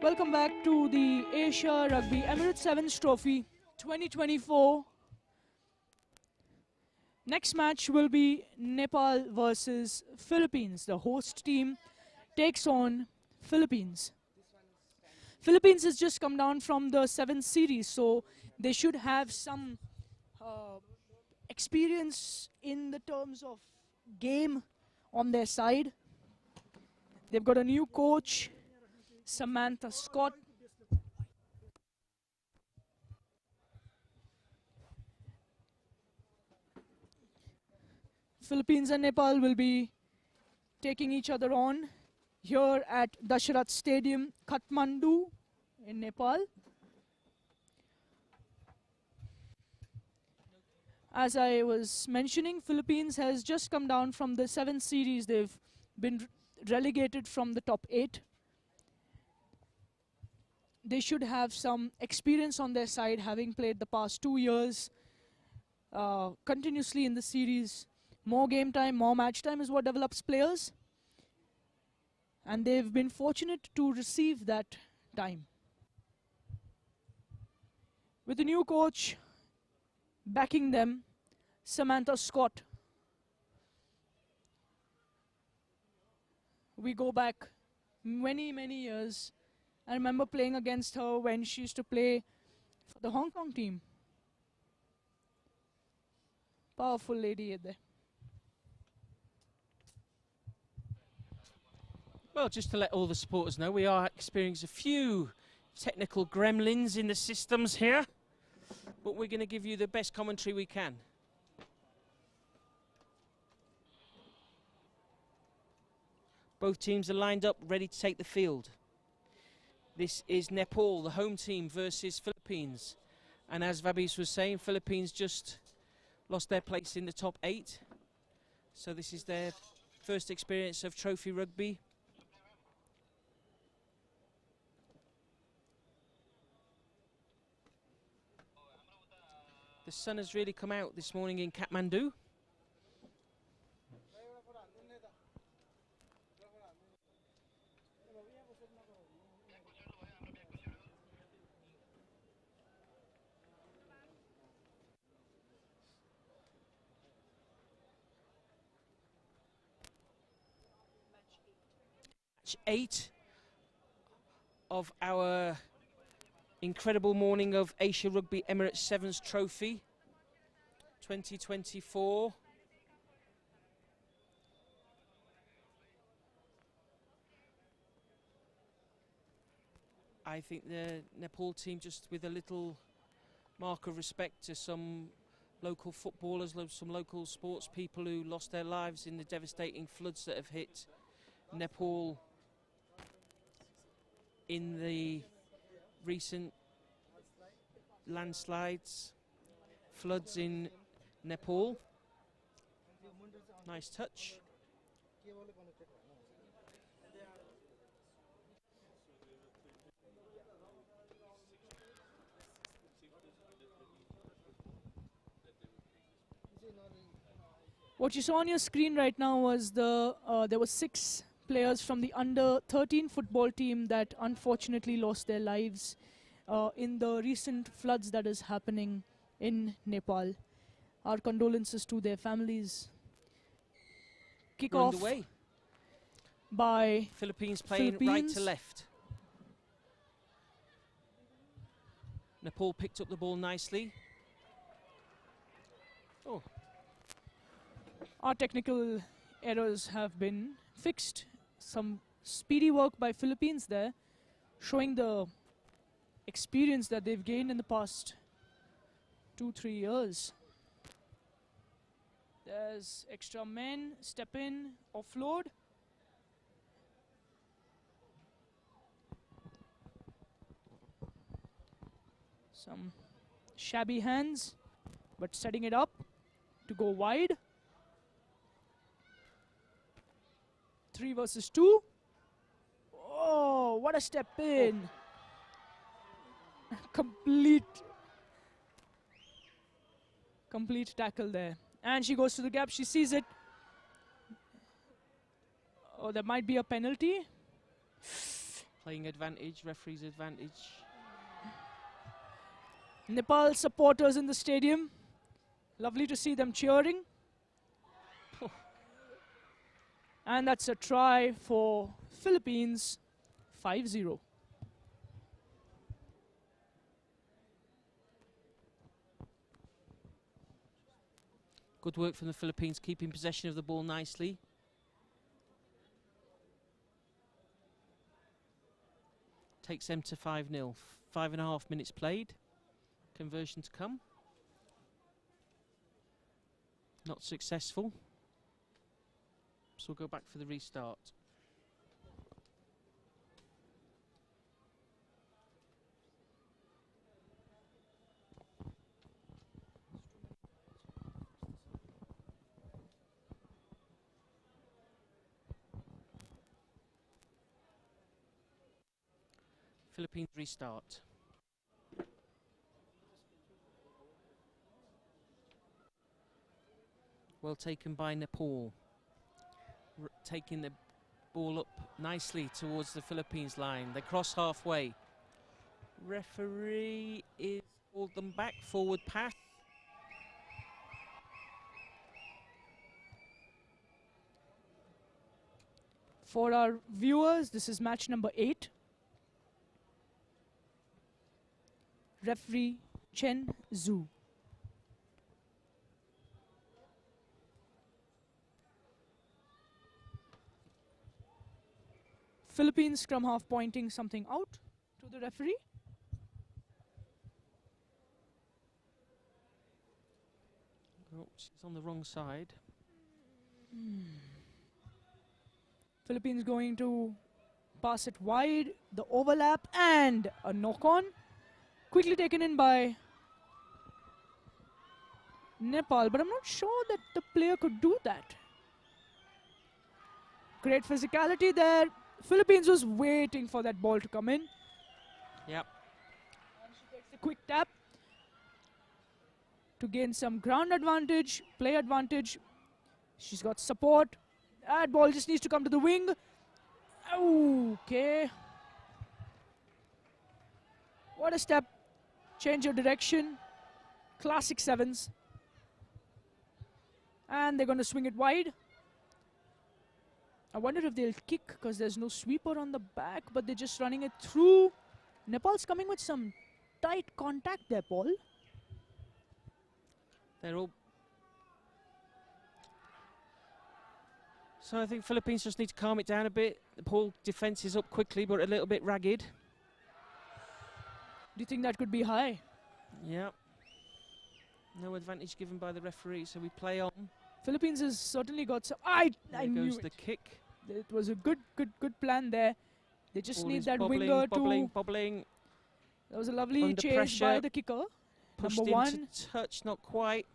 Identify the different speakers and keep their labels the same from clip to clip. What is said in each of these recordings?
Speaker 1: Welcome back to the Asia Rugby Emirates Sevens Trophy 2024. Next match will be Nepal versus Philippines. The host team takes on Philippines. Philippines has just come down from the 7th series, so they should have some experience in the terms of game on their side. They've got a new coach, Samantha Scott. Philippines and Nepal will be taking each other on here at Dasharath Stadium, Kathmandu in Nepal. As I was mentioning, Philippines has just come down from the 7th series. They've been relegated from the top 8. They should have some experience on their side, having played the past 2 years continuously in the series. More game time, more match time is what develops players. And they've been fortunate to receive that time. With the new coach backing them, Samantha Scott. We go back many, many years. I remember playing against her when she used to play for the Hong Kong team. Powerful lady there.
Speaker 2: Well, just to let all the supporters know, we are experiencing a few technical gremlins in the systems here, but we're going to give you the best commentary we can. Both teams are lined up, ready to take the field. This is Nepal, the home team, versus Philippines. And as Vabis was saying, Philippines just lost their place in the top 8. So this is their first experience of trophy rugby. The sun has really come out this morning in Kathmandu. Match 8 of our incredible morning of Asia Rugby Emirates Sevens Trophy 2024. I think the Nepal team, just with a little mark of respect to some local footballers, some local sports people who lost their lives in the devastating floods that have hit Nepal in the recent landslides, floods in Nepal. Nice touch.
Speaker 1: What you saw on your screen right now was there were 6 players from the under-13 football team that unfortunately lost their lives in the recent floods that is happening in Nepal. Our condolences to their families. Kick off
Speaker 2: Underway.
Speaker 1: by
Speaker 2: Philippines playing right to left. Nepal picked up the ball nicely. Oh.
Speaker 1: Our technical errors have been fixed. Some speedy work by Philippines there, showing the experience that they've gained in the past 2-3 years. There's extra men, step in, offload. Some shabby hands, but setting it up to go wide. 3 versus 2. Oh, what a step in. complete tackle there. And she goes to the gap. She sees it. Oh, there might be a penalty.
Speaker 2: Playing advantage, referee's advantage.
Speaker 1: Nepal supporters in the stadium. Lovely to see them cheering. And that's a try for Philippines, 5-0.
Speaker 2: Good work from the Philippines, keeping possession of the ball nicely. Takes them to 5-0. 5.5 minutes played. Conversion to come. Not successful. So we'll go back for the restart. Philippines restart. Well taken by Nepal. Taking the ball up nicely towards the Philippines line. They cross halfway. Referee is called them back. Forward pass.
Speaker 1: For our viewers, this is match number 8. Referee Chen Zhu. Philippines scrum half pointing something out to the referee.
Speaker 2: Oh, she's on the wrong side.
Speaker 1: Philippines going to pass it wide, the overlap and a knock-on. Quickly taken in by Nepal, but I'm not sure that the player could do that. Great physicality there. Philippines was waiting for that ball to come in.
Speaker 2: Yep.
Speaker 1: And she takes a quick tap to gain some ground advantage, play advantage. She's got support. That ball just needs to come to the wing. Okay. What a step. Change of direction. Classic sevens. And they're going to swing it wide. I wonder if they'll kick because there's no sweeper on the back, but they're just running it through. Nepal's coming with some tight contact there, Paul.
Speaker 2: They're all... So I think Philippines just need to calm it down a bit. The Nepal defence is up quickly, but a little bit ragged.
Speaker 1: Do you think that could be high?
Speaker 2: Yeah. No advantage given by the referee, so we play on.
Speaker 1: Philippines has certainly got some...
Speaker 2: There goes the kick.
Speaker 1: It was a good plan there. They just
Speaker 2: Ball
Speaker 1: need
Speaker 2: is
Speaker 1: that
Speaker 2: bobbling,
Speaker 1: winger
Speaker 2: bobbling.
Speaker 1: That was a lovely
Speaker 2: Under
Speaker 1: chase
Speaker 2: pressure.
Speaker 1: by the kicker.
Speaker 2: Pushed
Speaker 1: Number
Speaker 2: into
Speaker 1: 1.
Speaker 2: touch, not quite.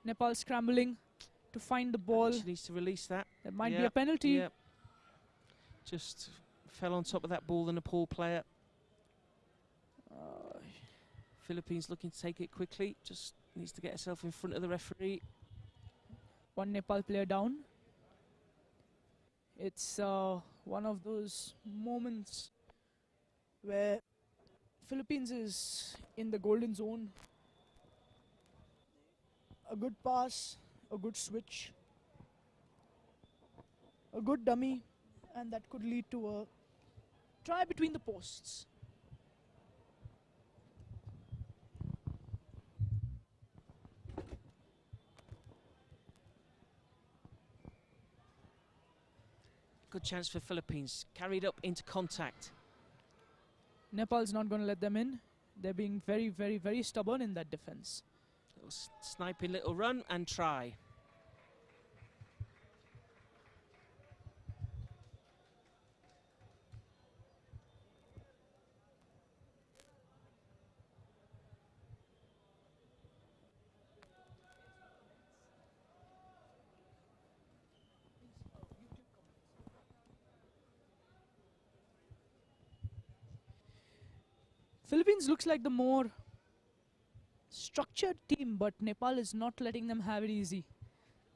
Speaker 1: Nepal scrambling to find the ball.
Speaker 2: She needs to release that.
Speaker 1: That might be a penalty.
Speaker 2: Yep. Just fell on top of that ball, the Nepal player. Philippines looking to take it quickly. Just needs to get herself in front of the referee.
Speaker 1: One Nepal player down. It's one of those moments where Philippines is in the golden zone. A good pass, a good switch, a good dummy, and that could lead to a try between the posts.
Speaker 2: Good chance for Philippines. Carried up into contact.
Speaker 1: Nepal's not going to let them in. They're being very, very, very stubborn in that defense.
Speaker 2: Little sniping little run and try.
Speaker 1: Philippines looks like the more structured team, but Nepal is not letting them have it easy.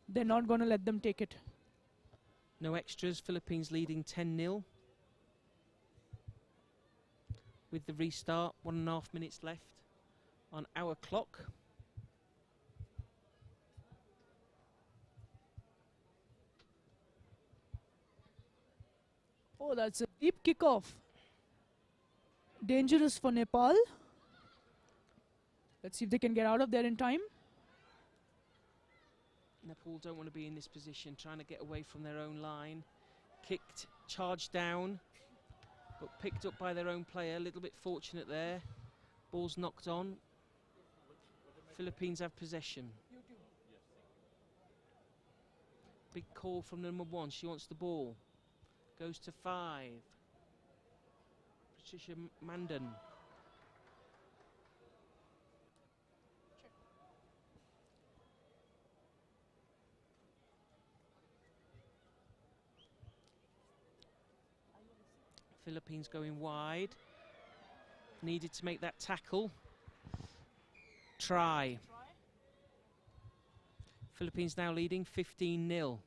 Speaker 1: They're not going to let them take it.
Speaker 2: No extras, Philippines leading 10-0. With the restart, 1.5 minutes left on our clock.
Speaker 1: Oh, that's a deep kickoff. Dangerous for Nepal. Let's see if they can get out of there in time.
Speaker 2: Nepal don't want to be in this position, trying to get away from their own line. Kicked, charged down, but picked up by their own player. A little bit fortunate there. Ball's knocked on. Philippines have possession. Big call from number 1. She wants the ball. Goes to 5. Patricia Mandan. Philippines going wide. Needed to make that tackle. Try. Philippines now leading 15-0.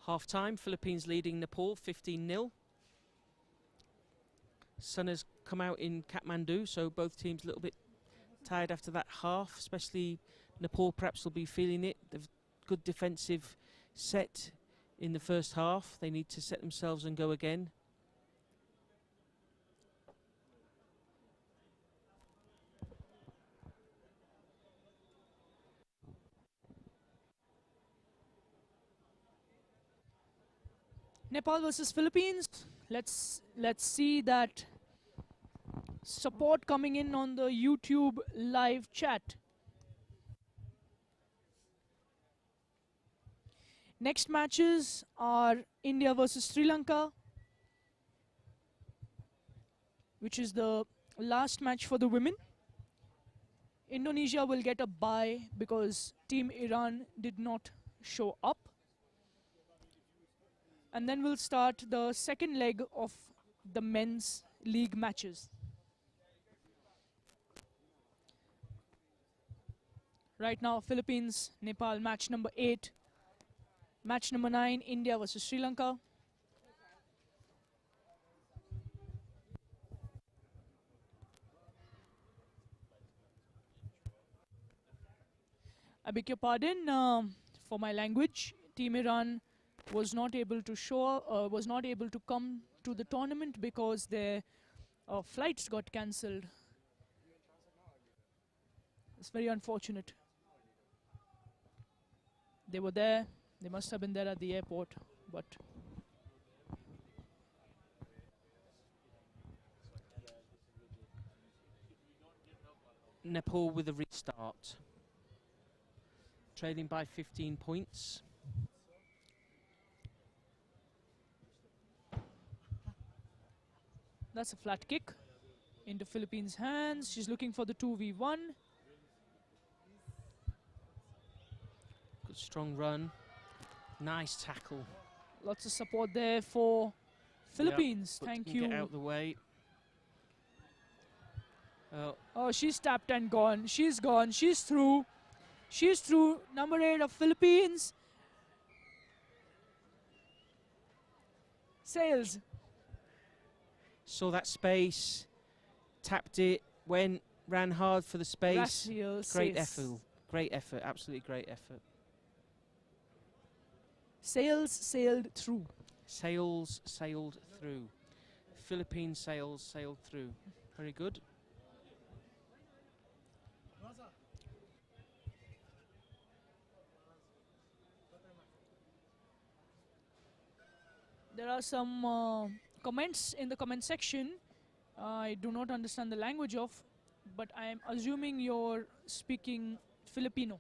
Speaker 2: Half-time, Philippines leading Nepal 15-0. Sun has come out in Kathmandu, so both teams a little bit tired after that half, especially Nepal perhaps will be feeling it. They've good defensive set in the first half. They need to set themselves and go again.
Speaker 1: Nepal versus Philippines. Let's see that support coming in on the YouTube live chat. Next matches are India versus Sri Lanka, which is the last match for the women. Indonesia will get a bye because Team Iran did not show up. And then we'll start the second leg of the men's league matches. Right now, Philippines, Nepal, match number 8. Match number 9, India versus Sri Lanka. I beg your pardon for my language. Team Iran was not able to come to the tournament because their flights got cancelled. It's very unfortunate. They were there. They must have been there at the airport, but
Speaker 2: Nepal with a restart. Trailing by 15 points.
Speaker 1: that's a flat kick into Philippines' hands. She's looking for the 2v1.
Speaker 2: Good strong run. Nice tackle.
Speaker 1: Lots of support there for Philippines.
Speaker 2: Yep,
Speaker 1: Thank you.
Speaker 2: Get out the way.
Speaker 1: Oh, she's tapped and gone. She's gone. She's through. She's through. Number 8 of Philippines. Sails.
Speaker 2: Saw that space. Tapped it. Went. Ran hard for the space. Great effort. Great effort. Absolutely great effort.
Speaker 1: Sails sailed through.
Speaker 2: Sails sailed through. Philippine sails sailed through. Very good.
Speaker 1: There are some comments in the comment section. I do not understand the language of, but I am assuming you're speaking Filipino.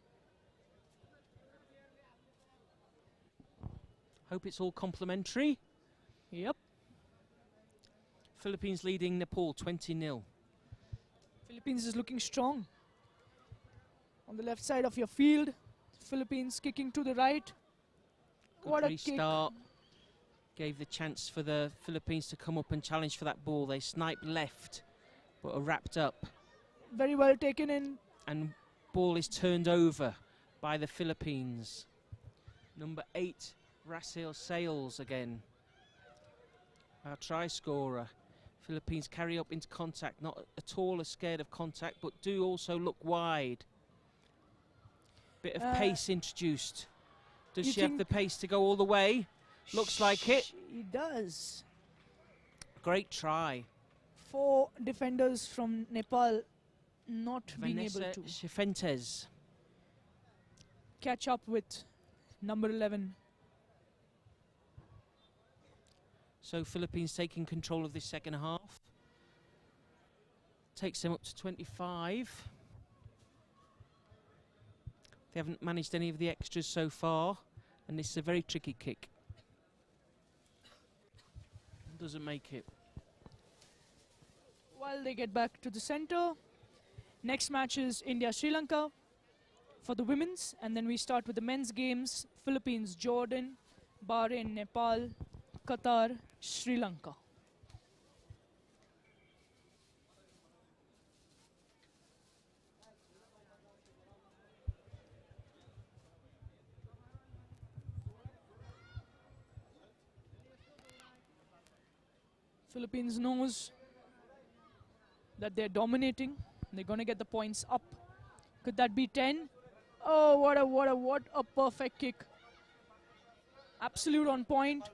Speaker 2: Hope it's all complimentary.
Speaker 1: Yep.
Speaker 2: Philippines leading Nepal 20-0.
Speaker 1: Philippines is looking strong. On the left side of your field, Philippines kicking to the right.
Speaker 2: Good
Speaker 1: What a
Speaker 2: restart.
Speaker 1: kick.
Speaker 2: Gave the chance for the Philippines to come up and challenge for that ball. They sniped left, but are wrapped up.
Speaker 1: Very well taken in.
Speaker 2: And ball is turned over by the Philippines. Number 8, Rasil Sales again. Our try scorer. Philippines carry up into contact, not at all as scared of contact, but do also look wide. Bit of pace introduced. Does she have the pace to go all the way? Looks like it.
Speaker 1: She does.
Speaker 2: Great try.
Speaker 1: 4 defenders from Nepal not being able to
Speaker 2: Shifentes.
Speaker 1: catch up with number 11.
Speaker 2: So Philippines taking control of this second half. Takes them up to 25. They haven't managed any of the extras so far, and this is a very tricky kick. Doesn't make it.
Speaker 1: While they get back to the center, next match is India-Sri Lanka for the women's, and then we start with the men's games. Philippines, Jordan, Bahrain, Nepal, Qatar, Sri Lanka. Philippines knows that they're dominating. They're going to get the points up. Could that be 10? Oh, what a perfect kick. Absolute on point.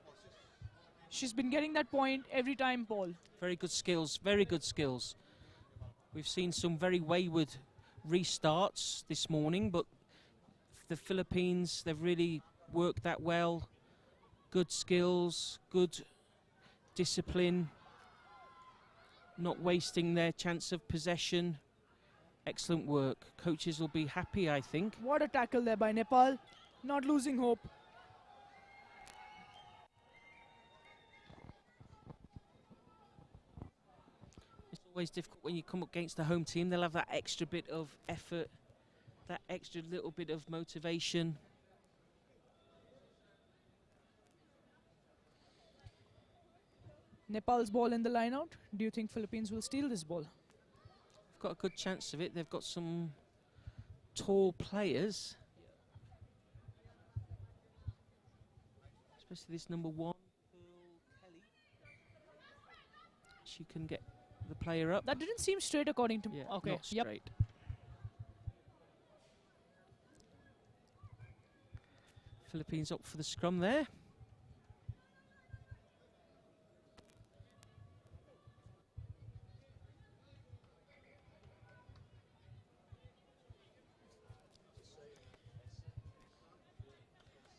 Speaker 1: She's been getting that point every time, Paul.
Speaker 2: Very good skills, very good skills. We've seen some very wayward restarts this morning, but the Philippines, they've really worked that well. Good skills, good discipline, not wasting their chance of possession. Excellent work. Coaches will be happy, I think.
Speaker 1: What a tackle there by Nepal. Not losing hope.
Speaker 2: It's always difficult when you come up against the home team. They'll have that extra bit of effort, that extra little bit of motivation.
Speaker 1: Nepal's ball in the line out. Do you think Philippines will steal this ball?
Speaker 2: They've got a good chance of it. They've got some tall players. Especially this number 1, Kelly. She can get the player up.
Speaker 1: That didn't seem straight according to...
Speaker 2: Yeah,
Speaker 1: okay,
Speaker 2: not straight.
Speaker 1: Yep.
Speaker 2: Philippines up for the scrum there.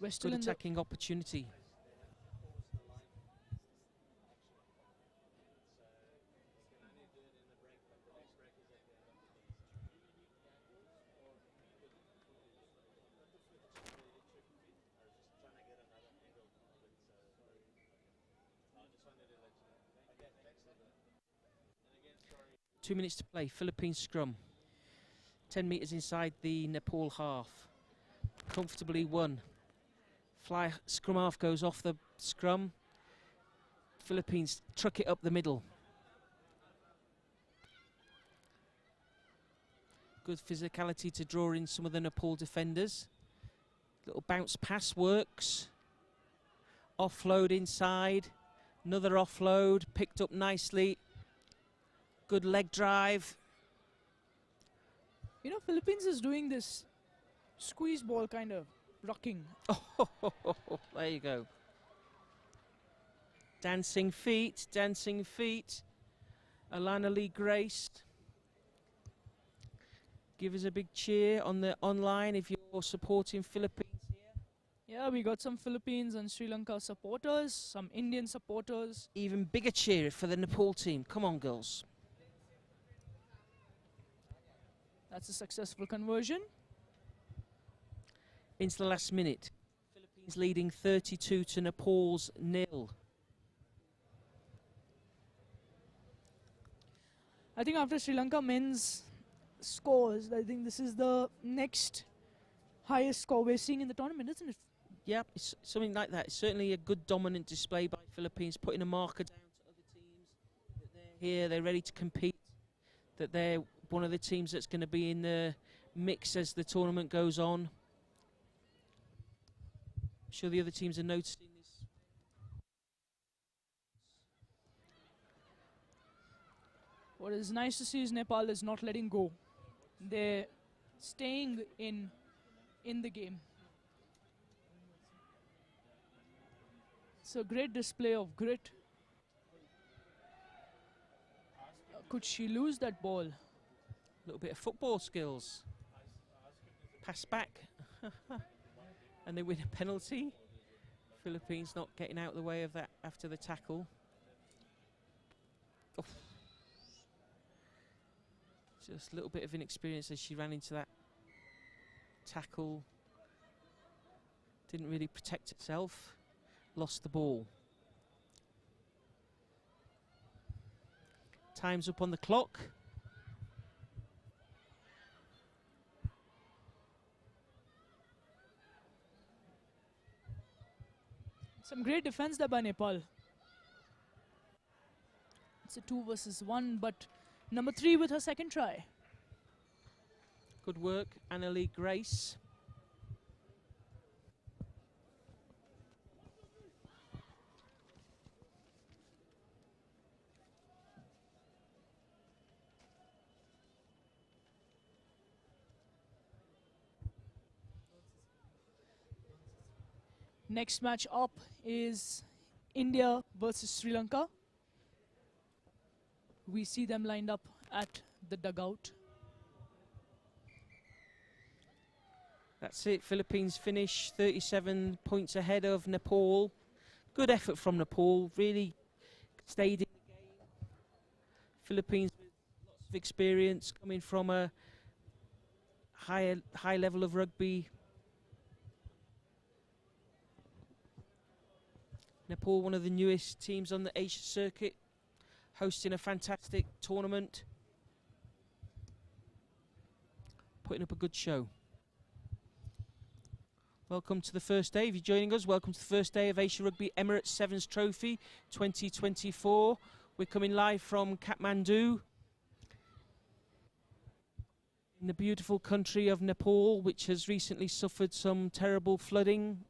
Speaker 1: We're still
Speaker 2: Good
Speaker 1: in the
Speaker 2: attacking opportunity. Two minutes to play. Philippines scrum. 10 metres inside the Nepal half. Comfortably won. Fly scrum half goes off the scrum. Philippines truck it up the middle. Good physicality to draw in some of the Nepal defenders. Little bounce pass works. Offload inside. Another offload picked up nicely. Good leg drive.
Speaker 1: You know, Philippines is doing this squeeze ball kind of rocking.
Speaker 2: Oh, there you go. Dancing feet, dancing feet. Alana Lee Grace. Give us a big cheer on the online if you're supporting Philippines here
Speaker 1: Yeah, we got some Philippines and Sri Lanka supporters, some Indian supporters.
Speaker 2: Even bigger cheer for the Nepal team. Come on, girls.
Speaker 1: That's a successful conversion.
Speaker 2: Into the last minute. Philippines leading 32 to Nepal's 0.
Speaker 1: I think after Sri Lanka men's scores, I think this is the next highest score we're seeing in the tournament, isn't it?
Speaker 2: Yeah, it's something like that. It's certainly a good dominant display by Philippines, putting a marker down to other teams. That they're here, they're ready to compete. That they're one of the teams that's going to be in the mix as the tournament goes on. I'm sure the other teams are noticing this.
Speaker 1: What is nice to see is Nepal is not letting go. They're staying in the game. It's a great display of grit. Could she lose that ball?
Speaker 2: A little bit of football skills. Pass back. And they win a penalty. Philippines not getting out of the way of that after the tackle. Oh. Just a little bit of inexperience as she ran into that tackle. Didn't really protect itself. Lost the ball. Time's up on the clock.
Speaker 1: Some great defense there by Nepal. It's a 2 versus 1, but number 3 with her second try.
Speaker 2: Good work, Annalie Grace.
Speaker 1: Next match up is India versus Sri Lanka. We see them lined up at the dugout.
Speaker 2: That's it, Philippines finish 37 points ahead of Nepal. Good effort from Nepal, really stayed in the game. Philippines with lots of experience, coming from a high level of rugby. Nepal, one of the newest teams on the Asia circuit, hosting a fantastic tournament. Putting up a good show. Welcome to the first day. If you're joining us, welcome to the first day of Asia Rugby Emirates Sevens Trophy 2024. We're coming live from Kathmandu, in the beautiful country of Nepal, which has recently suffered some terrible flooding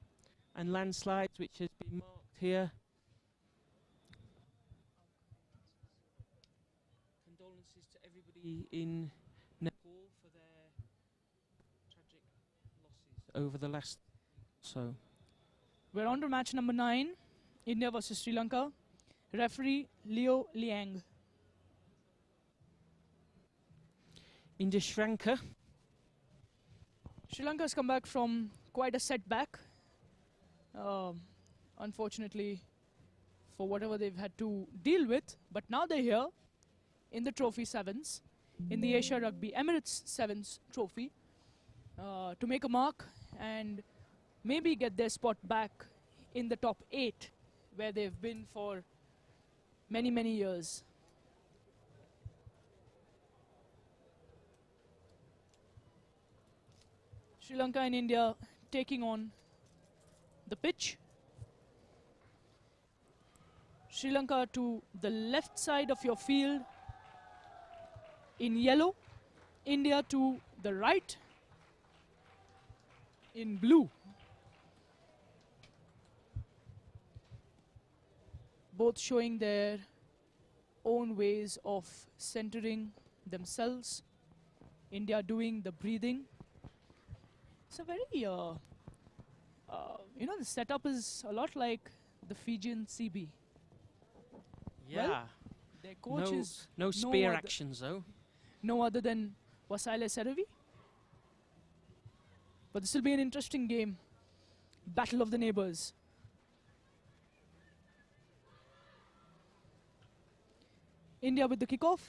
Speaker 2: and landslides, which has been marked here. Condolences to everybody in Nepal for their tragic losses over the last so.
Speaker 1: We're on to match number 9, India versus Sri Lanka. Referee Leo Liang.
Speaker 2: India Sri Lanka.
Speaker 1: Sri Lanka has come back from quite a setback. Unfortunately, for whatever they've had to deal with. But now they're here in the Trophy Sevens, in the Asia Rugby Emirates Sevens Trophy, to make a mark and maybe get their spot back in the top 8, where they've been for many, many years. Sri Lanka and India taking on the pitch. Sri Lanka to the left side of your field in yellow. India to the right in blue. Both showing their own ways of centering themselves. India doing the breathing. It's a very, you know, the setup is a lot like the Fijian CB.
Speaker 2: Yeah.
Speaker 1: Well, their coach is
Speaker 2: no spear actions though.
Speaker 1: No other than Wasaile Seravi. But this will be an interesting game battle of the neighbors. India with the kickoff.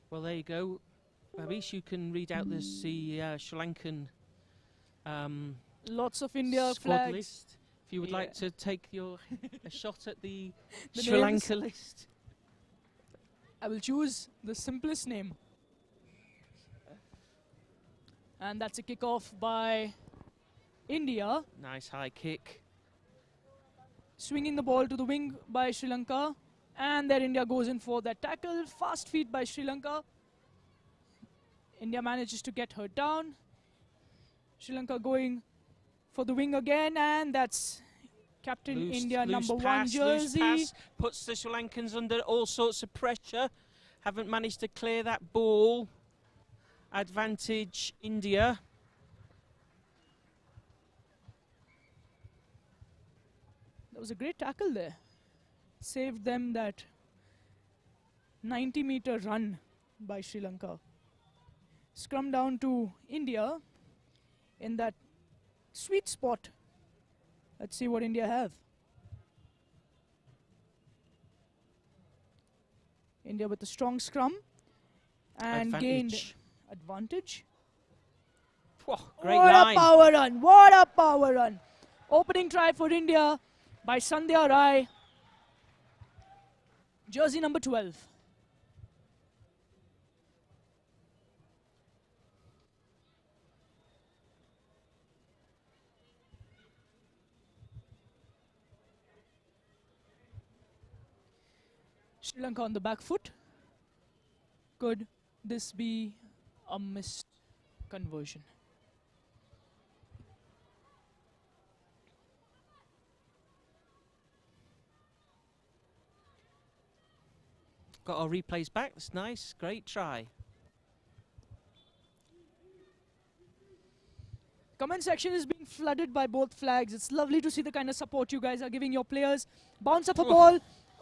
Speaker 2: Well, there you go. Babish, you can read out the Sri Lankan
Speaker 1: Lots of India
Speaker 2: squad
Speaker 1: flags.
Speaker 2: list. If you would like to take a shot at the Sri
Speaker 1: names.
Speaker 2: Lanka list.
Speaker 1: I will choose the simplest name. And that's a kickoff by India.
Speaker 2: Nice high kick.
Speaker 1: Swinging the ball to the wing by Sri Lanka. And there India goes in for that tackle. Fast feet by Sri Lanka. India manages to get her down. Sri Lanka going for the wing again. And that's Captain India number 1 jersey.
Speaker 2: Loose pass puts the Sri Lankans under all sorts of pressure. Haven't managed to clear that ball. Advantage India.
Speaker 1: That was a great tackle there. Saved them that 90-meter run by Sri Lanka. Scrum down to India in that sweet spot. Let's see what India have. India with a strong scrum and gained advantage.
Speaker 2: Whoa, great
Speaker 1: what
Speaker 2: line.
Speaker 1: A power run! What a power run! Opening try for India by Sandhya Rai. Jersey number 12. Sri Lanka on the back foot. Could this be a missed conversion?
Speaker 2: Got our replays back. That's nice. Great try.
Speaker 1: Comment section is being flooded by both flags. It's lovely to see the kind of support you guys are giving your players. Bounce up a ball.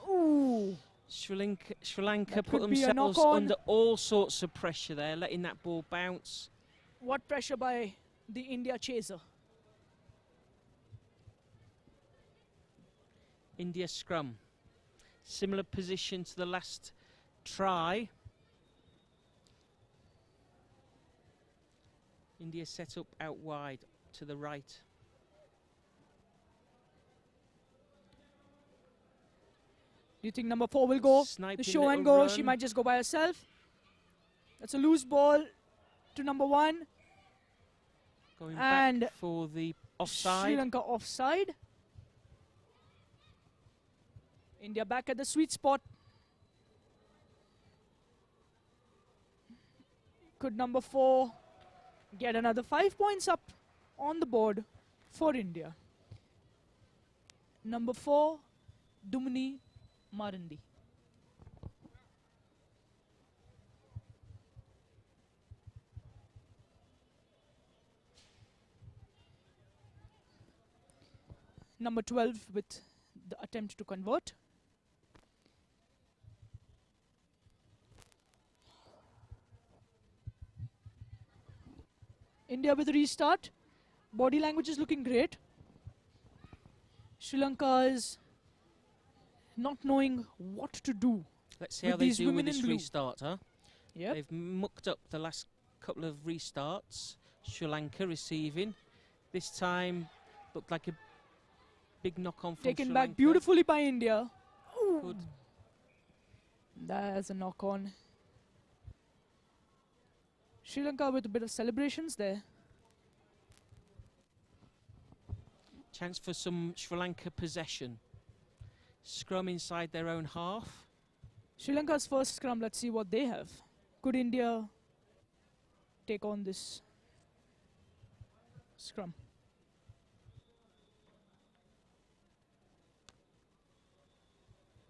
Speaker 1: Ooh.
Speaker 2: Sri Lanka put themselves under all sorts of pressure there, letting that ball bounce.
Speaker 1: What pressure by the India chaser?
Speaker 2: India scrum. Similar position to the last try. India set up out wide to the right.
Speaker 1: Do you think number 4 will go?
Speaker 2: Sniping
Speaker 1: the show and go. She might just go by herself. That's a loose ball to number 1.
Speaker 2: Going
Speaker 1: and
Speaker 2: back for the offside.
Speaker 1: Sri Lanka offside. India back at the sweet spot. Could number 4 get another 5 points up on the board for India? Number 4, Dumni Marandi. Number 12 with the attempt to convert. India with a restart. Body language is looking great. Sri Lanka is not knowing what to do.
Speaker 2: Let's see how they do with this restart, huh?
Speaker 1: Yep.
Speaker 2: They've mucked up the last couple of restarts. Sri Lanka receiving. This time looked like a big knock-on from
Speaker 1: Taken
Speaker 2: Sri
Speaker 1: back
Speaker 2: Lanka.
Speaker 1: beautifully by India.
Speaker 2: Good.
Speaker 1: There's a knock-on. Sri Lanka with a bit of celebrations there.
Speaker 2: Chance for some Sri Lanka possession. Scrum inside their own half.
Speaker 1: Sri Lanka's first scrum, let's see what they have. Could India take on this scrum?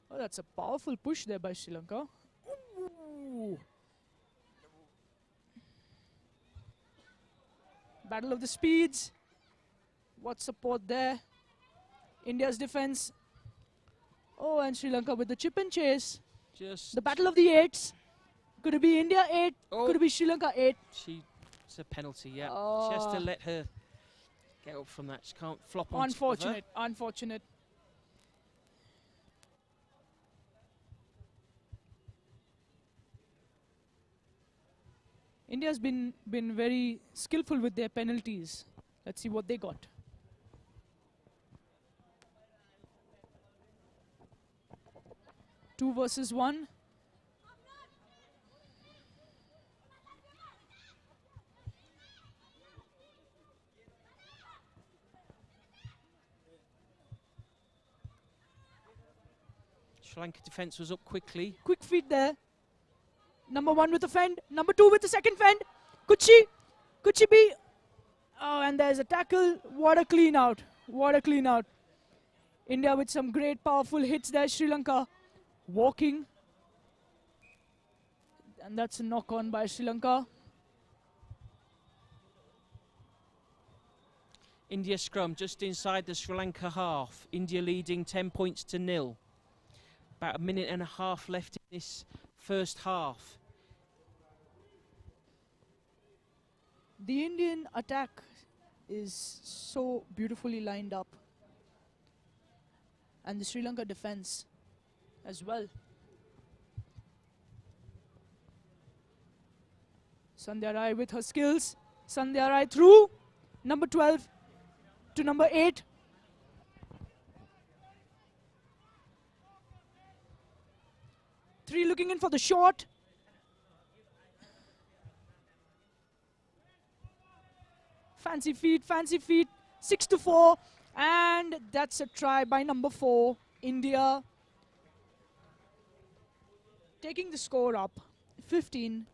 Speaker 1: Oh, that's a powerful push there by Sri Lanka. Ooh. Battle of the speeds. What support there? India's defense. Oh, and Sri Lanka with the chip and chase.
Speaker 2: Just
Speaker 1: the battle of the 8s. Could it be India 8?
Speaker 2: Oh.
Speaker 1: Could it be Sri Lanka 8?
Speaker 2: She It's a penalty, yeah.
Speaker 1: Oh.
Speaker 2: She has to let her get up from that. She can't flop on top of her.
Speaker 1: Unfortunate, unfortunate. India's been very skillful with their penalties. Let's see what they got. Two versus one.
Speaker 2: Sri Lanka defence was up quickly.
Speaker 1: Quick feet there. Number one with a fend. Number two with the second fend. Could she be? Oh, and there's a tackle. What a clean out. What a clean out. India with some great powerful hits there. Sri Lanka walking. And that's a knock on by Sri Lanka.
Speaker 2: India scrum just inside the Sri Lanka half. India leading 10 points to 0. About a minute and a half left in this first half.
Speaker 1: The Indian attack is so beautifully lined up. And the Sri Lanka defense as well. Sandhya Rai with her skills. Sandhya Rai through. Number 12 to number 8. Three looking in for the shot. Fancy feet, fancy feet. 6-4. And that's a try by number 4. India taking the score up. 15-0.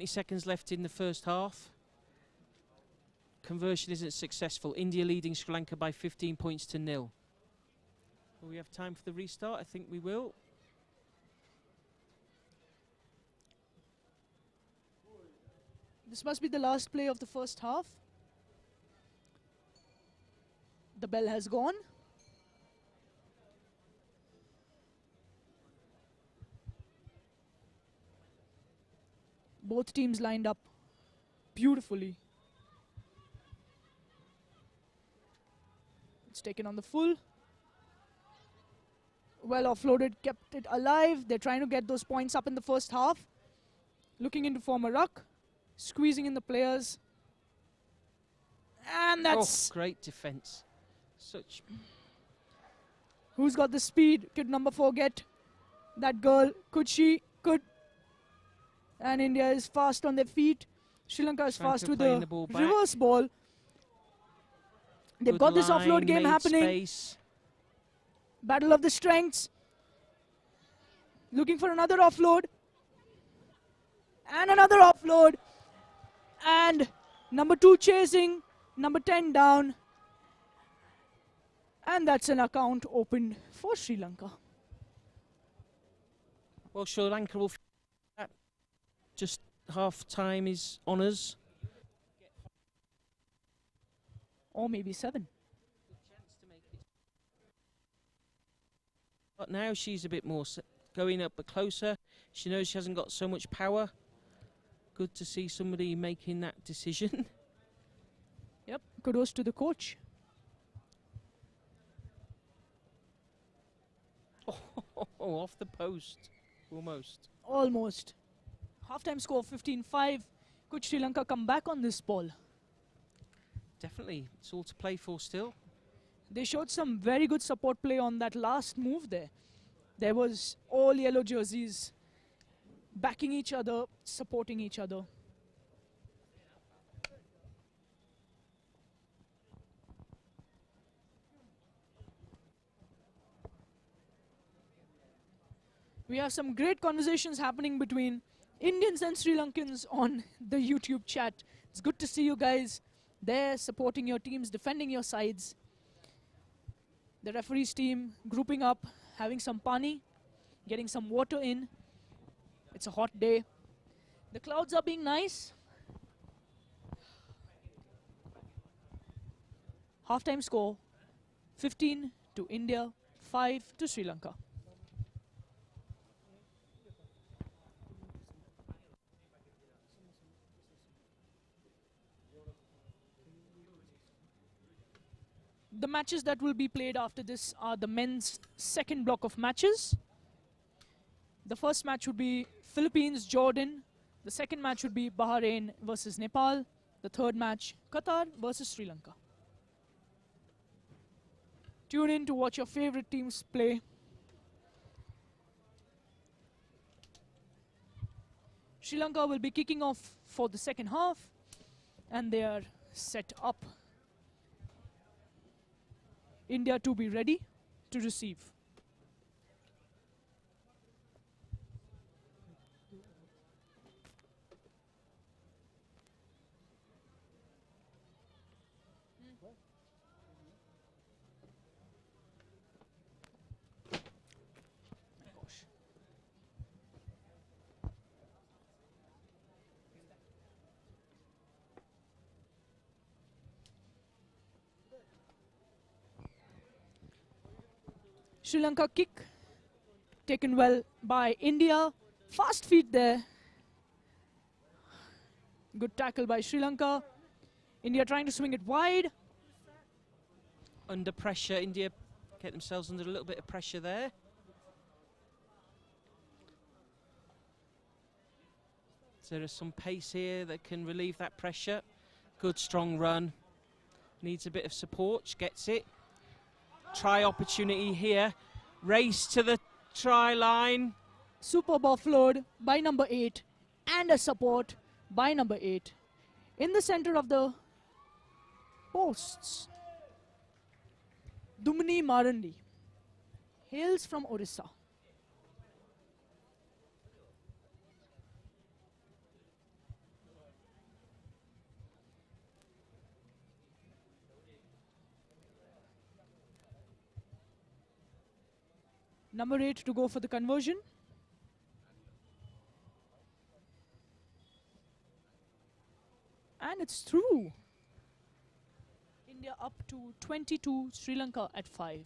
Speaker 2: Seconds left in the first half. Conversion isn't successful. India leading Sri Lanka by 15 points to 0. Will we have time for the restart? I think we will.
Speaker 1: This must be the last play of the first half. The bell has gone. Both teams lined up beautifully. It's taken on the full. Well offloaded, kept it alive. They're trying to get those points up in the first half. Looking into form a ruck. Squeezing in the players. And that's...
Speaker 2: Oh, great defence. Such...
Speaker 1: Who's got the speed? Could number 4 get that girl? Could she? Could... And India is fast on their feet. Sri Lanka is fast with the reverse ball. They've got this offload game happening.
Speaker 2: Space.
Speaker 1: Battle of the strengths. Looking for another offload. And another offload. And number 2 chasing. Number 10 down. And that's an account opened for Sri Lanka.
Speaker 2: Well, Sri Lanka will... Just half time is on us.
Speaker 1: Or maybe 7.
Speaker 2: But now she's a bit more going up but closer. She knows she hasn't got so much power. Good to see somebody making that decision.
Speaker 1: Yep, kudos to the coach.
Speaker 2: Oh, off the post. Almost.
Speaker 1: Almost. Half-time score 15-5. Could Sri Lanka come back on this ball?
Speaker 2: Definitely. It's all to play for still.
Speaker 1: They showed some very good support play on that last move there. There was all yellow jerseys backing each other, supporting each other. We have some great conversations happening between Indians and Sri Lankans on the YouTube chat. It's good to see you guys there supporting your teams, defending your sides. The referees team grouping up, having some pani. getting some water in. It's a hot day. The clouds are being nice. Half-time score, 15 to India, 5 to Sri Lanka. The matches that will be played after this are the men's second block of matches. The first match would be Philippines-Jordan. The second match would be Bahrain versus Nepal. The third match, Qatar versus Sri Lanka. Tune in to watch your favorite teams play. Sri Lanka will be kicking off for the second half, and they are set up. India to be ready to receive. Sri Lanka kick taken well by India. Fast feet there. Good tackle by Sri Lanka. India trying to swing it wide.
Speaker 2: Under pressure, India get themselves under a little bit of pressure there. So there is some pace here that can relieve that pressure. Good strong run. Needs a bit of support, gets it. Try opportunity here. Race to the try line.
Speaker 1: Superb offload by number 8 and a support by number 8. In the center of the posts, Dumni Marandi hails from Orissa. Number 8 to go for the conversion. And it's through. India up to 22, Sri Lanka at 5.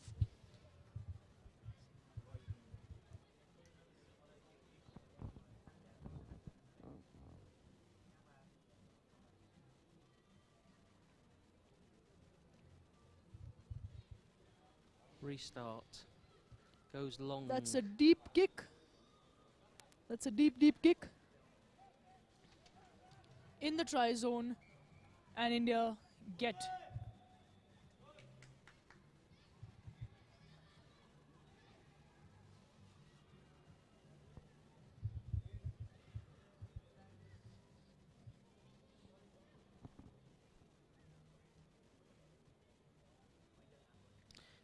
Speaker 2: Restart. Goes long.
Speaker 1: That's a deep kick. That's a deep, deep kick. In the try zone. And India get.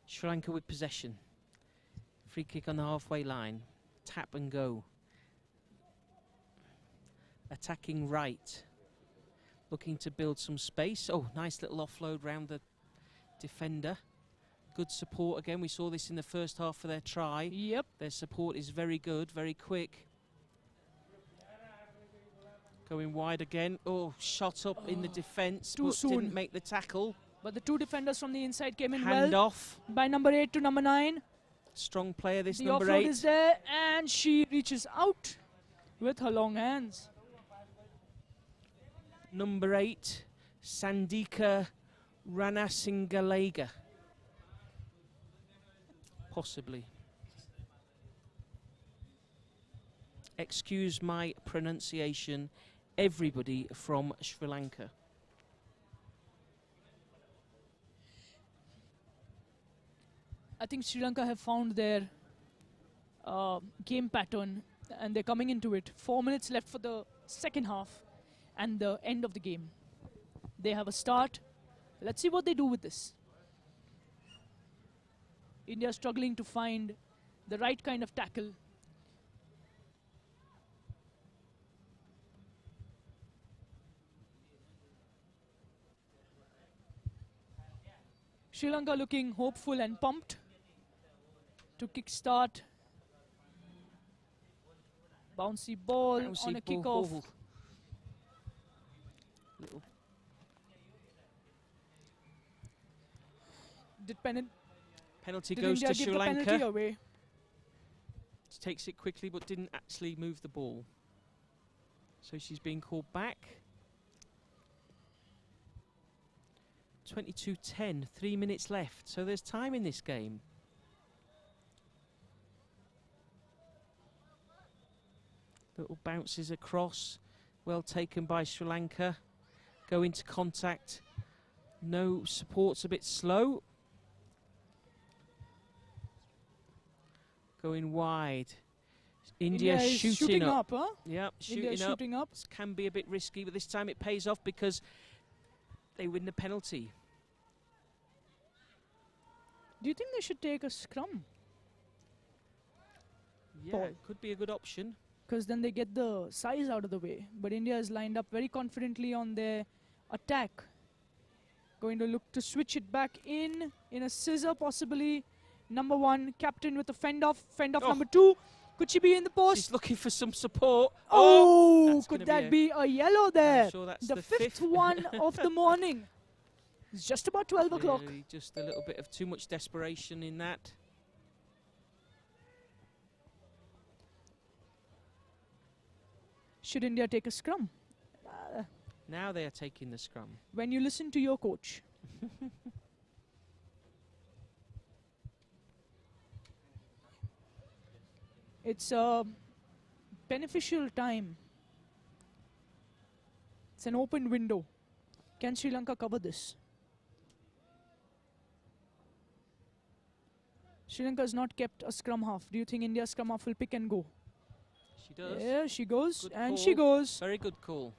Speaker 2: Sri Lanka with possession. Free kick on the halfway line. Tap and go. Attacking right. Looking to build some space. Oh, nice little offload round the defender. Good support again. We saw this in the first half for their try.
Speaker 1: Yep.
Speaker 2: Their support is very good, very quick. Going wide again. Oh, shot up in the defence.
Speaker 1: Too soon.
Speaker 2: Didn't make the tackle.
Speaker 1: But the two defenders from the inside came in
Speaker 2: Hand
Speaker 1: well.
Speaker 2: off.
Speaker 1: By number 8 to number 9.
Speaker 2: Strong player, this
Speaker 1: The
Speaker 2: number
Speaker 1: offload
Speaker 2: 8.
Speaker 1: is there, and she reaches out with her long hands.
Speaker 2: Number 8, Sandika Ranasingalega. Possibly. Excuse my pronunciation, everybody from Sri Lanka.
Speaker 1: I think Sri Lanka have found their game pattern, and they're coming into it. 4 minutes left for the second half and the end of the game. They have a start. Let's see what they do with this. India struggling to find the right kind of tackle. Sri Lanka looking hopeful and pumped to kickstart Bouncy ball
Speaker 2: Bouncy
Speaker 1: on a kickoff.
Speaker 2: ball. Little penalty
Speaker 1: Did
Speaker 2: goes
Speaker 1: India
Speaker 2: to
Speaker 1: give
Speaker 2: Sri
Speaker 1: the penalty
Speaker 2: Lanka.
Speaker 1: away?
Speaker 2: She takes it quickly but didn't actually move the ball. So she's being called back. 22-10, 3 minutes left. So there's time in this game. Little bounces across. Well taken by Sri Lanka. Go into contact. No, support's a bit slow. Going wide. India
Speaker 1: is shooting up, huh?
Speaker 2: Yep,
Speaker 1: India shooting up.
Speaker 2: This can be a bit risky, but this time it pays off because they win the penalty.
Speaker 1: Do you think they should take a scrum?
Speaker 2: Yeah,
Speaker 1: Ball.
Speaker 2: it could be a good option.
Speaker 1: Because then they get the size out of the way. But India is lined up very confidently on their attack. Going to look to switch it back in a scissor possibly. Number 1, captain with a fend off number 2. Could she be in the post?
Speaker 2: She's looking for some support.
Speaker 1: Oh, could that be a yellow there?
Speaker 2: I'm sure that's
Speaker 1: the
Speaker 2: the
Speaker 1: fifth one of the morning. It's just about 12 o'clock.
Speaker 2: Just a little bit of too much desperation in that.
Speaker 1: Should India take a scrum?
Speaker 2: Now they are taking the scrum.
Speaker 1: When you listen to your coach. It's a beneficial time. It's an open window. Can Sri Lanka cover this? Sri Lanka has not kept a scrum half. Do you think India's scrum half will pick and go?
Speaker 2: She does.
Speaker 1: Yeah, she goes.
Speaker 2: Good
Speaker 1: and
Speaker 2: call.
Speaker 1: she goes.
Speaker 2: Very good call.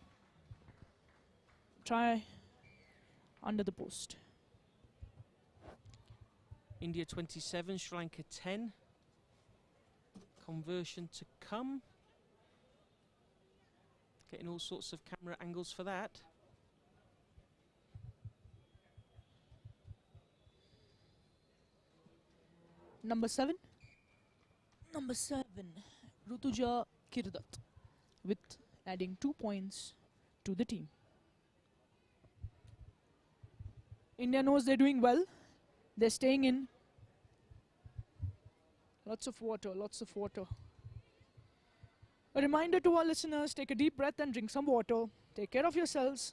Speaker 1: Try under the post.
Speaker 2: India 27, Sri Lanka 10. Conversion to come. Getting all sorts of camera angles for that.
Speaker 1: Number 7. Number 7. Rutuja Kirdat with adding 2 points to the team. India knows they're doing well. They're staying in. Lots of water, lots of water. A reminder to our listeners, take a deep breath and drink some water. Take care of yourselves.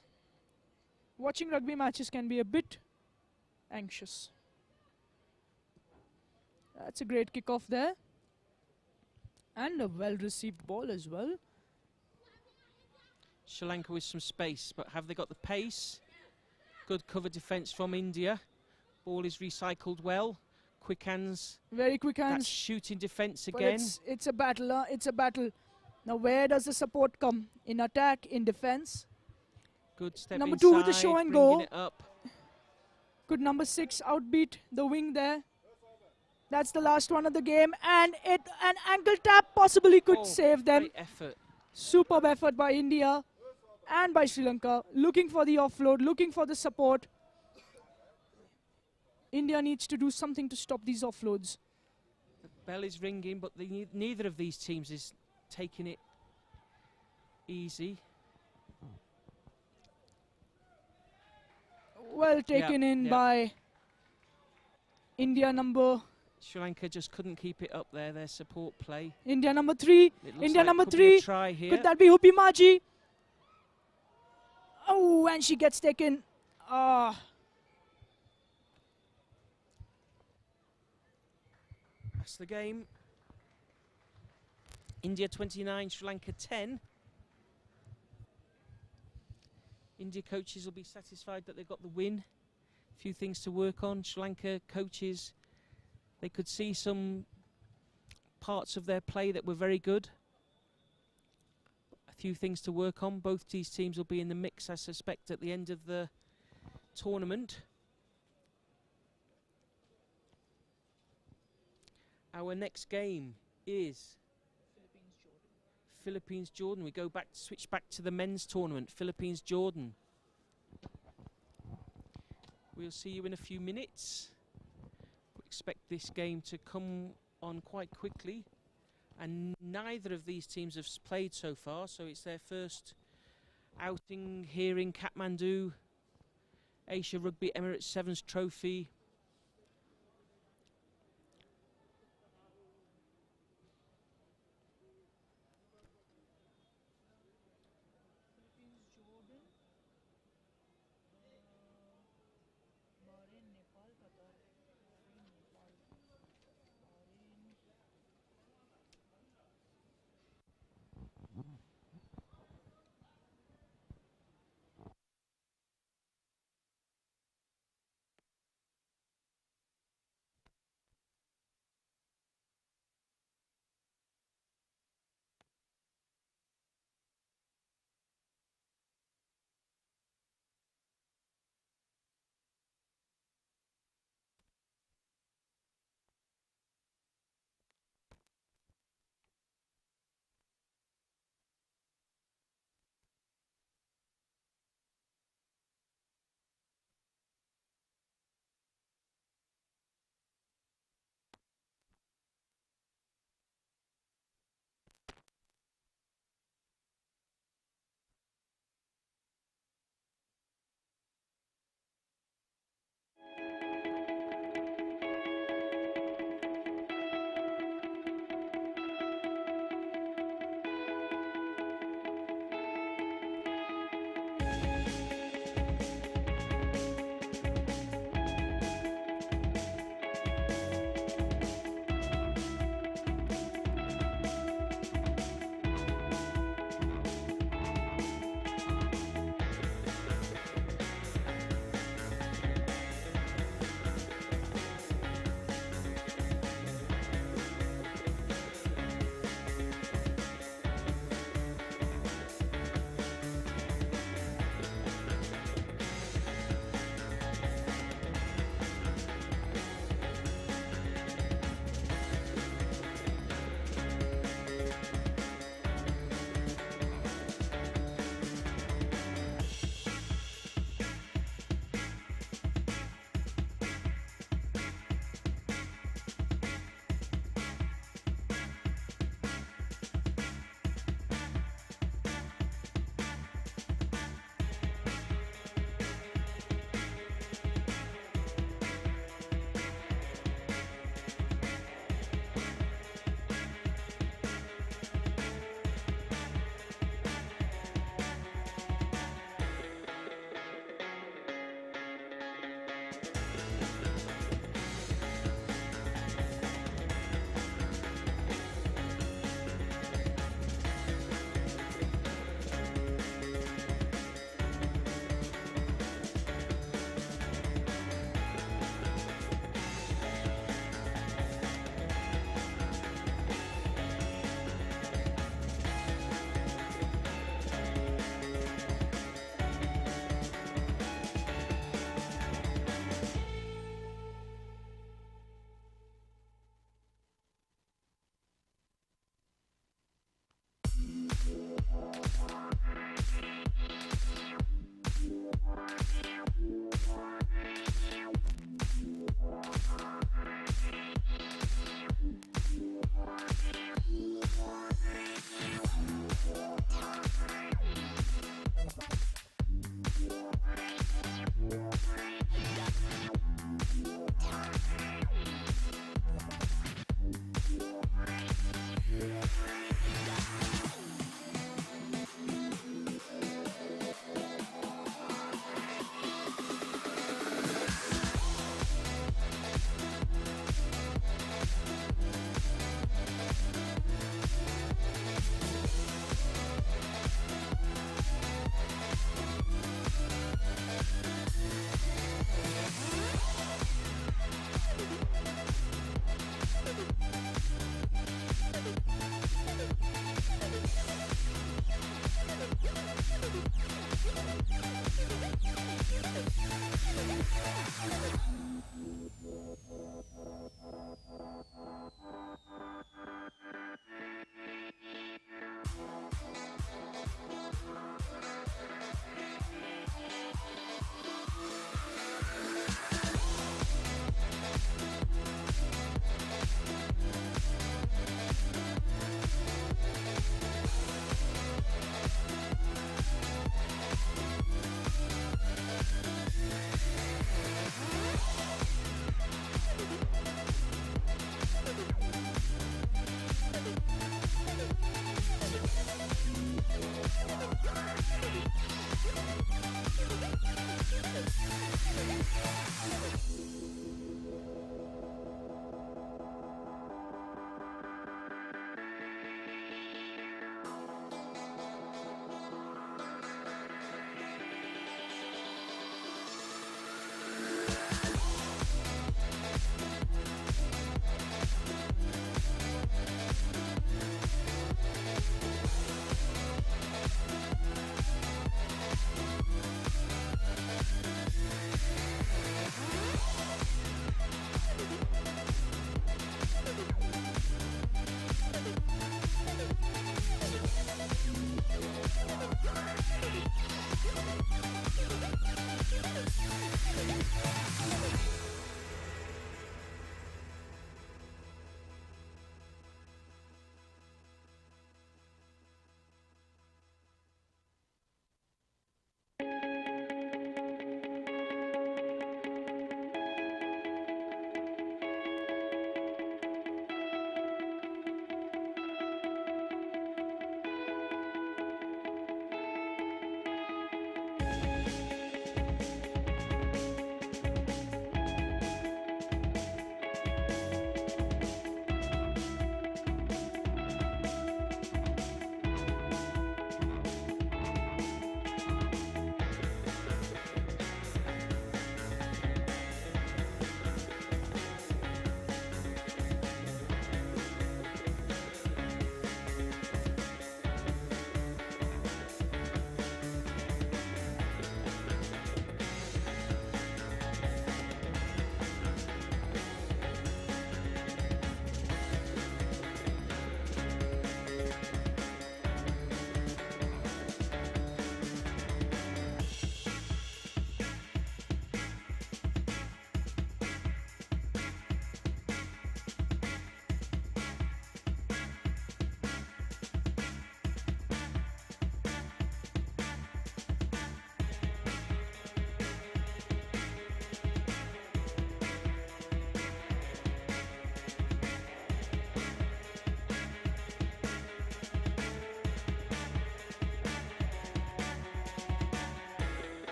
Speaker 1: Watching rugby matches can be a bit anxious. That's a great kickoff there. And a well-received ball as well.
Speaker 2: Sri Lanka with some space, but have they got the pace? Good cover defence from India. Ball is recycled well. Quick hands.
Speaker 1: Very quick hands.
Speaker 2: That's shooting defence
Speaker 1: But
Speaker 2: again.
Speaker 1: it's a battle, it's a battle. Now where does the support come? In attack, in defence?
Speaker 2: Good step
Speaker 1: Number
Speaker 2: inside,
Speaker 1: 2 with the show and
Speaker 2: bringing
Speaker 1: go.
Speaker 2: it up.
Speaker 1: Could number 6 outbeat the wing there? That's the last one of the game. And an ankle tap possibly could save them.
Speaker 2: Great effort.
Speaker 1: Superb effort by India and by Sri Lanka. Looking for the offload, looking for the support. India needs to do something to stop these offloads.
Speaker 2: The bell is ringing, but neither of these teams is taking it easy.
Speaker 1: Well taken in by India number...
Speaker 2: Sri Lanka just couldn't keep it up there, their support play.
Speaker 1: India number 3. India
Speaker 2: like
Speaker 1: number
Speaker 2: could be a
Speaker 1: 3.
Speaker 2: try here.
Speaker 1: Could that be Hupi Maji? Oh, and she gets taken.
Speaker 2: That's the game. India 29, Sri Lanka 10. India coaches will be satisfied that they've got the win. A few things to work on. Sri Lanka coaches, they could see some parts of their play that were very good. A few things to work on. Both these teams will be in the mix, I suspect, at the end of the tournament. Our next game is Philippines-Jordan. We switch back to the men's tournament. Philippines-Jordan. We'll see you in a few minutes. We expect this game to come on quite quickly. and neither of these teams have played so far, so it's their first outing here in Kathmandu. Asia Rugby Emirates Sevens Trophy.
Speaker 1: Philippines, Jordan, Bahrain, Nepal, Qatar. Bahrain, Nepal, Bahrain.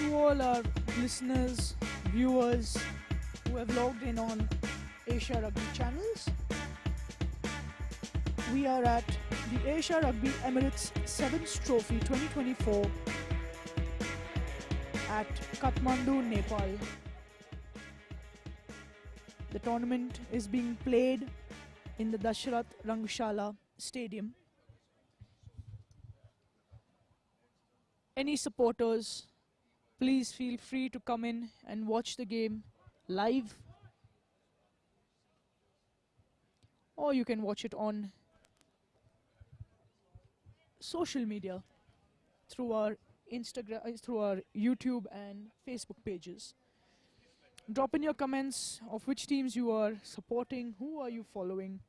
Speaker 1: to all our listeners, viewers who have logged in on Asia Rugby channels. We are at the Asia Rugby Emirates 7th Trophy 2024 at Kathmandu, Nepal. The tournament is being played in the Dashrath Rangshala Stadium. Any supporters, please feel free to come in and watch the game live, or you can watch it on social media through our Instagram, through our YouTube and Facebook pages. Drop in your comments of which teams you are supporting, who are you following.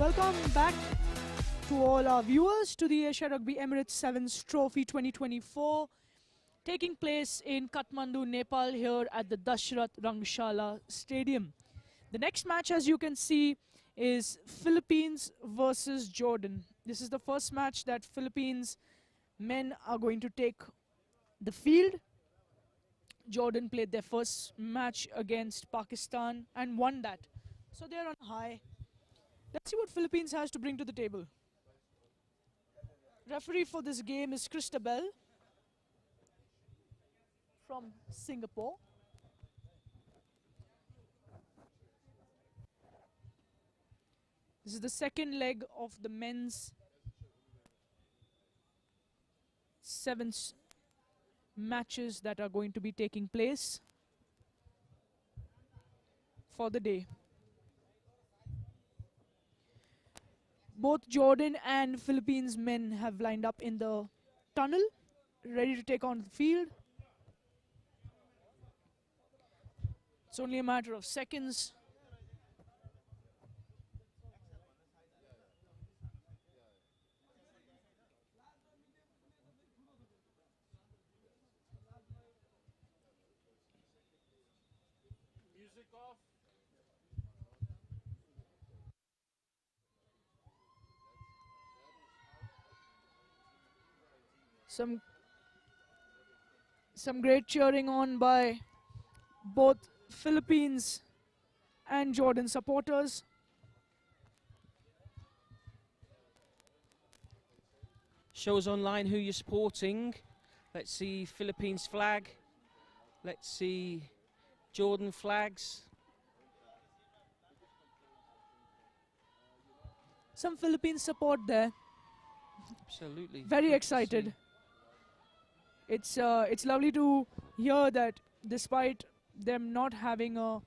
Speaker 1: Welcome back to all our viewers to the Asia Rugby Emirates Sevens Trophy 2024, taking place in Kathmandu, Nepal, here at the Dashrath Rangshala Stadium. The next match, as you can see, is Philippines versus Jordan. This is the first match that Philippines men are going to take the field. Jordan played their first match against Pakistan and won that. So they're on high. Let's see what Philippines has to bring to the table. Referee for this game is Christabel from Singapore. This is the second leg of the men's sevens matches that are going to be taking place for the day. Both Jordan and Philippines men have lined up in the tunnel, ready to take on the field. It's only a matter of seconds. Some great cheering on by both Philippines and Jordan supporters.
Speaker 2: Show us online who you're supporting. Let's see Philippines flag. Let's see Jordan flags.
Speaker 1: Some Philippines support there.
Speaker 2: Absolutely.
Speaker 1: Very
Speaker 2: Good to
Speaker 1: excited.
Speaker 2: see.
Speaker 1: It's lovely to hear that despite them not having a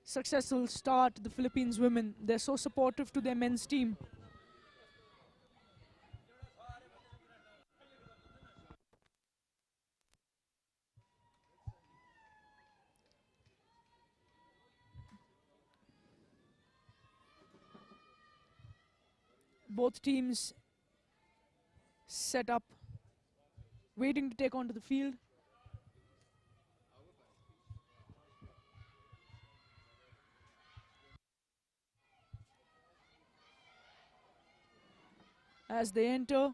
Speaker 1: successful start, the Philippines women, they're so supportive to their men's team. Both teams set up, waiting to take onto the field. As they enter,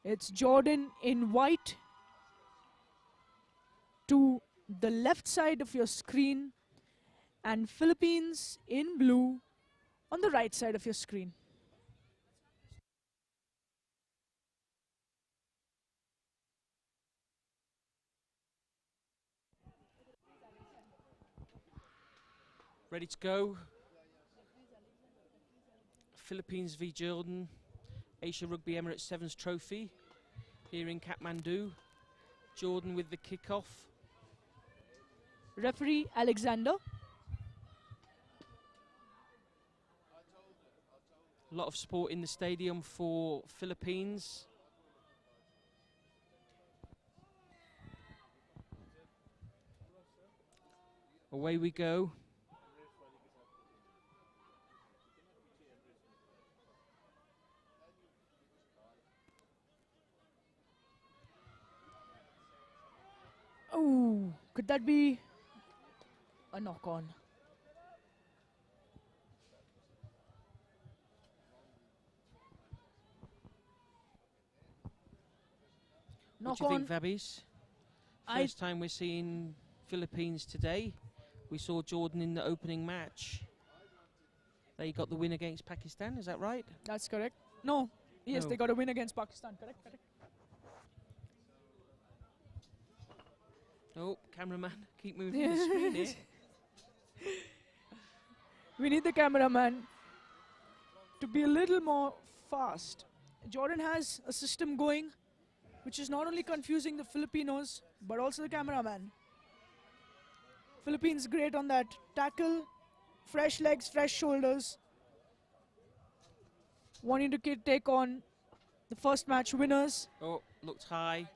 Speaker 1: it's Jordan in white to the left side of your screen and Philippines in blue on the right side of your screen.
Speaker 2: Ready to go. Philippines v Jordan, Asia Rugby Emirates Sevens Trophy here in Kathmandu. Jordan with the kickoff.
Speaker 1: Referee Alexander.
Speaker 2: A lot of support in the stadium for Philippines. Away we go.
Speaker 1: Oh, could that be a knock-on?
Speaker 2: What do you think, Vabis? First time we're seeing Philippines today. We saw Jordan in the opening match. They got the win against Pakistan, is that right?
Speaker 1: That's correct. No. Yes,
Speaker 2: No.
Speaker 1: they got a win against Pakistan. Correct, correct.
Speaker 2: Oh, cameraman, keep moving the screen here.
Speaker 1: We need the cameraman to be a little more fast. Jordan has a system going which is not only confusing the Filipinos but also the cameraman. Philippines great on that tackle, fresh legs, fresh shoulders. Wanting to take on the first match winners.
Speaker 2: Oh, looked high.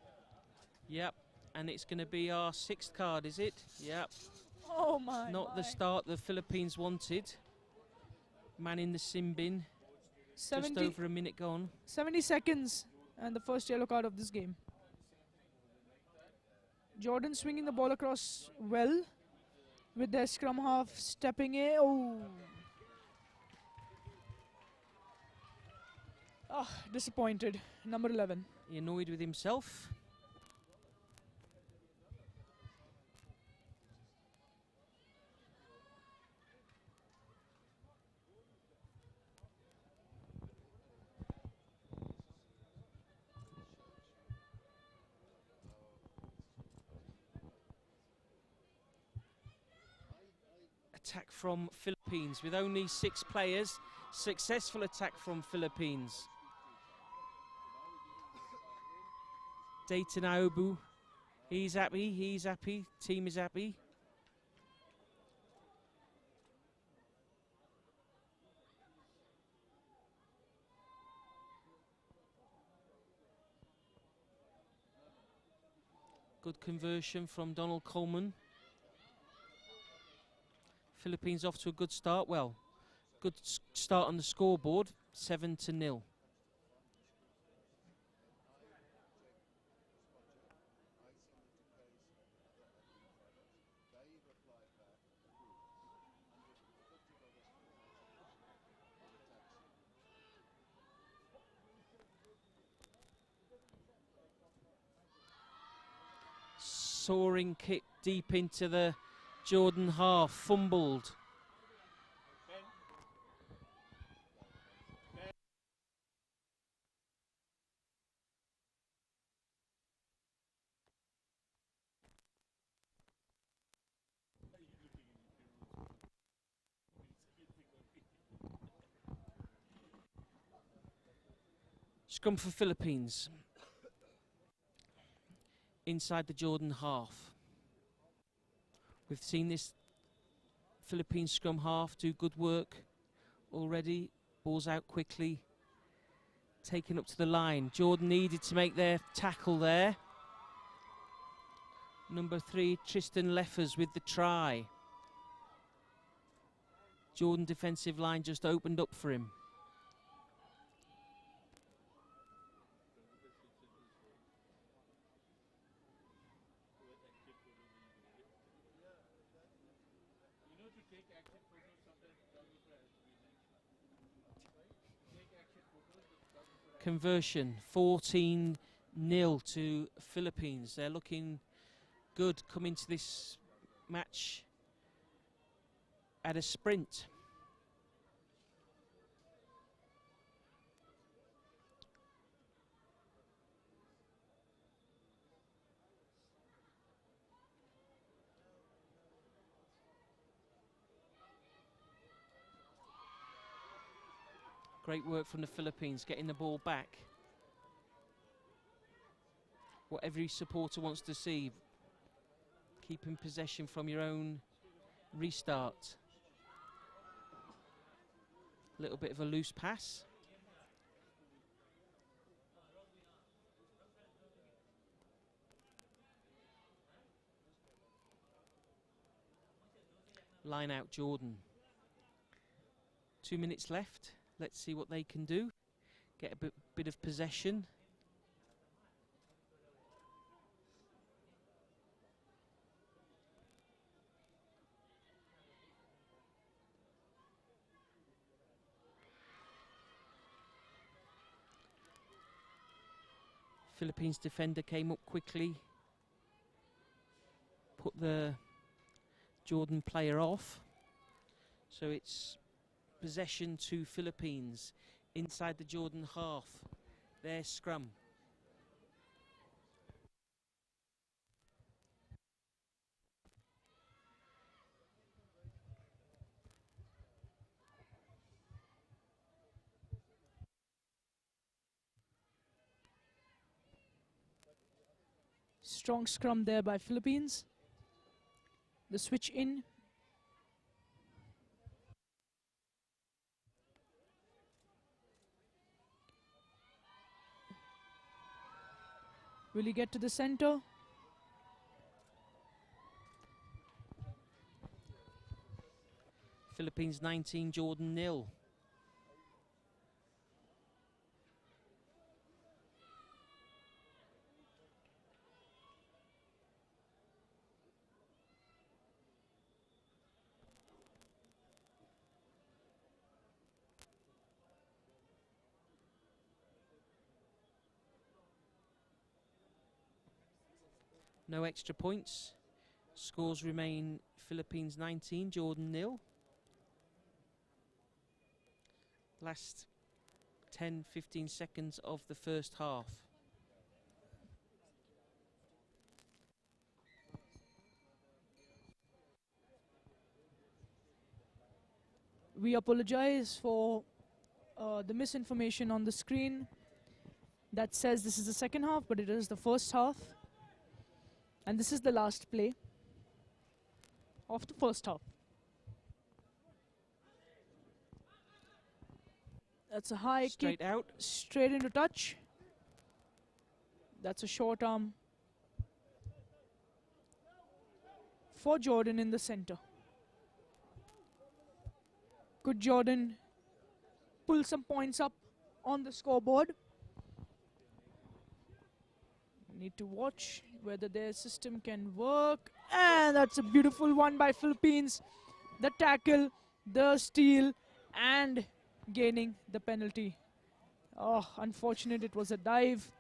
Speaker 2: Yep, and it's going to be our sixth card, is it? Yep.
Speaker 1: Oh my.
Speaker 2: Not the start the Philippines wanted. Man in the sin bin. Just over a minute gone.
Speaker 1: 70 seconds and the first yellow card of this game. Jordan swinging the ball across well with their scrum half stepping in. Disappointed. Number 11.
Speaker 2: He annoyed with himself. Attack from Philippines with only 6 players. Successful attack from Philippines. Dayton Aobu, he's happy, team is happy. Good conversion from Donald Coleman. Philippines off to a good start. Well, good start on the scoreboard, 7-0. Soaring kick deep into the Jordan half, fumbled. Scrum for Philippines. Inside the Jordan half. We've seen this Philippine scrum half do good work already. Balls out quickly. Taken up to the line. Jordan needed to make their tackle there. Number 3, Tristan Leffers with the try. Jordan defensive line just opened up for him. Conversion, 14-0 to Philippines. They're looking good coming to this match at a sprint. Great work from the Philippines, getting the ball back. What every supporter wants to see, keeping possession from your own restart. A little bit of a loose pass. Line out Jordan. 2 minutes left. Let's see what they can do. Get a bit of possession. Philippines defender came up quickly. Put the Jordan player off. So it's possession to Philippines inside the Jordan half. Their scrum.
Speaker 1: Strong scrum there by Philippines. The switch in. Will he get to the center?
Speaker 2: Philippines 19, Jordan 0. No extra points. Scores remain Philippines 19, Jordan 0. Last 10-15 seconds of the first half.
Speaker 1: We apologize for the misinformation on the screen that says this is the second half, but it is the first half. And this is the last play of the first half. That's a high
Speaker 2: Straight
Speaker 1: kick,
Speaker 2: out.
Speaker 1: straight into touch. That's a short arm for Jordan in the center. Could Jordan pull some points up on the scoreboard? Need to watch whether their system can work. And that's a beautiful one by Philippines. The tackle, the steal, and gaining the penalty. Oh, unfortunate, it was a dive.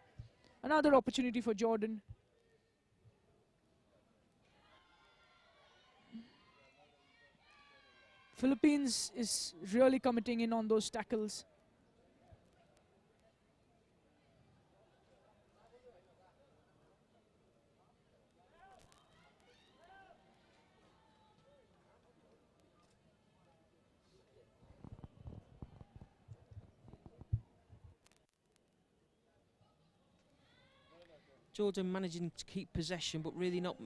Speaker 1: Another opportunity for Jordan. Philippines is really committing in on those tackles.
Speaker 2: Jordan managing to keep possession, but really not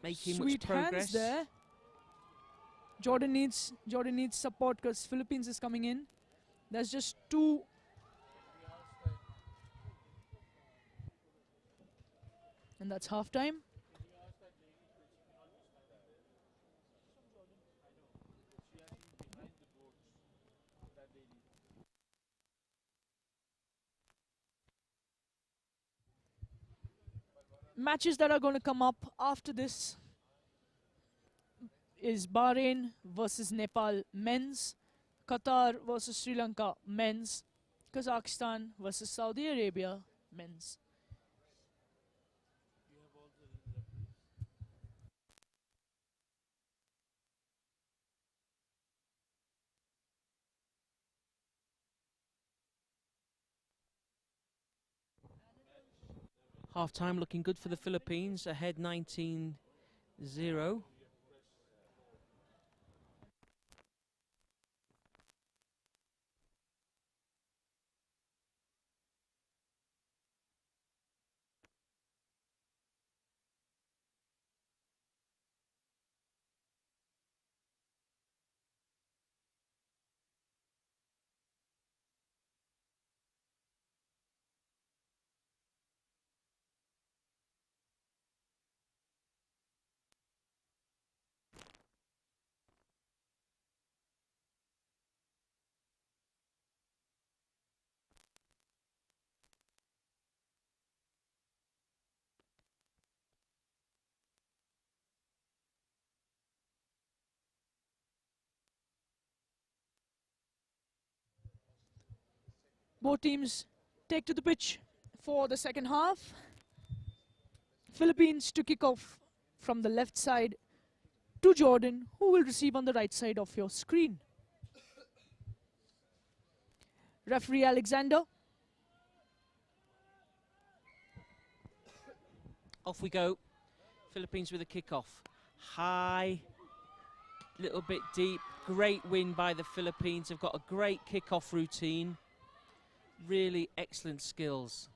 Speaker 2: making
Speaker 1: Sweet
Speaker 2: much progress.
Speaker 1: hands there. Jordan needs support because Philippines is coming in. There's just two. And that's halftime. Matches that are going to come up after this is Bahrain versus Nepal Men's, Qatar versus Sri Lanka Men's, Kazakhstan versus Saudi Arabia Men's.
Speaker 2: Half-time looking good for the Philippines, ahead 19-0.
Speaker 1: Both teams take to the pitch for the second half. Philippines to kick off from the left side to Jordan, who will receive on the right side of your screen. Referee Alexander.
Speaker 2: Off we go. Philippines with a kick-off. High, little bit deep. Great win by the Philippines. They've got a great kick-off routine. Really excellent skills.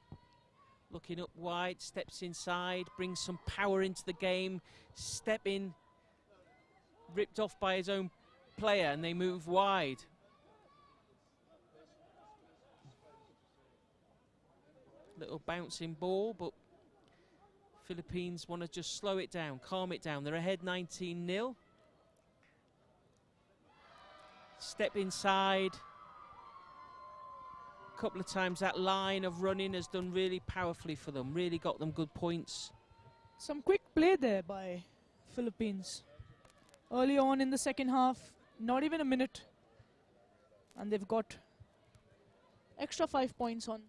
Speaker 2: Looking up wide, steps inside, brings some power into the game. Step in, ripped off by his own player, and they move wide. Little bouncing ball, but Philippines want to just slow it down, calm it down. They're ahead 19-0. Step inside. A couple of times that line of running has done really powerfully for them, really got them good points.
Speaker 1: Some quick play there by Philippines. Early on in the second half, not even a minute, and they've got extra 5 points on.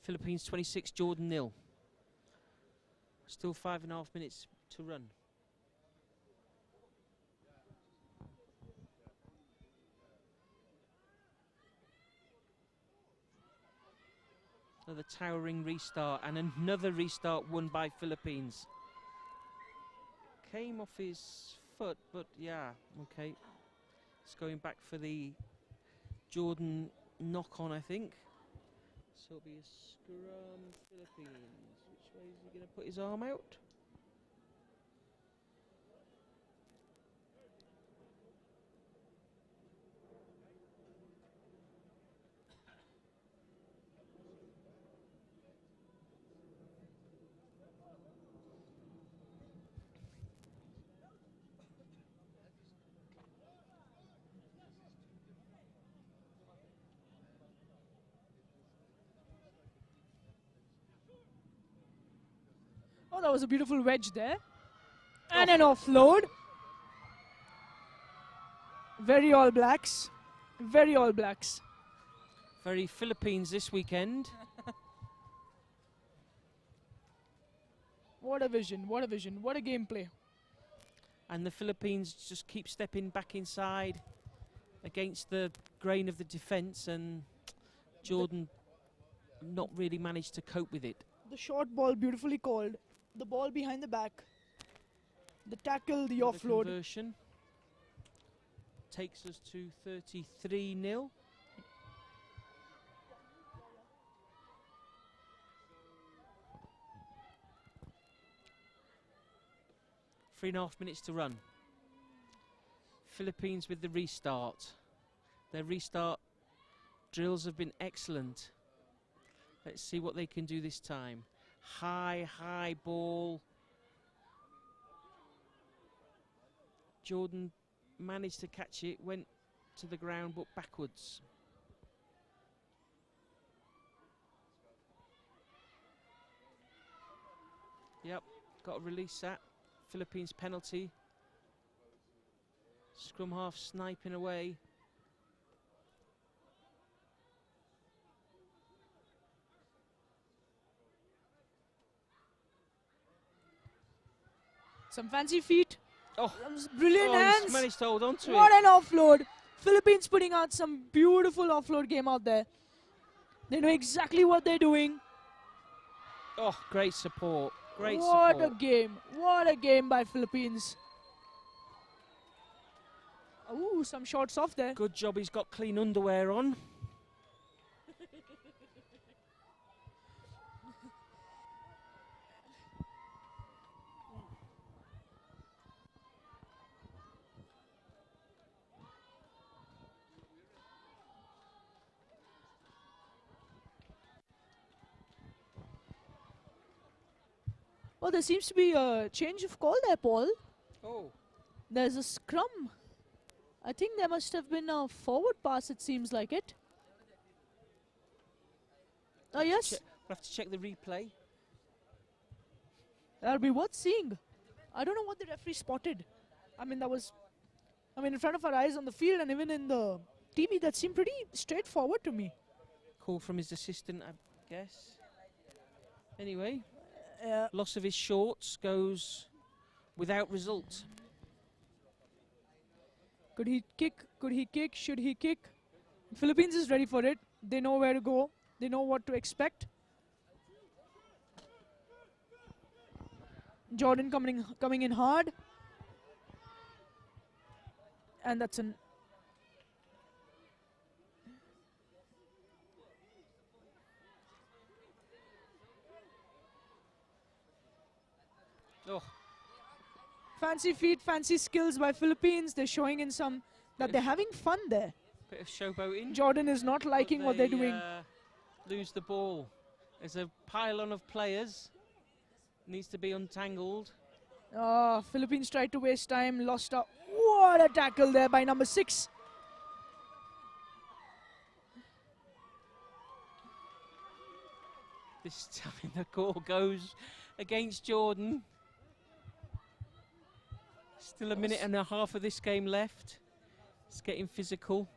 Speaker 2: Philippines 26, Jordan 0. Still 5.5 minutes to run. Another towering restart and another restart won by Philippines. Came off his foot, but yeah, okay. It's going back for the Jordan knock on, I think. So it'll be a scrum, Philippines. Which way is he going to put his arm out?
Speaker 1: Oh, that was a beautiful wedge there. And an offload. Very All Blacks. Very All Blacks.
Speaker 2: Very Philippines this weekend.
Speaker 1: What a vision, what a vision, what a gameplay.
Speaker 2: And the Philippines just keep stepping back inside against the grain of the defence, and Jordan not really managed to cope with it.
Speaker 1: The short ball beautifully called. The ball behind the back. The tackle, the
Speaker 2: Another
Speaker 1: offload.
Speaker 2: Conversion takes us to 33-0. Three and a half minutes to run. Philippines with the restart. Their restart drills have been excellent. Let's see what they can do this time. High ball. Jordan managed to catch it, went to the ground but backwards. Yep, got to release that. Philippines penalty. Scrum half sniping away.
Speaker 1: Some fancy feet.
Speaker 2: Oh,
Speaker 1: Brilliant hands.
Speaker 2: He's managed to hold on to
Speaker 1: What
Speaker 2: it.
Speaker 1: an offload. Philippines putting out some beautiful offload game out there. They know exactly what they're doing.
Speaker 2: Oh, great support. Great
Speaker 1: What
Speaker 2: support.
Speaker 1: a game. What a game by Philippines. Ooh, some shots off there.
Speaker 2: Good job he's got clean underwear on.
Speaker 1: Well, there seems to be a change of call there, Paul.
Speaker 2: Oh.
Speaker 1: There's a scrum. I think there must have been a forward pass, it seems like it. Oh, yes.
Speaker 2: We'll have to check the replay.
Speaker 1: That'll be worth seeing. I don't know what the referee spotted. I mean, in front of our eyes on the field and even in the TV, that seemed pretty straightforward to me.
Speaker 2: Call from his assistant, I guess. Anyway,
Speaker 1: Yeah.
Speaker 2: loss of his shorts goes without result.
Speaker 1: Could he kick? Could he kick? Should he kick? Philippines is ready for it. They know where to go. They know what to expect. Jordan coming in hard. And that's an...
Speaker 2: Oh,
Speaker 1: Fancy feet, fancy skills by Philippines. They're showing in some that they're having fun there.
Speaker 2: bit of showboating.
Speaker 1: Jordan is not liking
Speaker 2: but
Speaker 1: what they're doing.
Speaker 2: Lose the ball. There's a pylon of players. Needs to be untangled.
Speaker 1: Philippines tried to waste time, lost out. What a tackle there by number 6.
Speaker 2: This time the call goes against Jordan. Still a minute and a half of this game left. It's getting physical.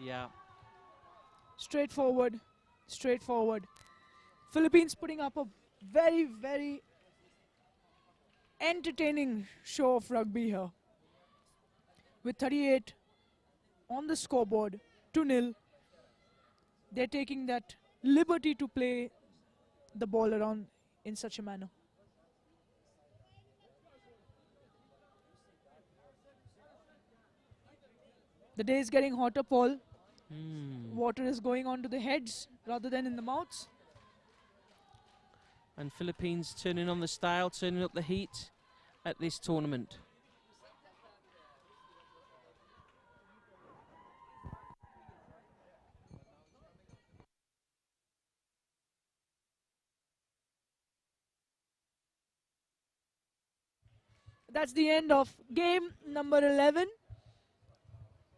Speaker 2: Yeah.
Speaker 1: Straightforward. Straightforward. Philippines putting up a very, very entertaining show of rugby here. With 38 on the scoreboard, 2-0. They're taking that liberty to play the ball around in such a manner. The day is getting hotter, Paul. Water is going onto the heads rather than in the mouths.
Speaker 2: And Philippines turning on the style, turning up the heat at this tournament.
Speaker 1: That's the end of game number 11.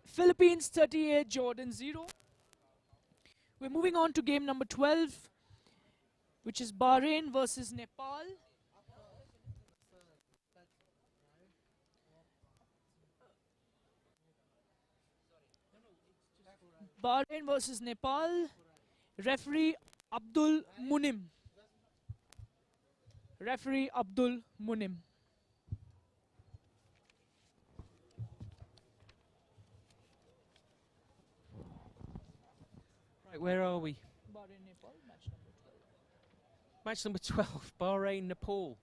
Speaker 1: Philippines 38, Jordan 0. We're moving on to game number 12, which is Bahrain versus Nepal. Bahrain versus Nepal. Referee Abdul Munim. Referee Abdul Munim.
Speaker 2: Right, where are we?
Speaker 1: Bahrain Nepal, match number 12.
Speaker 2: Match number 12, Bahrain Nepal.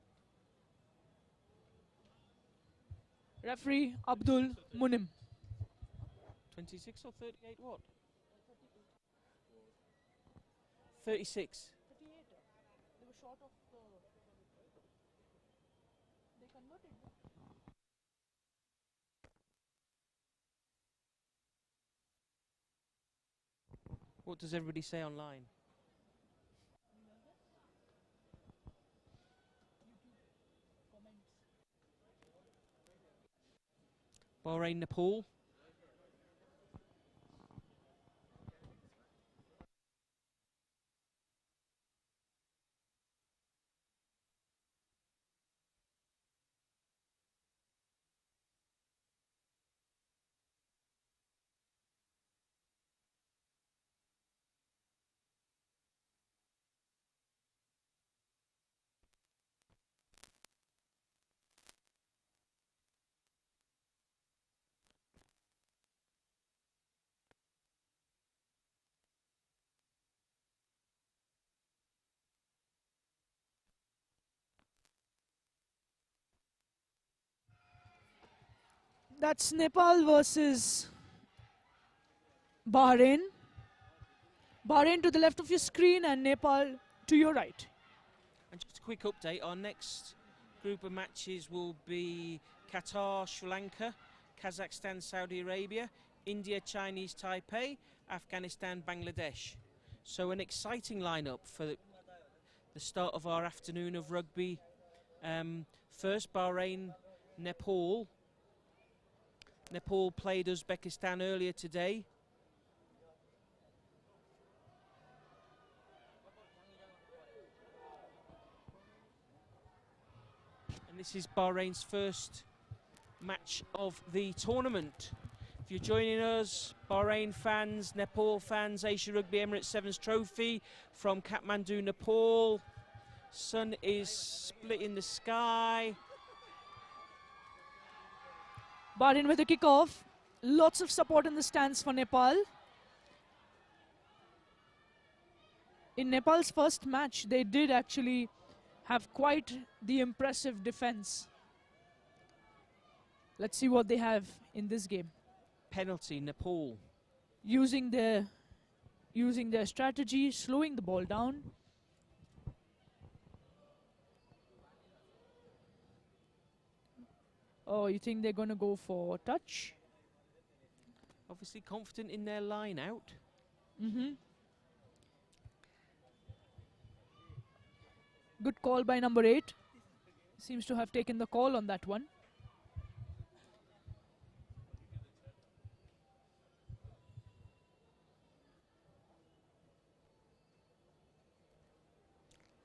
Speaker 1: Referee Abdul Munim.
Speaker 2: 26 or 38 what? 36.
Speaker 1: 38. They were short of the... They converted.
Speaker 2: What does everybody say online? Bahrain Nepal.
Speaker 1: That's Nepal versus Bahrain. Bahrain to the left of your screen and Nepal to your right.
Speaker 2: And just a quick update, our next group of matches will be Qatar, Sri Lanka, Kazakhstan, Saudi Arabia, India, Chinese Taipei, Afghanistan, Bangladesh. So an exciting lineup for the start of our afternoon of rugby. First, Bahrain, Nepal. Nepal played Uzbekistan earlier today. And this is Bahrain's first match of the tournament. If you're joining us, Bahrain fans, Nepal fans, Asia Rugby Emirates Sevens Trophy from Kathmandu, Nepal. Sun is splitting the sky.
Speaker 1: Bahrain with a kickoff. Lots of support in the stands for Nepal. In Nepal's first match, they did actually have quite the impressive defense. Let's see what they have in this game.
Speaker 2: Penalty, Nepal.
Speaker 1: Using their strategy, slowing the ball down. Oh, you think they're going to go for touch?
Speaker 2: Obviously confident in their line out.
Speaker 1: Good call by number 8. Seems to have taken the call on that one.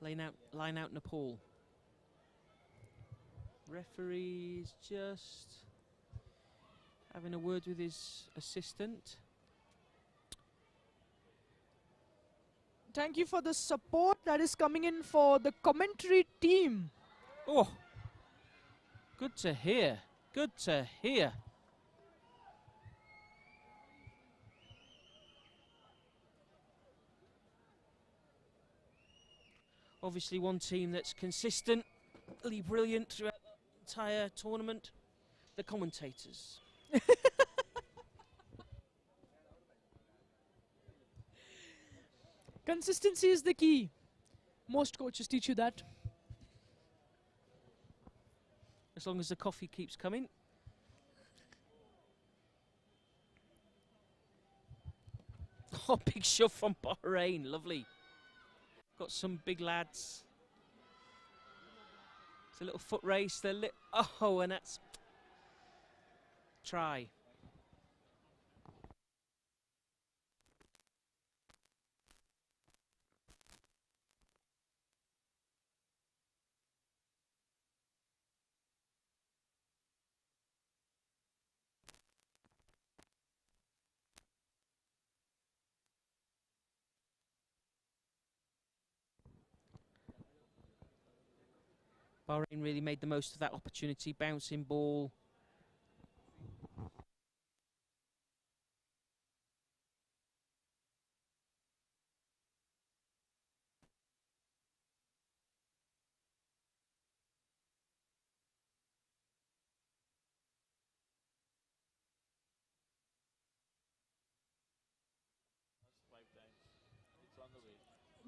Speaker 2: Line out Nepal. Referee's just having a word with his assistant.
Speaker 1: Thank you for the support that is coming in for the commentary team.
Speaker 2: Oh, good to hear. Good to hear. Obviously one team that's consistently brilliant throughout the entire tournament, the commentators.
Speaker 1: Consistency is the key. Most coaches teach you that.
Speaker 2: As long as the coffee keeps coming. Oh, big shove from Bahrain, lovely. Got some big lads. It's a little foot race. Oh, and that's try. Bahrain really made the most of that opportunity. Bouncing ball.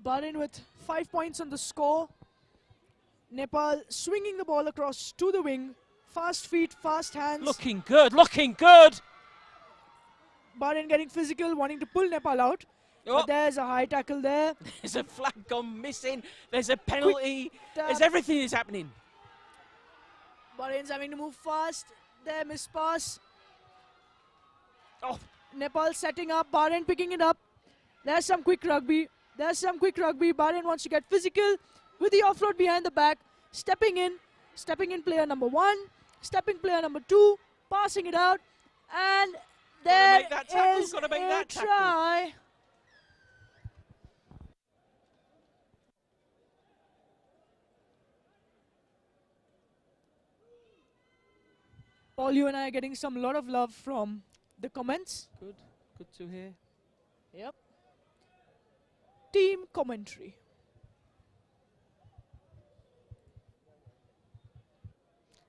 Speaker 1: Bahrain with 5 points on the score. Nepal swinging the ball across to the wing. Fast feet, fast hands.
Speaker 2: Looking good, looking good.
Speaker 1: Bahrain getting physical, wanting to pull Nepal out.
Speaker 2: Oh.
Speaker 1: But there's a high tackle there.
Speaker 2: There's a flag gone missing. There's a penalty. There's everything is happening.
Speaker 1: Bahrain's having to move fast. There, miss pass.
Speaker 2: Oh.
Speaker 1: Nepal setting up. Bahrain picking it up. There's some quick rugby. Bahrain wants to get physical with the offload behind the back. Stepping in player number 1. Stepping player number 2. Passing it out. And there is a try. Paul, you and I are getting some lot of love from the comments.
Speaker 2: Good to hear.
Speaker 1: Yep. Team commentary.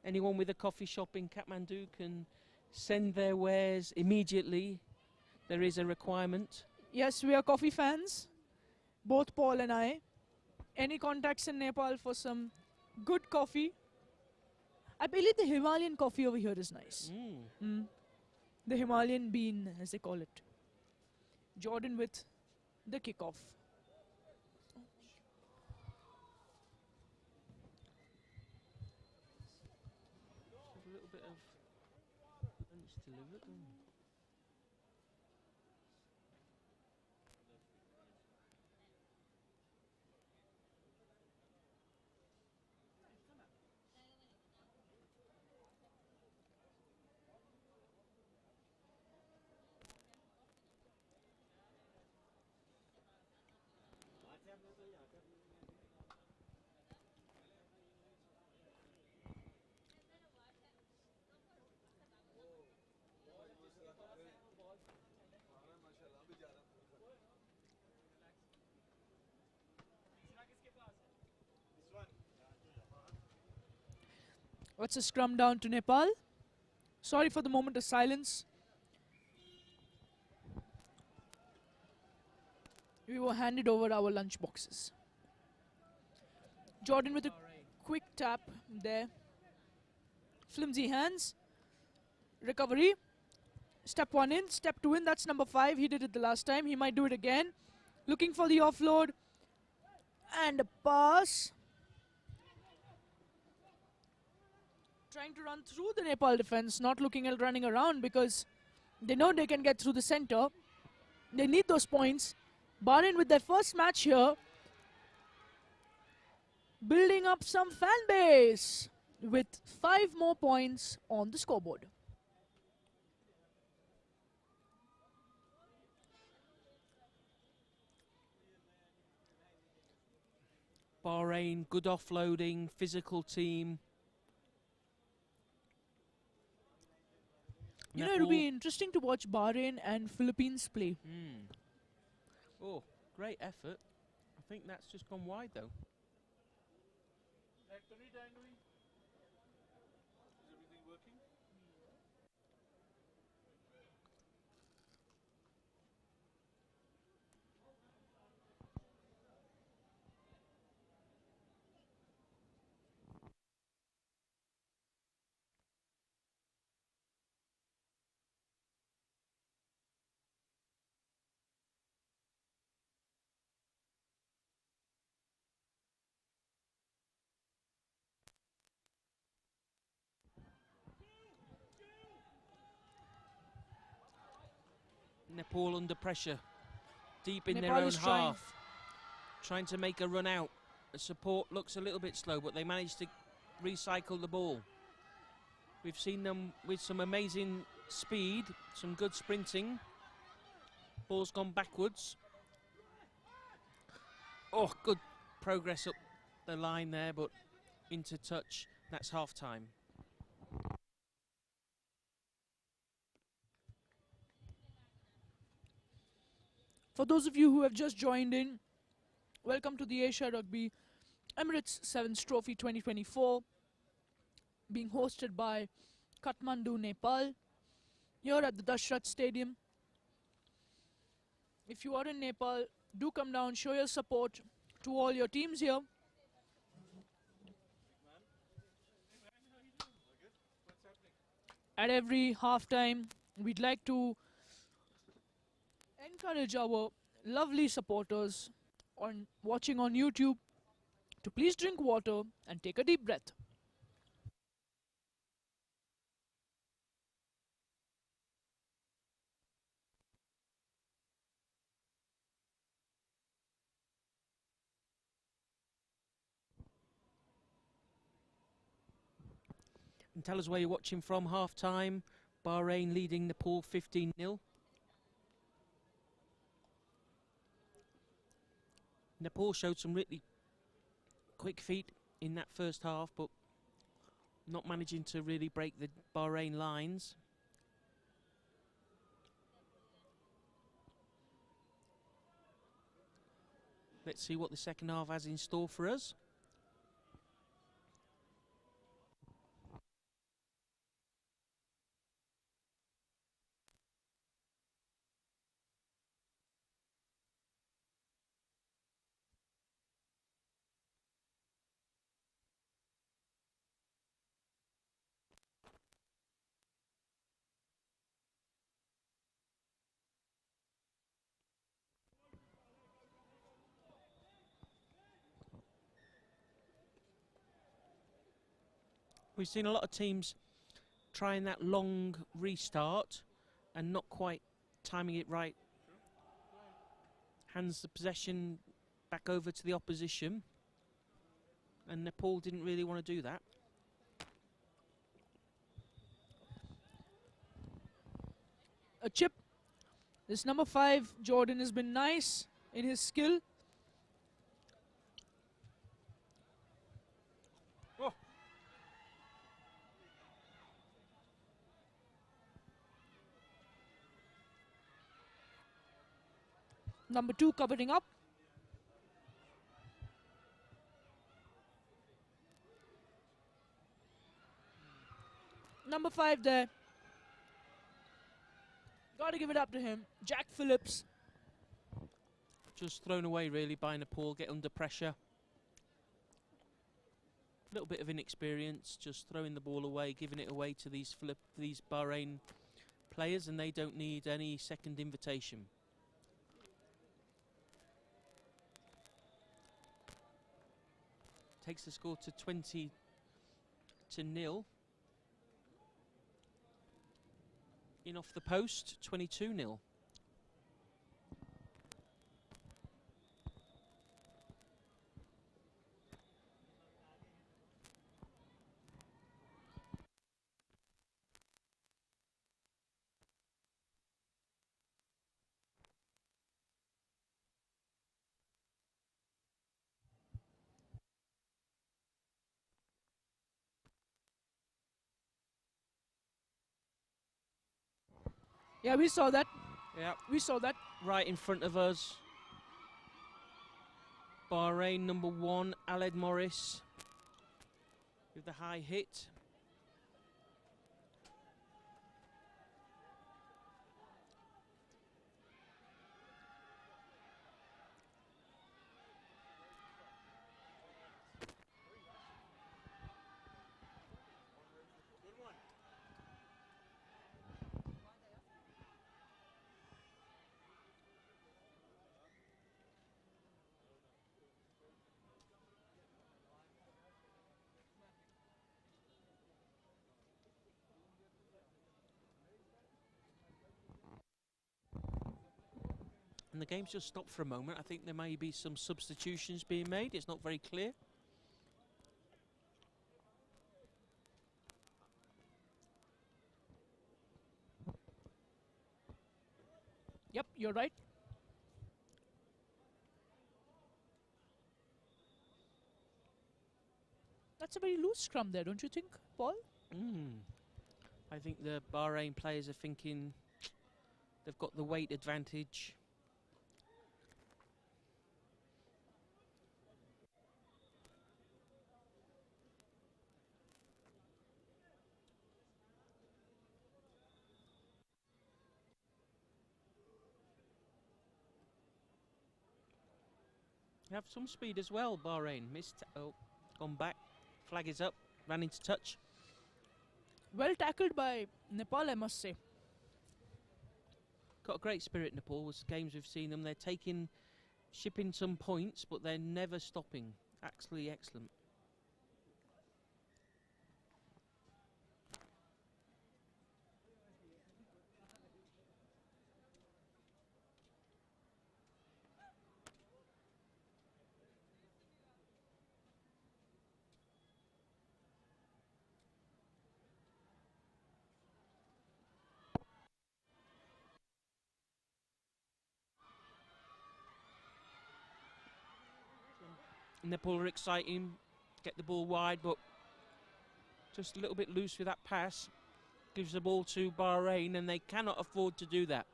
Speaker 2: Anyone with a coffee shop in Kathmandu can send their wares immediately. There is a requirement.
Speaker 1: Yes, we are coffee fans, both Paul and I. Any contacts in Nepal for some good coffee? I believe the Himalayan coffee over here is nice. The Himalayan bean, as they call it. Jordan with the kickoff.
Speaker 2: A little bit of lunch delivered.
Speaker 1: What's a scrum down to Nepal? Sorry for the moment of silence. We were handed over our lunch boxes. Jordan with a quick tap there. Flimsy hands. Recovery. Step 1 in, step 2 in. That's number 5. He did it the last time. He might do it again. Looking for the offload. And a pass. Trying to run through the Nepal defense, not looking at running around because they know they can get through the center. They need those points. Bahrain with their first match here, building up some fan base with 5 more points on the scoreboard.
Speaker 2: Bahrain, good offloading, physical team.
Speaker 1: You know, it'll be interesting to watch Bahrain and Philippines play.
Speaker 2: Oh, great effort. I think that's just gone wide though. Nepal under pressure, deep in
Speaker 1: Nepal
Speaker 2: their own
Speaker 1: is trying.
Speaker 2: half, trying to make a run out. The support looks a little bit slow, but they managed to recycle the ball. We've seen them with some amazing speed, some good sprinting. Ball's gone backwards. Oh, good progress up the line there, but into touch. That's half time.
Speaker 1: For those of you who have just joined in, welcome to the Asia Rugby Emirates Sevens Trophy 2024, being hosted by Kathmandu, Nepal, here at the Dashrath Stadium. If you are in Nepal, do come down, show your support to all your teams here. At every halftime, we'd like to encourage our lovely supporters watching on YouTube to please drink water and take a deep breath.
Speaker 2: And tell us where you're watching from. Half time, Bahrain leading Nepal 15-0. Nepal showed some really quick feet in that first half, but not managing to really break the Bahrain lines. Let's see what the second half has in store for us. We've seen a lot of teams trying that long restart and not quite timing it right. Hands the possession back over to the opposition, and Nepal didn't really want to do that.
Speaker 1: A chip. This number 5, Jordan, has been nice in his skill.
Speaker 2: Oh.
Speaker 1: Number 2 covering up. Number 5 there. Got to give it up to him. Jack Phillips.
Speaker 2: Just thrown away really by Nepal, get under pressure. A little bit of inexperience, just throwing the ball away, giving it away to these Bahrain players, and they don't need any second invitation. Takes the score to 20-0. In off the post, 22-0.
Speaker 1: Yeah, we saw that.
Speaker 2: Yeah,
Speaker 1: We saw that.
Speaker 2: right in front of us. Bahrain number 1, Aled Morris, with the high hit. And the game's just stopped for a moment. I think there may be some substitutions being made. It's not very clear.
Speaker 1: Yep, you're right. That's a very loose scrum there, don't you think, Paul?
Speaker 2: I think the Bahrain players are thinking they've got the weight advantage. They have some speed as well, Bahrain. Missed, oh, gone back. Flag is up, ran into touch.
Speaker 1: Well tackled by Nepal, I must say.
Speaker 2: Got a great spirit, Nepal. Was games we've seen them. They're shipping some points, but they're never stopping. Absolutely excellent. Nepal are exciting, get the ball wide, but just a little bit loose with that pass. Gives the ball to Bahrain, and they cannot afford to do that.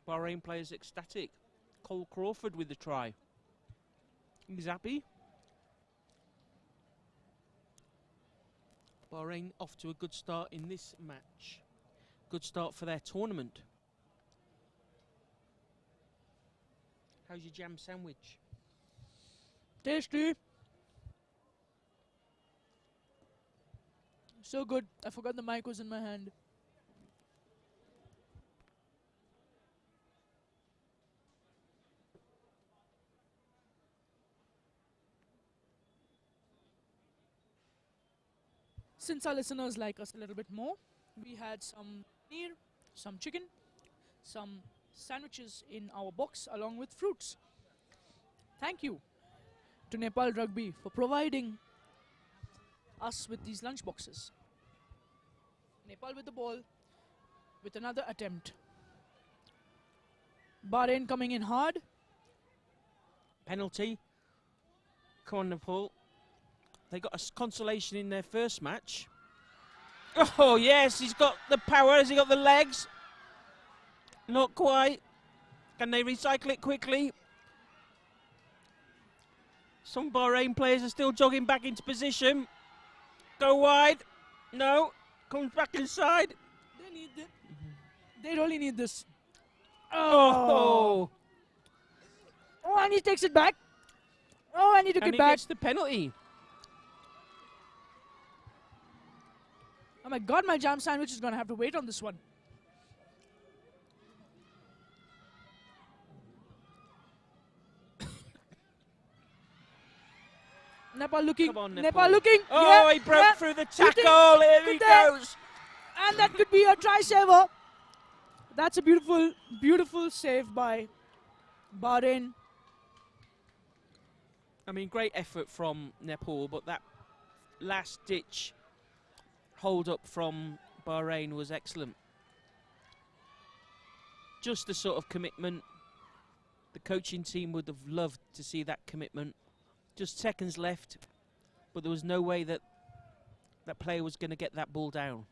Speaker 2: Bahrain players ecstatic. Cole Crawford with the try. He's happy. Bahrain off to a good start in this match. Good start for their tournament. How's your jam sandwich?
Speaker 1: Tasty. So good. I forgot the mic was in my hand. Since our listeners like us a little bit more, we had some paneer, some chicken, some sandwiches in our box along with fruits. Thank you to Nepal Rugby for providing us with these lunch boxes. Nepal with the ball with another attempt. Bahrain coming in hard.
Speaker 2: Penalty. Come on, Nepal. They got a consolation in their first match. Oh, yes, he's got the power. Has he got the legs? Not quite. Can they recycle it quickly? Some Bahrain players are still jogging back into position. Go wide. No. Comes back inside.
Speaker 1: They need it. They really need this.
Speaker 2: Oh.
Speaker 1: Oh, and he takes it back. Oh, and he took it back.
Speaker 2: Gets the penalty.
Speaker 1: Oh my God, my jam sandwich is going to have to wait on this one. Nepal looking.
Speaker 2: Come on,
Speaker 1: Nepal looking.
Speaker 2: Oh,
Speaker 1: yeah,
Speaker 2: he broke
Speaker 1: yeah.
Speaker 2: through the tackle. Here he goes.
Speaker 1: And that could be a try saver. That's a beautiful, beautiful save by Bahrain.
Speaker 2: I mean, great effort from Nepal, but that last-ditch hold-up from Bahrain was excellent. Just the sort of commitment the coaching team would have loved to see. That commitment. Just seconds left, but there was no way that that player was going to get that ball down.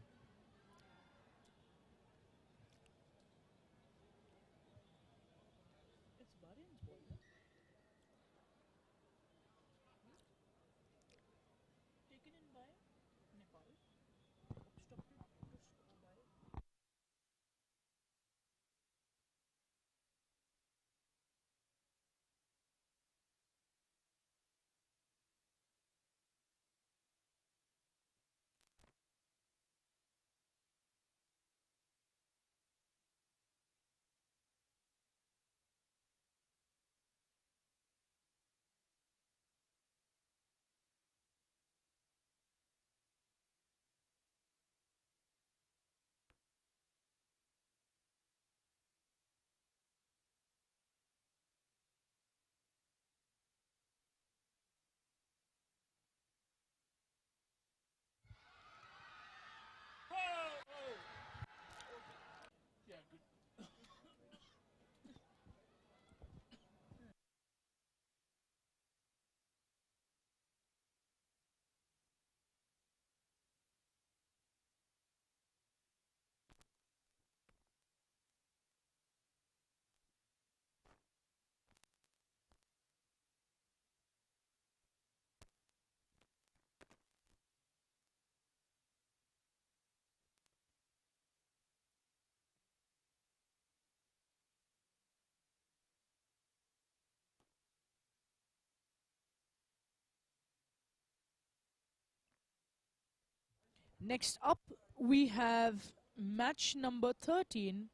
Speaker 1: Next up, we have match number 13,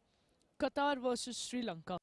Speaker 1: Qatar versus Sri Lanka.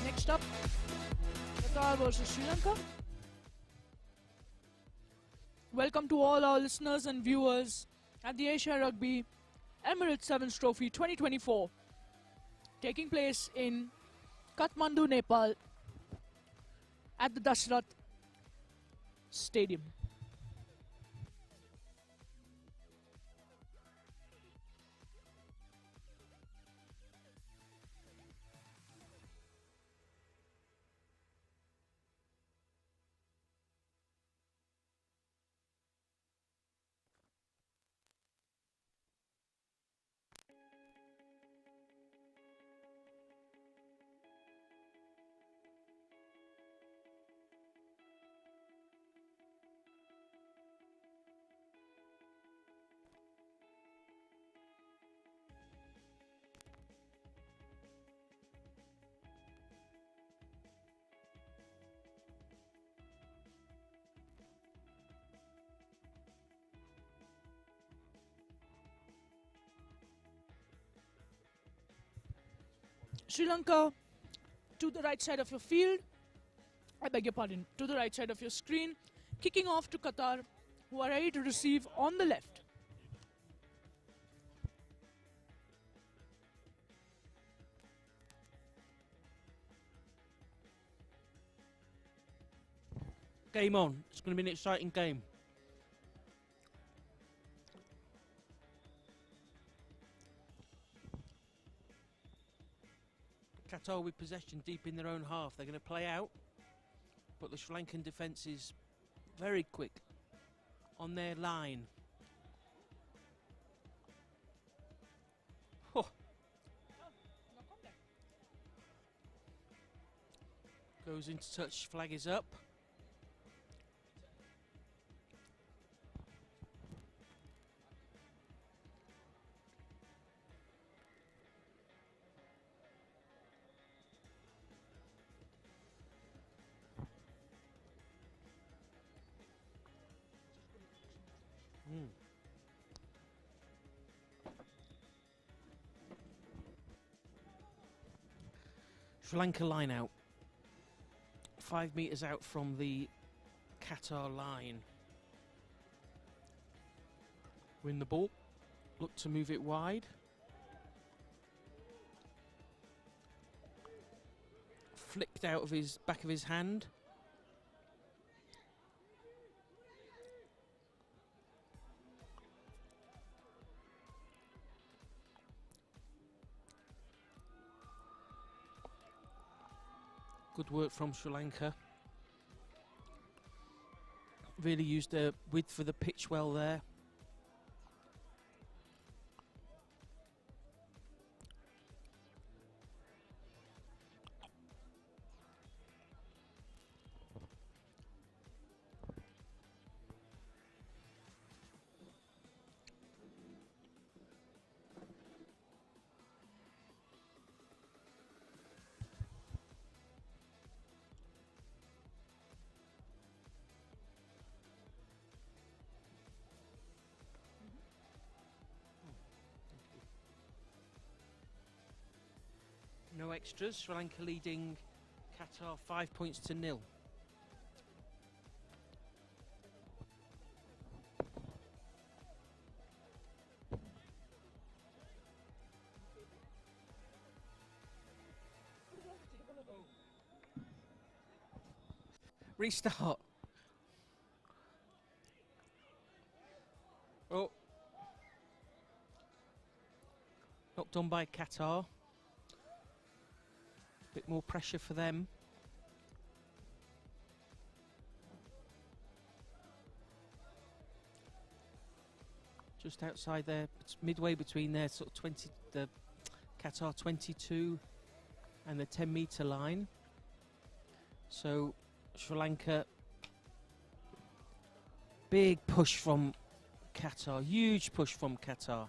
Speaker 1: Next up, Qatar versus Sri Lanka. Welcome to all our listeners and viewers at the Asia Rugby Emirates Sevens Trophy 2024, taking place in Kathmandu, Nepal, at the Dashrath Stadium. Sri Lanka to the right side of your field, I beg your pardon, to the right side of your screen, kicking off to Qatar, who are ready to receive on the left.
Speaker 2: Game on. It's going to be an exciting game. Qatar with possession deep in their own half. They're going to play out, but the Sri Lankan defence is very quick on their line. Oh. Goes into touch, flag is up. Sri Lanka line out. 5 metres out from the Qatar line. Win the ball. Look to move it wide. Flicked out of his back of his hand. Good work from Sri Lanka. Really used the width for the pitch well there. extras. Sri Lanka leading Qatar 5 points to 0. Restart. Oh. Knocked on by Qatar. Bit more pressure for them. Just outside there, it's midway between their sort of the Qatar 22 and the 10-metre line. So Sri Lanka, big push from Qatar, huge push from Qatar,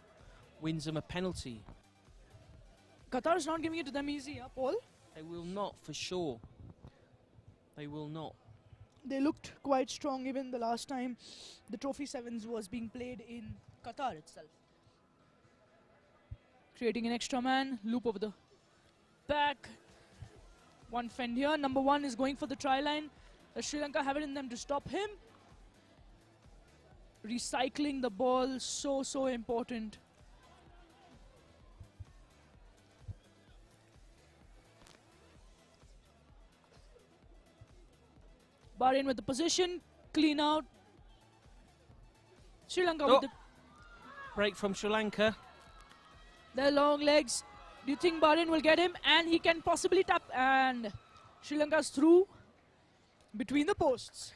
Speaker 2: wins them a penalty.
Speaker 1: Qatar is not giving it to them easy, Paul?
Speaker 2: They will not, for sure. They will not.
Speaker 1: They looked quite strong even the last time the Trophy Sevens was being played in Qatar itself. Creating an extra man, loop over the back. One fend here. Number 1 is going for the try line. Sri Lanka have it in them to stop him. Recycling the ball, so important. Bahrain with the position, clean out. Sri Lanka with the
Speaker 2: break from Sri Lanka.
Speaker 1: Their long legs. Do you think Bahrain will get him? And he can possibly tap. And Sri Lanka's through between the posts.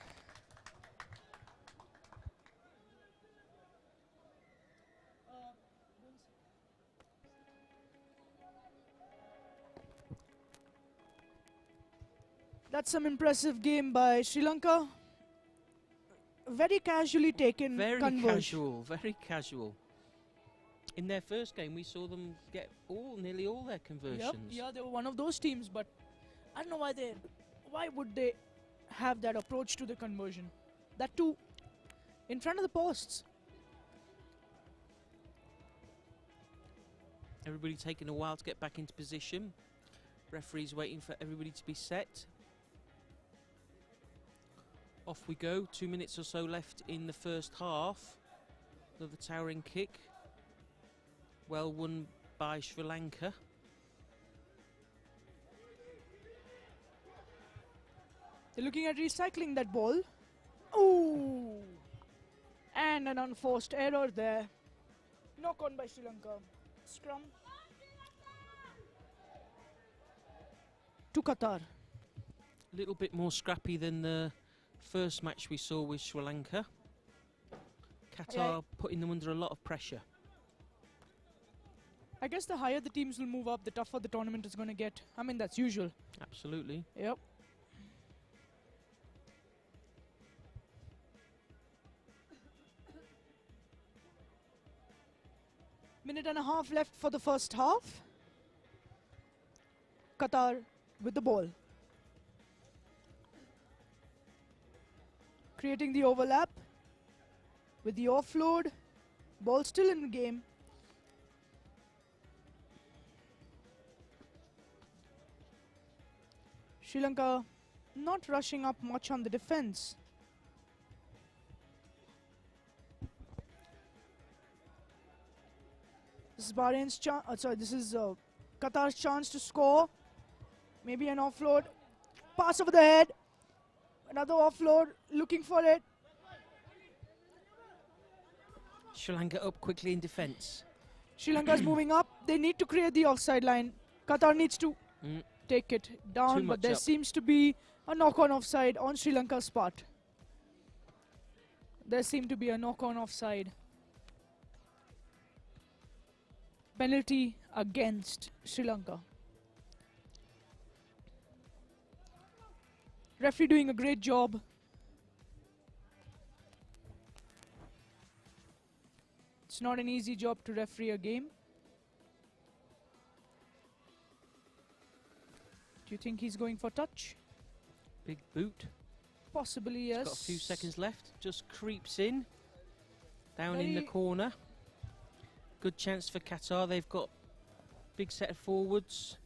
Speaker 1: That's some impressive game by Sri Lanka. Very casually taken conversion.
Speaker 2: Very casual. In their first game, we saw them get nearly all their conversions.
Speaker 1: Yep, yeah, they were one of those teams, but I don't know why would they have that approach to the conversion? That too, in front of the posts.
Speaker 2: Everybody taking a while to get back into position. Referee's waiting for everybody to be set. Off we go, 2 minutes or so left in the first half. Another towering kick. Well won by Sri Lanka.
Speaker 1: They're looking at recycling that ball. Ooh! And an unforced error there. Knock on by Sri Lanka. Scrum. To Qatar.
Speaker 2: A little bit more scrappy than the first match we saw with Sri Lanka. Qatar putting them under a lot of pressure.
Speaker 1: I guess the higher the teams will move up, the tougher the tournament is going to get. I mean, that's usual.
Speaker 2: Absolutely.
Speaker 1: Yep. Minute and a half left for the first half. Qatar with the ball. Creating the overlap with the offload. Ball still in the game. Sri Lanka not rushing up much on the defense. This is Bahrain's chance. This is Qatar's chance to score. Maybe an offload. Pass over the head. Another offload. Looking for it.
Speaker 2: Sri Lanka up quickly in defence.
Speaker 1: Sri Lanka's moving up. They need to create the offside line. Qatar needs to take it down, but there seems to be a knock-on offside on Sri Lanka's part. There seemed to be a knock-on offside. Penalty against Sri Lanka. Referee doing a great job. It's not an easy job to referee a game. Do you think he's going for touch?
Speaker 2: Big boot.
Speaker 1: Possibly, yes.
Speaker 2: He's got a few seconds left. Just creeps in. Down in the corner. Good chance for Qatar. They've got big set of forwards.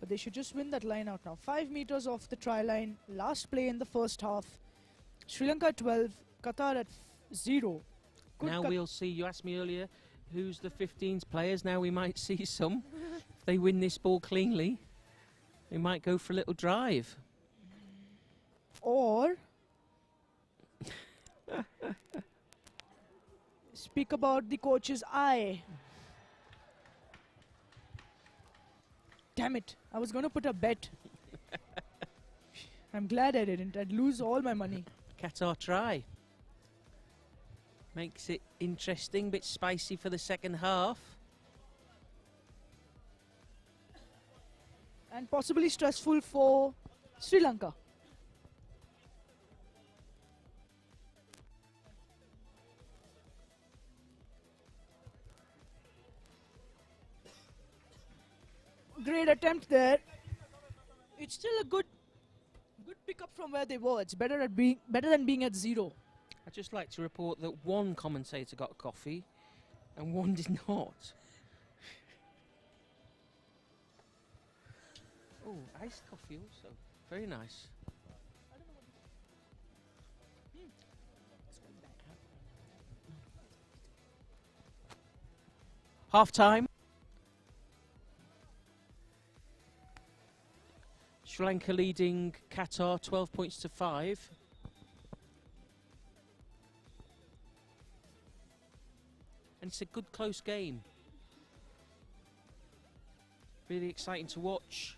Speaker 1: But they should just win that line out now. 5 meters off the try line. Last play in the first half. Sri Lanka 12, Qatar at 0. Good
Speaker 2: now we'll see, you asked me earlier, who's the 15s players. Now we might see some. If they win this ball cleanly, they might go for a little drive.
Speaker 1: Or speak about the coach's eye. Damn it, I was going to put a bet. I'm glad I didn't. I'd lose all my money.
Speaker 2: Qatar try. Makes it interesting, bit spicy for the second half.
Speaker 1: And possibly stressful for Sri Lanka. Great attempt there. It's still a good pickup from where they were. It's better than being at 0.
Speaker 2: I'd just like to report that one commentator got a coffee and one did not. Oh, iced coffee also. Very nice. Half time. Sri Lanka leading Qatar 12 points to 5. And it's a good close game. Really exciting to watch.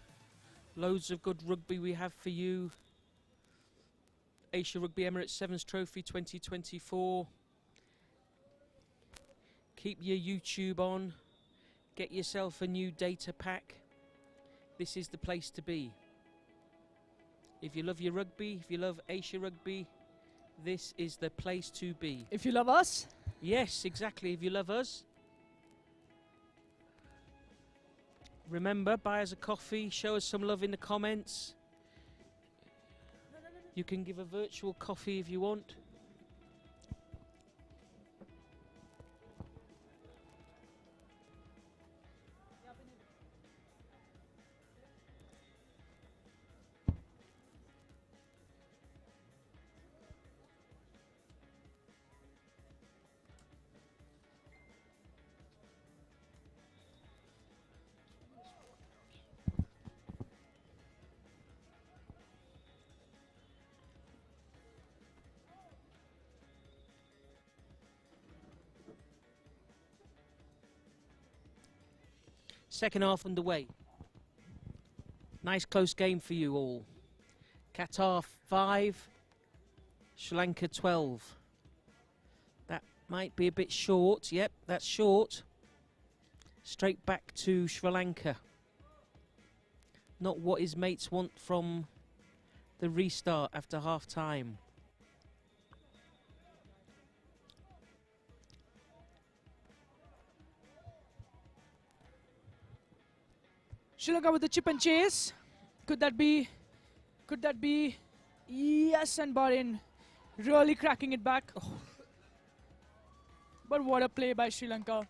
Speaker 2: Loads of good rugby we have for you. Asia Rugby Emirates Sevens Trophy 2024. Keep your YouTube on. Get yourself a new data pack. This is the place to be. If you love your rugby, if you love Asia Rugby, this is the place to be.
Speaker 1: If you love us?
Speaker 2: Yes, exactly. If you love us. Remember, buy us a coffee, show us some love in the comments. You can give a virtual coffee if you want. Second half underway. Nice close game for you all. Qatar 5, Sri Lanka 12. That might be a bit short. Yep, that's short. Straight back to Sri Lanka. Not what his mates want from the restart after half time.
Speaker 1: Sri Lanka with the chip and chase. Could that be? Yes, and Bahrain really cracking it back. Oh. But what a play by Sri Lanka.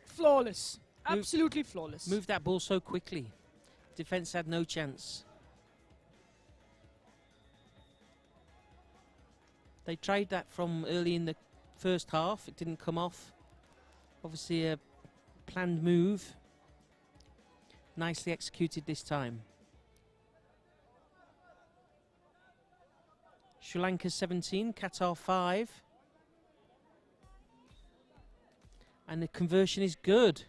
Speaker 1: Flawless. Absolutely flawless.
Speaker 2: Moved that ball so quickly. Defence had no chance. They tried that from early in the first half. It didn't come off. Obviously a planned move. Nicely executed this time. Sri Lanka 17, Qatar 5. And the conversion is good.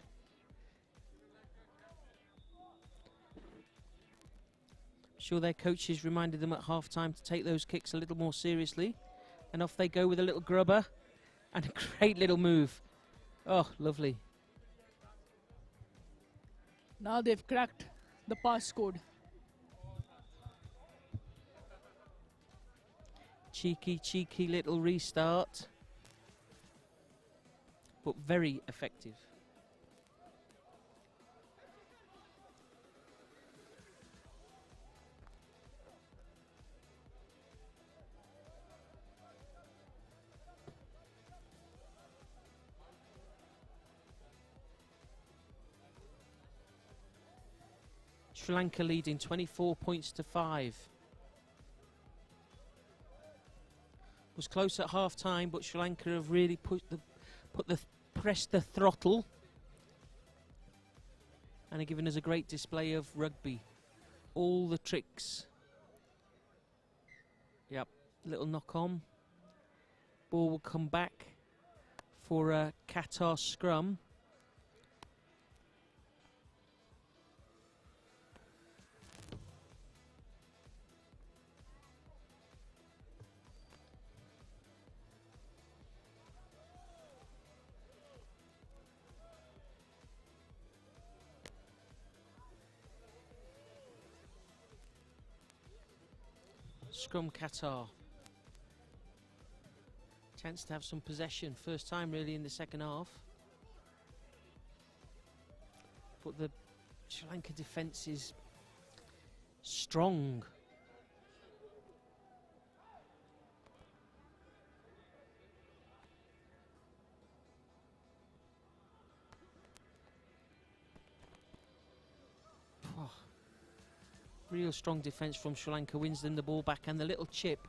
Speaker 2: I'm sure their coaches reminded them at half time to take those kicks a little more seriously. And off they go with a little grubber. And a great little move. Oh, lovely.
Speaker 1: Now they've cracked the pass code.
Speaker 2: Cheeky little restart. But very effective. Sri Lanka leading 24 points to 5. Was close at half time, but Sri Lanka have really pressed the throttle and are giving us a great display of rugby. All the tricks. Yep, little knock on. Ball will come back for a Qatar scrum. Scrum Qatar. Chance to have some possession. First time really in the second half. But the Sri Lanka defence is strong. Real strong defence from Sri Lanka, wins them the ball back, and the little chip.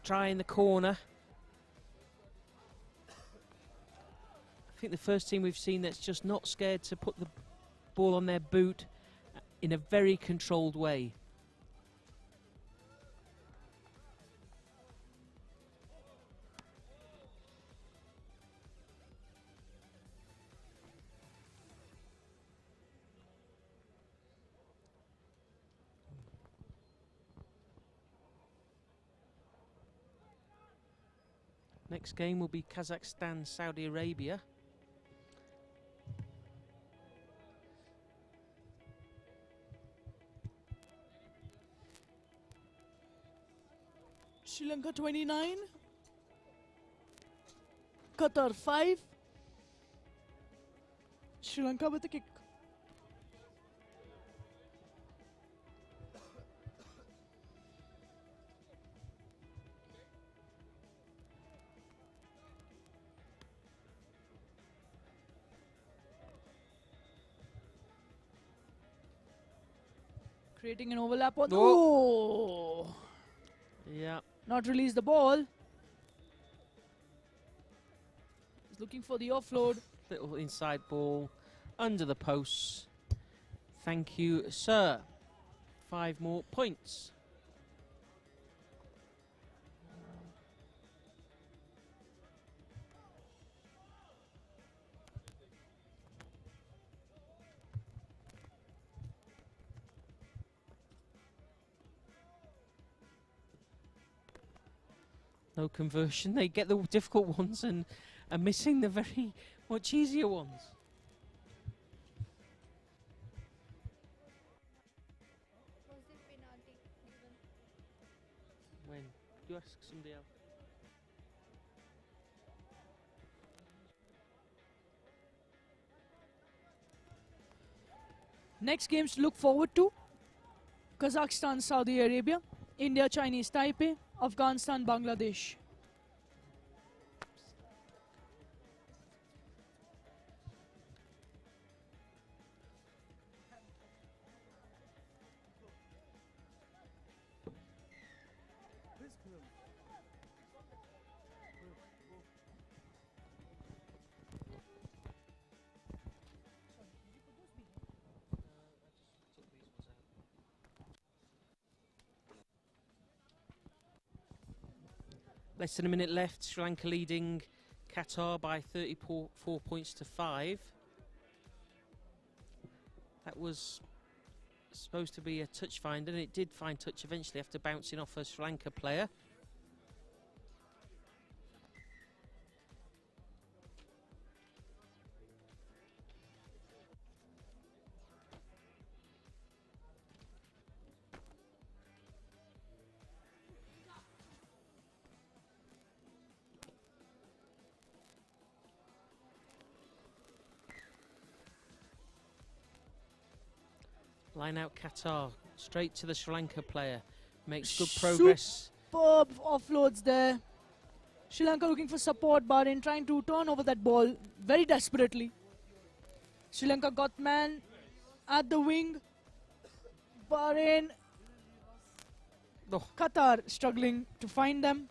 Speaker 2: Try in the corner. I think the first team we've seen that's just not scared to put the ball on their boot in a very controlled way. Next game will be Kazakhstan, Saudi Arabia.
Speaker 1: Sri Lanka 29, Qatar 5. Sri Lanka with a kick. Creating an overlap on. Oh!
Speaker 2: Yeah.
Speaker 1: Not release the ball. He's looking for the offload.
Speaker 2: Little inside ball under the posts. Thank you, sir. 5 more points. No conversion. They get the difficult ones and are missing the very much easier ones.
Speaker 3: Was the penalty given?
Speaker 2: When? You ask somebody else.
Speaker 1: Next games to look forward to: Kazakhstan, Saudi Arabia; India, Chinese Taipei; Afghanistan, Bangladesh.
Speaker 2: Less than a minute left. Sri Lanka leading Qatar by 34 points to 5. That was supposed to be a touch find, and it did find touch eventually after bouncing off a Sri Lanka player. Line out Qatar, straight to the Sri Lanka player. Makes good progress.
Speaker 1: Superb offloads there. Sri Lanka looking for support, Bahrain trying to turn over that ball very desperately. Sri Lanka got man at the wing. Bahrain,
Speaker 2: Oh.
Speaker 1: Qatar struggling to find them.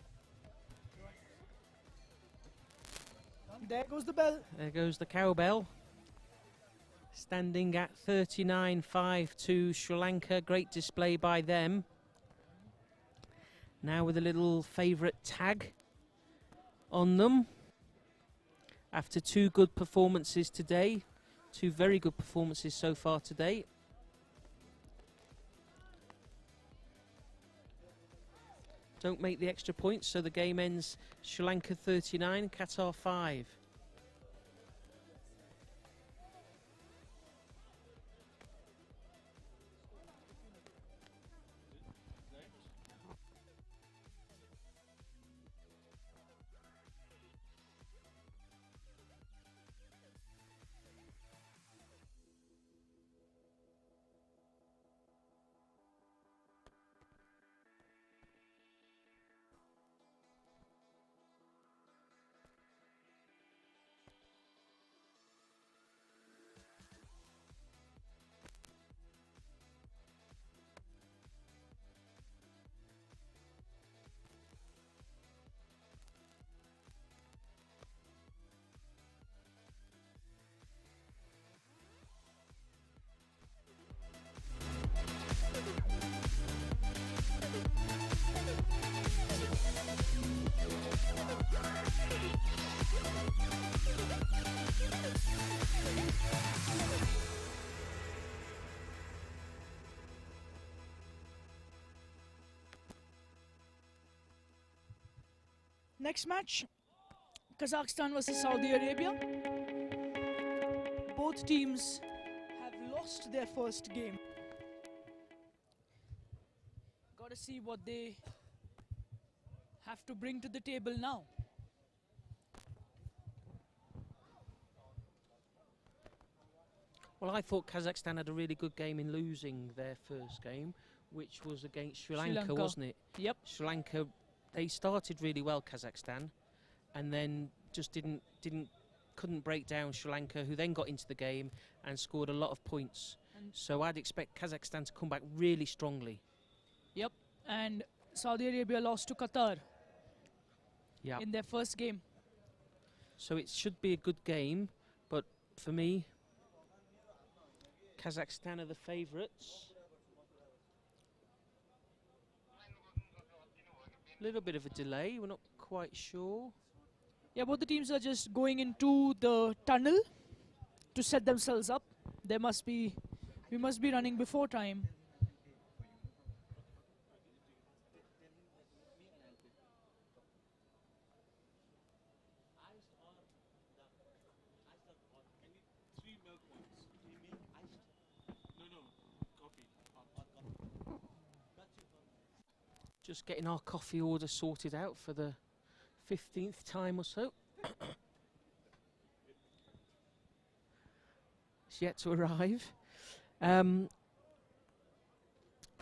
Speaker 1: There goes the bell.
Speaker 2: There goes the cowbell. Standing at 39-5 to Sri Lanka. Great display by them. Now with a little favourite tag on them. After two good performances today. Two very good performances so far today. Don't make the extra points, so the game ends Sri Lanka 39, Qatar 5.
Speaker 1: Next match, Kazakhstan versus Saudi Arabia. Both teams have lost their first game. Gotta see what they have to bring to the table now.
Speaker 2: Well, I thought Kazakhstan had a really good game in losing their first game, which was against Sri Lanka, wasn't it?
Speaker 1: Yep.
Speaker 2: Sri Lanka, they started really well, Kazakhstan, and then just couldn't break down Sri Lanka, who then got into the game and scored a lot of points.
Speaker 1: And
Speaker 2: so I'd expect Kazakhstan to come back really strongly.
Speaker 1: Yep. And Saudi Arabia lost to Qatar in their first game.
Speaker 2: So it should be a good game, but for me, Kazakhstan are the favourites. A little bit of a delay, we're not quite sure.
Speaker 1: Yeah, both the teams are just going into the tunnel to set themselves up. We must be running before time.
Speaker 2: Just getting our coffee order sorted out for the 15th time or so. It's yet to arrive.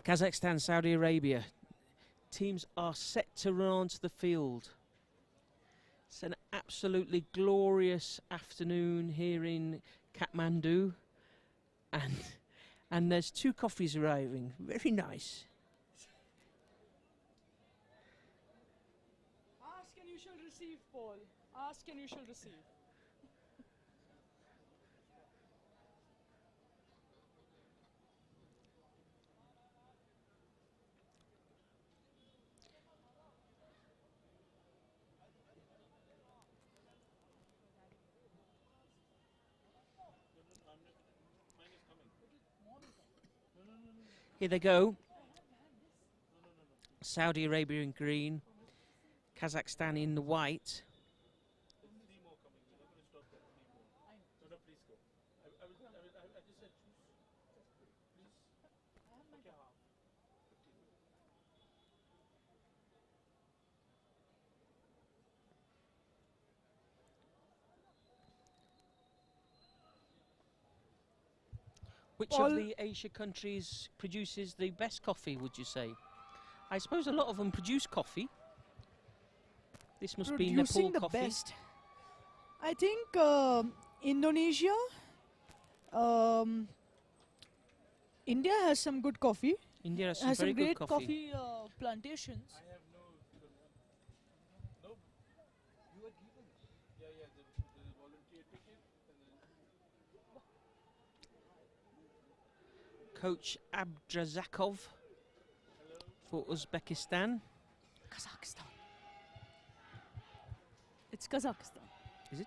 Speaker 2: Kazakhstan, Saudi Arabia. Teams are set to run onto the field. It's an absolutely glorious afternoon here in Kathmandu. And there's two coffees arriving. Very nice.
Speaker 1: Ask and you shall receive, Paul. Ask and you shall receive.
Speaker 2: Here they go. Saudi Arabia in green, Kazakhstan in the white. Which of the Asia countries produces the best coffee, would you say? I suppose a lot of them produce coffee. This must be Nepal
Speaker 1: the
Speaker 2: coffee.
Speaker 1: Best. I think Indonesia Um, India has some good coffee.
Speaker 2: India has some
Speaker 1: Has
Speaker 2: very
Speaker 1: some
Speaker 2: good
Speaker 1: great
Speaker 2: coffee.
Speaker 1: plantations.
Speaker 2: Coach Abdrazakov for Uzbekistan.
Speaker 1: Kazakhstan. It's Kazakhstan.
Speaker 2: Is it?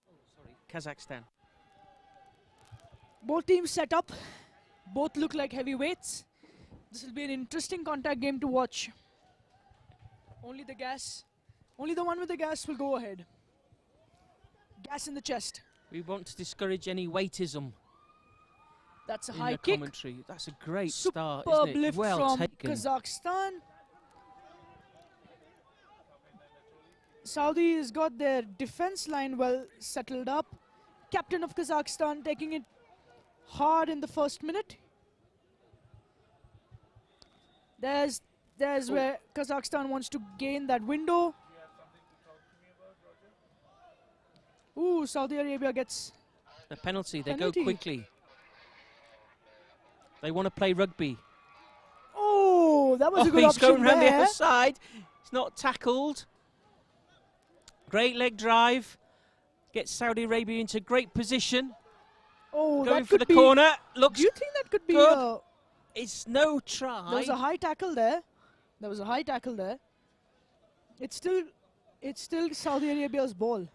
Speaker 2: Oh, sorry, Kazakhstan.
Speaker 1: Both teams set up. Both look like heavyweights. This will be an interesting contact game to watch. Only the one with the gas will go ahead. Gas in the chest.
Speaker 2: We want to discourage any weightism
Speaker 1: That's a
Speaker 2: in
Speaker 1: high
Speaker 2: the
Speaker 1: kick.
Speaker 2: commentary. That's a great
Speaker 1: Superb
Speaker 2: start, isn't it?
Speaker 1: lift
Speaker 2: Well
Speaker 1: from
Speaker 2: taken.
Speaker 1: Kazakhstan. Saudi has got their defense line well settled up. Captain of Kazakhstan taking it hard in the first minute. There's where Kazakhstan wants to gain that window. Ooh, Saudi Arabia gets
Speaker 2: The penalty. They
Speaker 1: penalty.
Speaker 2: go quickly. They want to play rugby.
Speaker 1: Oh, that was a good
Speaker 2: he's
Speaker 1: option
Speaker 2: going round the
Speaker 1: there.
Speaker 2: other side. It's not tackled. Great leg drive. Gets Saudi Arabia into great position.
Speaker 1: Oh,
Speaker 2: Going
Speaker 1: that
Speaker 2: for
Speaker 1: could
Speaker 2: the
Speaker 1: be.
Speaker 2: corner. Looks
Speaker 1: Do you think that could be?
Speaker 2: good. It's no try.
Speaker 1: There was a high tackle there. It's still Saudi Arabia's ball.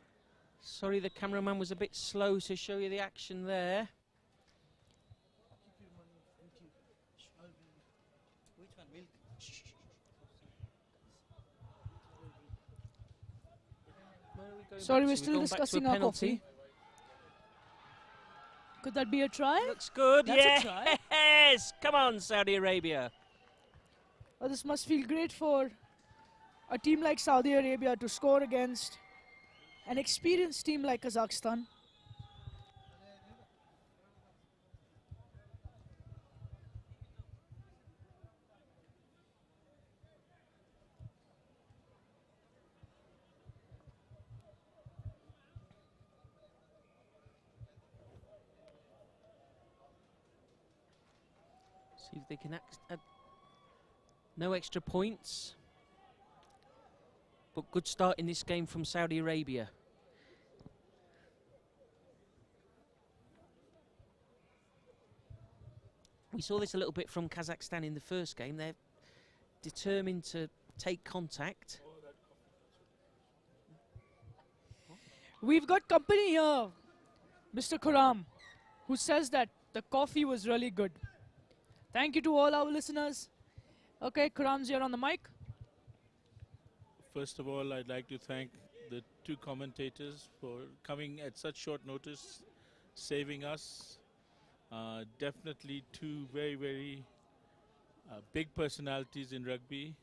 Speaker 2: Sorry, the cameraman was a bit slow to show you the action there.
Speaker 1: Sorry, we're
Speaker 2: So
Speaker 1: still
Speaker 2: going back to a
Speaker 1: discussing our
Speaker 2: penalty.
Speaker 1: coffee. Could that be a try?
Speaker 2: Looks good.
Speaker 1: That's a try.
Speaker 2: Yes. Come on, Saudi Arabia.
Speaker 1: Oh, this must feel great for a team like Saudi Arabia to score against an experienced team like Kazakhstan.
Speaker 2: See if they can add no extra points. But good start in this game from Saudi Arabia. We saw this a little bit from Kazakhstan in the first game. They're determined to take contact.
Speaker 1: We've got company here, Mr. Khurram, who says that the coffee was really good. Thank you to all our listeners. Okay, Khurram's here on the mic.
Speaker 4: First of all, I'd like to thank the two commentators for coming at such short notice, saving us. Definitely two very, very big personalities in rugby.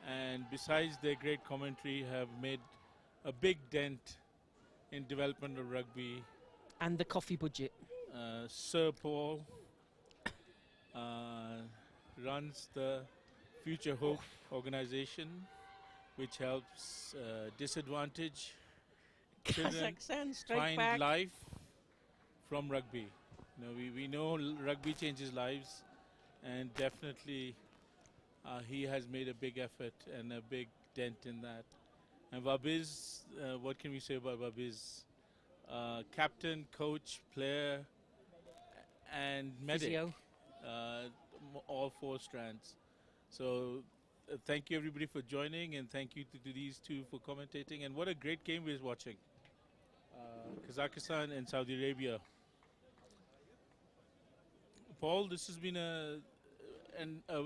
Speaker 4: And besides their great commentary, have made a big dent in development of rugby.
Speaker 2: And the coffee budget.
Speaker 4: Sir Paul runs the Future Hope organization, which helps disadvantaged children
Speaker 2: Kazakhstan straight
Speaker 4: find
Speaker 2: back.
Speaker 4: life from rugby. You know, we know rugby changes lives, and definitely he has made a big effort and a big dent in that. And Wabiz, what can we say about Wabiz? Captain, coach, player, and medic.
Speaker 2: Physio.
Speaker 4: All four strands. So thank you everybody for joining, and thank you to these two for commentating. And what a great game we're watching. Kazakhstan and Saudi Arabia. Paul, this has been a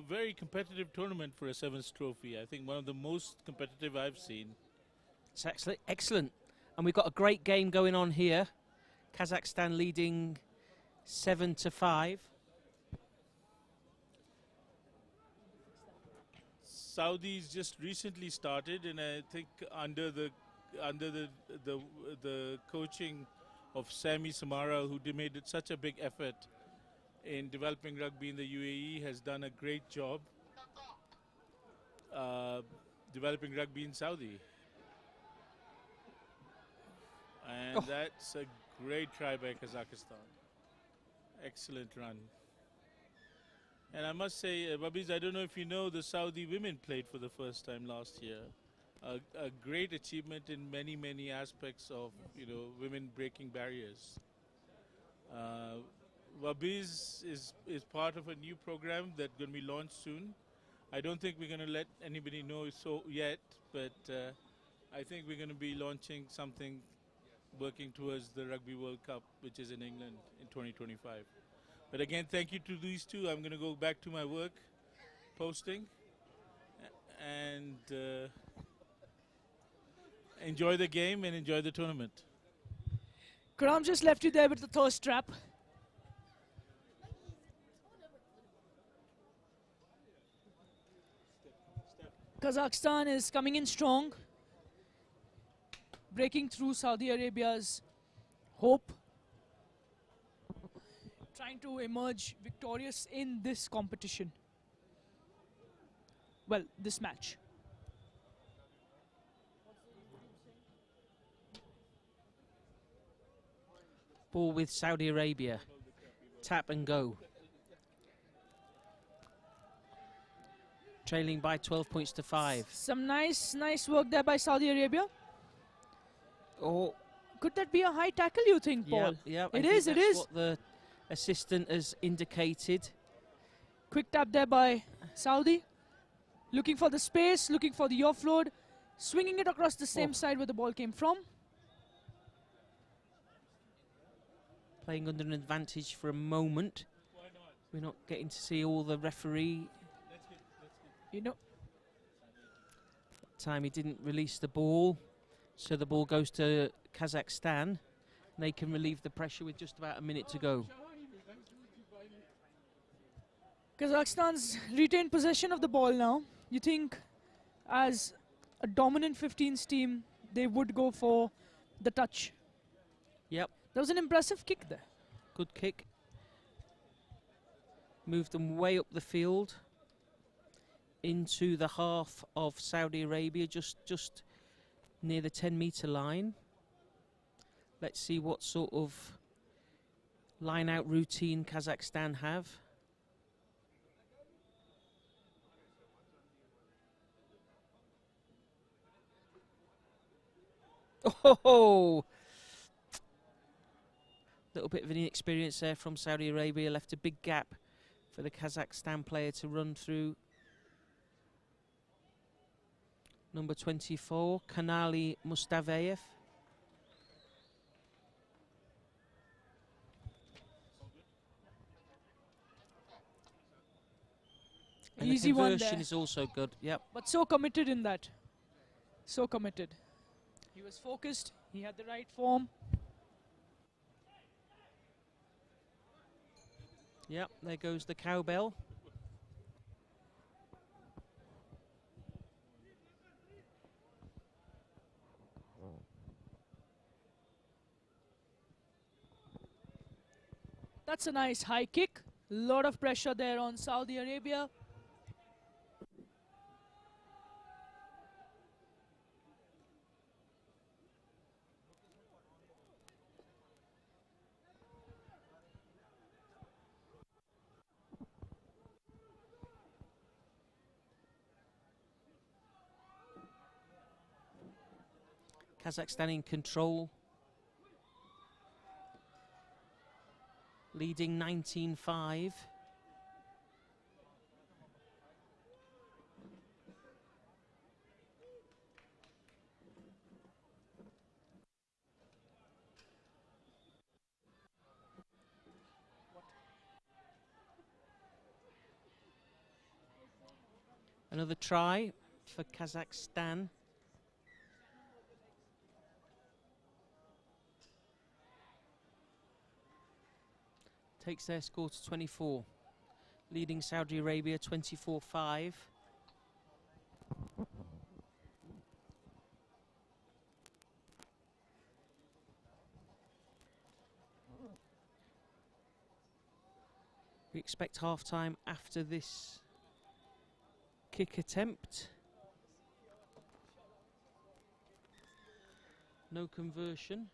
Speaker 4: very competitive tournament for a Sevens trophy. I think one of the most competitive I've seen.
Speaker 2: It's excellent. And we've got a great game going on here. Kazakhstan leading 7-5.
Speaker 4: Saudis just recently started, and I think under the coaching of Sami Samara, who made it such a big effort in developing rugby in the UAE, has done a great job. developing rugby in Saudi. And that's a great try by Kazakhstan. Excellent run. And I must say, Babis, I don't know if you know, the Saudi women played for the first time last year. A great achievement in many, many aspects of, women breaking barriers. Babis is part of a new program that's going to be launched soon. I don't think we're going to let anybody know so yet, but I think we're going to be launching something working towards the Rugby World Cup, which is in England in 2025. But again, thank you to these two. I'm going to go back to my work, posting, and enjoy the game and enjoy the tournament.
Speaker 1: Karam just left you there with the thirst trap. Kazakhstan is coming in strong, breaking through Saudi Arabia's hope, trying to emerge victorious in this competition. Well, this match.
Speaker 2: Ball with Saudi Arabia. Tap and go. Trailing by 12 points to 5.
Speaker 1: Some nice work there by Saudi Arabia.
Speaker 2: Oh,
Speaker 1: could that be a high tackle, you think, Paul?
Speaker 2: Yeah,
Speaker 1: it is.
Speaker 2: What the assistant has indicated.
Speaker 1: Quick tap there by Saudi. Looking for the space, looking for the offload, swinging it across the same side where the ball came from.
Speaker 2: Playing under an advantage for a moment. We're not getting to see all the referee. Time he didn't release the ball, so the ball goes to Kazakhstan. They can relieve the pressure with just about a minute to go.
Speaker 1: Kazakhstan's retained possession of the ball now. You think as a dominant 15s team, they would go for the touch.
Speaker 2: Yep.
Speaker 1: That was an impressive kick there.
Speaker 2: Good kick. Moved them way up the field into the half of Saudi Arabia, just near the 10-metre line. Let's see what sort of line-out routine Kazakhstan have. Oh! Little bit of an inexperience there from Saudi Arabia, left a big gap for the Kazakhstan player to run through. Number 24, Kanali Mustafayev. And
Speaker 1: easy
Speaker 2: the
Speaker 1: one
Speaker 2: conversion
Speaker 1: there.
Speaker 2: is also good, yep.
Speaker 1: But so committed in that. So committed. He was focused, he had the right form.
Speaker 2: Yep, there goes the cowbell.
Speaker 1: That's a nice high kick. Lot of pressure there on Saudi Arabia.
Speaker 2: Kazakhstan in control. Leading 19-5. Another try for Kazakhstan. Takes their score to 24, leading Saudi Arabia 24-5. We expect half-time after this kick attempt. No conversion.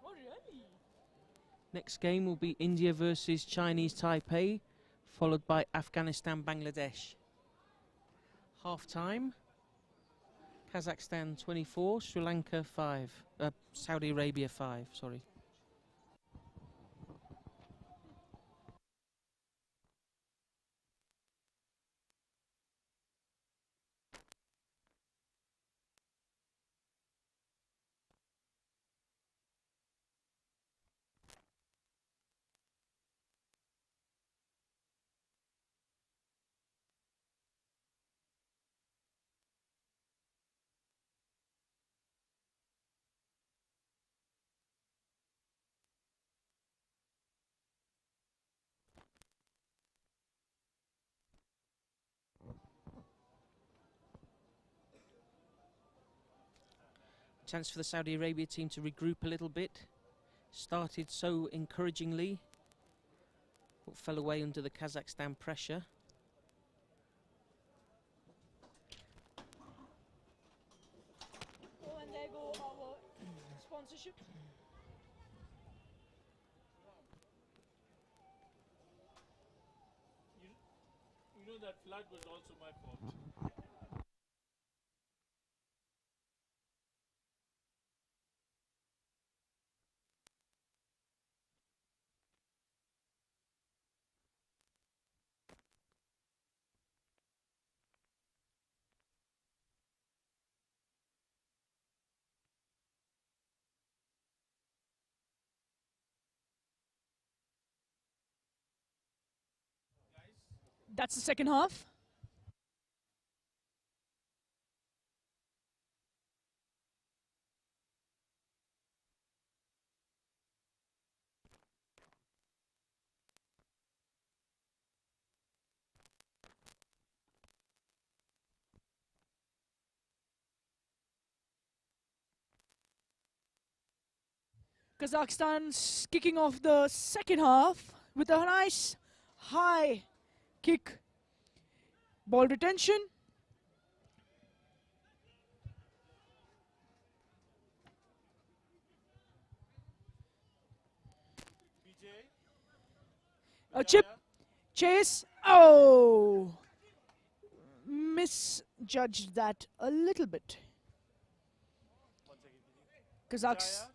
Speaker 1: Oh, really?
Speaker 2: Next game will be India versus Chinese Taipei, followed by Afghanistan Bangladesh. Half time. Kazakhstan 24, Sri Lanka 5, Saudi Arabia 5, sorry. Chance for the Saudi Arabia team to regroup a little bit. Started so encouragingly, but fell away under the Kazakhstan pressure.
Speaker 1: Oh, and there go our sponsorship.
Speaker 4: You know that flag was also my fault.
Speaker 1: That's the second half. Kazakhstan's kicking off the second half with a nice high kick. Ball retention. A chip. Chase. Oh! Misjudged that a little bit. Kazakhs.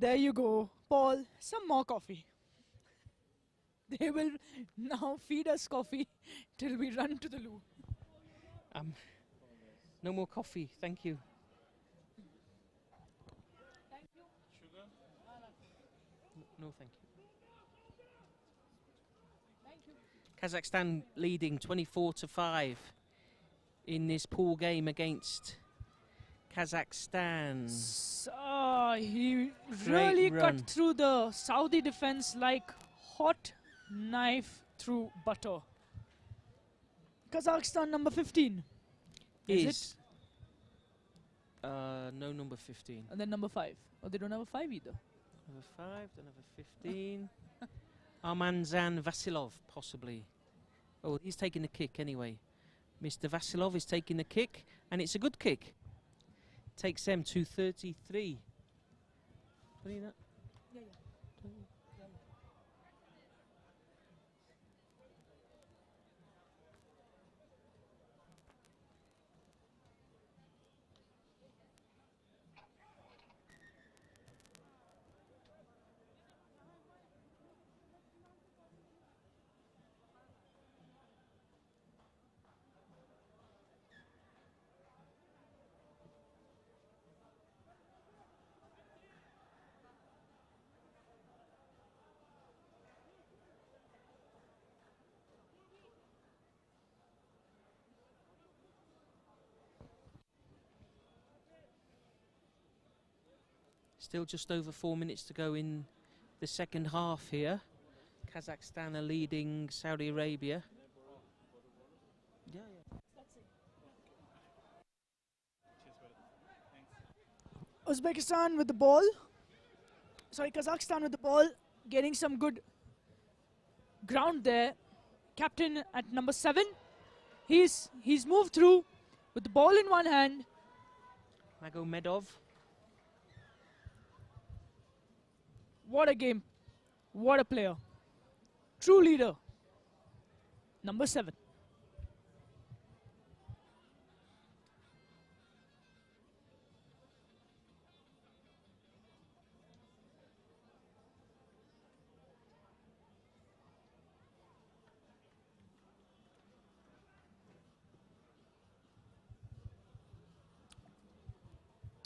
Speaker 1: There you go, Paul. Some more coffee. They will now feed us coffee till we run to the loo.
Speaker 2: No more coffee, thank you.
Speaker 4: Sugar?
Speaker 2: No, thank you. Kazakhstan leading 24-5 in this pool game against Kazakhstan.
Speaker 1: He
Speaker 2: Great
Speaker 1: really
Speaker 2: run.
Speaker 1: cut through the Saudi defense like hot knife through butter. Kazakhstan number 15. Is it?
Speaker 2: No number 15.
Speaker 1: And then number 5. Oh, they don't have a 5 either.
Speaker 2: Number 5, then number 15. Armanzan Vasilov, possibly. Oh, he's taking the kick anyway. Mr. Vasilov is taking the kick, and it's a good kick. Takes them to 33. What are you that?
Speaker 1: Yeah.
Speaker 2: Still just over 4 minutes to go in the second half here. Kazakhstan are leading Saudi Arabia. Yeah.
Speaker 1: Uzbekistan with the ball. Sorry, Kazakhstan with the ball. Getting some good ground there. Captain at number 7. He's moved through with the ball in one hand.
Speaker 2: Magomedov.
Speaker 1: What a game. What a player. True leader. Number 7.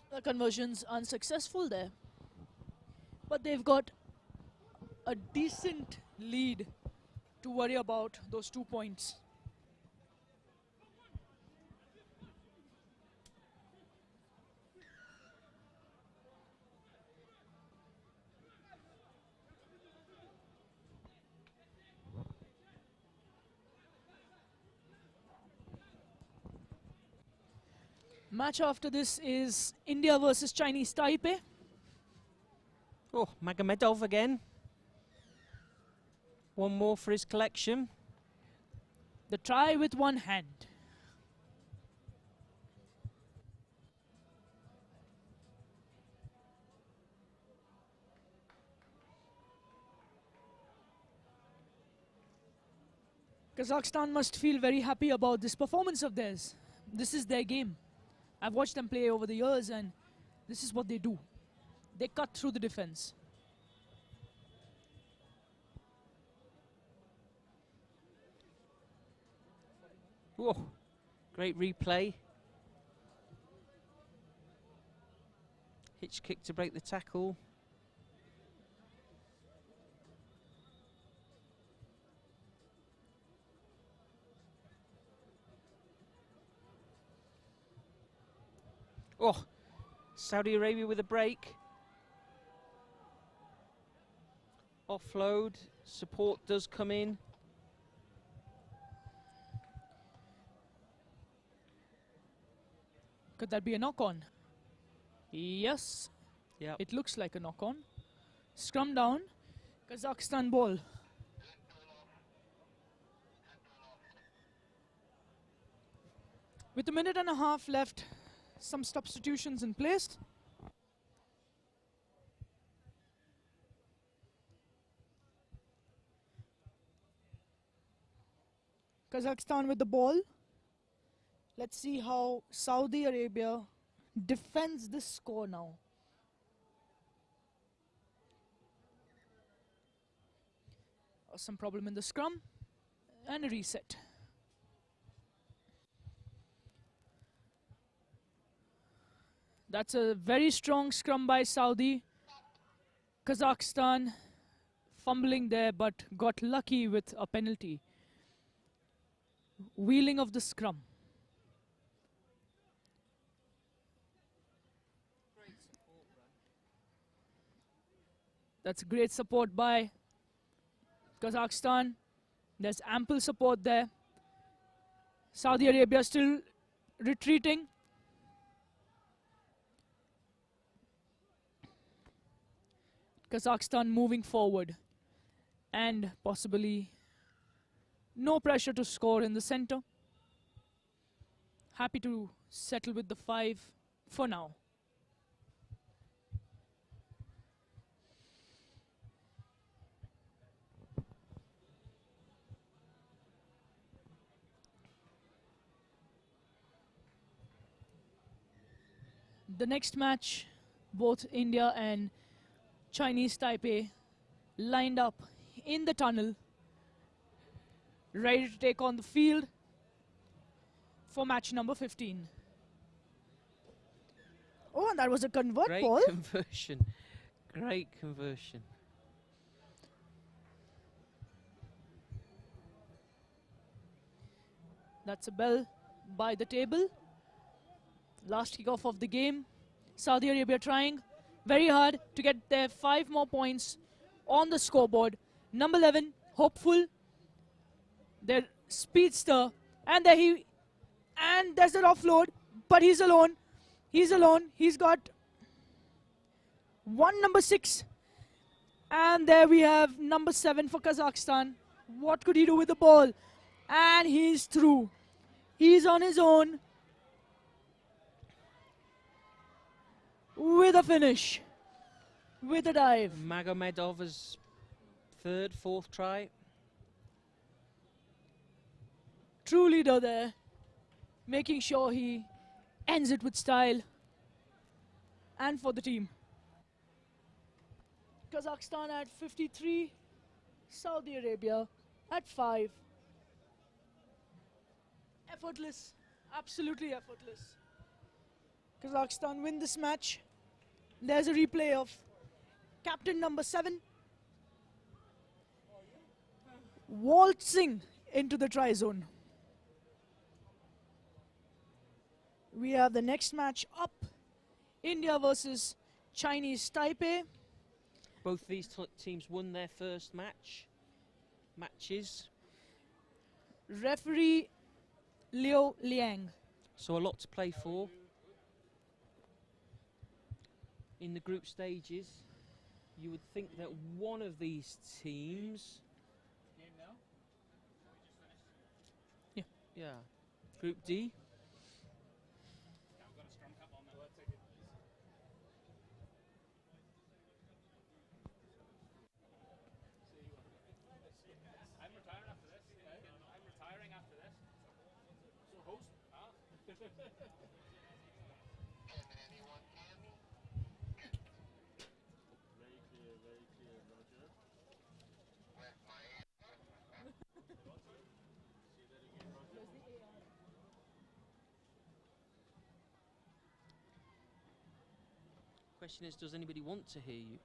Speaker 1: The conversion's unsuccessful there. But they've got a decent lead to worry about those 2 points. Match after this is India versus Chinese Taipei.
Speaker 2: Oh, Magomedov again. One more for his collection.
Speaker 1: The try with one hand. Kazakhstan must feel very happy about this performance of theirs. This is their game. I've watched them play over the years, and this is what they do. They cut through the defense.
Speaker 2: Whoa, great replay. Hitch kick to break the tackle. Oh, Saudi Arabia with a break. Offload, support does come in.
Speaker 1: Could that be a knock-on? Yes.
Speaker 2: Yeah.
Speaker 1: It looks like a knock-on. Scrum down. Kazakhstan ball. With a minute and a half left, some substitutions in place. Kazakhstan with the ball. Let's see how Saudi Arabia defends this score now. Some problem in the scrum and a reset. That's a very strong scrum by Saudi. Kazakhstan fumbling there, but got lucky with a penalty. Wheeling of the scrum. That's great support by Kazakhstan. There's ample support there. Saudi Arabia still retreating. Kazakhstan moving forward. And possibly no pressure to score in the center. Happy to settle with the 5 for now. The next match, both India and Chinese Taipei lined up in the tunnel, ready to take on the field for match number 15. Oh, and that was a convert ball.
Speaker 2: Great conversion. Great conversion.
Speaker 1: That's a bell by the table. Last kickoff of the game. Saudi Arabia trying. very hard to get their 5 more points on the scoreboard. Number 11, hopeful. Their speedster, and there's an offload, but he's alone. He's alone. He's got one number 6, and there we have number 7 for Kazakhstan. What could he do with the ball? And he's through. He's on his own with a finish, with a dive.
Speaker 2: Magomedov's third, fourth try.
Speaker 1: True leader there, making sure he ends it with style. And for the team, Kazakhstan at 53, Saudi Arabia at 5. Effortless, absolutely effortless. Kazakhstan win this match. There's a replay of captain number 7 waltzing into the try zone. We have the next match up, India versus Chinese Taipei.
Speaker 2: Both these teams won their first matches.
Speaker 1: Referee Liu Liang.
Speaker 2: So a lot to play for in the group stages. You would think that one of these teams... Yeah. Group D. Question is, does anybody want to hear you?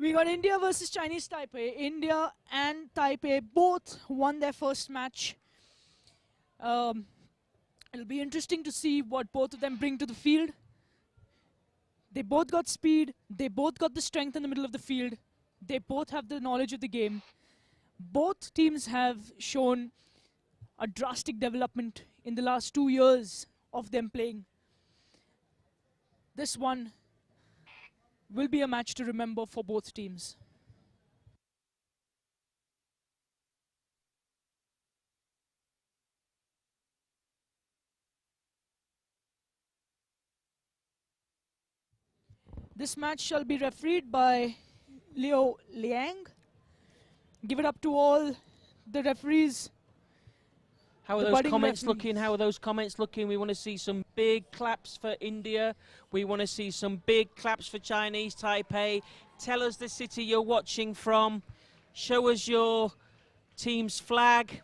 Speaker 1: We got India versus Chinese Taipei. India and Taipei both won their first match. It'll be interesting to see what both of them bring to the field. They both got speed. They both got the strength in the middle of the field. They both have the knowledge of the game. Both teams have shown a drastic development in the last 2 years of them playing. This one will be a match to remember for both teams. This match shall be refereed by Liu Liang. Give it up to all the referees.
Speaker 2: How are those comments looking? How are those comments looking? We want to see some big claps for India. We want to see some big claps for Chinese Taipei. Tell us the city you're watching from. Show us your team's flag.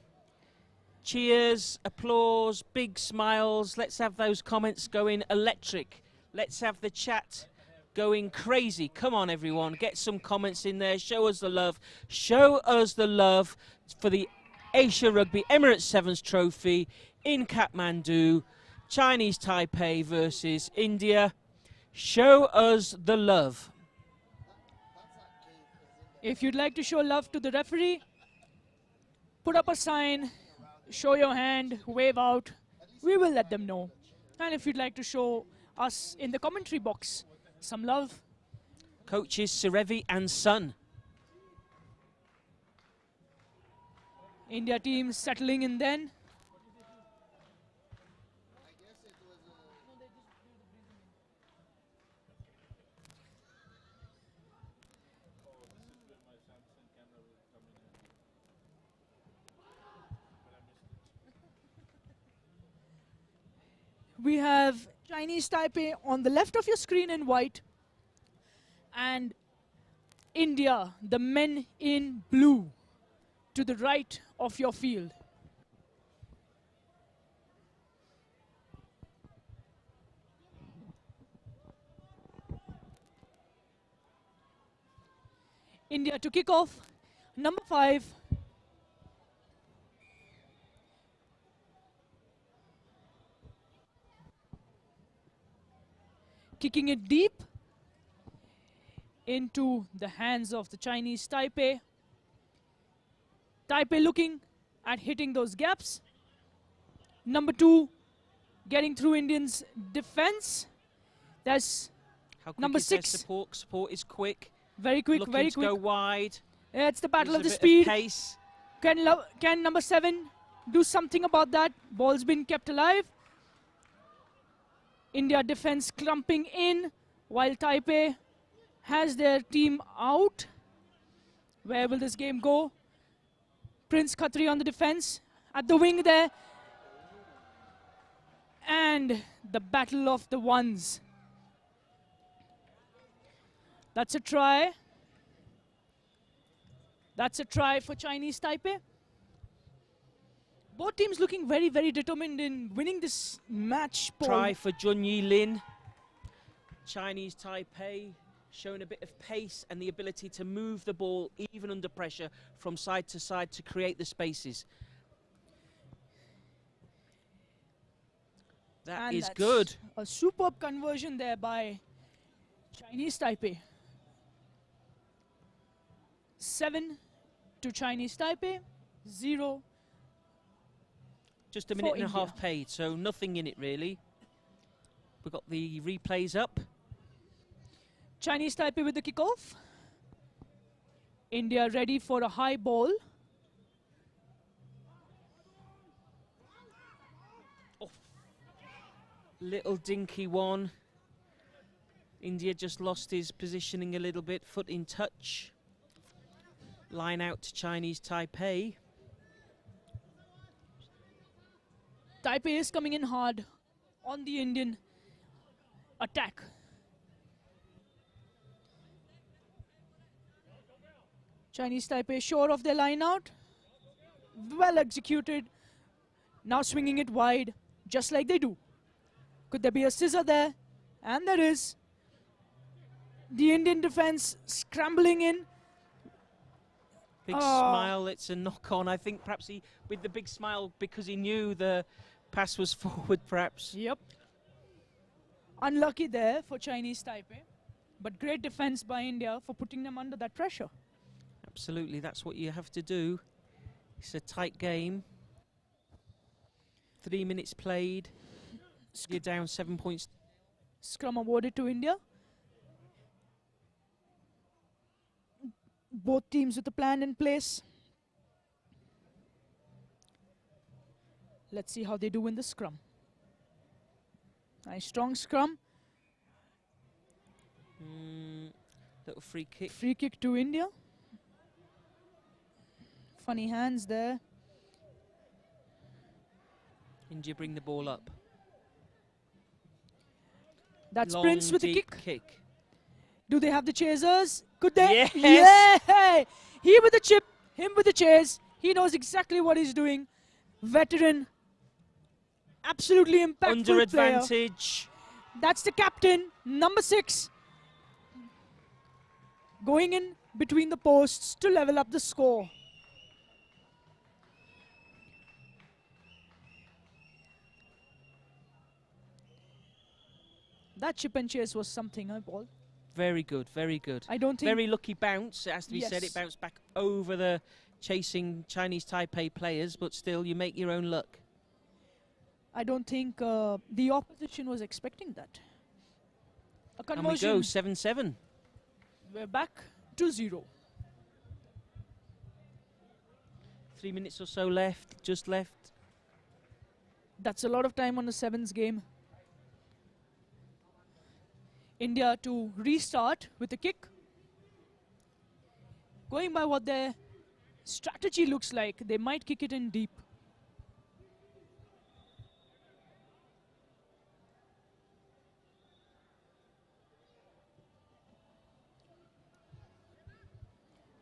Speaker 2: Cheers, applause, big smiles. Let's have those comments going electric. Let's have the chat going crazy. Come on, everyone. Get some comments in there. Show us the love. Show us the love for the Asia Rugby Emirates Sevens Trophy in Kathmandu. Chinese Taipei versus India. Show us the love.
Speaker 1: If you'd like to show love to the referee, put up a sign, show your hand, wave out. We will let them know. And if you'd like to show us in the commentary box some love.
Speaker 2: Coaches Surevi and Son.
Speaker 1: India team settling in then. We have Chinese Taipei on the left of your screen in white, and India, the men in blue, to the right of your field. India to kick off, number 5. kicking it deep into the hands of the Chinese Taipei. Taipei looking at hitting those gaps. Number 2 getting through Indians' defense. That's
Speaker 2: How quick
Speaker 1: number
Speaker 2: is their
Speaker 1: 6.
Speaker 2: support? Support is quick.
Speaker 1: Very quick,
Speaker 2: Looking
Speaker 1: very
Speaker 2: to
Speaker 1: quick.
Speaker 2: go wide.
Speaker 1: It's the battle of
Speaker 2: There's
Speaker 1: the
Speaker 2: a bit
Speaker 1: speed.
Speaker 2: pace.
Speaker 1: Can number 7 do something about that? Ball's been kept alive. India defense clumping in while Taipei has their team out. Where will this game go? Prince Khatri on the defense. At the wing there. And the battle of the ones. That's a try. That's a try for Chinese Taipei. Both teams looking very, very determined in winning this match. Paul.
Speaker 2: Try for Jun Yi Lin. Chinese Taipei showing a bit of pace and the ability to move the ball even under pressure from side to side to create the spaces. That is good.
Speaker 1: A superb conversion there by Chinese Taipei. 7 to Chinese Taipei, 0.
Speaker 2: Just a minute and a
Speaker 1: India.
Speaker 2: half paid, so nothing in it really. We've got the replays up.
Speaker 1: Chinese Taipei with the kickoff. India ready for a high ball.
Speaker 2: Oh. Little dinky one. India just lost his positioning a little bit. Foot in touch. Line out to Chinese Taipei.
Speaker 1: Taipei is coming in hard on the Indian attack. Chinese Taipei sure of their line out. Well executed. Now swinging it wide, just like they do. Could there be a scissor there? And there is. The Indian defense scrambling in.
Speaker 2: Big smile, it's a knock on. I think perhaps he, with the big smile, because he knew the pass was forward, perhaps.
Speaker 1: Yep. Unlucky there for Chinese Taipei. But great defense by India for putting them under that pressure.
Speaker 2: Absolutely, that's what you have to do. It's a tight game. 3 minutes played. You're down 7 points.
Speaker 1: Scrum awarded to India. Both teams with a plan in place. Let's see how they do in the scrum. Nice strong scrum.
Speaker 2: Little free kick.
Speaker 1: Free kick to India. Funny hands there.
Speaker 2: India bring the ball up.
Speaker 1: That's
Speaker 2: Long,
Speaker 1: Prince with the
Speaker 2: deep
Speaker 1: kick. Do they have the chasers? Could they?
Speaker 2: Yes.
Speaker 1: Yeah! He with the chip, him with the chase. He knows exactly what he's doing. Veteran. Absolutely impactful
Speaker 2: Under
Speaker 1: player.
Speaker 2: advantage.
Speaker 1: That's the captain, number 6. Going in between the posts to level up the score. That chip and chase was something, huh, Paul?
Speaker 2: Very good, very good.
Speaker 1: I don't think...
Speaker 2: Very lucky bounce, it has to be said. It
Speaker 1: Yes.
Speaker 2: bounced back over the chasing Chinese Taipei players, but still, you make your own luck.
Speaker 1: I don't think the opposition was expecting that. A
Speaker 2: And we
Speaker 1: conversion.
Speaker 2: go 7-7.
Speaker 1: We're back to 0.
Speaker 2: 3 minutes or so left, just left.
Speaker 1: That's a lot of time on a sevens game. India to restart with a kick. Going by what their strategy looks like, they might kick it in deep.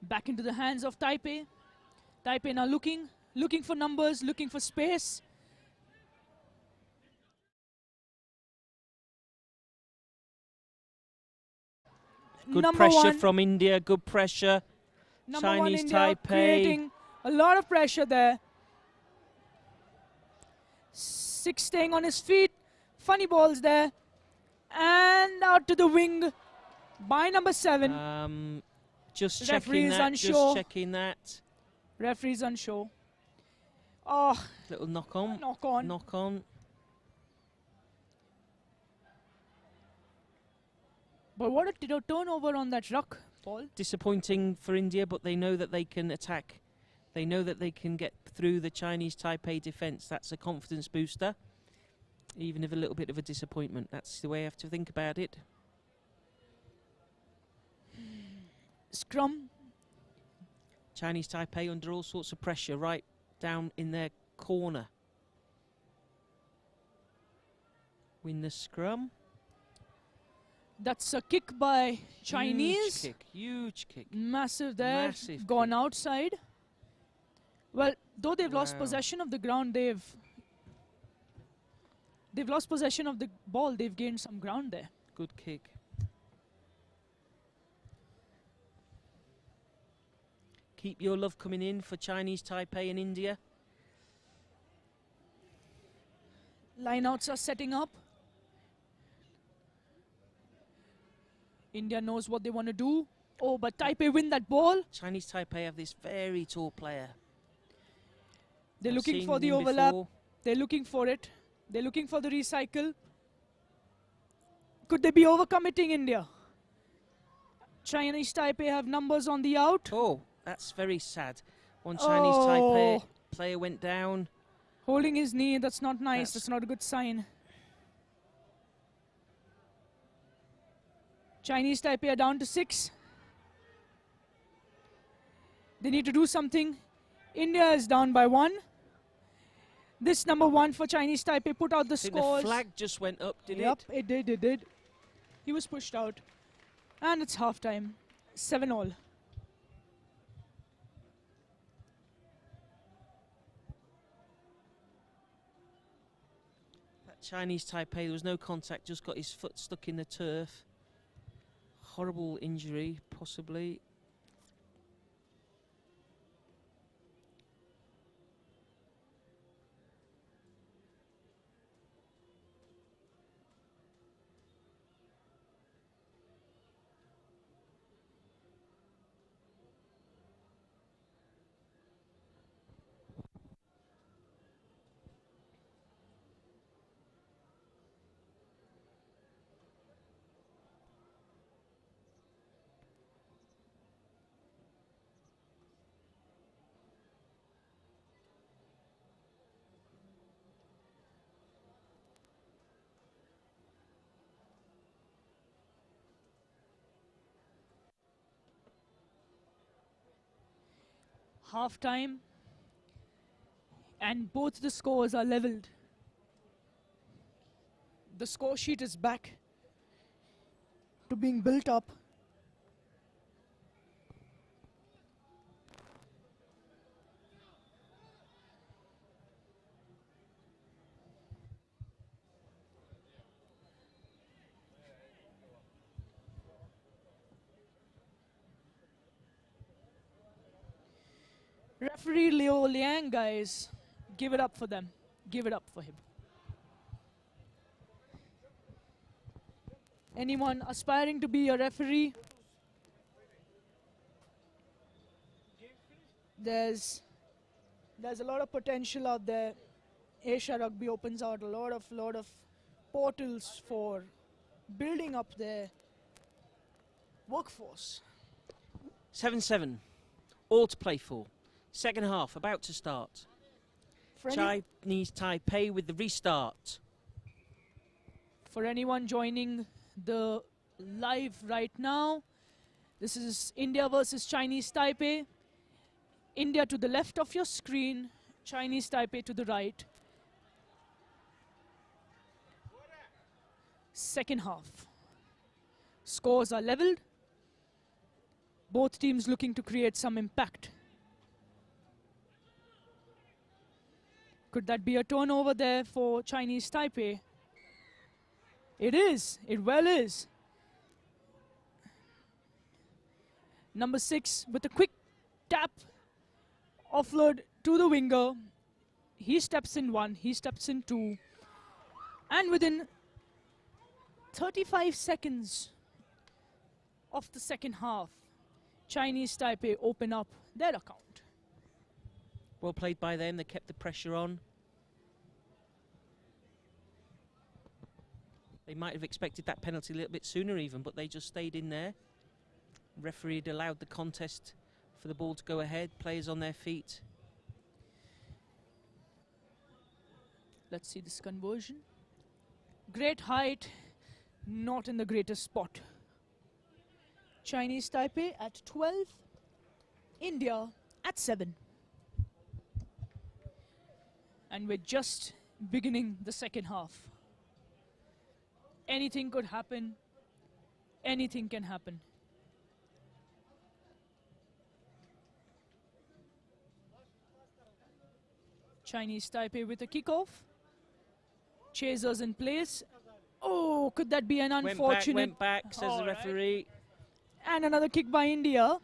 Speaker 1: Back into the hands of Taipei. Taipei now looking for numbers, looking for space.
Speaker 2: Good
Speaker 1: Number
Speaker 2: pressure
Speaker 1: one,
Speaker 2: from India, good pressure.
Speaker 1: number one
Speaker 2: Chinese
Speaker 1: India
Speaker 2: Taipei.
Speaker 1: creating a lot of pressure there. 6 staying on his feet. Funny balls there. And out to the wing by number 7.
Speaker 2: Just
Speaker 1: Referee
Speaker 2: checking
Speaker 1: is
Speaker 2: that.
Speaker 1: unsure.
Speaker 2: Just checking that.
Speaker 1: Referee's unsure. Oh,
Speaker 2: Little knock on.
Speaker 1: knock on.
Speaker 2: Knock on.
Speaker 1: But what a turnover on that ruck, Paul.
Speaker 2: Disappointing for India, but they know that they can attack. They know that they can get through the Chinese Taipei defence. That's a confidence booster, even if a little bit of a disappointment. That's the way I have to think about it.
Speaker 1: Scrum.
Speaker 2: Chinese Taipei under all sorts of pressure right down in their corner. Win the scrum.
Speaker 1: That's a kick by Chinese.
Speaker 2: Huge kick.
Speaker 1: Massive there.
Speaker 2: Massive
Speaker 1: Gone
Speaker 2: kick.
Speaker 1: outside. Well, though they've lost
Speaker 2: Wow.
Speaker 1: possession of the ground, they've lost possession of the ball. They've gained some ground there.
Speaker 2: Good kick. Keep your love coming in for Chinese Taipei and India.
Speaker 1: Lineouts are setting up. India knows what they want to do. Oh, but Taipei win that ball.
Speaker 2: Chinese Taipei have this very tall player.
Speaker 1: They're
Speaker 2: I've
Speaker 1: looking
Speaker 2: seen
Speaker 1: for the
Speaker 2: him
Speaker 1: overlap.
Speaker 2: before.
Speaker 1: They're looking for it. They're looking for the recycle. Could they be overcommitting India? Chinese Taipei have numbers on the out.
Speaker 2: Oh, that's very sad. One Chinese Taipei
Speaker 1: Oh.
Speaker 2: player went down.
Speaker 1: Holding his knee, that's not nice.
Speaker 2: That's-
Speaker 1: That's not a good sign. Chinese Taipei are down to 6. They need to do something. India is down by 1. This number 1 for Chinese Taipei put out the
Speaker 2: I think
Speaker 1: scores.
Speaker 2: the flag just went up, did
Speaker 1: Yep,
Speaker 2: it?
Speaker 1: it did. He was pushed out. And it's half-time. 7-all.
Speaker 2: That Chinese Taipei, there was no contact, just got his foot stuck in the turf. Horrible injury, possibly.
Speaker 1: Half-time. And both the scores are leveled. The score sheet is back to being built up. Referee Leo Liang, guys, give it up for them. Give it up for him. Anyone aspiring to be a referee? There's a lot of potential out there. Asia Rugby opens out a lot of portals for building up their workforce.
Speaker 2: 7-7. All to play for. Second half about to start.
Speaker 1: For,
Speaker 2: Chinese Taipei with the restart.
Speaker 1: for anyone joining the live right now, this is India versus Chinese Taipei. India to the left of your screen, Chinese Taipei to the right. Second half. Scores are leveled. Both teams looking to create some impact. Could that be a turnover there for Chinese Taipei? It is. It well is. Number 6 with a quick tap. Offload to the winger. He steps in 1. He steps in 2. And within 35 seconds of the second half. Chinese Taipei open up their account.
Speaker 2: Well played by them. They kept the pressure on. They might have expected that penalty a little bit sooner even, but they just stayed in there. Referee had allowed the contest for the ball to go ahead. Players on their feet.
Speaker 1: Let's see this conversion. Great height, not in the greatest spot. Chinese Taipei at 12, India at 7. And we're just beginning the second half. Anything could happen. Anything can happen. Chinese Taipei with a kickoff. Chasers in place. Oh, could that be an unfortunate...
Speaker 2: Went back, says the referee.
Speaker 1: And another kick by India.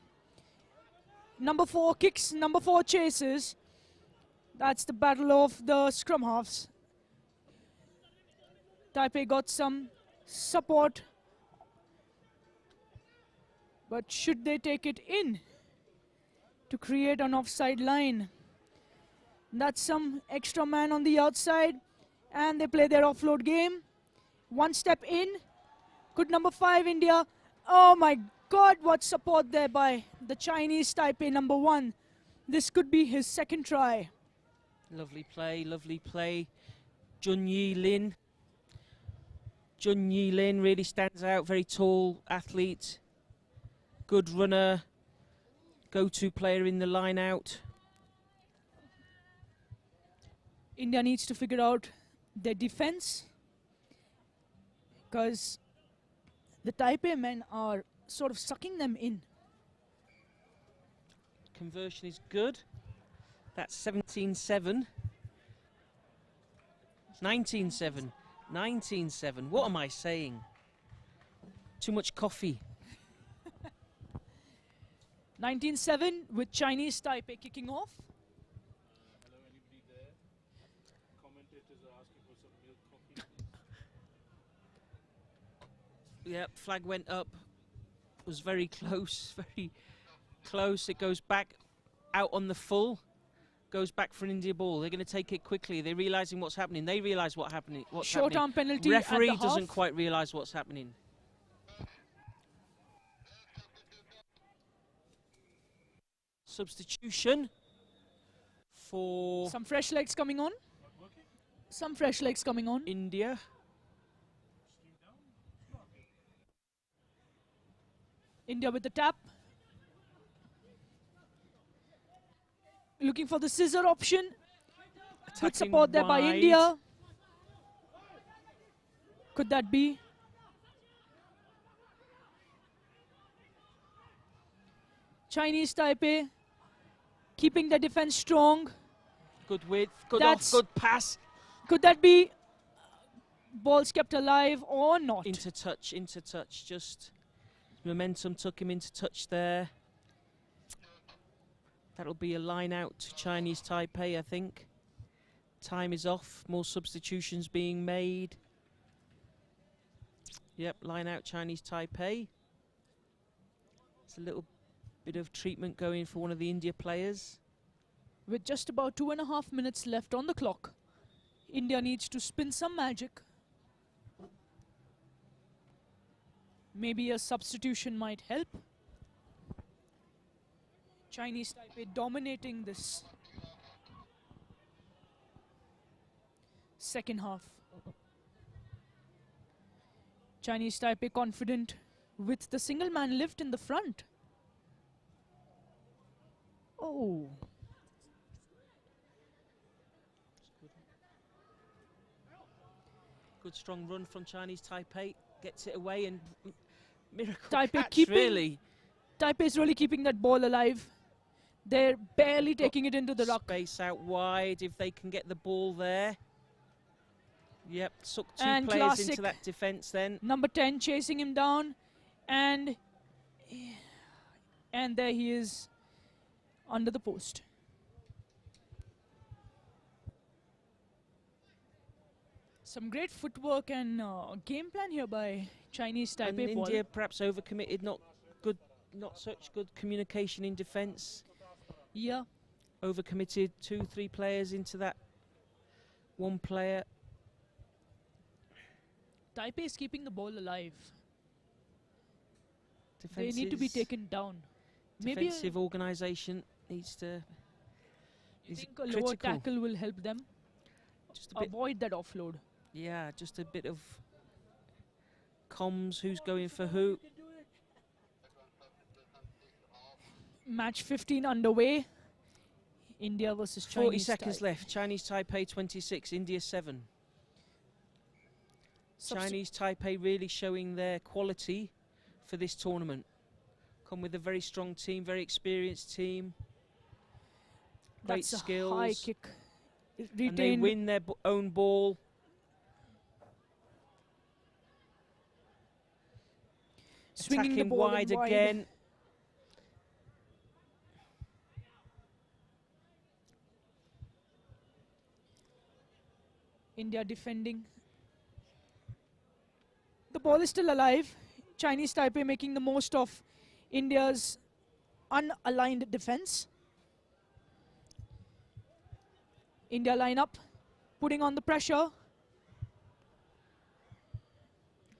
Speaker 1: Number 4 kicks, number 4 chases. That's the battle of the scrum halves. Taipei got some support. But should they take it in to create an offside line? That's some extra man on the outside. And they play their offload game. One step in. Could number 5 India. Oh my God, what support there by the Chinese Taipei number 1. This could be his second try.
Speaker 2: Lovely play, lovely play. Jun Yi Lin. Jun Yi Lin really stands out. Very tall athlete. Good runner. Go-to player in the line out.
Speaker 1: India needs to figure out their defense, because the Taipei men are sort of sucking them in.
Speaker 2: Conversion is good. That's 17-7. 19-7. 19-7. What am I saying? Too much coffee.
Speaker 1: 19-7 with Chinese Taipei kicking off.
Speaker 4: Hello, anybody there? Commentators are asking for some milk coffee.
Speaker 2: Yep, flag went up. Was very close, very close. It goes back out on the full. Goes back for an India ball. They're going to take it quickly. They're realising what's happening. They realise what's happening.
Speaker 1: Short arm penalty.
Speaker 2: Referee
Speaker 1: at the
Speaker 2: doesn't
Speaker 1: half.
Speaker 2: quite realise what's happening. Substitution for
Speaker 1: Some fresh legs coming on. Some fresh legs coming on.
Speaker 2: India.
Speaker 1: India with the tap. Looking for the scissor option. Good
Speaker 2: Attacking
Speaker 1: support there by
Speaker 2: wide.
Speaker 1: India. Could that be? Chinese Taipei keeping the defense strong.
Speaker 2: Good width, good
Speaker 1: That's-
Speaker 2: off, good pass.
Speaker 1: Could that be balls kept alive or not?
Speaker 2: Into touch, just momentum took him into touch there. That'll be a line out to Chinese Taipei, I think. Time is off, more substitutions being made. Yep, line out Chinese Taipei. It's a little bit of treatment going for one of the India players.
Speaker 1: With just about 2.5 minutes left on the clock, India needs to spin some magic. Maybe a substitution might help. Chinese Taipei dominating this second half. Chinese Taipei confident with the single man lift in the front. Oh.
Speaker 2: Good strong run from Chinese Taipei. Gets it away and miracle
Speaker 1: Taipei
Speaker 2: catch,
Speaker 1: keeping-
Speaker 2: really.
Speaker 1: Taipei is really keeping that ball alive. They're barely taking it into the ruck.
Speaker 2: Space out wide if they can get the ball there. Yep, suck two
Speaker 1: And
Speaker 2: players
Speaker 1: classic.
Speaker 2: into that defence then.
Speaker 1: Number 10 chasing him down, and there he is under the post. Some great footwork and game plan here by Chinese
Speaker 2: And
Speaker 1: Taipei. Paul.
Speaker 2: India perhaps overcommitted, not such good communication in defence.
Speaker 1: Yeah.
Speaker 2: Overcommitted 2-3 players into that one player.
Speaker 1: Taipei is keeping the ball alive.
Speaker 2: Defences,
Speaker 1: They need to be taken down. Maybe
Speaker 2: defensive organisation needs to.
Speaker 1: you
Speaker 2: is
Speaker 1: think a lower
Speaker 2: critical.
Speaker 1: tackle will help them
Speaker 2: Just a bit,
Speaker 1: avoid that offload.
Speaker 2: yeah, just a bit of comms. Who's going for who?
Speaker 1: Match 15 underway. India versus
Speaker 2: 40
Speaker 1: Chinese
Speaker 2: seconds
Speaker 1: Taipei.
Speaker 2: left. Chinese Taipei 26, India 7. Chinese Taipei really showing their quality for this tournament. Come with a very strong team, very experienced team. Great
Speaker 1: That's
Speaker 2: skills.
Speaker 1: a high kick.
Speaker 2: And they
Speaker 1: Retained.
Speaker 2: win their own ball.
Speaker 1: Swinging the
Speaker 2: Attacking
Speaker 1: ball
Speaker 2: wide
Speaker 1: in wide.
Speaker 2: again.
Speaker 1: India defending. The ball is still alive. Chinese Taipei making the most of India's unaligned defense. India line up, putting on the pressure.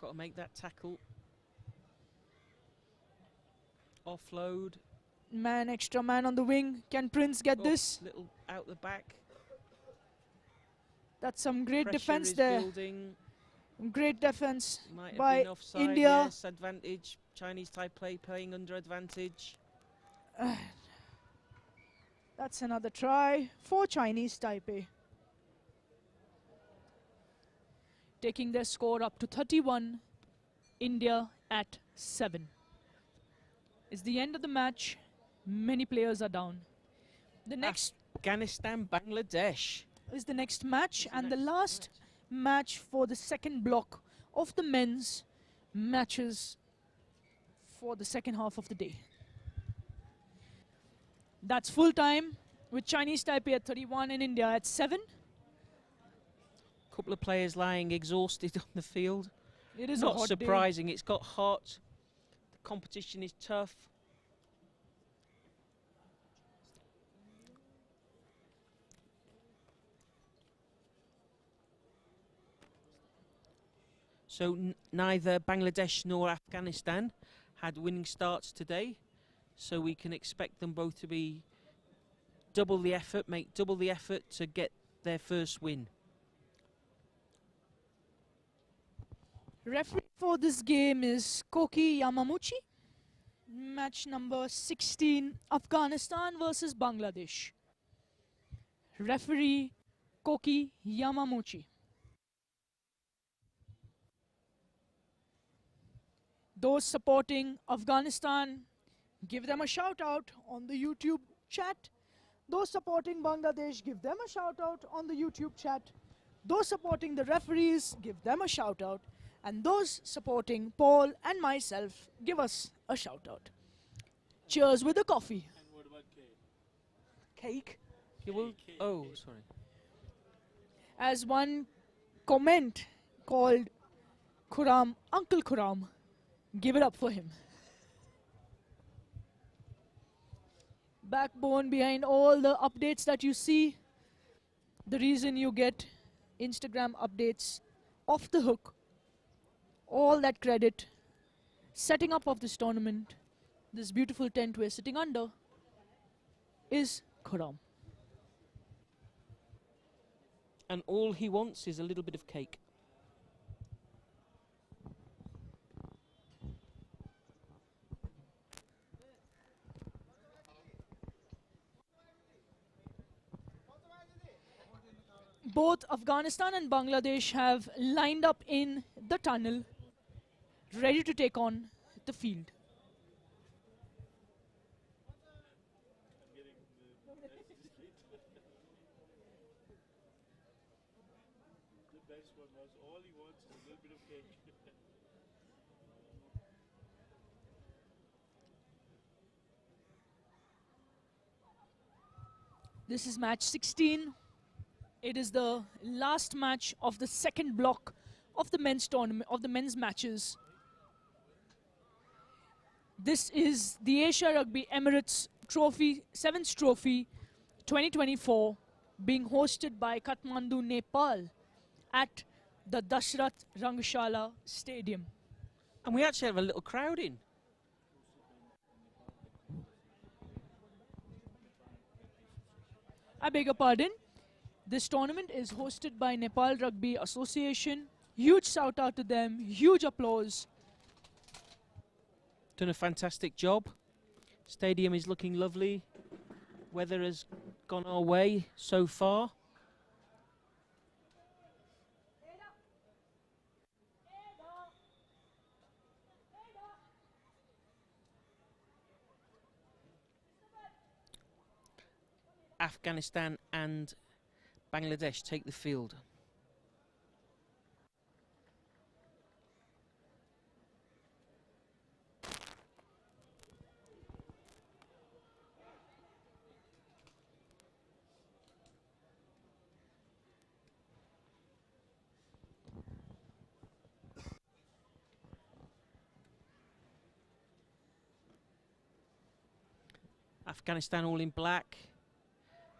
Speaker 2: Got to make that tackle. Offload.
Speaker 1: Man, extra man on the wing. Can Prince get
Speaker 2: Oh,
Speaker 1: this?
Speaker 2: Little out the back.
Speaker 1: That's some great
Speaker 2: Pressure
Speaker 1: defense
Speaker 2: is
Speaker 1: there.
Speaker 2: building.
Speaker 1: Great defense
Speaker 2: Might have
Speaker 1: by
Speaker 2: been offside.
Speaker 1: India.
Speaker 2: Yes, advantage. Chinese Taipei playing under advantage.
Speaker 1: That's another try for Chinese Taipei. Taking their score up to 31, India at 7. It's the end of the match. Many players are down. The next
Speaker 2: Afghanistan, Bangladesh.
Speaker 1: is the next match, and the
Speaker 2: next
Speaker 1: last match for the second block of the men's matches for the second half of the day. That's full time with Chinese Taipei at 31 and India at 7.
Speaker 2: Couple of players lying exhausted on the field.
Speaker 1: It is a
Speaker 2: Not
Speaker 1: hot day.
Speaker 2: surprising. It's got hot. The competition is tough. So neither Bangladesh nor Afghanistan had winning starts today. So we can expect them both to be double the effort, make double the effort to get their first win.
Speaker 1: Referee for this game is Koki Yamamuchi. Match number 16, Afghanistan versus Bangladesh. Referee Koki Yamamuchi. Those supporting Afghanistan, give them a shout out on the YouTube chat. Those supporting Bangladesh, give them a shout out on the YouTube chat. Those supporting the referees, give them a shout out. And those supporting Paul and myself, give us a shout out. Cheers with a coffee.
Speaker 4: And what about cake?
Speaker 2: Cake? You will? Oh, sorry.
Speaker 1: As one comment called Khuram, Uncle Khuram, give it up for him. Backbone behind all the updates that you see. The reason you get Instagram updates off the hook. All that credit. Setting up of this tournament, this beautiful tent we're sitting under, is Khuram.
Speaker 2: And all he wants is a little bit of cake.
Speaker 1: Both Afghanistan and Bangladesh have lined up in the tunnel, ready to take on the field.
Speaker 4: The best one was all he wants is a little bit of cake.
Speaker 1: This is match 16. It is the last match of the second block of the men's tournament, of the men's matches. This is the Asia Rugby Emirates Trophy, 7th Trophy 2024, being hosted by Kathmandu, Nepal at the Dashrath Rangshala Stadium.
Speaker 2: And we actually have a little crowd in.
Speaker 1: I beg your pardon. This tournament is hosted by Nepal Rugby Association. Huge shout out to them, huge applause.
Speaker 2: Done a fantastic job. Stadium is looking lovely. Weather has gone our way so far. Afghanistan and Bangladesh take the field. Afghanistan all in black.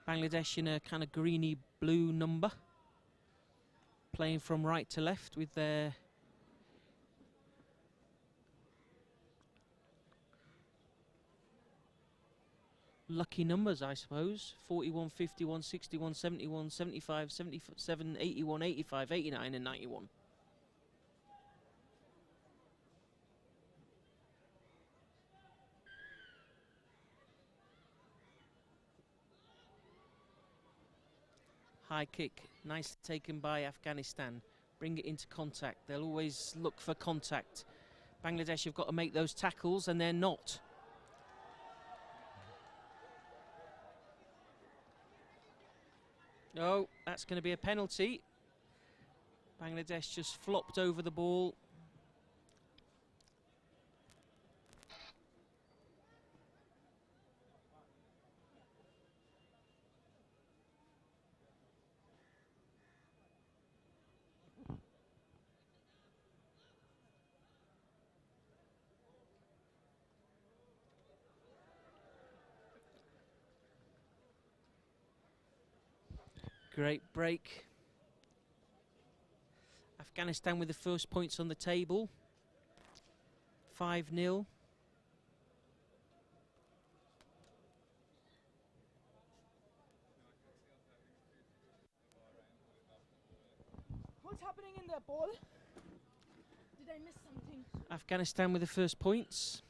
Speaker 2: Bangladesh in a kind of greeny blue number. Playing from right to left with their lucky numbers, I suppose. 41, 51, 61, 71, 75, 77, 81, 85, 89 and 91. High kick, nicely taken by Afghanistan. Bring it into contact. They'll always look for contact. Bangladesh have got to make those tackles, and they're not. Oh, that's going to be a penalty. Bangladesh just flopped over the ball. Great break. Afghanistan with the first points on the table. 5-0.
Speaker 1: What's happening in there, Paul? Did I miss something?
Speaker 2: Afghanistan with the first points.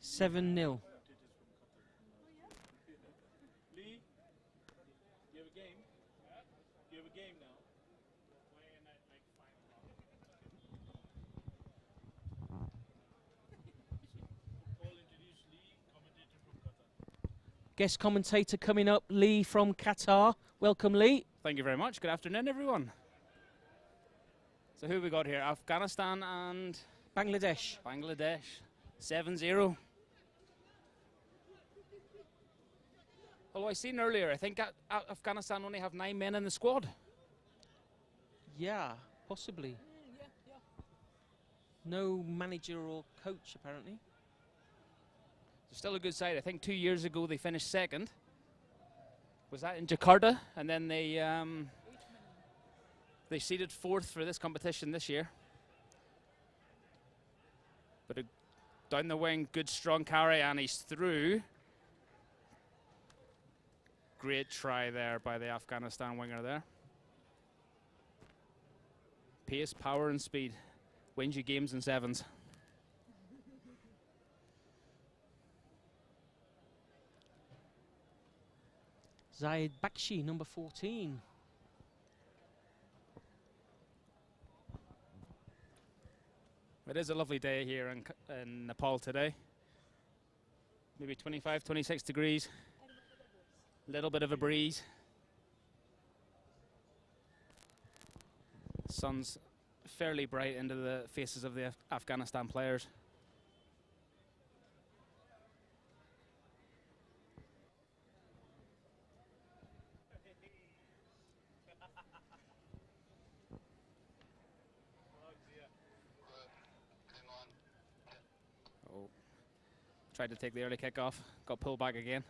Speaker 2: Seven 0.
Speaker 4: Lee, you have a game? You have a game now? Paul introduced Lee, commentator from Qatar.
Speaker 2: Guest commentator coming up, Lee from Qatar. Welcome, Lee.
Speaker 5: Thank you very much. Good afternoon, everyone. So who have we got here? Afghanistan and
Speaker 2: Bangladesh.
Speaker 5: Bangladesh. 7-0. Although I seen earlier, I think Afghanistan only have 9 men in the squad.
Speaker 2: Yeah, possibly. No manager or coach, apparently.
Speaker 5: They're still a good side. I think 2 years ago they finished second. Was that in Jakarta? And then they seeded fourth for this competition this year. But down the wing, good strong carry, and he's through. Great try there by the Afghanistan winger there. Pace, power and speed wins you games in sevens.
Speaker 2: Zayed Bakshi, number 14.
Speaker 5: It is a lovely day here in Nepal today. Maybe 25, 26 degrees. Little bit of a breeze. Sun's fairly bright into the faces of the Afghanistan players. Tried to take the early kick off, got pulled back again.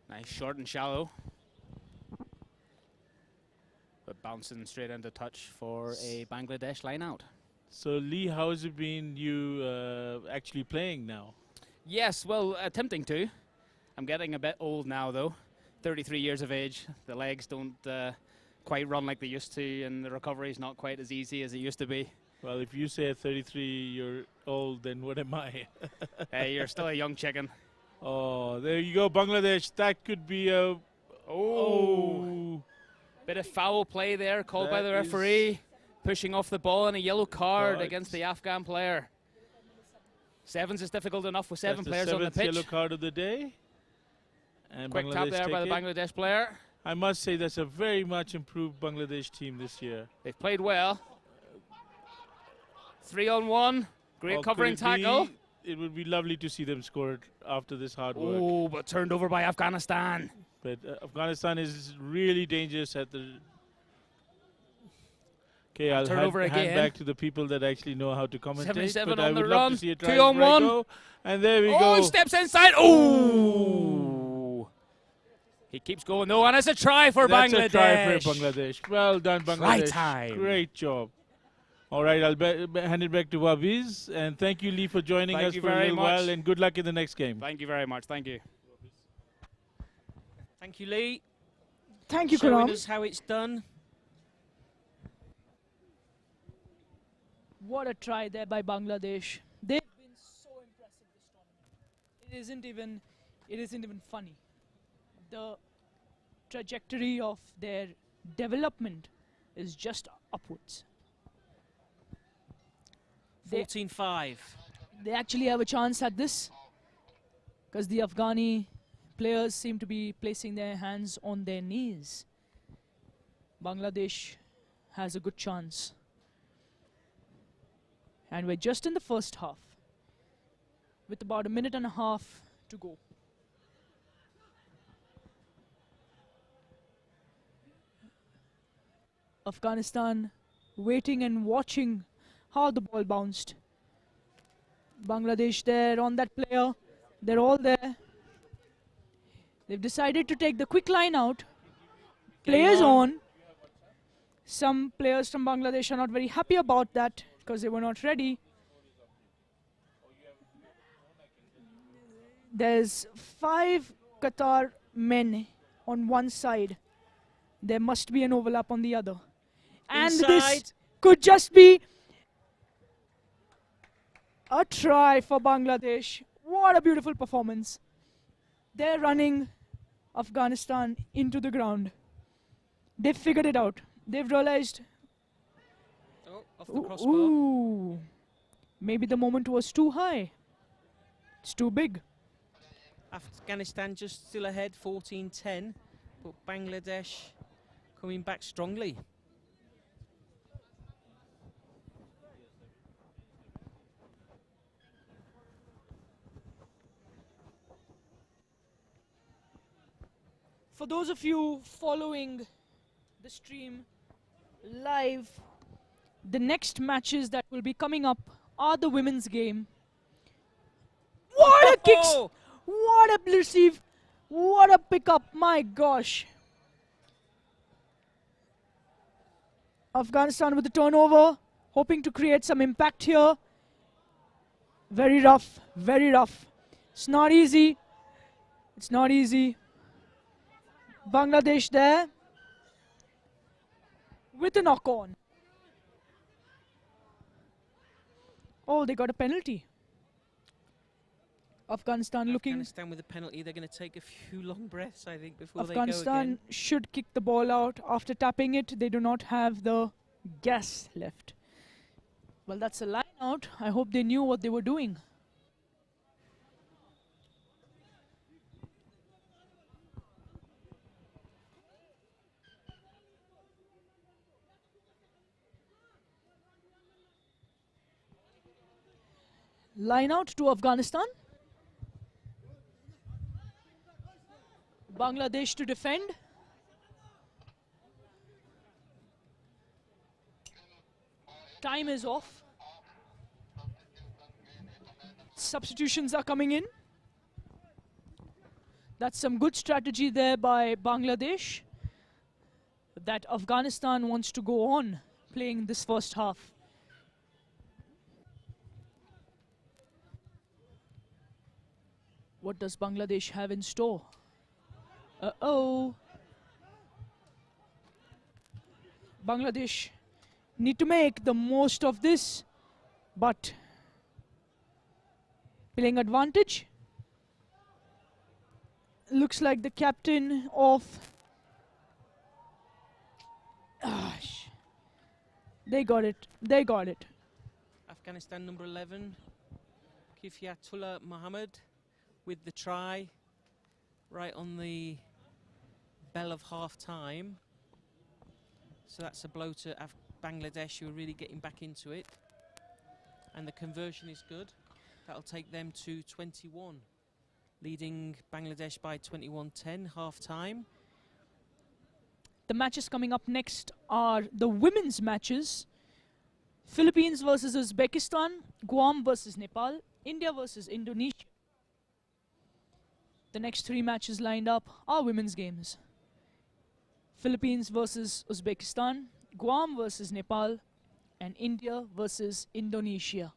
Speaker 5: Nice short and shallow. But bouncing straight into touch for a Bangladesh line out.
Speaker 4: So Lee, how has it been you actually playing now?
Speaker 5: Yes, well, attempting to. I'm getting a bit old now though. 33 years of age. The legs don't quite run like they used to, and the recovery is not quite as easy as it used to be.
Speaker 4: Well, if you say at 33 you're old, then what am I?
Speaker 5: Hey, you're still a young chicken.
Speaker 4: Oh, there you go, Bangladesh. That could be a... Oh.
Speaker 5: Bit of foul play there called by
Speaker 4: That
Speaker 5: the referee. Pushing off the ball and a yellow card
Speaker 4: Cards.
Speaker 5: against the Afghan player. Sevens is difficult enough with seven
Speaker 4: That's
Speaker 5: players
Speaker 4: the
Speaker 5: on the
Speaker 4: 7th
Speaker 5: pitch.
Speaker 4: yellow card of the day. And
Speaker 5: Quick tap
Speaker 4: Bangladesh
Speaker 5: there by the
Speaker 4: take it.
Speaker 5: Bangladesh player.
Speaker 4: I must say that's a very much improved Bangladesh team this year.
Speaker 5: They've played well. 3-on-1. Great
Speaker 4: Or
Speaker 5: covering
Speaker 4: could it be-
Speaker 5: tackle.
Speaker 4: It would be lovely to see them score it after this hard work.
Speaker 5: Oh, but turned over by Afghanistan.
Speaker 4: But Afghanistan is really dangerous at the... Okay, I'll
Speaker 5: Turnover
Speaker 4: hand
Speaker 5: again.
Speaker 4: back to the people that actually know how to commentate.
Speaker 5: 77
Speaker 4: but I
Speaker 5: on the
Speaker 4: would love
Speaker 5: run.
Speaker 4: to see a
Speaker 5: 2
Speaker 4: try
Speaker 5: on
Speaker 4: for
Speaker 5: 1.
Speaker 4: Grego. And there we
Speaker 5: Oh,
Speaker 4: go.
Speaker 5: he steps inside. Oh! He keeps going though, and it's a try for
Speaker 4: That's
Speaker 5: Bangladesh.
Speaker 4: a try for Bangladesh. Well done,
Speaker 5: Try
Speaker 4: Bangladesh.
Speaker 5: time.
Speaker 4: Great job. All right, I'll hand it back to Wabiz. And thank you, Lee, for joining
Speaker 5: Thank
Speaker 4: us
Speaker 5: you
Speaker 4: for a
Speaker 5: very
Speaker 4: little
Speaker 5: much.
Speaker 4: while. And good luck in the next game.
Speaker 5: Thank you very much. Thank you.
Speaker 2: Thank you, Lee.
Speaker 1: Thank you,
Speaker 2: Showing
Speaker 1: Karam.
Speaker 2: us how it's done.
Speaker 1: What a try there by Bangladesh. They've been so impressive this tournament. It isn't even funny. The trajectory of their development is just upwards. They
Speaker 2: 14-5.
Speaker 1: actually have a chance at this because the Afghani players seem to be placing their hands on their knees. Bangladesh has a good chance. And we're just in the first half with about a minute and a half to go. Afghanistan waiting and watching how the ball bounced. Bangladesh there on that player. They're all there. They've decided to take the quick line out. Players on. Some players from Bangladesh are not very happy about that because they were not ready. There's 5 Qatar men on one side. There must be an overlap on the other. And this
Speaker 2: Inside.
Speaker 1: could just be a try for Bangladesh. What a beautiful performance. They're running Afghanistan into the ground. They've figured it out. They've realized,
Speaker 2: Oh, off the crossbar.
Speaker 1: ooh, maybe the moment was too high. It's too big.
Speaker 2: Afghanistan just still ahead, 14-10. But Bangladesh coming back strongly.
Speaker 1: For those of you following the stream live, the next matches that will be coming up are the women's game. What a kick!
Speaker 2: Oh!
Speaker 1: What a receive! What a pickup! My gosh! Afghanistan with the turnover, hoping to create some impact here. Very rough, very rough. It's not easy. It's not easy. Bangladesh there with a knock on. Oh, they got a penalty. Afghanistan looking.
Speaker 2: Afghanistan with a penalty. They're going to take a few long breaths, I think, before they go
Speaker 1: Afghanistan
Speaker 2: again.
Speaker 1: should kick the ball out. After tapping it, they do not have the gas left. Well, that's a line out. I hope they knew what they were doing. Line out to Afghanistan. Bangladesh to defend. Time is off. Substitutions are coming in. That's some good strategy there by Bangladesh, that Afghanistan wants to go on playing this first half. What does Bangladesh have in store? Uh-oh. Bangladesh need to make the most of this, but playing advantage. Looks like the captain of... They got it. They got it.
Speaker 2: Afghanistan number 11, Kifiatullah Muhammad, with the try right on the bell of half-time. So that's a blow to Bangladesh, who are really getting back into it. And the conversion is good. That'll take them to 21, leading Bangladesh by 21-10, half-time.
Speaker 1: The matches coming up next are the women's matches. Philippines versus Uzbekistan, Guam versus Nepal, India versus Indonesia. The next 3 matches lined up are women's games. Philippines versus Uzbekistan, Guam versus Nepal, and India versus Indonesia.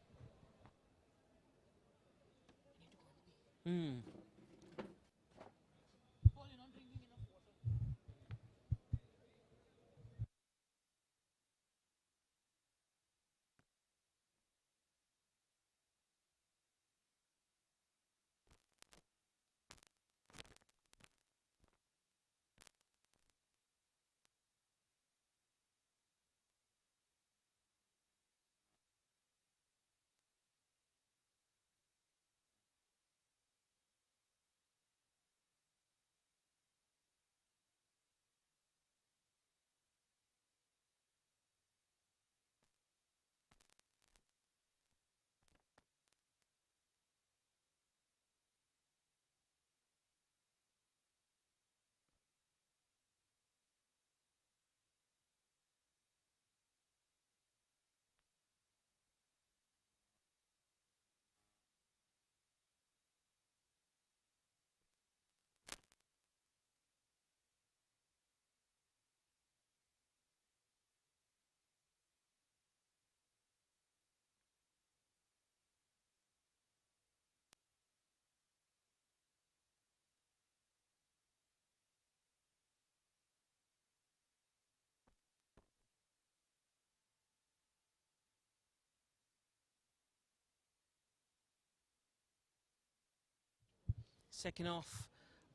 Speaker 2: Second half,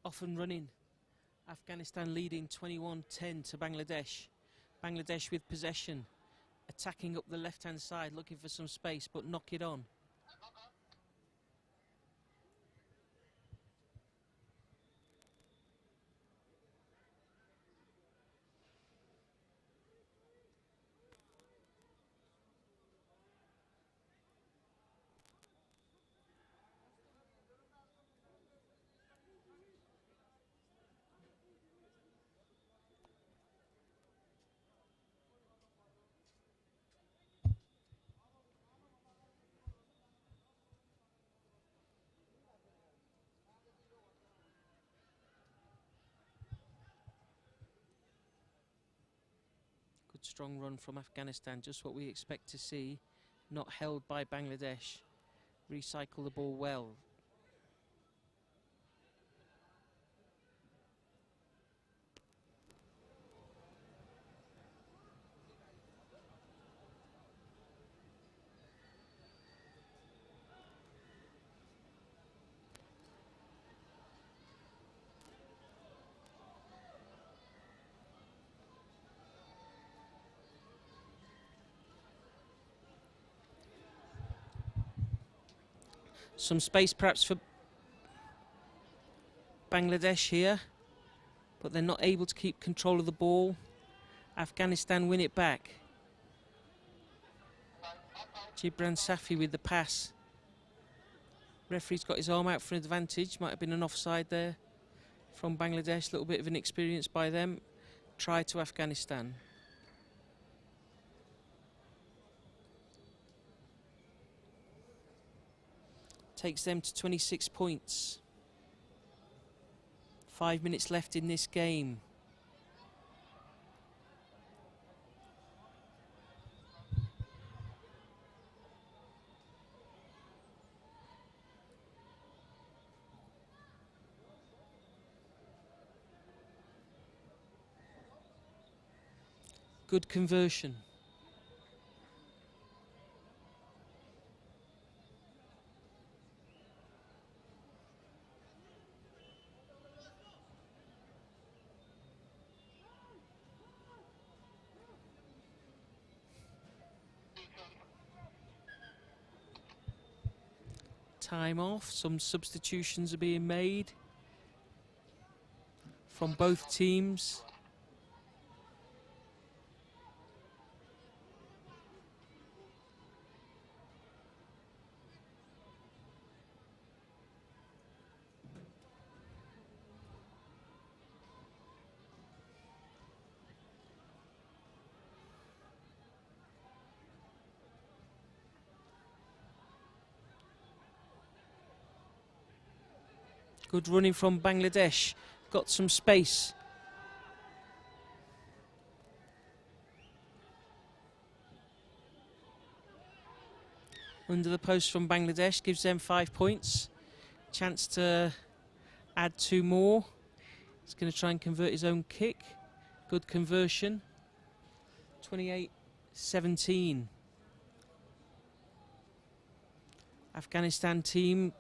Speaker 2: off and running. Afghanistan leading 21-10 to Bangladesh. Bangladesh with possession, attacking up the left-hand side, looking for some space, but knock it on. Good strong run from Afghanistan, just what we expect to see. Not held by Bangladesh. Recycle the ball well. Some space perhaps for Bangladesh here, but they're not able to keep control of the ball. Afghanistan win it back. Gibran Safi with the pass. Referee's got his arm out for an advantage. Might have been an offside there from Bangladesh. A little bit of inexperience by them. Try to Afghanistan. Takes them to 26 points. 5 minutes left in this game. Good conversion. Time off. Some substitutions are being made from both teams. Good running from Bangladesh. Got some space. Under the post from Bangladesh gives them 5 points. Chance to add 2 more. He's going to try and convert his own kick. Good conversion. 28-17. Afghanistan team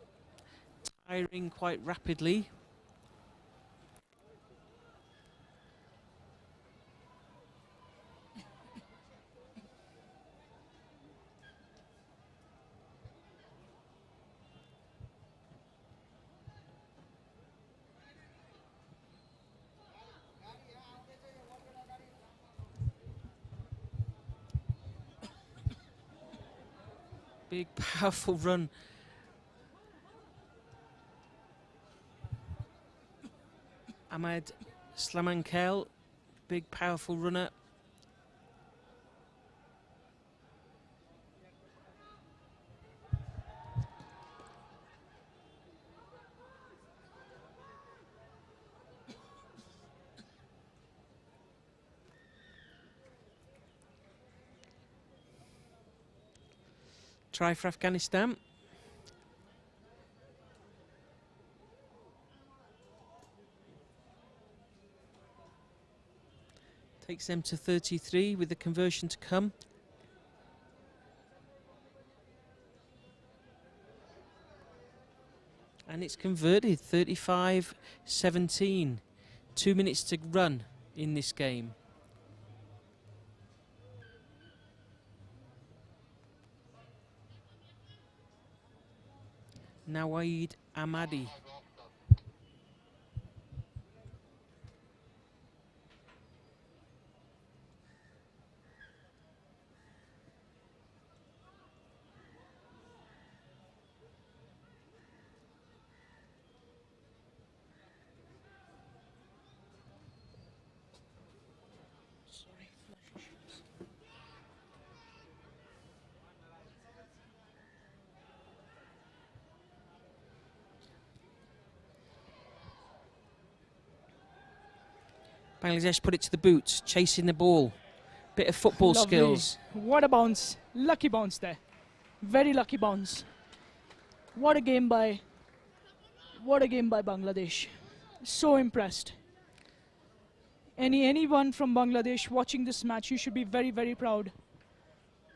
Speaker 2: tiring quite rapidly. Big powerful run. Ahmad Slamankel, big powerful runner. Try for Afghanistan. Takes them to 33 with the conversion to come. And it's converted, 35-17. 2 minutes to run in this game. Nawaid Ahmadi. Bangladesh put it to the boot, chasing the ball. Bit of football
Speaker 1: Lovely.
Speaker 2: skills.
Speaker 1: What a bounce. Lucky bounce there. Very lucky bounce. What a game by Bangladesh. So impressed. Anyone from Bangladesh watching this match, you should be very, very proud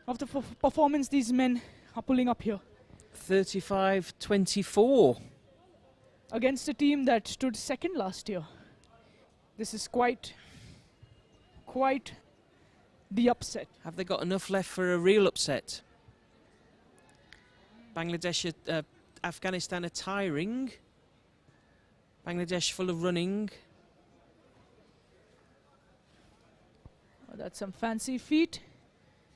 Speaker 1: of the performance these men are pulling up here.
Speaker 2: 35-24.
Speaker 1: Against a team that stood second last year. This is quite the upset.
Speaker 2: Have they got enough left for a real upset? Bangladesh, Afghanistan are tiring. Bangladesh full of running.
Speaker 1: Oh, that's some fancy feet.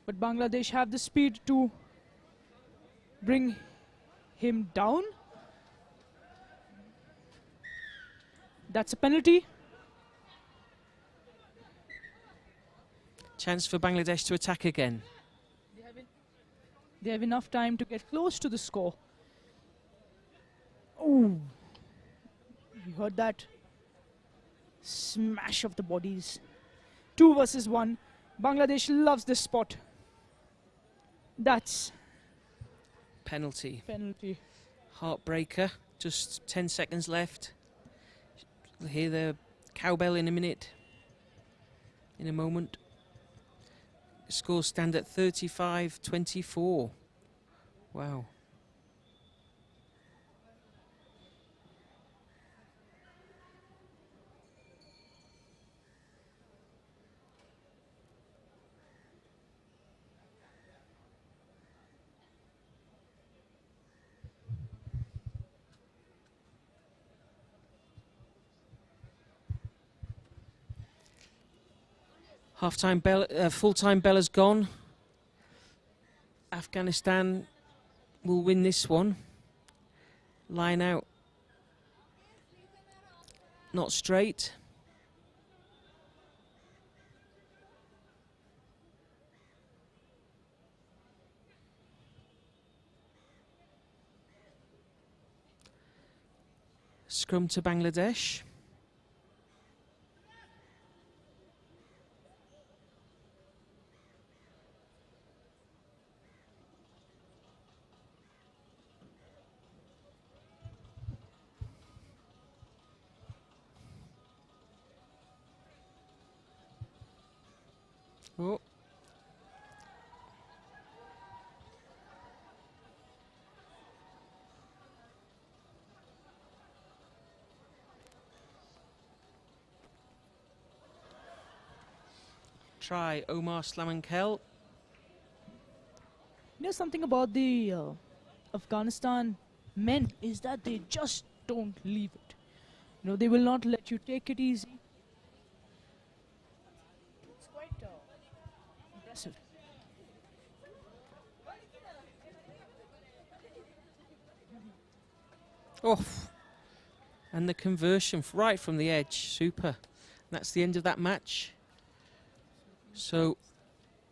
Speaker 1: But Bangladesh have the speed to bring him down. That's a penalty.
Speaker 2: Chance for Bangladesh to attack again.
Speaker 1: They have enough time to get close to the score. Oh, you heard that? Smash of the bodies. 2 versus 1. Bangladesh loves this spot. That's
Speaker 2: Penalty.
Speaker 1: penalty.
Speaker 2: Heartbreaker. Just 10 seconds left. We'll hear the cowbell in a minute. In a moment. The scores stand at 35-24. Wow. Half-time bell, full-time bell has gone. Afghanistan will win this one. Line out. Not straight. Scrum to Bangladesh. Oh. Try Omar Slamankel.
Speaker 1: You know something about the Afghanistan men is that they just don't leave it. You know, they will not let you take it easy. It's quite impressive.
Speaker 2: Oh, and the conversion right from the edge. Super. That's the end of that match. So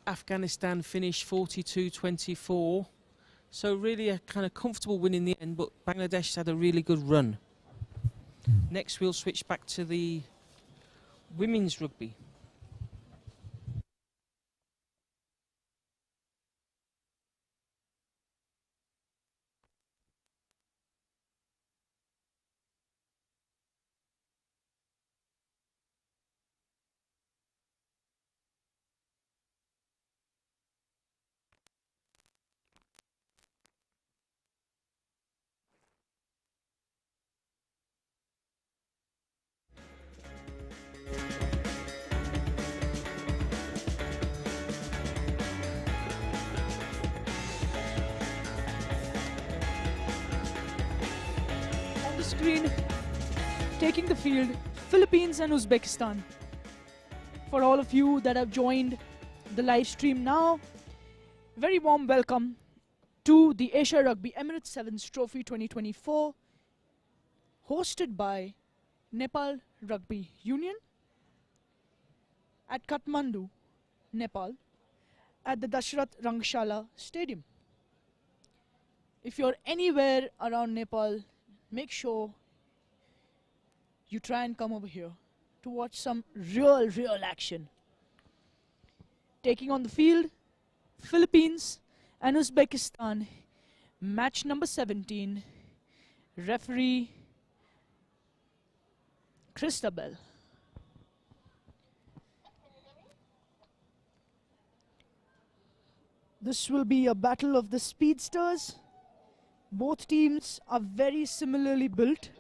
Speaker 2: Afghanistan finished 42-24. So really a kind of comfortable win in the end, but Bangladesh had a really good run. Next we'll switch back to the women's rugby.
Speaker 1: On the screen, taking the field, Philippines and Uzbekistan. For all of you that have joined the live stream now, very warm welcome to the Asia Rugby Emirates Sevens Trophy 2024, hosted by Nepal Rugby Union at Kathmandu, Nepal, at the Dashrath Rangshala Stadium. If you're anywhere around Nepal, make sure you try and come over here to watch some real action. Taking on the field, Philippines and Uzbekistan, match number 17, referee Christabel. This will be a battle of the speedsters. Both teams are very similarly built.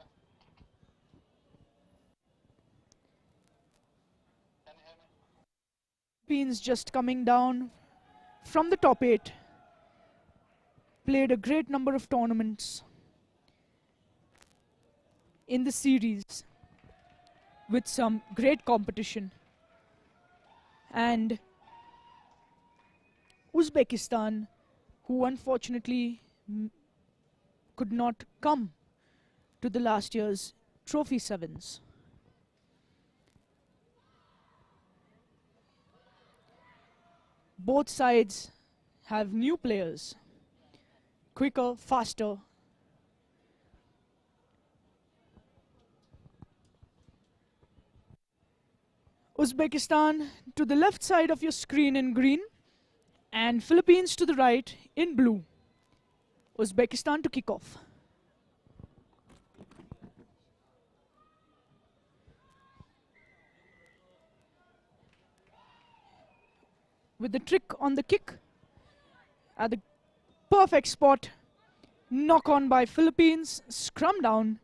Speaker 1: Philippines just coming down from the top 8. Played a great number of tournaments in the series with some great competition. And Uzbekistan, who unfortunately could not come to the last year's Trophy Sevens. Both sides have new players. Quicker, faster. Uzbekistan to the left side of your screen in green, and Philippines to the right in blue. Uzbekistan to kick off. With the trick on the kick at the perfect spot. Knock on by Philippines. Scrum down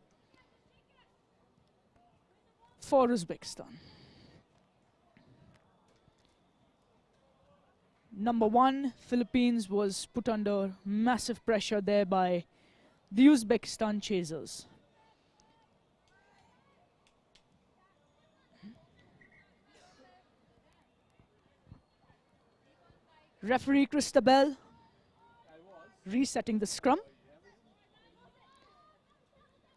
Speaker 1: for Uzbekistan. Number 1, Philippines was put under massive pressure there by the Uzbekistan chasers. Referee Christabel resetting the scrum.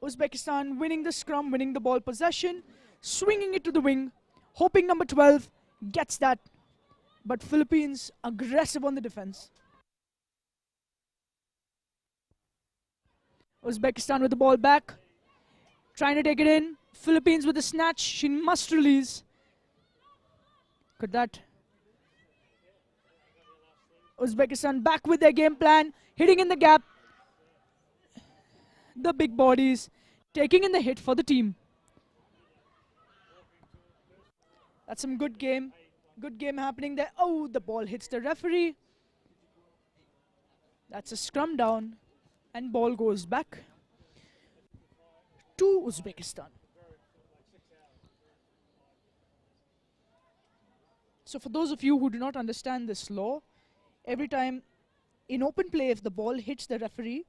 Speaker 1: Uzbekistan winning the scrum, winning the ball possession, swinging it to the wing, hoping number 12 gets that. But Philippines aggressive on the defense. Uzbekistan with the ball back, trying to take it in. Philippines with the snatch, she must release. Could that? Uzbekistan back with their game plan, hitting in the gap. The big bodies taking in the hit for the team. That's some good game. Good game happening there. Oh, the ball hits the referee. That's a scrum down. And ball goes back to Uzbekistan. So for those of you who do not understand this law, every time in open play, if the ball hits the referee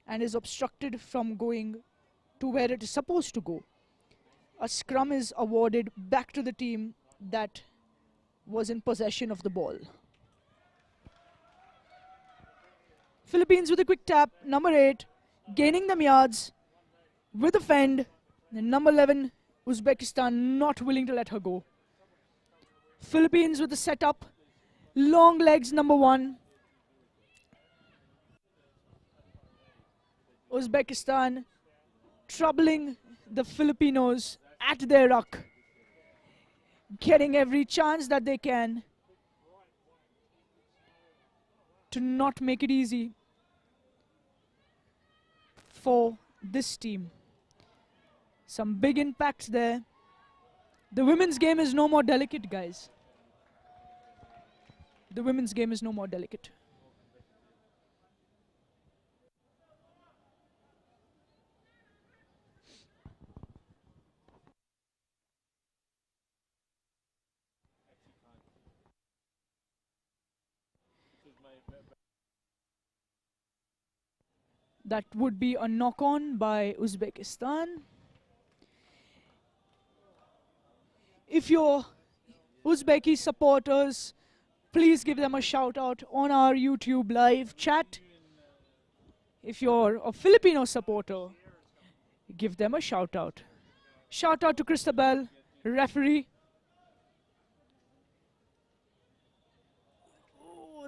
Speaker 1: and is obstructed from going to where it is supposed to go, a scrum is awarded back to the team that was in possession of the ball. Philippines with a quick tap, number 8, gaining them yards with a fend. And number 11, Uzbekistan not willing to let her go. Philippines with the setup, long legs, number 1. Uzbekistan troubling the Filipinos at their ruck, getting every chance that they can to not make it easy for this team. Some big impacts there. The women's game is no more delicate, guys. The women's game is no more delicate. That would be a knock-on by Uzbekistan. If you're Uzbeki supporters, please give them a shout-out on our YouTube live chat. If you're a Filipino supporter, give them a shout-out. Shout-out to Christabel, referee.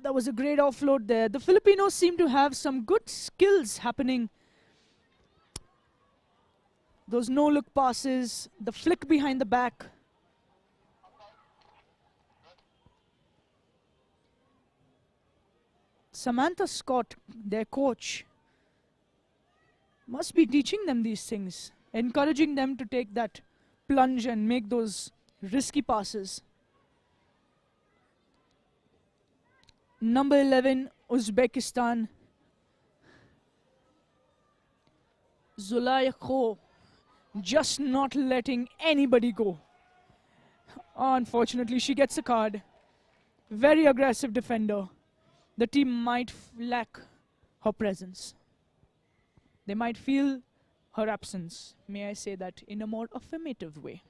Speaker 1: That was a great offload there. The Filipinos seem to have some good skills happening. Those no-look passes, the flick behind the back. Samantha Scott, their coach, must be teaching them these things, encouraging them to take that plunge and make those risky passes. Number 11, Uzbekistan. Zulaya Kho, just not letting anybody go. Unfortunately, she gets a card. Very aggressive defender. The team might lack her presence. They might feel her absence. May I say that in a more affirmative way.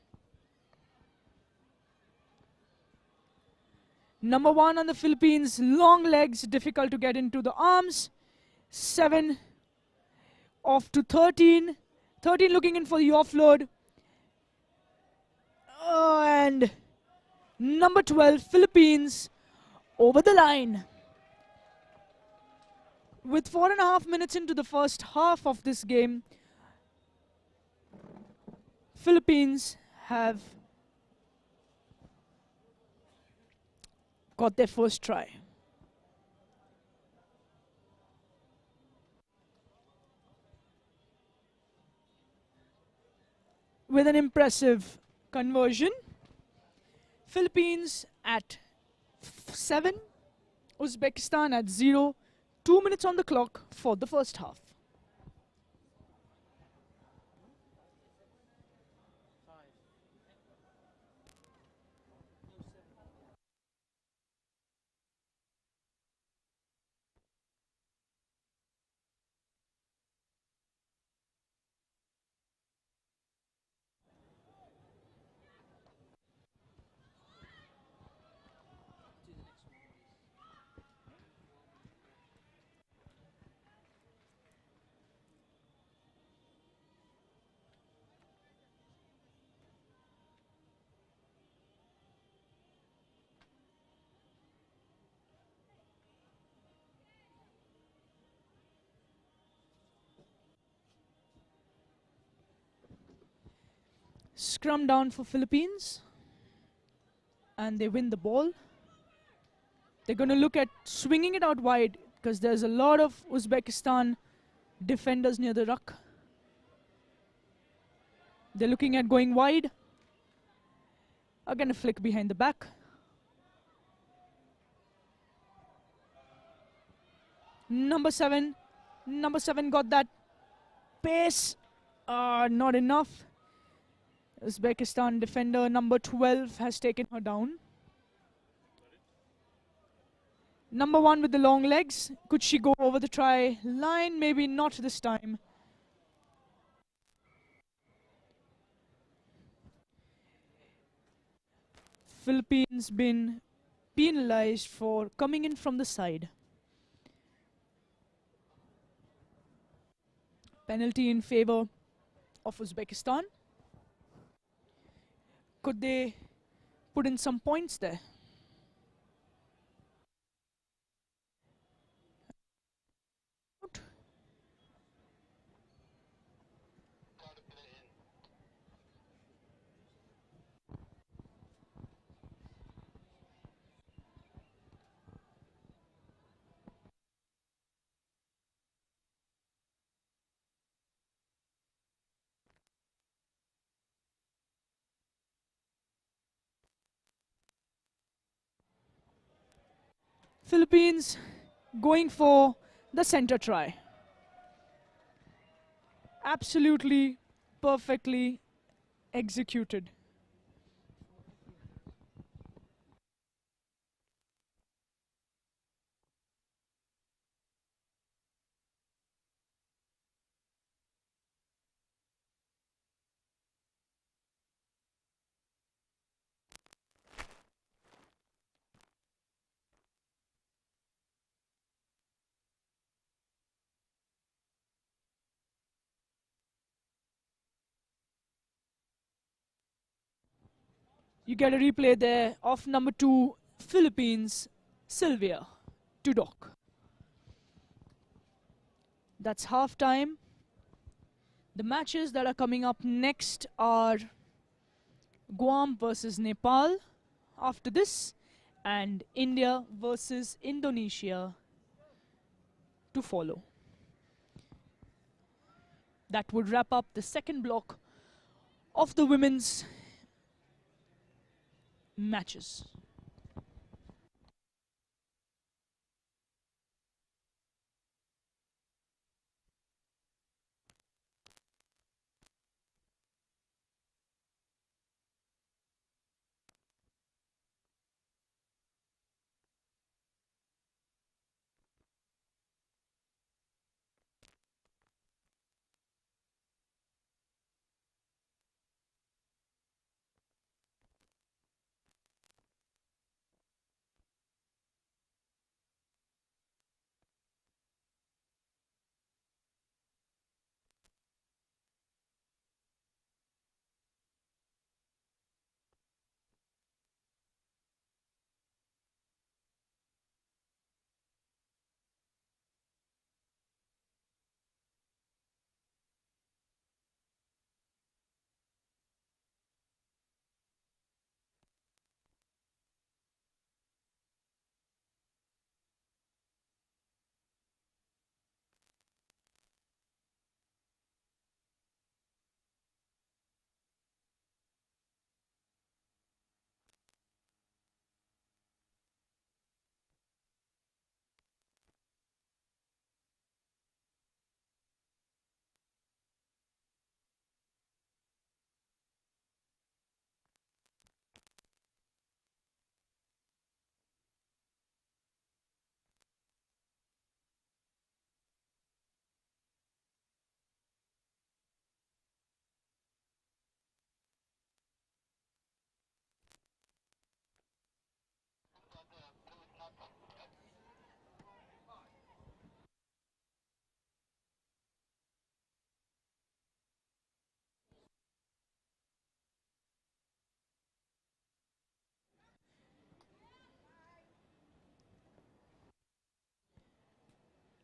Speaker 1: Number 1 on the Philippines, long legs, difficult to get into the arms. 7 off to 13. 13 looking in for the offload. And number 12, Philippines, over the line. With 4.5 minutes into the first half of this game, Philippines have got their first try. With an impressive conversion, Philippines at 7, Uzbekistan at 0, 2 minutes on the clock for the first half. Scrum down for Philippines, and they win the ball. They're going to look at swinging it out wide because there's a lot of Uzbekistan defenders near the ruck. They're looking at going wide. Again, a flick behind the back. Number 7 got that pace. Not enough. Uzbekistan defender number 12 has taken her down. Number 1 with the long legs. Could she go over the try line? Maybe not this time. Philippines been penalized for coming in from the side. Penalty in favor of Uzbekistan. Could they put in some points there? Philippines going for the center try. Absolutely perfectly executed. You get a replay there of number 2, Philippines, Sylvia Tudok. That's half time. The matches that are coming up next are Guam versus Nepal after this, and India versus Indonesia to follow. That would wrap up the second block of the women's matches.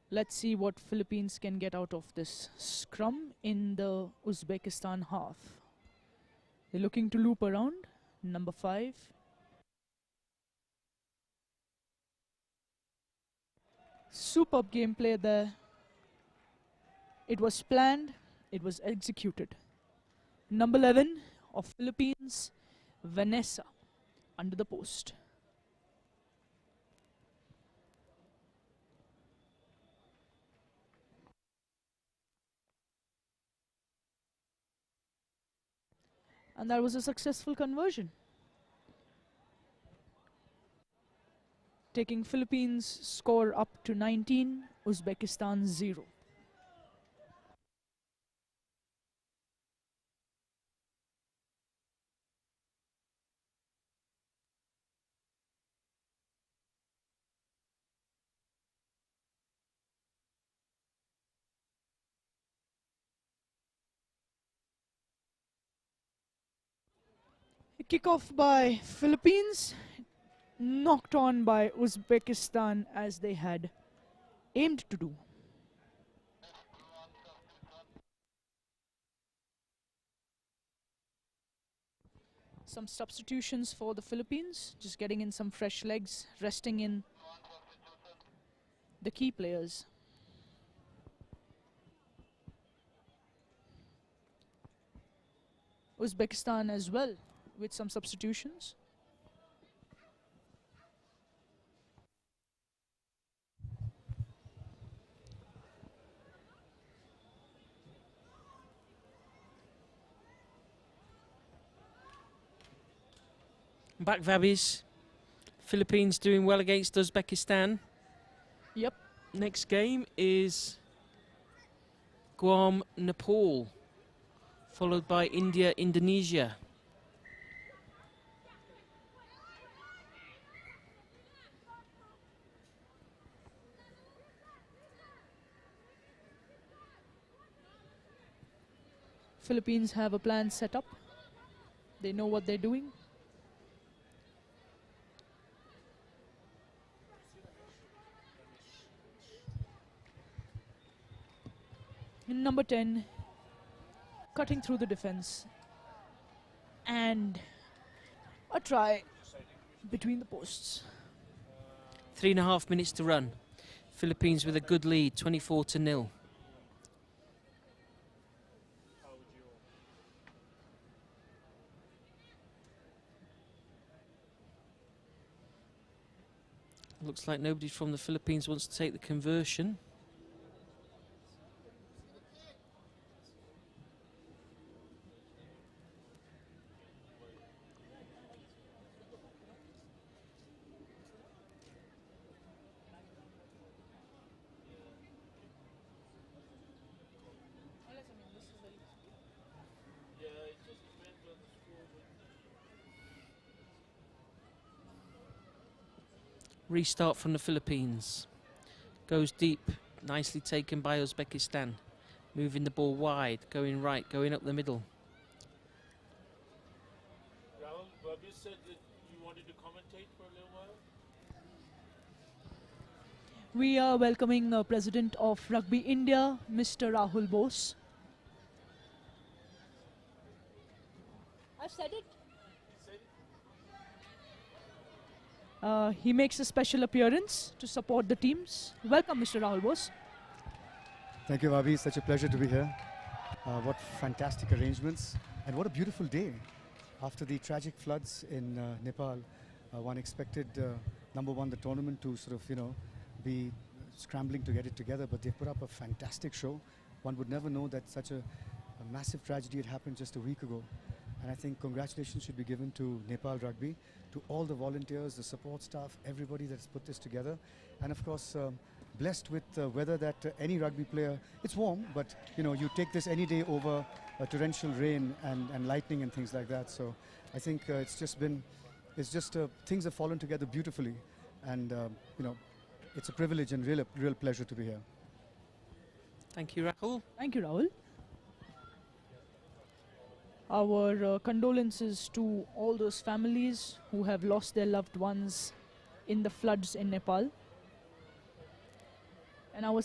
Speaker 1: Let's see what Philippines can get out of this scrum in the Uzbekistan half. They're looking to loop around. Number 5. Superb gameplay there. It was planned, it was executed. Number 11 of Philippines, Vanessa, under the post. And that was a successful conversion, taking Philippines' score up to 19, Uzbekistan 0. A kickoff by Philippines, knocked on by Uzbekistan as they had aimed to do. Some substitutions for the Philippines, just getting in some fresh legs, resting in the key players. Uzbekistan as well with some substitutions.
Speaker 2: Back Vabis. Philippines doing well against Uzbekistan.
Speaker 1: Yep.
Speaker 2: Next game is Guam, Nepal, followed by India, Indonesia.
Speaker 1: Philippines have a plan set up. They know what they're doing. In number 10, cutting through the defense. And a try between the posts.
Speaker 2: 3.5 minutes to run. Philippines with a good lead, 24-0. Looks like nobody from the Philippines wants to take the conversion. Restart from the Philippines. Goes deep, nicely taken by Uzbekistan. Moving the ball wide, going right, going up the middle.
Speaker 4: Rahul, Bobby said that you wanted to commentate for a little while.
Speaker 1: We are welcoming President of Rugby India, Mr. Rahul Bose. I've said it. He makes a special appearance to support the teams. Welcome, Mr. Rahul Bose.
Speaker 6: Thank you, Vabi. Such a pleasure to be here. What fantastic arrangements and what a beautiful day. After the tragic floods in Nepal, one expected, number one, the tournament to sort of, be scrambling to get it together, but they put up a fantastic show. One would never know that such a massive tragedy had happened just a week ago. And I think congratulations should be given to Nepal Rugby, to all the volunteers, the support staff, everybody that's put this together. And of course, blessed with weather that any rugby player, it's warm, but you take this any day over torrential rain and lightning and things like that. So I think things have fallen together beautifully. And, it's a privilege and real pleasure to be here.
Speaker 2: Thank you, Rahul.
Speaker 1: Thank you, Rahul. Our condolences to all those families who have lost their loved ones in the floods in Nepal. And our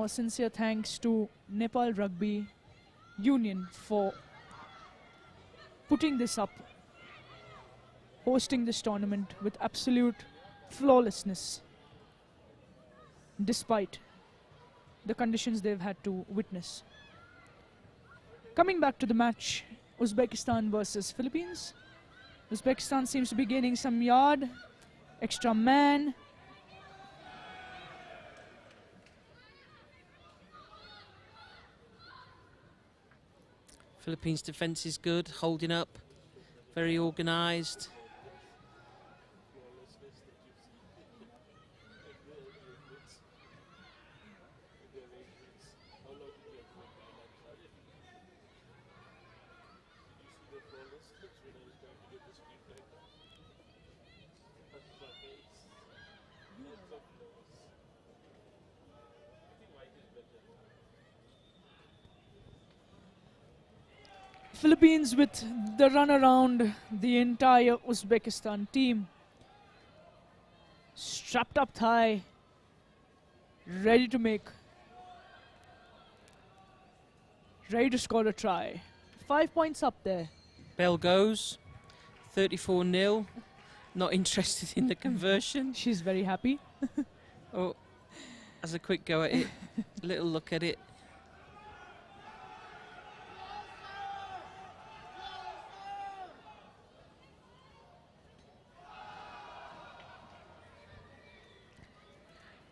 Speaker 1: sincere thanks to Nepal Rugby Union for putting this up, hosting this tournament with absolute flawlessness, despite the conditions they've had to witness. Coming back to the match, Uzbekistan versus Philippines. Uzbekistan seems to be gaining some yard, extra man.
Speaker 2: Philippines defence is good, holding up, very organised.
Speaker 1: Philippines with the run around the entire Uzbekistan team. Strapped up high, ready to score a try. 5 points up there.
Speaker 2: Bell goes, 34-0. Not interested in the conversion.
Speaker 1: She's very happy.
Speaker 2: Oh, has a quick go at it, little look at it.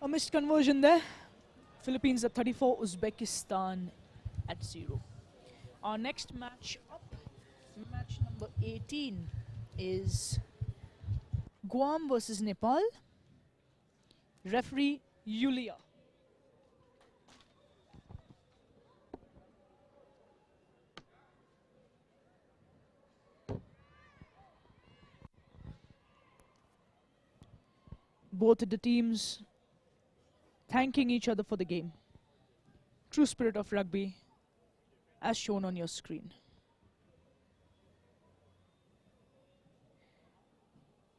Speaker 1: A missed conversion there. Philippines at 34, Uzbekistan at 0. Our next match up, match number 18, is Guam versus Nepal. Referee Yulia. Both the teams thanking each other for the game. True spirit of rugby, as shown on your screen.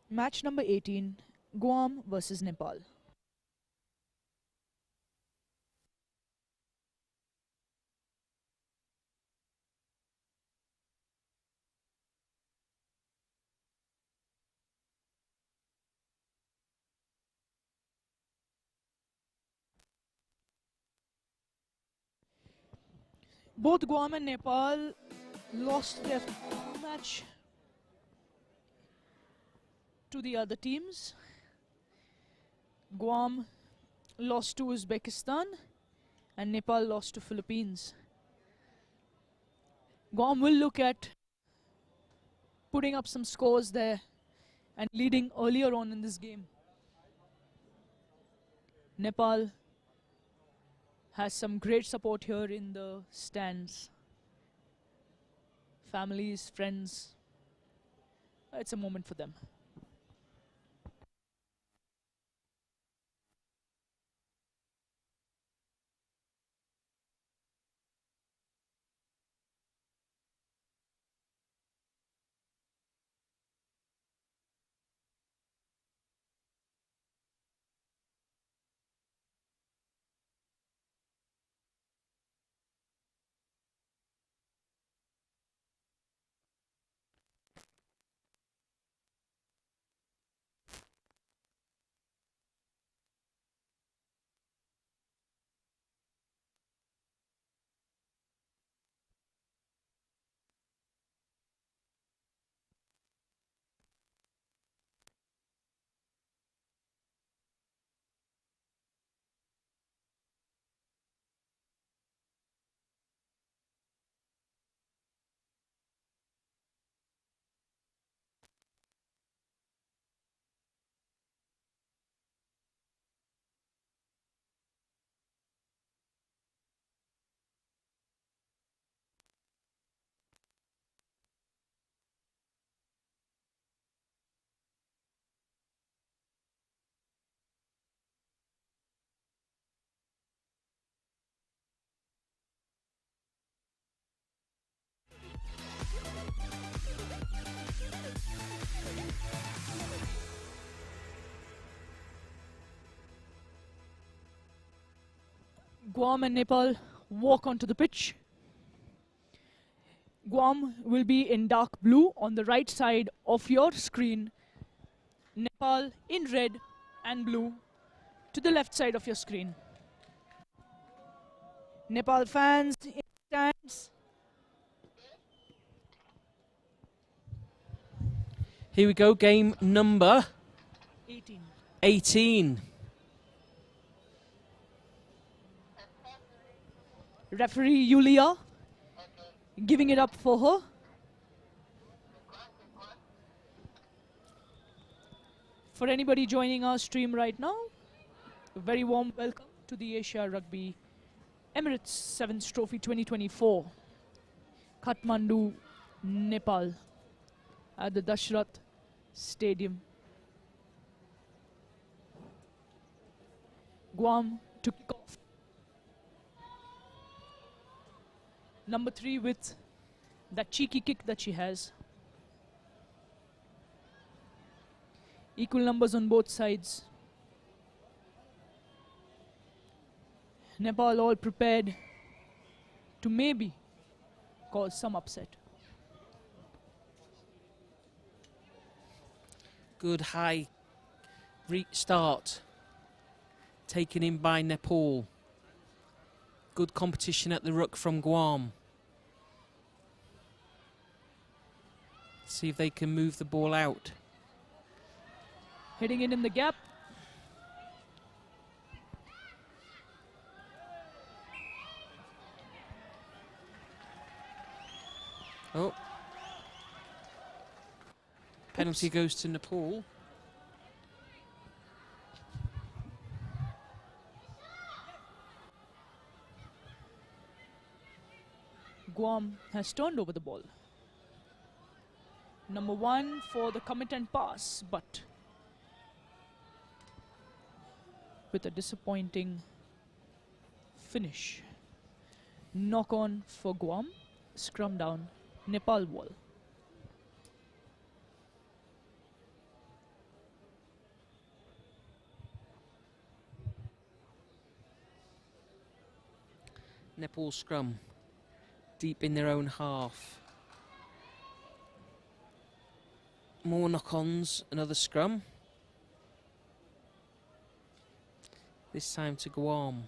Speaker 1: Match number 18, Guam versus Nepal. Both Guam and Nepal lost their match to the other teams. Guam lost to Uzbekistan and Nepal lost to Philippines. Guam will look at putting up some scores there and leading earlier on in this game. Nepal has some great support here in the stands. Families, friends. It's a moment for them. Guam and Nepal walk onto the pitch. Guam will be in dark blue on the right side of your screen. Nepal in red and blue to the left side of your screen. Nepal fans in stands.
Speaker 2: Here we go, game number
Speaker 1: 18.
Speaker 2: 18.
Speaker 1: Referee Yulia giving it up for her. For anybody joining our stream right now, a very warm welcome to the Asia Rugby Emirates 7th Trophy 2024, Kathmandu, Nepal, at the Dashrath Stadium. Guam to kick off. Number 3 with that cheeky kick that she has. Equal numbers on both sides. Nepal all prepared to maybe cause some upset.
Speaker 2: Good high start taken in by Nepal. Good competition at the ruck from Guam. See if they can move the ball out.
Speaker 1: Hitting it in the gap.
Speaker 2: Oh. Penalty goes to Nepal.
Speaker 1: Guam has turned over the ball. Number 1 for the commit and pass, but with a disappointing finish. Knock on for Guam. Scrum down. Nepal wall.
Speaker 2: Nepal scrum. Deep in their own half. More knock-ons, another scrum. This time to Guam.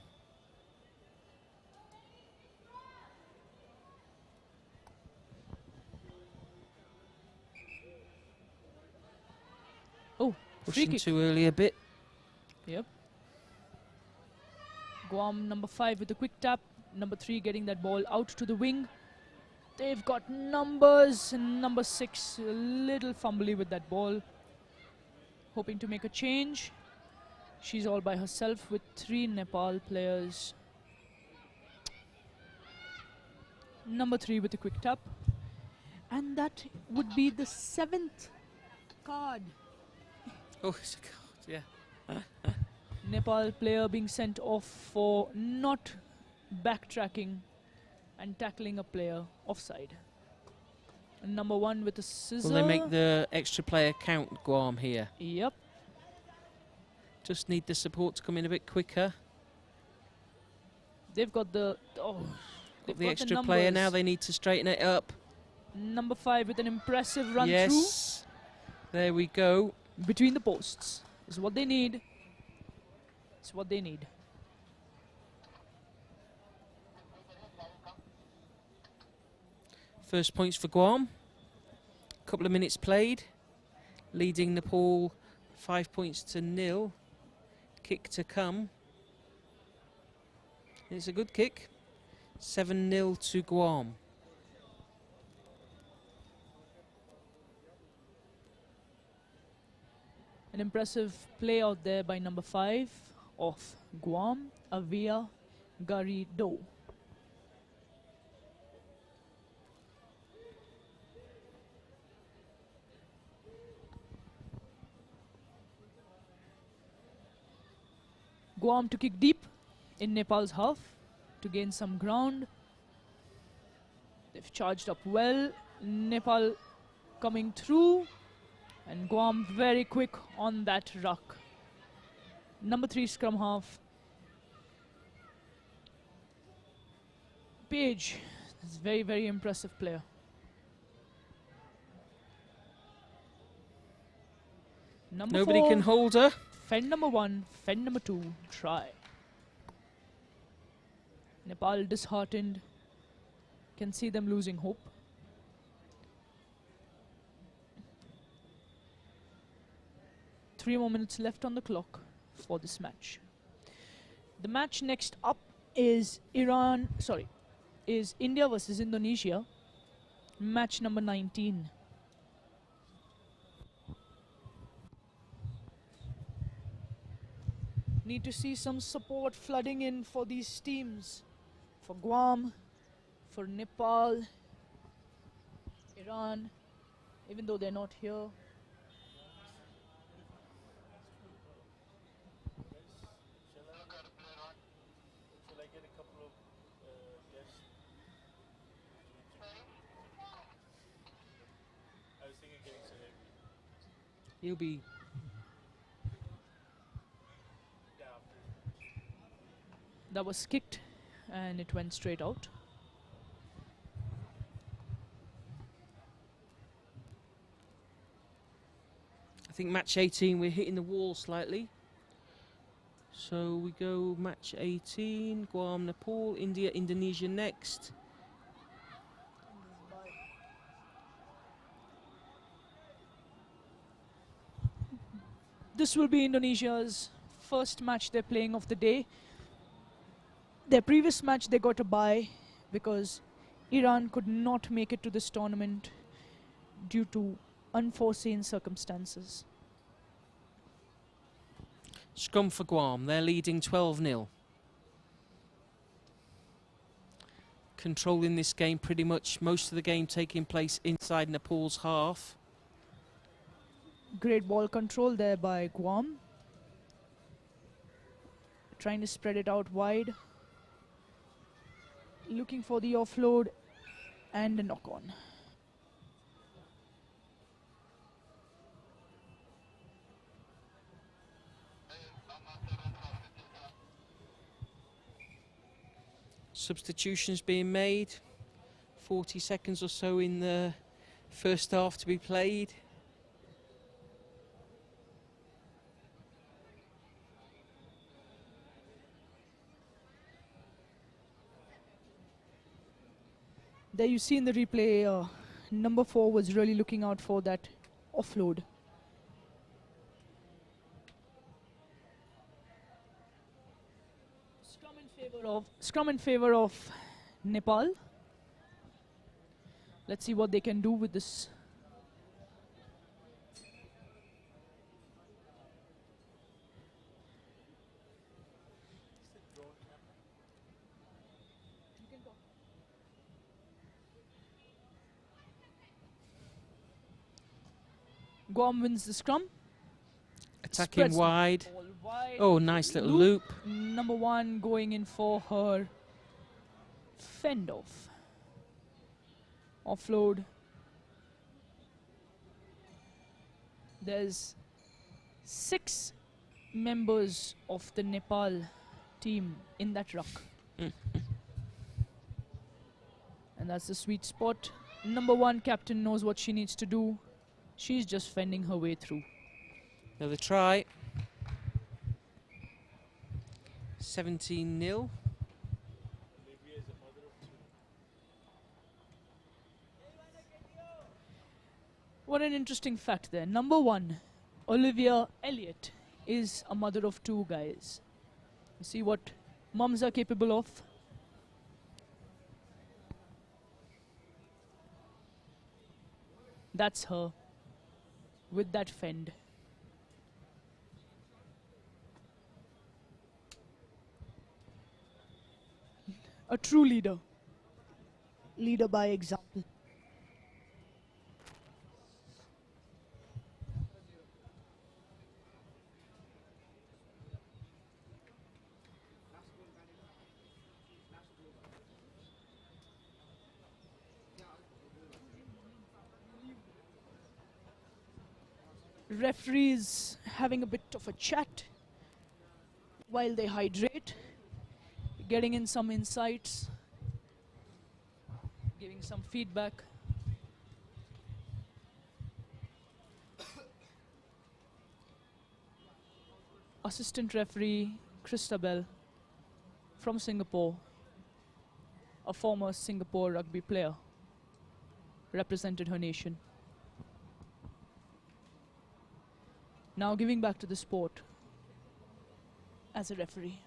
Speaker 1: Oh, free
Speaker 2: Pushing
Speaker 1: kick.
Speaker 2: too early a bit.
Speaker 1: Yep. Guam number 5 with a quick tap. Number 3 getting that ball out to the wing. They've got numbers. Number 6 a little fumbly with that ball. Hoping to make a change. She's all by herself with 3 Nepal players. Number 3 with a quick tap. And that would be the 7th card.
Speaker 2: Oh, it's a card, yeah.
Speaker 1: Nepal player being sent off for not backtracking and tackling a player offside. And number 1 with a scissor.
Speaker 2: Will they make the extra player count, Guam, here?
Speaker 1: Yep.
Speaker 2: Just need the support to come in a bit quicker.
Speaker 1: They've got the... Oh, they've
Speaker 2: Got the
Speaker 1: got
Speaker 2: extra player now,
Speaker 1: numbers.
Speaker 2: they need to straighten it up.
Speaker 1: Number 5 with an impressive run
Speaker 2: Yes. There we go.
Speaker 1: through. Between the posts. Is what they need. It's what they need.
Speaker 2: First points for Guam. Couple of minutes played. Leading Nepal 5 points to 0. Kick to come. It's a good kick. 7-0 to Guam.
Speaker 1: An impressive play out there by number 5 of Guam, Avia Garrido. Guam to kick deep in Nepal's half to gain some ground. They've charged up well. Nepal coming through. And Guam very quick on that ruck. Number 3 scrum half. Page is a very, very impressive player. Number
Speaker 2: Nobody
Speaker 1: 4,
Speaker 2: can hold her.
Speaker 1: fend number 1, fend number 2, try. Nepal disheartened. Can see them losing hope. Three more minutes left on the clock for this match. The match next up is India versus Indonesia. Match number 19. Need to see some support flooding in for these teams. For Guam, for Nepal, Iran, even though they're not here.
Speaker 4: Shall I get a couple of guests? I was thinking getting celebrity.
Speaker 2: He'll be.
Speaker 1: That was kicked and it went straight out.
Speaker 2: I think match 18, we're hitting the wall slightly. So we go match 18, Guam, Nepal, India, Indonesia next.
Speaker 1: This will be Indonesia's first match they're playing of the day. Their previous match they got a bye because Iran could not make it to this tournament due to unforeseen circumstances.
Speaker 2: Scrum for Guam, they're leading 12-0. Controlling this game pretty much, most of the game taking place inside Nepal's half.
Speaker 1: Great ball control there by Guam. Trying to spread it out wide. Looking for the offload and a knock-on.
Speaker 2: Substitutions being made. 40 seconds or so in the first half to be played.
Speaker 1: There you see in the replay, number 4 was really looking out for that offload. Scrum in favor of Nepal. Let's see what they can do with this. Guam wins the scrum.
Speaker 2: Attacking
Speaker 1: Spreads
Speaker 2: wide.
Speaker 1: ball wide.
Speaker 2: Oh, nice little loop.
Speaker 1: Number 1 going in for her fend off. Offload. There's 6 members of the Nepal team in that ruck. And that's the sweet spot. Number 1 captain knows what she needs to do. She's just fending her way through.
Speaker 2: Another try. 17-0.
Speaker 1: What an interesting fact there. Number 1, Olivia Elliott, is a mother of 2 guys. You see what mums are capable of? That's her with that fend. A true leader. Leader by example. Referees having a bit of a chat while they hydrate, getting in some insights. giving some feedback. Assistant referee Christabel from Singapore, a former Singapore rugby player, represented her nation. Now giving back to the sport as a referee.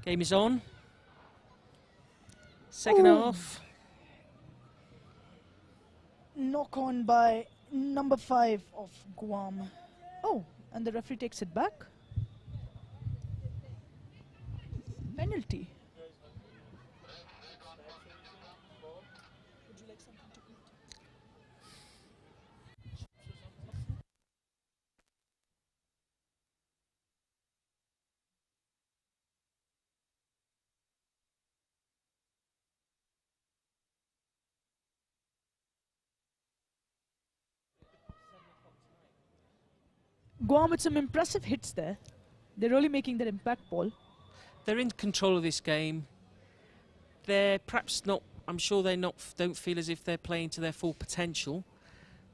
Speaker 2: Game is on. Second half.
Speaker 1: Knock on by number 5 of Guam. Oh, and the referee takes it back. Penalty. Would you like something to eat? Guam with some impressive hits there. They're really making that impact ball.
Speaker 2: They're in control of this game. They're perhaps not, I'm sure they don't feel as if they're playing to their full potential,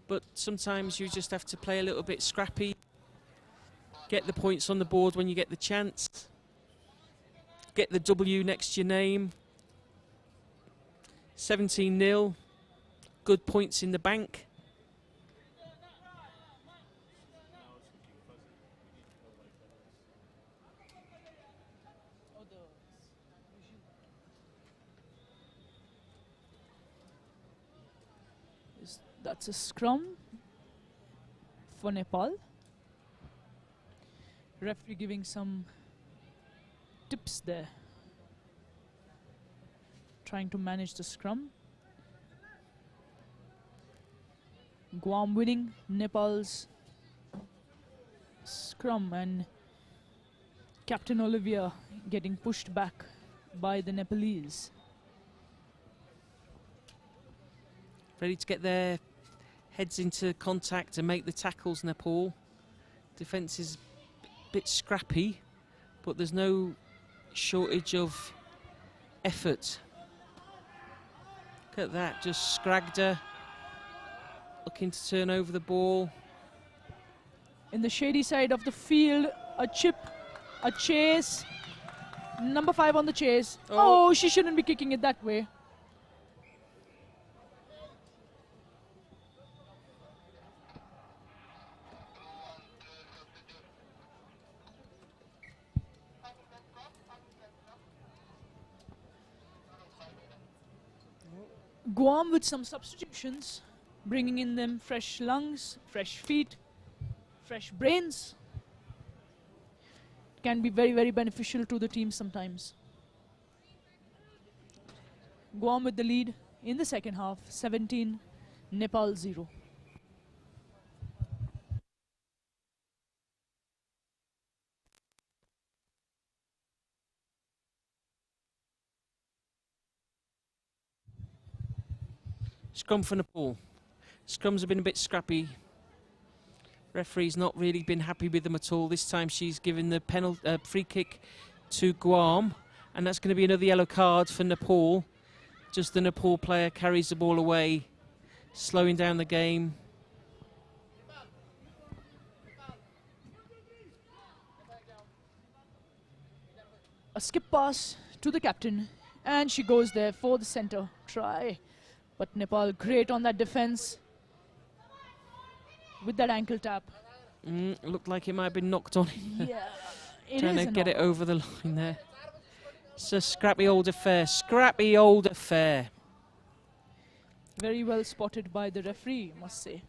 Speaker 2: but sometimes you just have to play a little bit scrappy, get the points on the board when you get the chance, get the W next to your name. 17-0, good points in the bank.
Speaker 1: That's a scrum for Nepal. Referee giving some tips there, trying to manage the scrum. Guam winning Nepal's scrum, and Captain Olivia getting pushed back by the Nepalese.
Speaker 2: Ready to get their heads into contact and make the tackles, Nepal. Defence is a bit scrappy, but there's no shortage of effort. Look at that, just Scragda looking to turn over the ball.
Speaker 1: In the shady side of the field, a chip, a chase. Number 5 on the chase. Oh, she shouldn't be kicking it that way. Guam with some substitutions, bringing in them fresh lungs, fresh feet, fresh brains. Can be very, very beneficial to the team sometimes. Guam with the lead in the second half, 17, Nepal 0.
Speaker 2: Scrum for Nepal. Scrums have been a bit scrappy. Referee's not really been happy with them at all. This time she's given the free kick to Guam, and that's going to be another yellow card for Nepal. Just the Nepal player carries the ball away, slowing down the game.
Speaker 1: A skip pass to the captain, and she goes there for the center try. But Nepal great on that defense with that ankle tap.
Speaker 2: Looked like it might have been knocked on.
Speaker 1: Yeah, it
Speaker 2: Trying
Speaker 1: is
Speaker 2: to
Speaker 1: a
Speaker 2: get it
Speaker 1: knock.
Speaker 2: over the line there. It's a scrappy old affair. Scrappy old affair.
Speaker 1: Very well spotted by the referee, must say.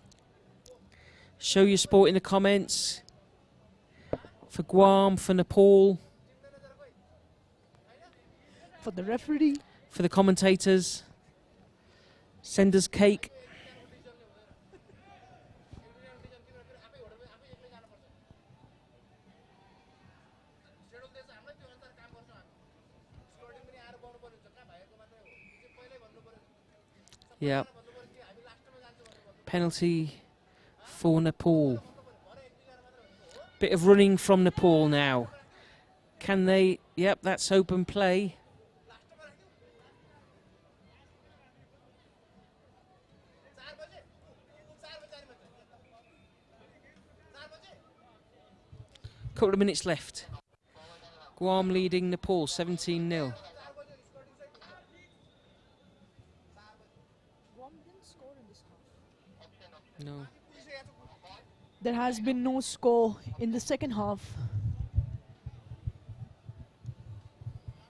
Speaker 2: Show your sport in the comments. For Guam, for Nepal,
Speaker 1: For the referee,
Speaker 2: for the commentators. Send us cake. Yeah. Penalty for Nepal. Bit of running from Nepal now. Can they? Yep, that's open play. Couple of minutes left. Guam leading Nepal 17-0. No.
Speaker 1: there has been no score in the second half.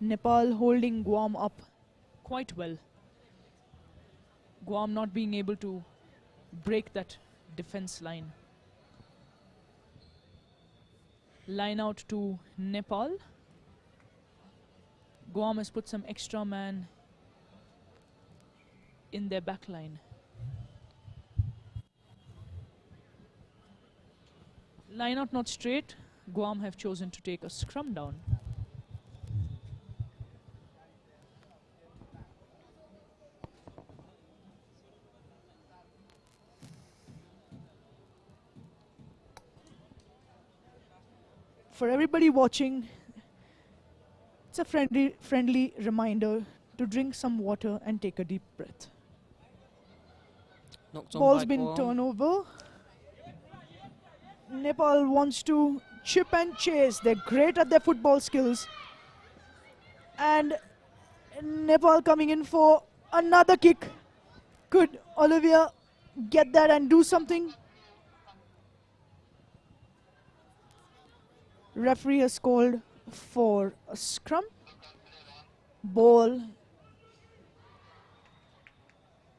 Speaker 1: Nepal holding Guam up quite well. Guam not being able to break that defense line. Line out to Nepal. Guam has put some extra man in their back line. Line out not straight. Guam have chosen to take a scrum down. For everybody watching, it's a friendly reminder to drink some water and take a deep breath.
Speaker 2: Knocked on
Speaker 1: Ball's
Speaker 2: by
Speaker 1: been
Speaker 2: Guam.
Speaker 1: turned over. Nepal wants to chip and chase. They're great at their football skills. And Nepal coming in for another kick. Could Olivia get that and do something? Referee has called for a scrum. Ball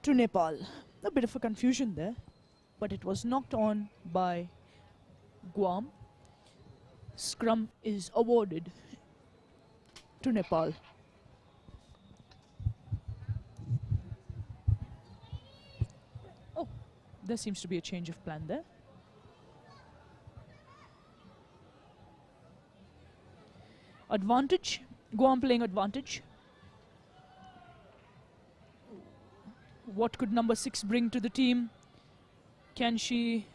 Speaker 1: to Nepal. A bit of a confusion there, but it was knocked on by Guam. Scrum is awarded to Nepal. Oh, there seems to be a change of plan there. Advantage. Guam playing advantage. What could number 6 bring to the team? Can she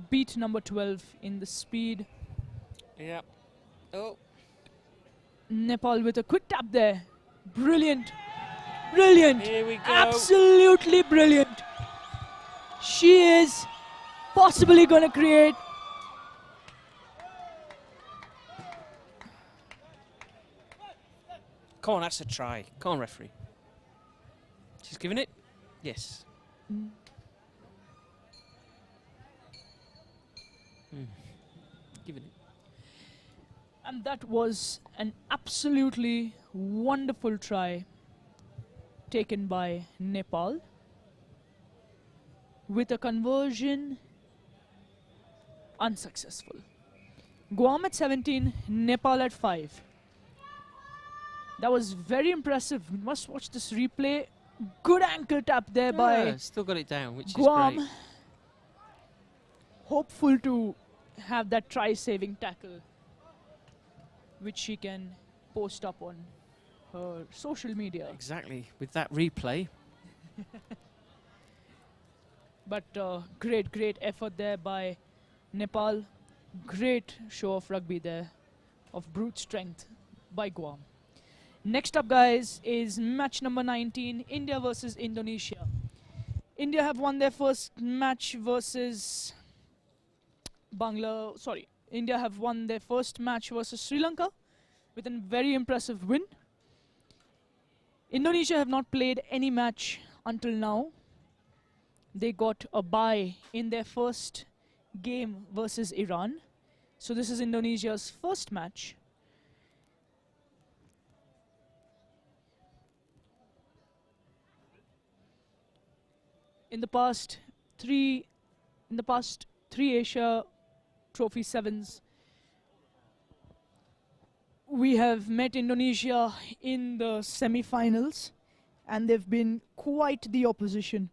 Speaker 1: beat number 12 in the speed?
Speaker 2: Yeah. Oh.
Speaker 1: Nepal with a quick tap there. Brilliant. Brilliant.
Speaker 2: Here we go.
Speaker 1: Absolutely brilliant. She is possibly going to create.
Speaker 2: Come on, that's a try. Come on, referee. She's giving it? Yes. Giving it.
Speaker 1: And that was an absolutely wonderful try taken by Nepal. With a conversion unsuccessful. Guam at 17, Nepal at 5. That was very impressive. We must watch this replay. Good ankle tap there by
Speaker 2: still got it down, which is
Speaker 1: Guam.
Speaker 2: great.
Speaker 1: Hopeful to have that try-saving tackle, which she can post up on her social media.
Speaker 2: Exactly, with that replay.
Speaker 1: But great effort there by Nepal. Great show of rugby there, of brute strength by Guam. Next up, guys, is match number 19, India versus Indonesia. India have won their first match versus India have won their first match versus Sri Lanka, with a very impressive win. Indonesia have not played any match until now. They got a bye in their first game versus Iran. So this is Indonesia's first match. In the past three Asia Trophy Sevens, we have met Indonesia in the semi-finals, and they've been quite the opposition.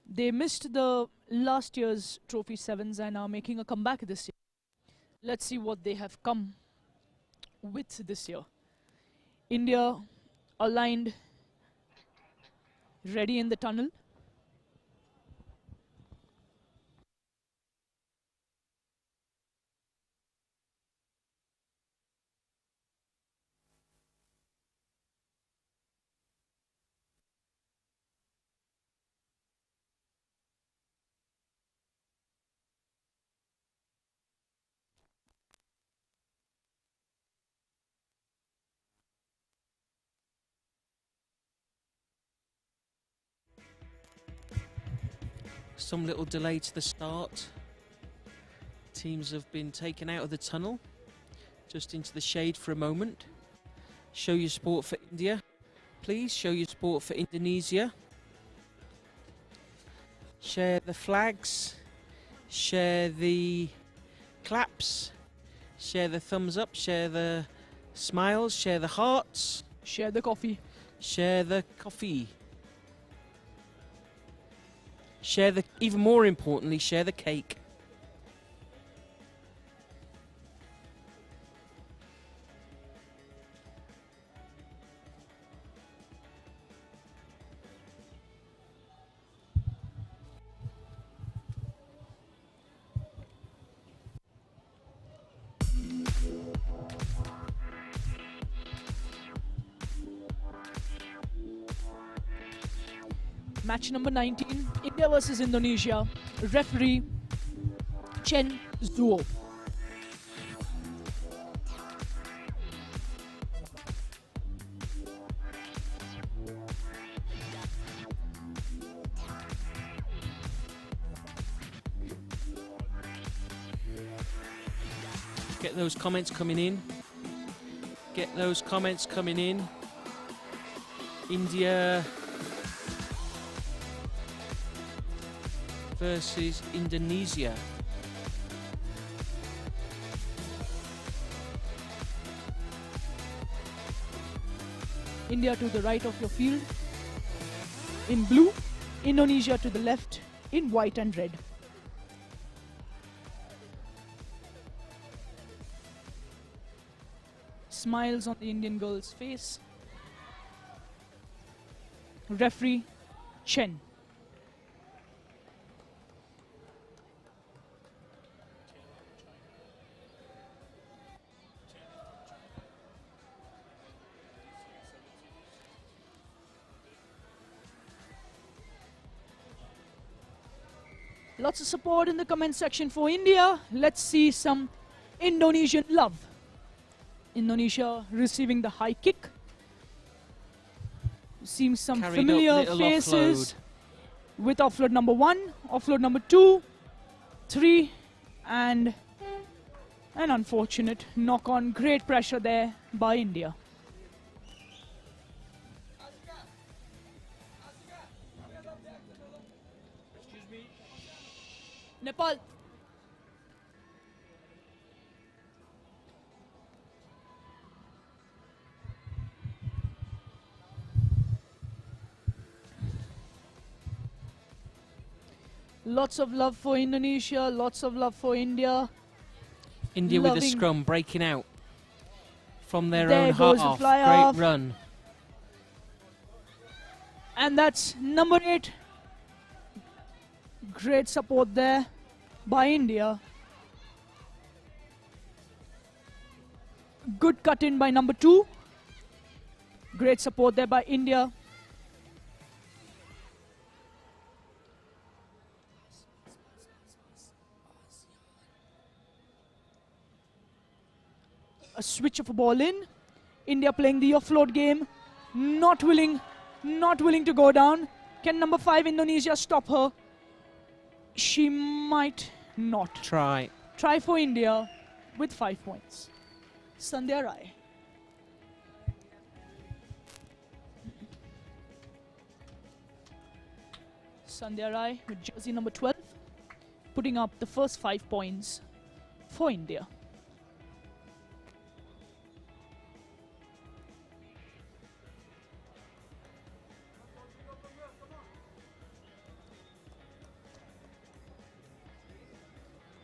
Speaker 1: They missed the last year's Trophy Sevens and are making a comeback this year. Let's see what they have come with this year. India aligned, ready in the tunnel.
Speaker 2: Some little delay to the start. Teams have been taken out of the tunnel, just into the shade for a moment. Show your support for India. Please show your support for Indonesia. Share the flags. Share the claps. Share the thumbs up. Share the smiles. Share the hearts.
Speaker 1: Share the coffee.
Speaker 2: Share the coffee. Share the, even more importantly, share the cake.
Speaker 1: Match number 19, India versus Indonesia. Referee Chen Zuo.
Speaker 2: Get those comments coming in. Get those comments coming in. India versus Indonesia.
Speaker 1: India to the right of your field in blue, Indonesia to the left in white and red. Smiles on the Indian girl's face. Referee Chen. Lots of support in the comment section for India. Let's see some Indonesian love. Indonesia receiving the high kick. Seems some
Speaker 2: Carried
Speaker 1: familiar
Speaker 2: up, little
Speaker 1: faces
Speaker 2: offload.
Speaker 1: with offload number 1, offload number 2, 3, and an unfortunate knock on. Great pressure there by India. Nepal. Lots of love for Indonesia, lots of love for India.
Speaker 2: India with a scrum breaking out from their
Speaker 1: There
Speaker 2: own
Speaker 1: goes the
Speaker 2: half.
Speaker 1: fly
Speaker 2: Great
Speaker 1: off.
Speaker 2: run.
Speaker 1: And that's number 8. Great support there by India. Good cut in by number 2. Great support there by India. A switch of a ball in. India playing the offload game. Not willing to go down. Can number 5 Indonesia stop her? She might not.
Speaker 2: Try.
Speaker 1: Try for India with 5 points. Sandhya Rai. Sandhya Rai with jersey number 12, putting up the first 5 points for India.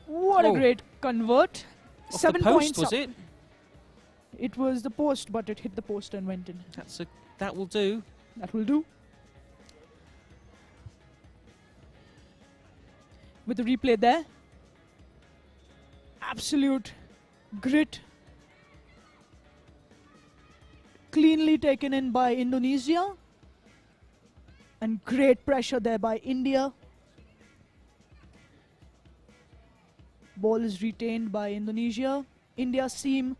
Speaker 1: What a great convert.
Speaker 2: Off
Speaker 1: 7
Speaker 2: the post,
Speaker 1: points
Speaker 2: was
Speaker 1: up.
Speaker 2: it?
Speaker 1: It was the post, but it hit the post and went in.
Speaker 2: That will do.
Speaker 1: That will do. With the replay there. Absolute grit. Cleanly taken in by Indonesia. And great pressure there by India. Ball is retained by Indonesia. India seem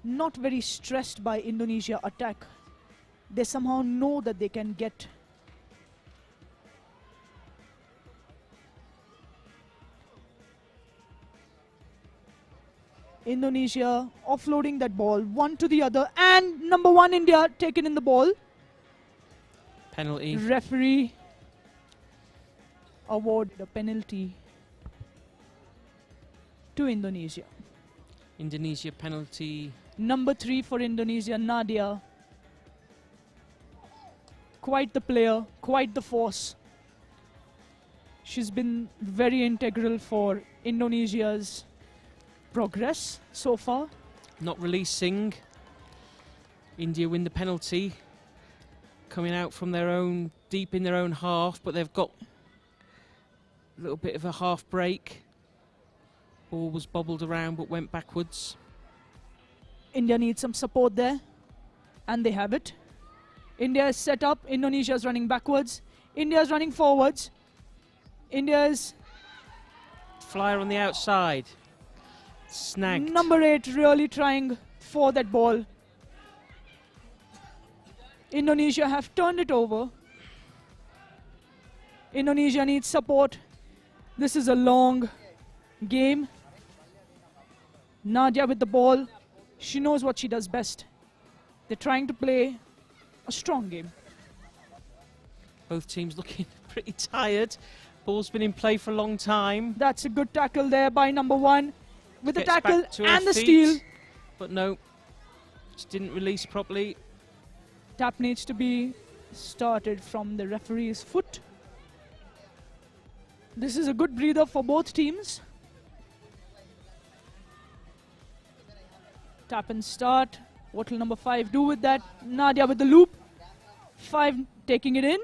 Speaker 1: not very stressed by Indonesia attack. They somehow know that they can get Indonesia offloading that ball one to the other, and number 1 India taken in the ball.
Speaker 2: Penalty.
Speaker 1: Referee award the penalty to Indonesia.
Speaker 2: Indonesia penalty.
Speaker 1: Number 3 for Indonesia, Nadia. Quite the player, quite the force. She's been very integral for Indonesia's progress so far.
Speaker 2: Not releasing. India win the penalty. Coming out from their own, deep in their own half, but they've got a little bit of a half break. Ball was bobbled around but went backwards.
Speaker 1: India needs some support there, and they have it. India is set up, Indonesia is running backwards. India is running forwards. India is...
Speaker 2: Flyer on the outside. Snagged.
Speaker 1: Number 8 really trying for that ball. Indonesia have turned it over. Indonesia needs support. This is a long game. Nadia with the ball. She knows what she does best. They're trying to play a strong game.
Speaker 2: Both teams looking pretty tired. Ball's been in play for a long time.
Speaker 1: That's a good tackle there by number 1. With the
Speaker 2: Gets
Speaker 1: tackle
Speaker 2: back to her
Speaker 1: and the
Speaker 2: feet,
Speaker 1: steal.
Speaker 2: But no, just didn't release properly.
Speaker 1: Tap needs to be started from the referee's foot. This is a good breather for both teams. Tap and start. What will number 5 do with that? Nadia with the loop. 5 taking it in.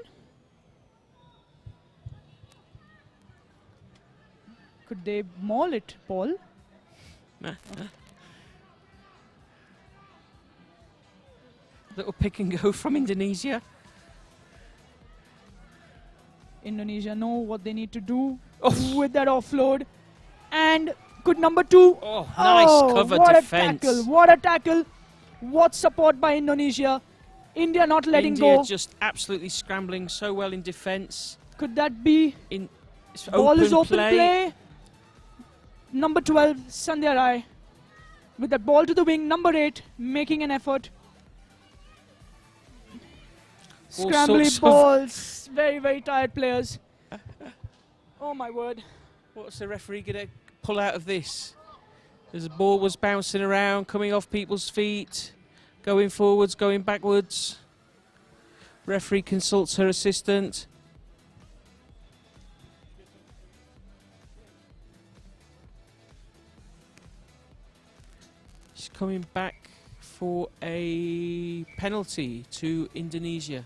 Speaker 1: Could they maul it, Paul?
Speaker 2: Little pick and go from Indonesia.
Speaker 1: Indonesia know what they need to do with that offload. And could number 2...
Speaker 2: Oh, nice cover defense.
Speaker 1: What a tackle. What support by Indonesia. India not letting
Speaker 2: India
Speaker 1: go.
Speaker 2: just absolutely scrambling so well in defence.
Speaker 1: Could that be?
Speaker 2: It's
Speaker 1: Ball is open
Speaker 2: play.
Speaker 1: play. Number 12, Sandhya Rai. With that ball to the wing. Number 8, making an effort.
Speaker 2: All
Speaker 1: Scrambly
Speaker 2: sorts of-
Speaker 1: balls. Very, very tired players. Oh my word.
Speaker 2: What's the referee going to pull out of this? As the ball was bouncing around, coming off people's feet, going forwards, going backwards. Referee consults her assistant. She's coming back for a penalty to Indonesia.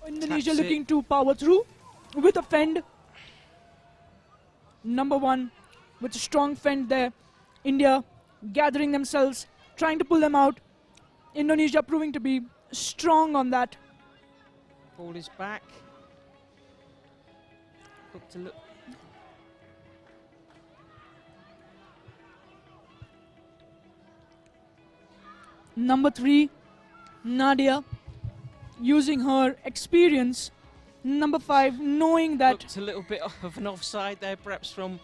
Speaker 1: Indonesia
Speaker 2: Taps it.
Speaker 1: looking to power through with a fend. Number 1 with a strong fend there. India gathering themselves, trying to pull them out. Indonesia proving to be strong on that.
Speaker 2: Ball is back. Hooked to look.
Speaker 1: Number 3, Nadia, using her experience. Number 5, knowing that
Speaker 2: Looked a little bit of an offside there, perhaps from,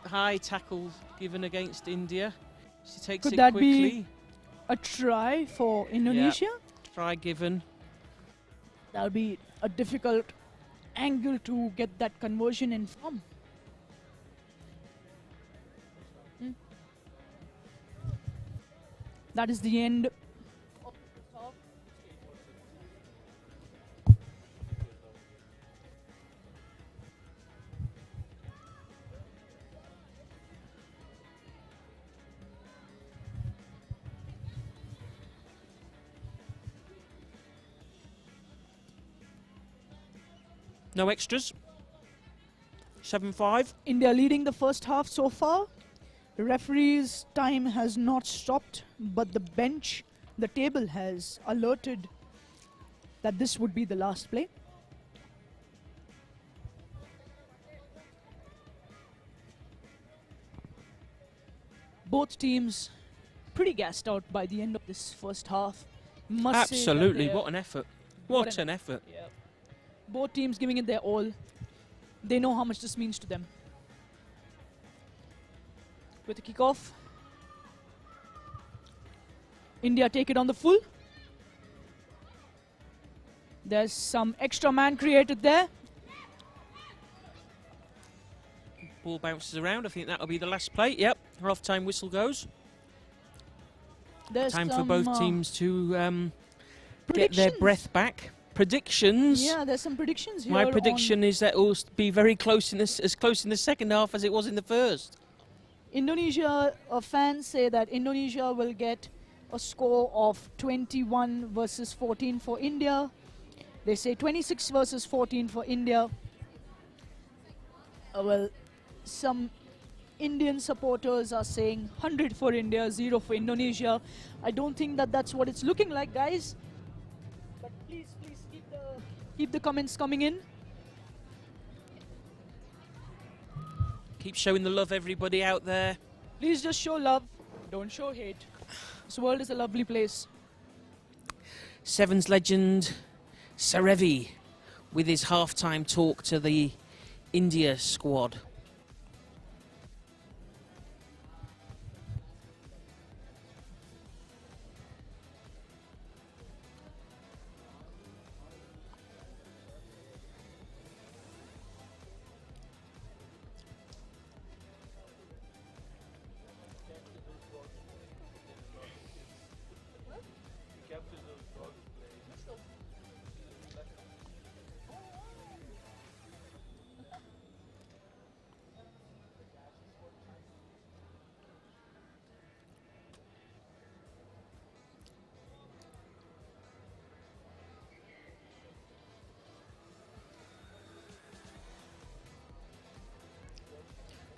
Speaker 2: high tackle given against India. She takes
Speaker 1: could
Speaker 2: it
Speaker 1: that
Speaker 2: quickly.
Speaker 1: be a try for Indonesia?
Speaker 2: Try given.
Speaker 1: That would be a difficult angle to get that conversion in from. That is the end.
Speaker 2: No extras. 7-5.
Speaker 1: India leading the first half so far. The referee's time has not stopped, but the bench, the table has alerted that this would be the last play. Both teams pretty gassed out by the end of this first half. Must say that
Speaker 2: Absolutely.
Speaker 1: they're-
Speaker 2: What an effort.
Speaker 1: What
Speaker 2: What
Speaker 1: an-
Speaker 2: an effort.
Speaker 1: Yeah. Both teams giving it their all. They know how much this means to them. With the kickoff, India take it on the full. There's some extra man created there.
Speaker 2: Ball bounces around. I think that'll be the last play. Yep. Half-time whistle goes.
Speaker 1: There's
Speaker 2: Time for
Speaker 1: some,
Speaker 2: both teams to get their
Speaker 1: predictions.
Speaker 2: breath back. Predictions.
Speaker 1: Yeah, there's some predictions here.
Speaker 2: My
Speaker 1: on-
Speaker 2: prediction is that it will be very close in this, as close in the second half as it was in the first.
Speaker 1: Indonesia fans say that Indonesia will get a score of 21 versus 14 for India. They say 26 versus 14 for India. Well, some Indian supporters are saying 100 for India, 0 for Indonesia. I don't think that that's what it's looking like, guys. But please keep the comments coming in.
Speaker 2: Keep showing the love, everybody out there.
Speaker 1: Please just show love, don't show hate. This world is a lovely place.
Speaker 2: Sevens legend Sarevi with his half-time talk to the India squad.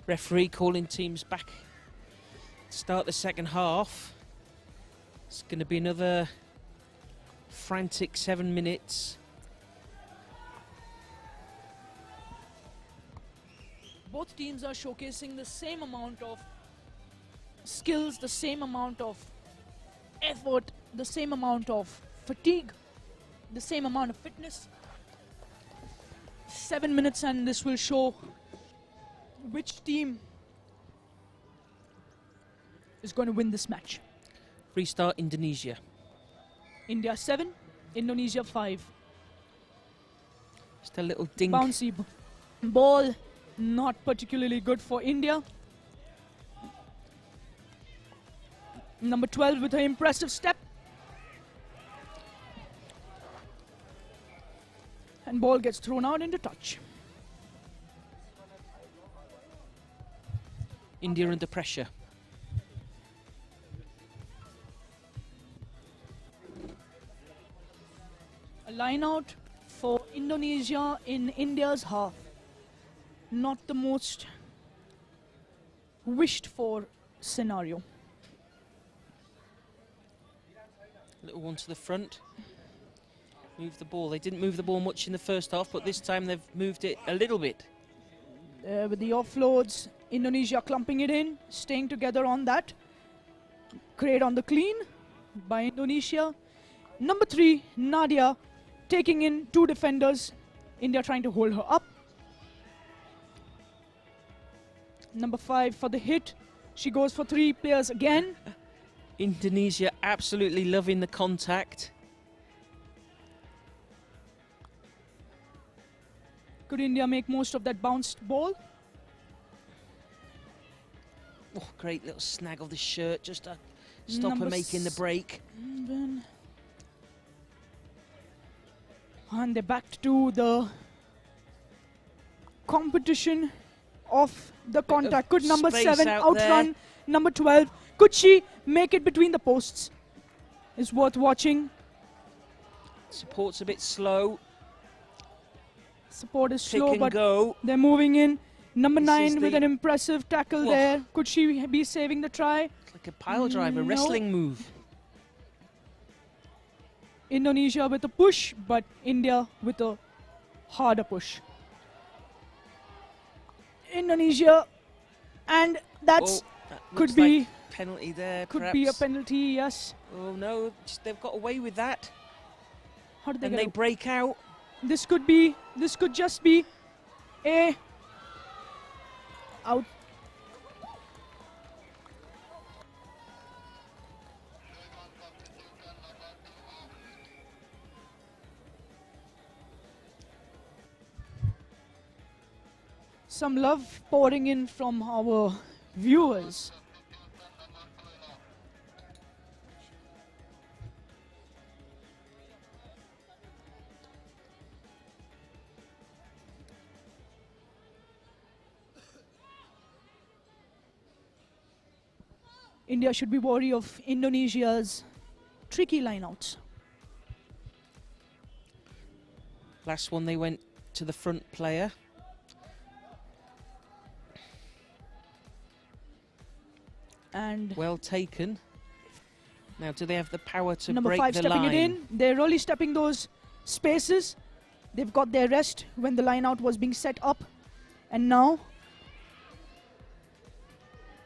Speaker 2: Referee calling teams back to start the second half. It's going to be another frantic 7 minutes.
Speaker 1: Both teams are showcasing the same amount of skills, the same amount of effort, the same amount of fatigue, the same amount of fitness. 7 minutes and this will show which team is going to win this match.
Speaker 2: Restart Indonesia.
Speaker 1: India 7, Indonesia 5.
Speaker 2: Just a little dink.
Speaker 1: Bouncy ball, not particularly good for India. Number 12 with her impressive step. And ball gets thrown out into touch.
Speaker 2: India under pressure.
Speaker 1: A line out for Indonesia in India's half. Not the most wished for scenario.
Speaker 2: Little one to the front. Move the ball. They didn't move the ball much in the first half, but this time they've moved it a little bit.
Speaker 1: With the offloads, Indonesia clumping it in, staying together on that. Great on the clean by Indonesia. Number 3, Nadia, taking in 2 defenders. India trying to hold her up. Number 5 for the hit. She goes for 3 players again.
Speaker 2: Indonesia absolutely loving the contact.
Speaker 1: Could India make most of that bounced ball?
Speaker 2: Oh, great little snag of the shirt just to stop her
Speaker 1: Number
Speaker 2: making the break.
Speaker 1: And they're back to the competition of the contact. Could number
Speaker 2: space
Speaker 1: 7
Speaker 2: out
Speaker 1: outrun
Speaker 2: there.
Speaker 1: number 12? Could she make it between the posts? Is worth watching.
Speaker 2: Support's a bit slow.
Speaker 1: Support is
Speaker 2: Pick
Speaker 1: slow,
Speaker 2: and
Speaker 1: but
Speaker 2: go.
Speaker 1: they're moving in. Number
Speaker 2: This
Speaker 1: 9
Speaker 2: is
Speaker 1: with
Speaker 2: the-
Speaker 1: an impressive tackle
Speaker 2: Whoa.
Speaker 1: there. Could she be saving the try?
Speaker 2: It's like a pile driver,
Speaker 1: No.
Speaker 2: wrestling move.
Speaker 1: Indonesia with a push, but India with a harder push. Indonesia, and that's
Speaker 2: That
Speaker 1: could
Speaker 2: looks
Speaker 1: be
Speaker 2: like penalty there.
Speaker 1: could
Speaker 2: perhaps.
Speaker 1: be a penalty. Yes.
Speaker 2: Oh no, they've got away with that,
Speaker 1: How did they
Speaker 2: and
Speaker 1: get
Speaker 2: they break out.
Speaker 1: This could be. This could just be a out. Some love pouring in from our viewers. India should be wary of Indonesia's tricky lineouts.
Speaker 2: Last one, they went to the front player.
Speaker 1: And
Speaker 2: Well taken. Now, do they have the power to
Speaker 1: number
Speaker 2: break
Speaker 1: 5
Speaker 2: the
Speaker 1: stepping
Speaker 2: line?
Speaker 1: it in. They're really stepping those spaces. They've got their rest when the line out was being set up. And now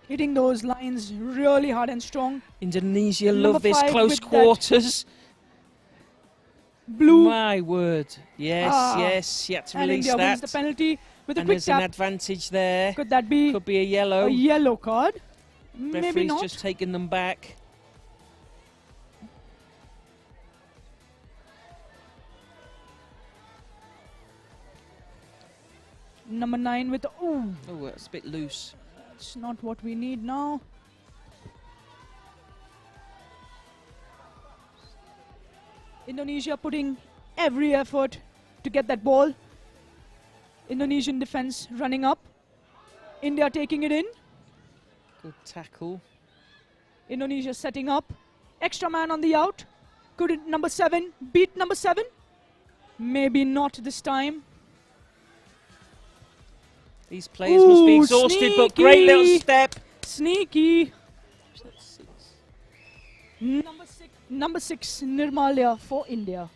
Speaker 1: hitting those lines really hard and strong.
Speaker 2: Indonesia
Speaker 1: Number
Speaker 2: love this
Speaker 1: 5
Speaker 2: close
Speaker 1: with that
Speaker 2: quarters.
Speaker 1: Blue.
Speaker 2: My word. Yes, yes, you had to
Speaker 1: And
Speaker 2: release
Speaker 1: India wins
Speaker 2: that.
Speaker 1: the penalty with a
Speaker 2: And
Speaker 1: quick
Speaker 2: there's an
Speaker 1: tap.
Speaker 2: advantage there.
Speaker 1: Could that be
Speaker 2: Could be a yellow.
Speaker 1: a yellow card? Maybe
Speaker 2: Referee's
Speaker 1: not.
Speaker 2: just taken them back.
Speaker 1: Number 9 with ooh,
Speaker 2: Oh, it's a bit loose.
Speaker 1: that's not what we need now. Indonesia putting every effort to get that ball. Indonesian defense running up. India taking it in.
Speaker 2: Good tackle.
Speaker 1: Indonesia setting up. Extra man on the out. Could it number 7 beat number 7? Maybe not this time.
Speaker 2: These players must be
Speaker 1: Ooh,
Speaker 2: exhausted, but great little
Speaker 1: sneaky.
Speaker 2: step.
Speaker 1: Sneaky. Number 6 Nirmalia for India.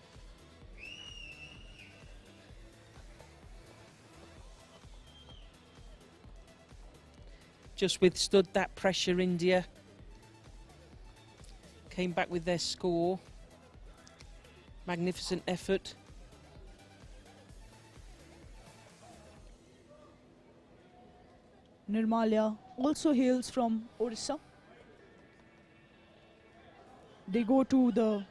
Speaker 2: Just withstood that pressure, India. Came back with their score. Magnificent effort.
Speaker 1: Nirmalia also hails from Orissa. They go to the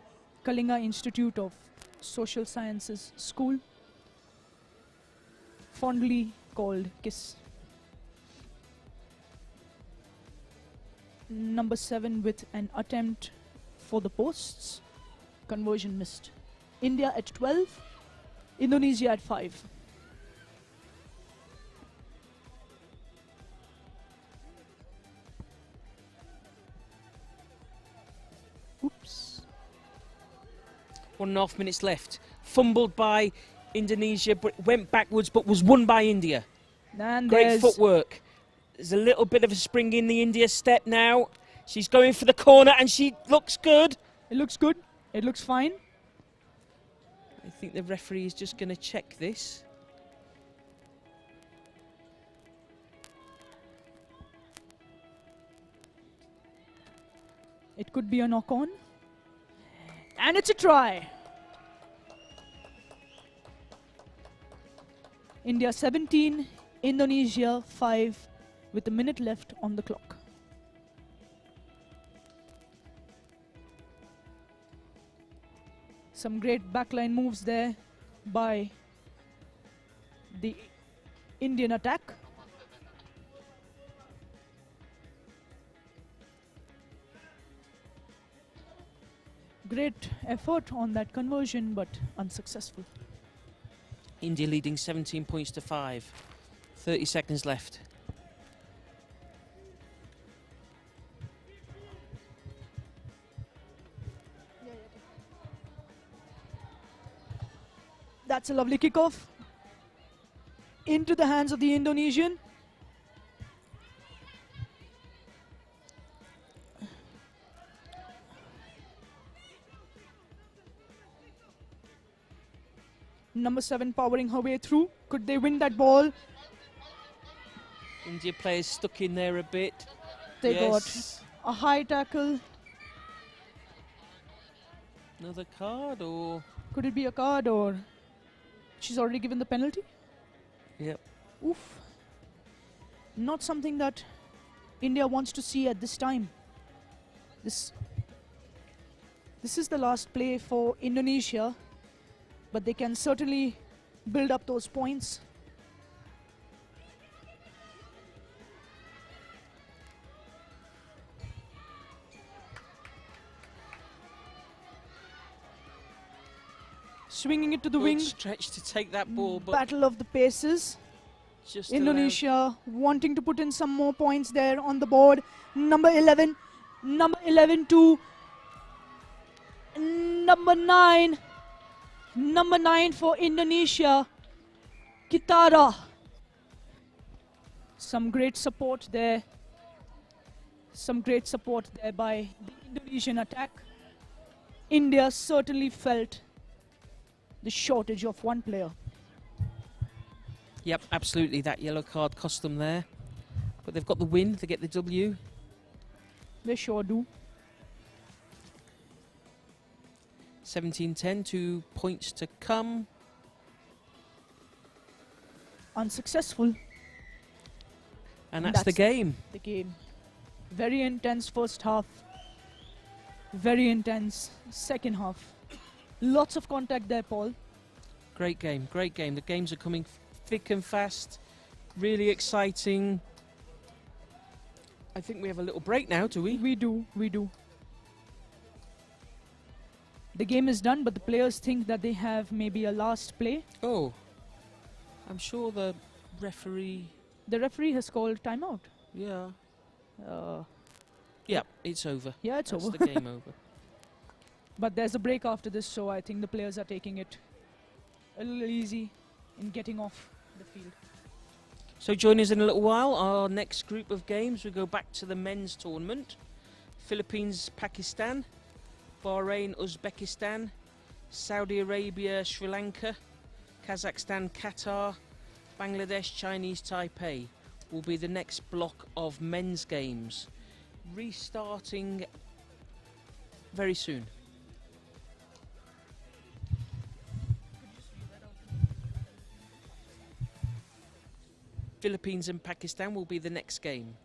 Speaker 1: Kalinga Institute of Social Sciences School, fondly called KISS. Number 7 with an attempt for the posts. Conversion missed. India at 12, Indonesia at 5. Oops.
Speaker 2: 1.5 minutes left. Fumbled by Indonesia, but went backwards, but was won by India.
Speaker 1: And
Speaker 2: Great
Speaker 1: there's
Speaker 2: footwork. There's a little bit of a spring in the India step now. She's going for the corner, and she looks good.
Speaker 1: It looks good. It looks fine.
Speaker 2: I think the referee is just going to check this.
Speaker 1: It could be a knock-on. And it's a try. India 17, Indonesia 5, with a minute left on the clock. Some great backline moves there by the Indian attack. Great effort on that conversion, but unsuccessful.
Speaker 2: India leading 17 points to 5. 30 seconds left.
Speaker 1: That's a lovely kickoff into the hands of the Indonesian. Number 7 powering her way through. Could they win that ball?
Speaker 2: India players stuck in there a bit.
Speaker 1: They
Speaker 2: Yes.
Speaker 1: got a high tackle.
Speaker 2: Another card, or
Speaker 1: Could it be a card, or she's already given the penalty?
Speaker 2: yep.
Speaker 1: Oof. Not something that India wants to see at this time. This is the last play for Indonesia, but they can certainly build up those points. Swinging it to the
Speaker 2: Good
Speaker 1: wing.
Speaker 2: stretch to take that ball, but
Speaker 1: Battle of the paces.
Speaker 2: just
Speaker 1: Indonesia wanting to put in some more points there on the board. Number 11 to number 9. Number 9 for Indonesia, Kitara. Some great support there. Some great support there by the Indonesian attack. India certainly felt the shortage of one player.
Speaker 2: Yep, absolutely. That yellow card cost them there. But they've got the win. They get the W.
Speaker 1: They sure do.
Speaker 2: 17-10, 2 points to come.
Speaker 1: Unsuccessful.
Speaker 2: And that's the game.
Speaker 1: The game. Very intense first half. Very intense second half. Lots of contact there, Paul.
Speaker 2: Great game, great game. The games are coming thick and fast. Really exciting. I think we have a little break now, do we?
Speaker 1: We do. The game is done, but the players think that they have maybe a last play.
Speaker 2: Oh, I'm sure the referee...
Speaker 1: The referee has called timeout.
Speaker 2: Yeah.
Speaker 1: Uh,
Speaker 2: Yep, it's over.
Speaker 1: yeah, it's
Speaker 2: That's
Speaker 1: over.
Speaker 2: the game over.
Speaker 1: But there's a break after this, so I think the players are taking it a little easy in getting off the field.
Speaker 2: So join us in a little while. Our next group of games, we go back to the men's tournament. Philippines, Pakistan, Bahrain, Uzbekistan, Saudi Arabia, Sri Lanka, Kazakhstan, Qatar, Bangladesh, Chinese Taipei will be the next block of men's games, restarting very soon. Philippines and Pakistan will be the next game.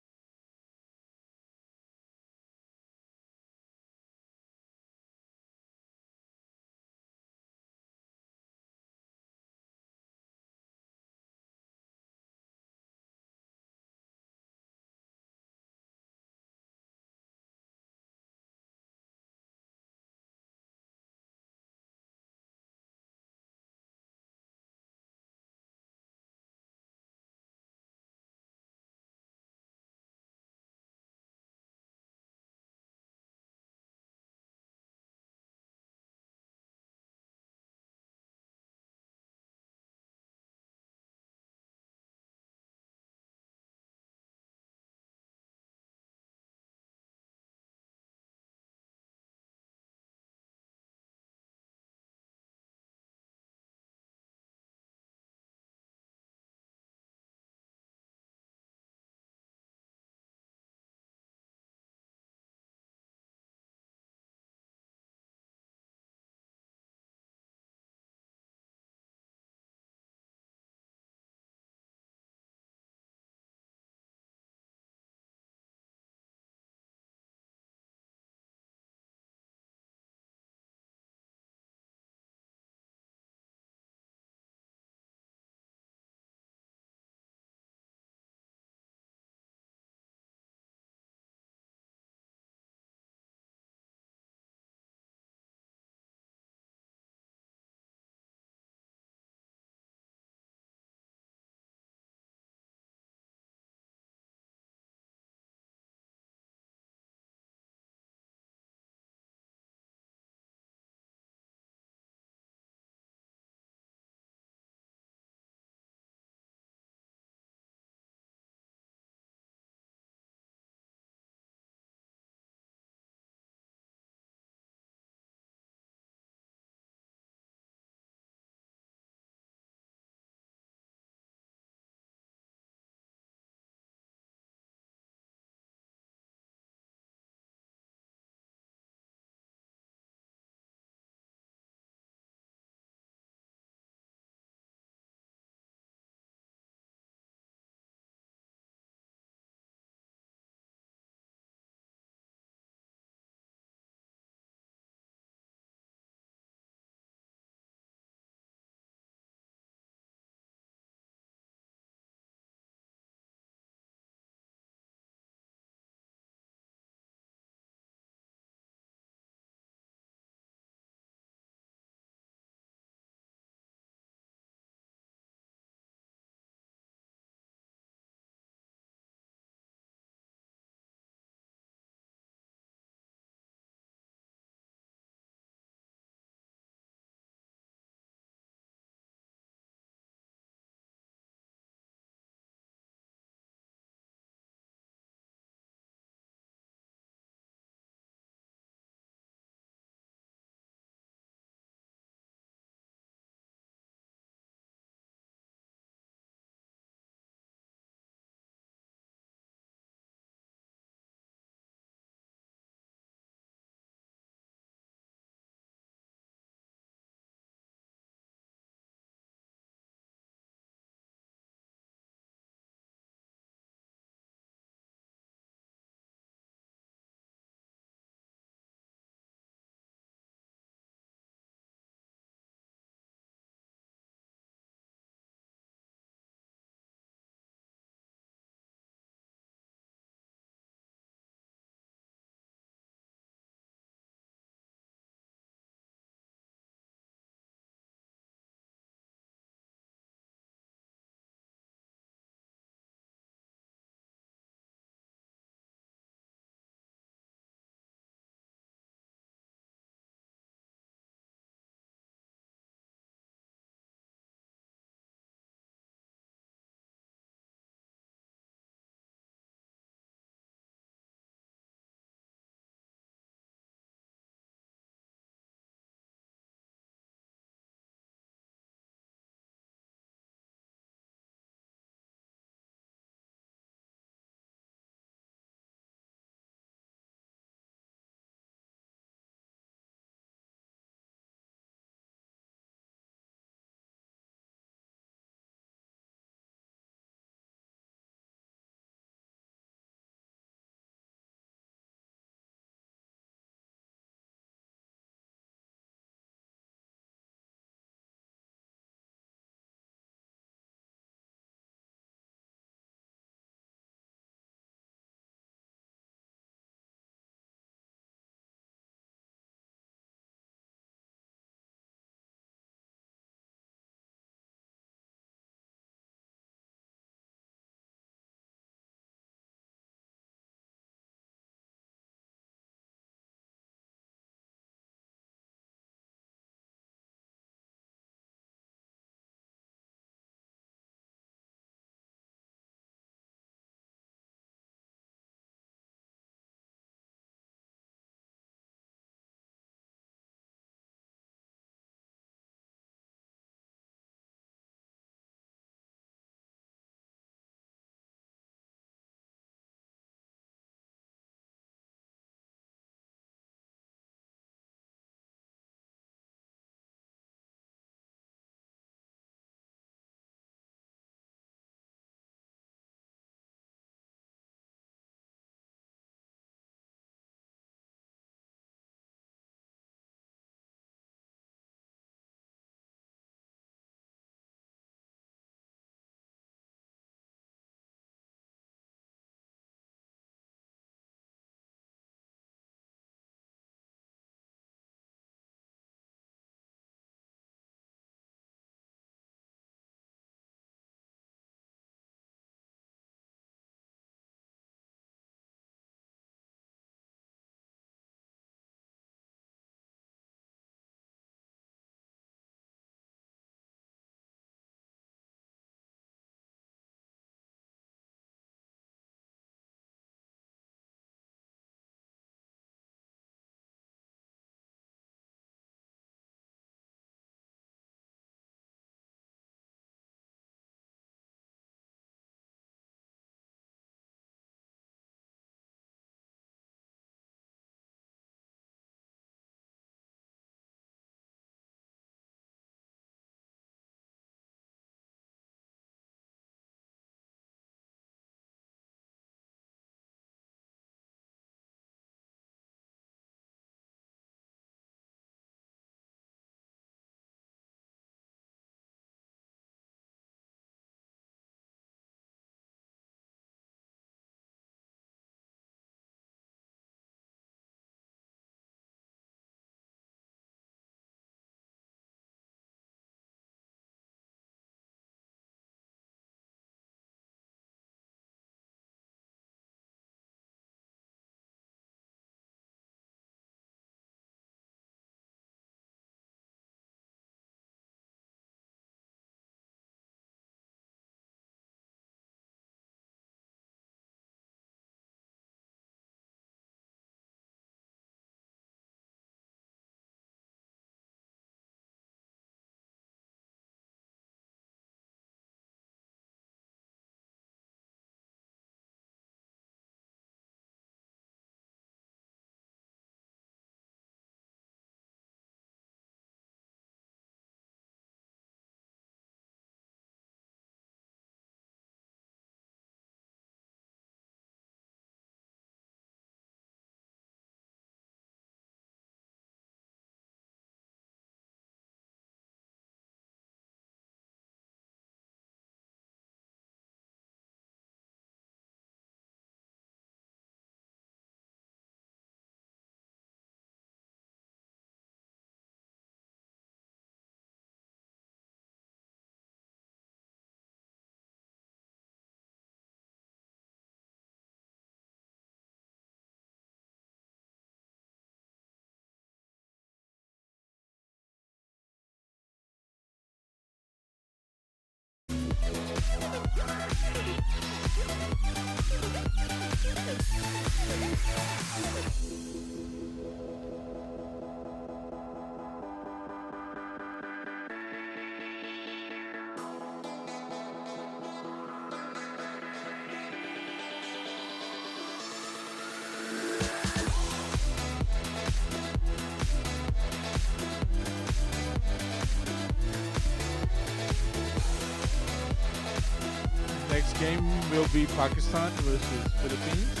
Speaker 4: next game will be Pakistan versus Philippines.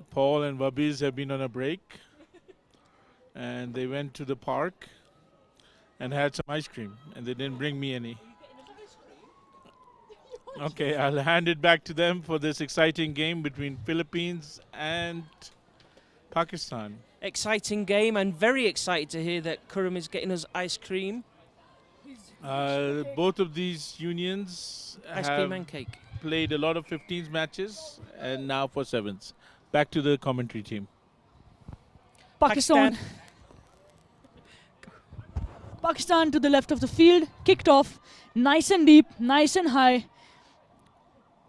Speaker 4: Paul and Wabiz have been on a break, and they went to the park and had some ice cream, and they didn't bring me any. Okay, I'll hand it back to them for this exciting game between Philippines and Pakistan.
Speaker 2: Exciting game, and very excited to hear that Kurum is getting us ice cream.
Speaker 4: Both of these unions
Speaker 2: Ice
Speaker 4: have
Speaker 2: cream and cake.
Speaker 4: played a lot of 15s matches, and now for 7s. Back to the commentary team.
Speaker 1: Pakistan. Pakistan to the left of the field, kicked off, nice and deep, nice and high.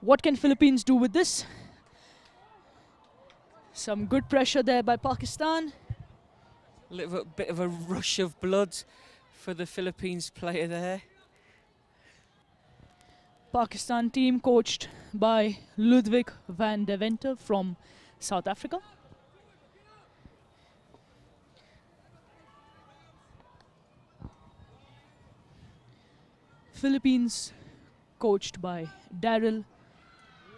Speaker 1: What can Philippines do with this? Some good pressure there by Pakistan.
Speaker 2: A little bit of a rush of blood for the Philippines player there.
Speaker 1: Pakistan team coached by Ludwig van de Venter from South Africa. Philippines coached by Daryl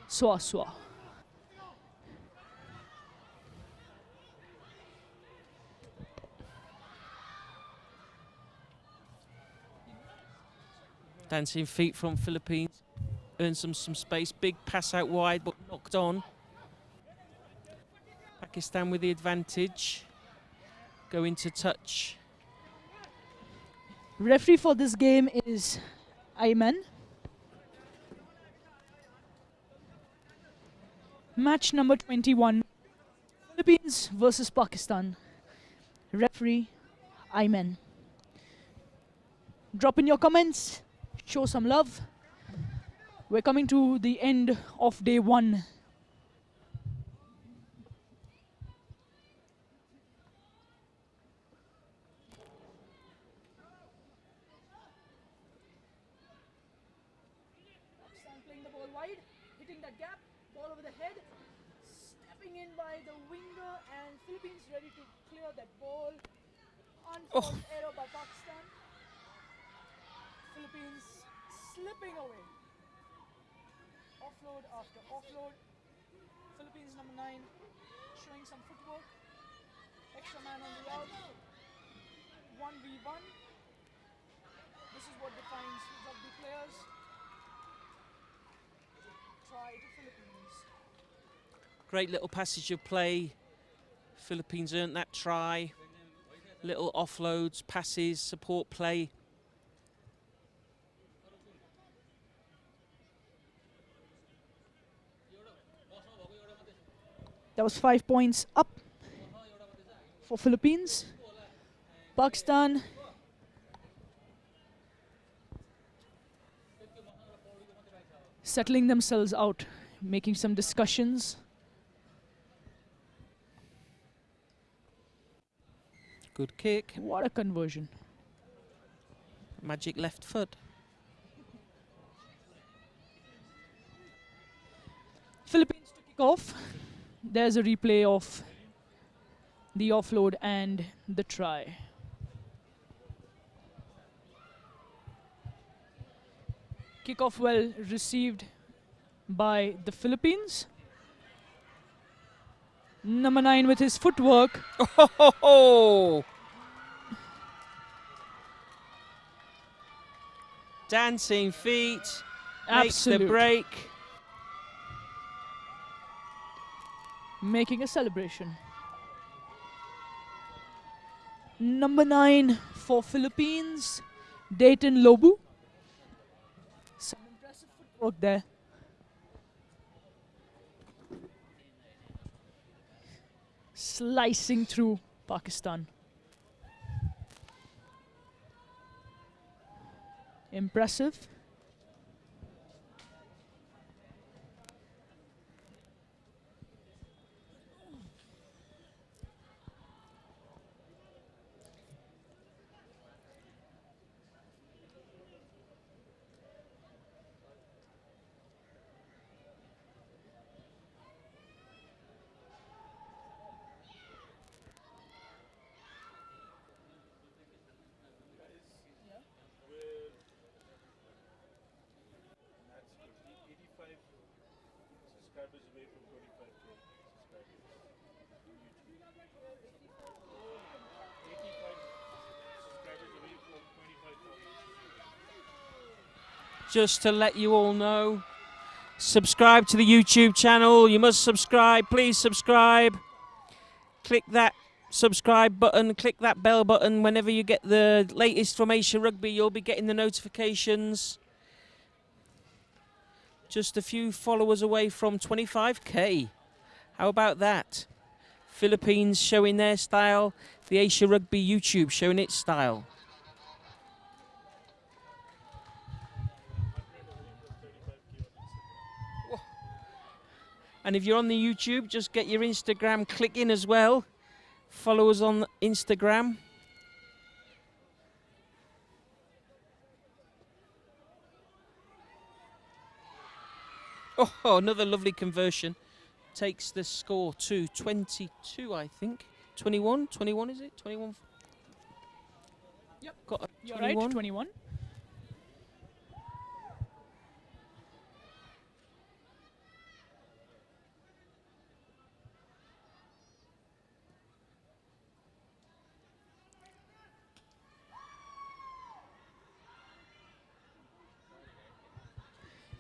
Speaker 1: Swaswa.
Speaker 2: Dancing feet from Philippines. Earns some space. Big pass out wide, but knocked on. Pakistan with the advantage. Going to touch.
Speaker 1: Referee for this game is Ayman. Match number 21. Philippines versus Pakistan. Referee Ayman. Drop in your comments. Show some love. We're coming to the end of day 1. Pakistan playing the ball wide, hitting that gap, ball over the head, stepping in by the winger, and Philippines ready to clear that ball. Unforced error by Pakistan. Philippines slipping away. Offload after offload. Philippines number 9 showing some footwork. Extra man on the out. 1v1. This is what defines rugby players. Try to Philippines.
Speaker 2: Great little passage of play. Philippines earned that try. Little offloads, passes, support play.
Speaker 1: That was 5 points up for Philippines. Pakistan settling themselves out, making some discussions.
Speaker 2: Good kick.
Speaker 1: What a conversion.
Speaker 2: Magic left foot.
Speaker 1: Philippines to kick off. There's a replay of the offload and the try. Kickoff well received by the Philippines. Number 9 with his footwork.
Speaker 2: Oh! Dancing feet. Makes the
Speaker 1: Absolute.
Speaker 2: break.
Speaker 1: Making a celebration. Number 9 for Philippines, Dayton Lobu. Some impressive footwork there. Slicing through Pakistan. Impressive.
Speaker 4: subscribers away from 25K subscribers. 85 subscribers away from 25,000.
Speaker 2: Just to let you all know, subscribe to the YouTube channel. You must subscribe. Please subscribe. Click that subscribe button. Click that bell button. Whenever you get the latest from Asia Rugby, you'll be getting the notifications. Just a few followers away from 25K. How about that? Philippines showing their style. The Asia Rugby YouTube showing its style. And if you're on the YouTube, just get your Instagram clicking as well. Follow us on Instagram. Oh, another lovely conversion. Takes the score to 22, I think. 21? 21 is it? 21?
Speaker 1: Yep.
Speaker 2: Got a
Speaker 1: You're
Speaker 2: 21.
Speaker 1: right, 21.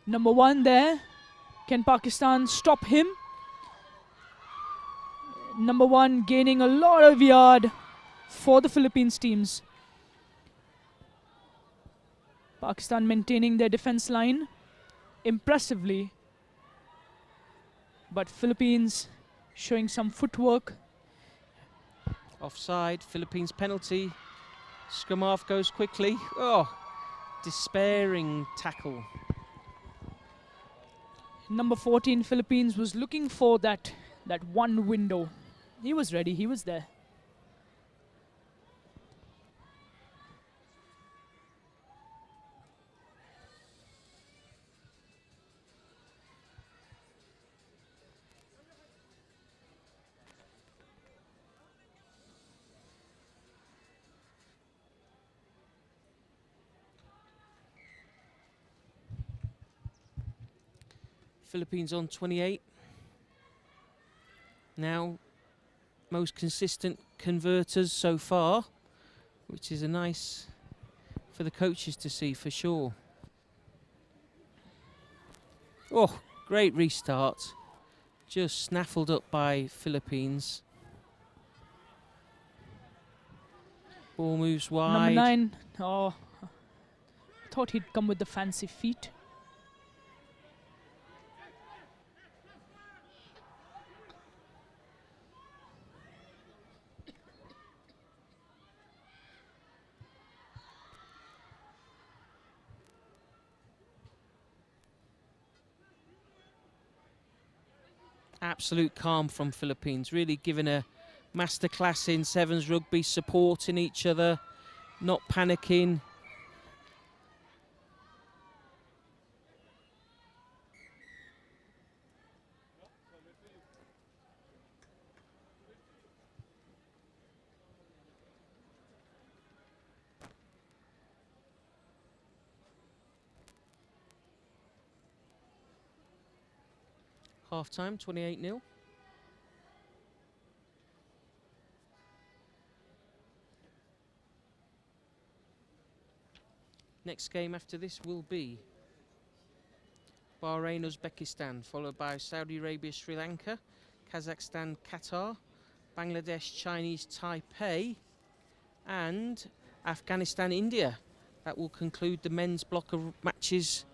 Speaker 1: Number 1 there. Can Pakistan stop him? Number 1 gaining a lot of yard for the Philippines teams. Pakistan maintaining their defense line impressively. But Philippines showing some footwork.
Speaker 2: Offside, Philippines penalty. Scrum half goes quickly. Oh, despairing tackle.
Speaker 1: Number 14, Philippines, was looking for that one window. He was ready, he was there.
Speaker 2: Philippines on 28. Now, most consistent converters so far, which is a nice for the coaches to see for sure. Oh, great restart. Just snaffled up by Philippines. Ball moves wide.
Speaker 1: Number 9, oh, thought he'd come with the fancy feet.
Speaker 2: Absolute calm from Philippines, really giving a masterclass in sevens rugby, supporting each other, not panicking. Half time, 28-0. Next game after this will be Bahrain, Uzbekistan, followed by Saudi Arabia, Sri Lanka, Kazakhstan, Qatar, Bangladesh, Chinese, Taipei, and Afghanistan, India. That will conclude the men's block of matches.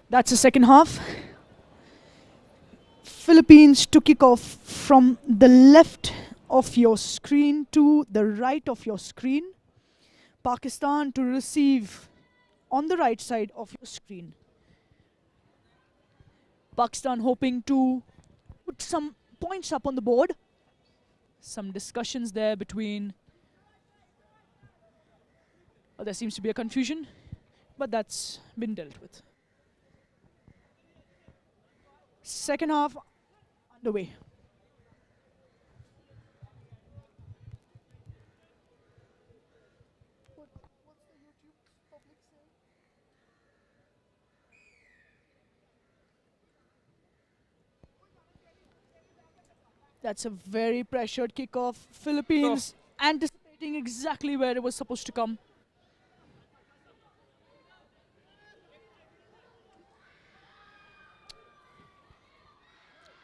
Speaker 1: That's the second half. Philippines to kick off from the left of your screen to the right of your screen. Pakistan to receive on the right side of your screen. Pakistan hoping to put some points up on the board. Some discussions there between... Oh, there seems to be a confusion, but that's been dealt with. Second half underway. That's a very pressured kickoff. Philippines anticipating exactly where it was supposed to come.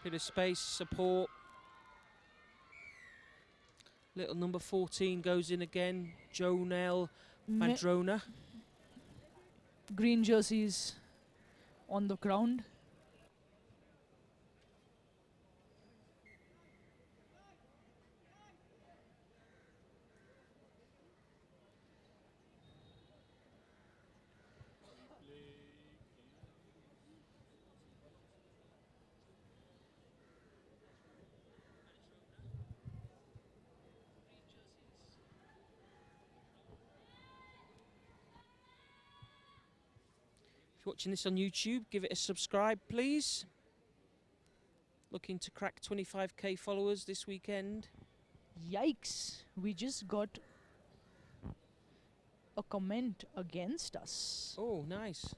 Speaker 2: Bit of space, support. Little number 14 goes in again. Jonel Madrona.
Speaker 1: Green jerseys on the ground.
Speaker 2: If you're watching this on YouTube, give it a subscribe, please. Looking to crack 25k followers this weekend.
Speaker 1: Yikes, we just got a comment against us.
Speaker 2: Oh, nice.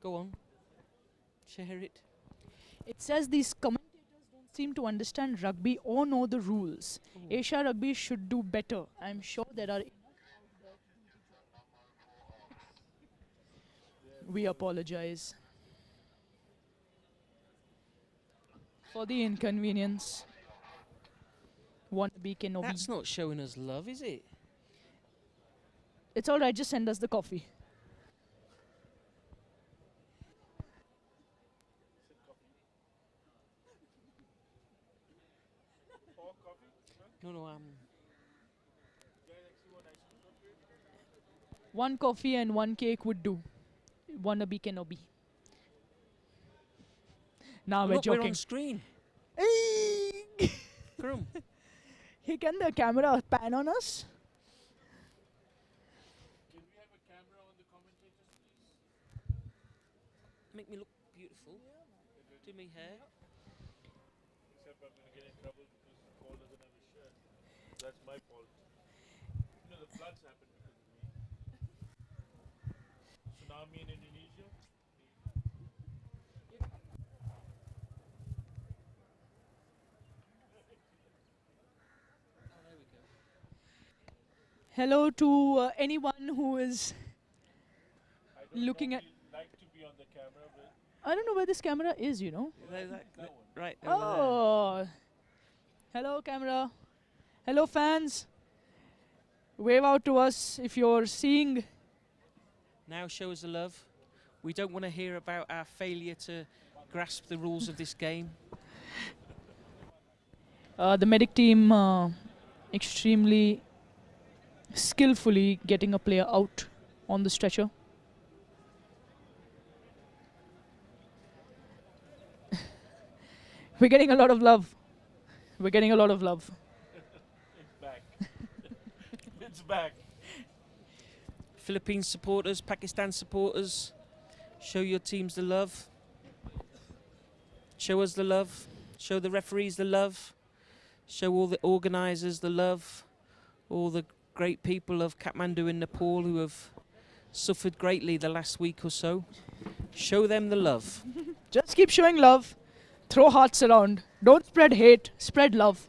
Speaker 2: Go on. Share it.
Speaker 1: It says these commentators don't seem to understand rugby or know the rules. Asia Rugby should do better. I'm sure there are... We apologize for the inconvenience. Wannabe Kenobi.
Speaker 2: That's not showing us love, is it?
Speaker 1: It's alright, just send us the coffee.
Speaker 2: No,
Speaker 1: One coffee and one cake would do. Wannabe Kenobi. Now we're
Speaker 2: look, we're
Speaker 1: joking.
Speaker 2: on screen.
Speaker 1: Hey!
Speaker 2: Crum.
Speaker 1: Hey, can the camera pan on us?
Speaker 4: Can we have a camera on the commentators, please?
Speaker 2: Make me look beautiful. Do me hair.
Speaker 4: Except I'm going to get in trouble because Paul doesn't have a shirt. That's my fault. You know, the floods happened because of me. Tsunami in Indonesia.
Speaker 1: Hello to anyone who is looking at...
Speaker 4: Like to be on the camera, but
Speaker 1: I don't know where this camera is, you know.
Speaker 2: Right over
Speaker 1: Oh, hello camera. Hello fans. Wave out to us if you're seeing.
Speaker 2: there. Now show us the love. We don't want to hear about our failure to grasp the rules of this game.
Speaker 1: The medic team extremely skillfully getting a player out on the stretcher. We're getting a lot of love. We're getting a lot of love.
Speaker 4: it's back. It's back.
Speaker 2: Philippines supporters, Pakistan supporters, show your teams the love. Show us the love. Show the referees the love. Show all the organisers the love. All the great people of Kathmandu in Nepal who have suffered greatly the last week or so. Show them the love.
Speaker 1: Just keep showing love. Throw hearts around. Don't spread hate. Spread love.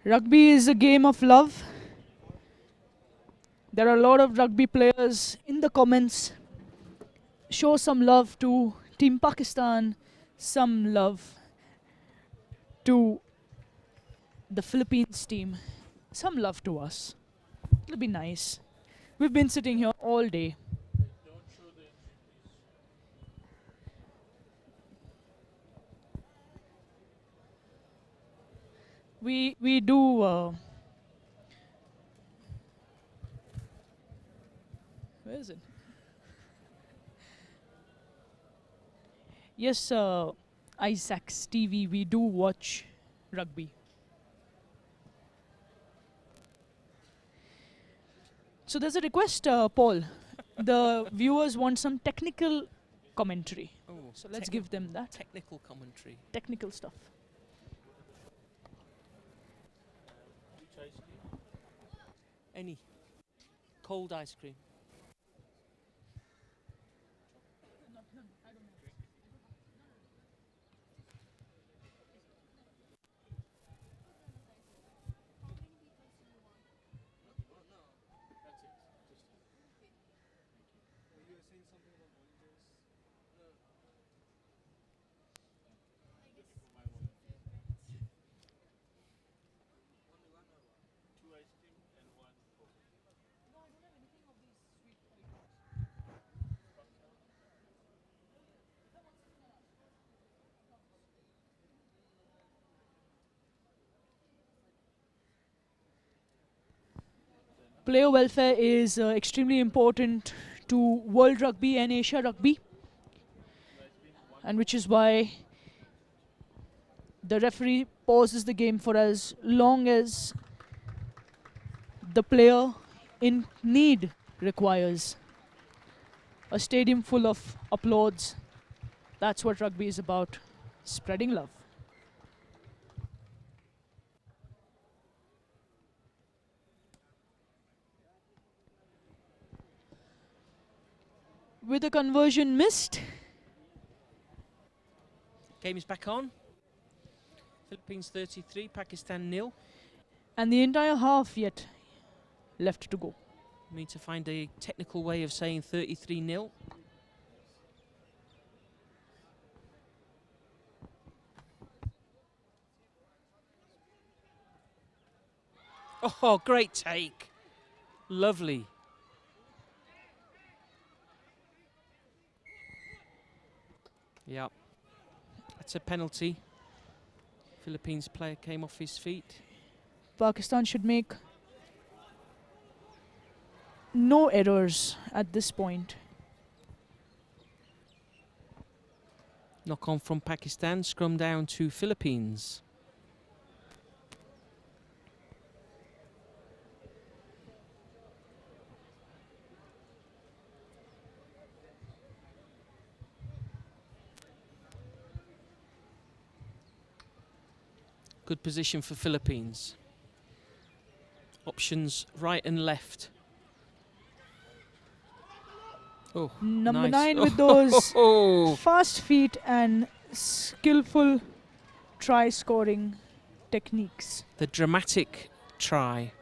Speaker 1: Rugby is a game of love. There are a lot of rugby players in the comments. Show some love to Team Pakistan, some love to the Philippines team, some love to us. It'll be nice. We've been sitting here all day. We do. Where is it? Yes, Isaac's TV. We do watch rugby. So there's a request, Paul. The viewers want some technical commentary.
Speaker 2: Oh,
Speaker 1: So let's give them that.
Speaker 2: technical commentary.
Speaker 1: Technical stuff.
Speaker 2: Any cold ice cream.
Speaker 1: Player welfare is extremely important to World Rugby and Asia Rugby, and which is why the referee pauses the game for as long as the player in need requires. A stadium full of applause. That's what rugby is about, spreading love. With a conversion missed,
Speaker 2: Game is back on. Philippines 33, Pakistan 0.
Speaker 1: and the entire half yet left to go.
Speaker 2: We need to find a technical way of saying 33-0. Oh, great take. Lovely. Yep. That's a penalty. Philippines player came off his feet.
Speaker 1: Pakistan should make no errors at this point.
Speaker 2: Knock on from Pakistan, scrum down to Philippines. Good position for Philippines. Options right and left. Oh,
Speaker 1: Number
Speaker 2: nice.
Speaker 1: 9 with those
Speaker 2: Oh.
Speaker 1: fast feet and skillful try scoring techniques.
Speaker 2: The dramatic try.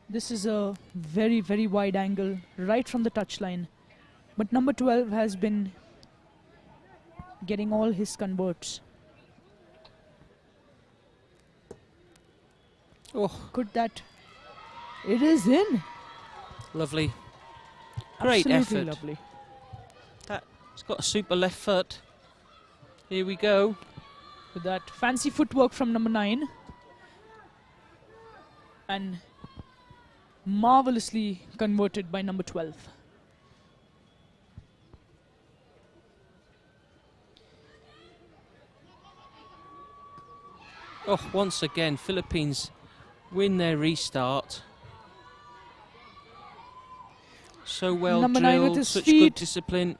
Speaker 1: This is a very, very wide angle right from the touchline. But number 12 has been getting all his converts.
Speaker 2: Oh,
Speaker 1: Could that... It is in.
Speaker 2: lovely. Great
Speaker 1: Absolutely
Speaker 2: effort.
Speaker 1: lovely.
Speaker 2: He's got a super left foot. Here we go.
Speaker 1: With that fancy footwork from number 9. And marvelously converted by number 12.
Speaker 2: Oh, once again, Philippines win their restart. So well
Speaker 1: Number 9 with
Speaker 2: drilled,
Speaker 1: his
Speaker 2: such
Speaker 1: feet.
Speaker 2: good discipline.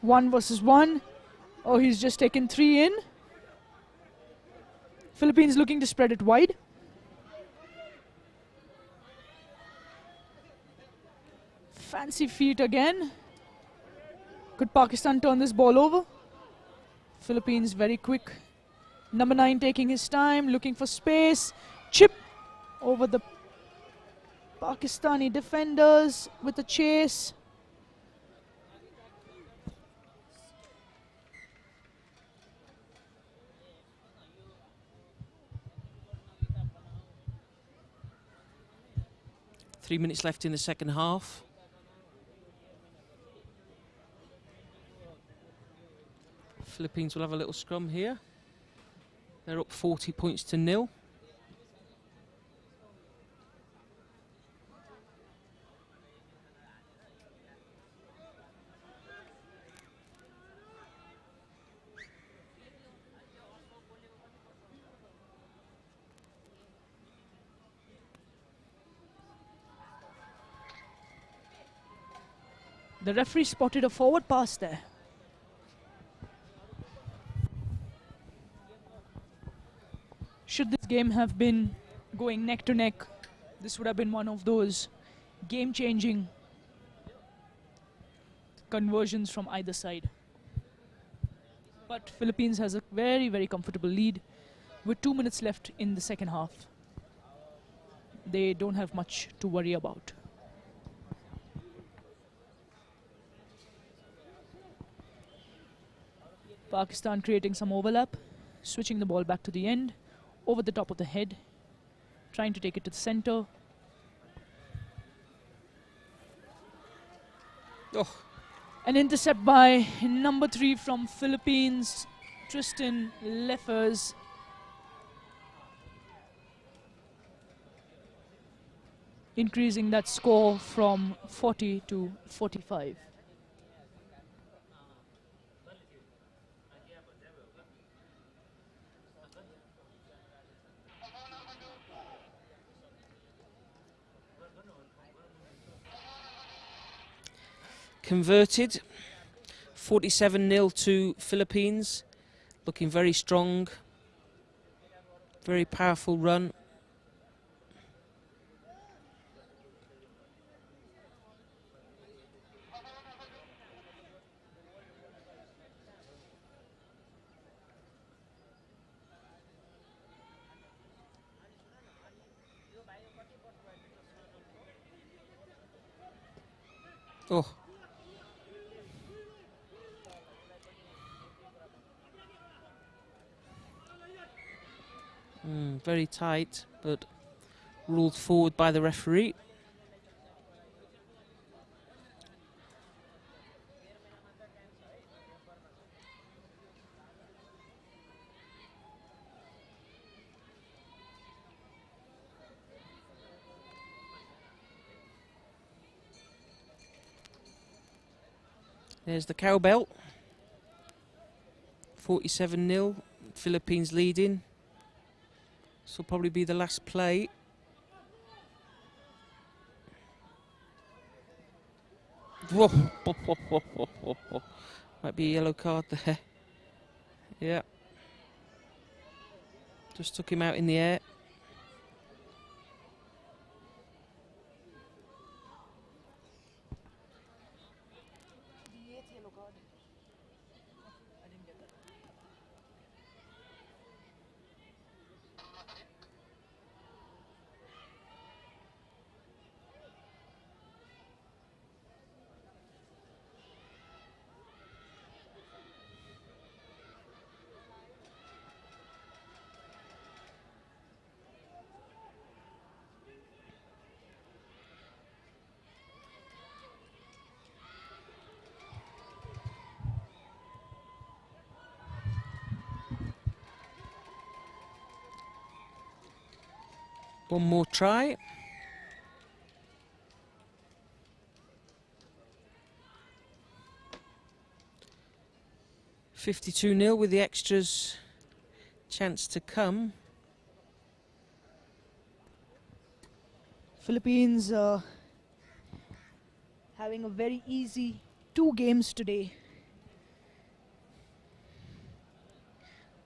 Speaker 1: 1 versus 1. Oh, he's just taken 3 in. Philippines looking to spread it wide. Fancy feet again. Could Pakistan turn this ball over? Philippines very quick. Number 9 taking his time, looking for space. Chip over the Pakistani defenders with a chase.
Speaker 2: Three minutes left in the second half. Philippines will have a little scrum here. They're up 40 points to 0.
Speaker 1: The referee spotted a forward pass there. Should this game have been going neck to neck, this would have been one of those game-changing conversions from either side. But Philippines has a very, very comfortable lead with 2 minutes left in the second half. They don't have much to worry about. Pakistan creating some overlap, switching the ball back to the end, over the top of the head, trying to take it to the center.
Speaker 2: Oh.
Speaker 1: An intercept by number 3 from Philippines, Tristan Leffers. Increasing that score from 40 to 45.
Speaker 2: Converted, 47-0 to Philippines, looking very strong, very powerful run. Oh. Very tight, but ruled forward by the referee. There's the cowbell. 47-0, Philippines leading. This will probably be the last play. Whoa. Might be a yellow card there. Yeah. Just took him out in the air. One more try. $52-0 with the extras chance to come.
Speaker 1: Philippines having a very easy 2 games today.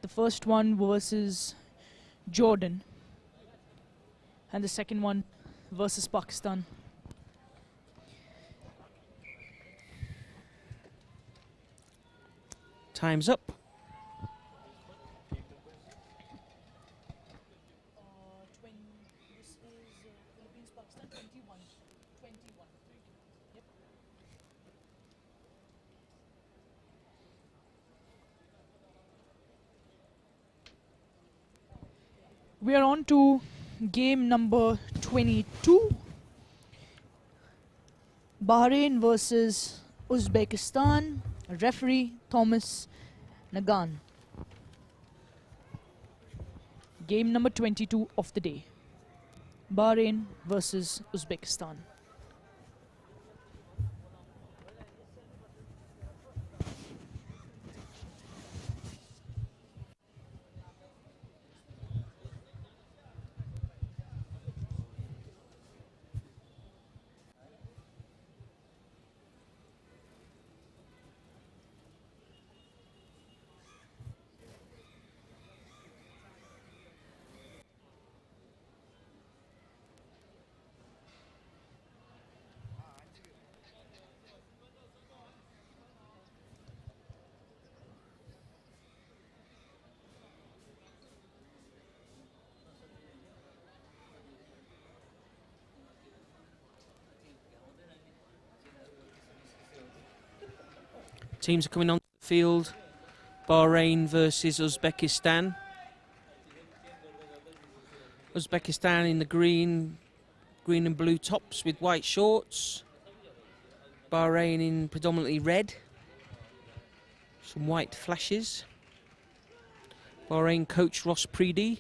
Speaker 1: The first one versus Jordan, and the second one versus Pakistan.
Speaker 2: Time's up.
Speaker 1: We are on to game number 22. Bahrain versus Uzbekistan. Referee Thomas Nagan. Game number 22 of the day. Bahrain versus Uzbekistan.
Speaker 2: Teams are coming on the field. Bahrain versus Uzbekistan. Uzbekistan in the green and blue tops with white shorts. Bahrain in predominantly red. Some white flashes. Bahrain coach Ross Preedy.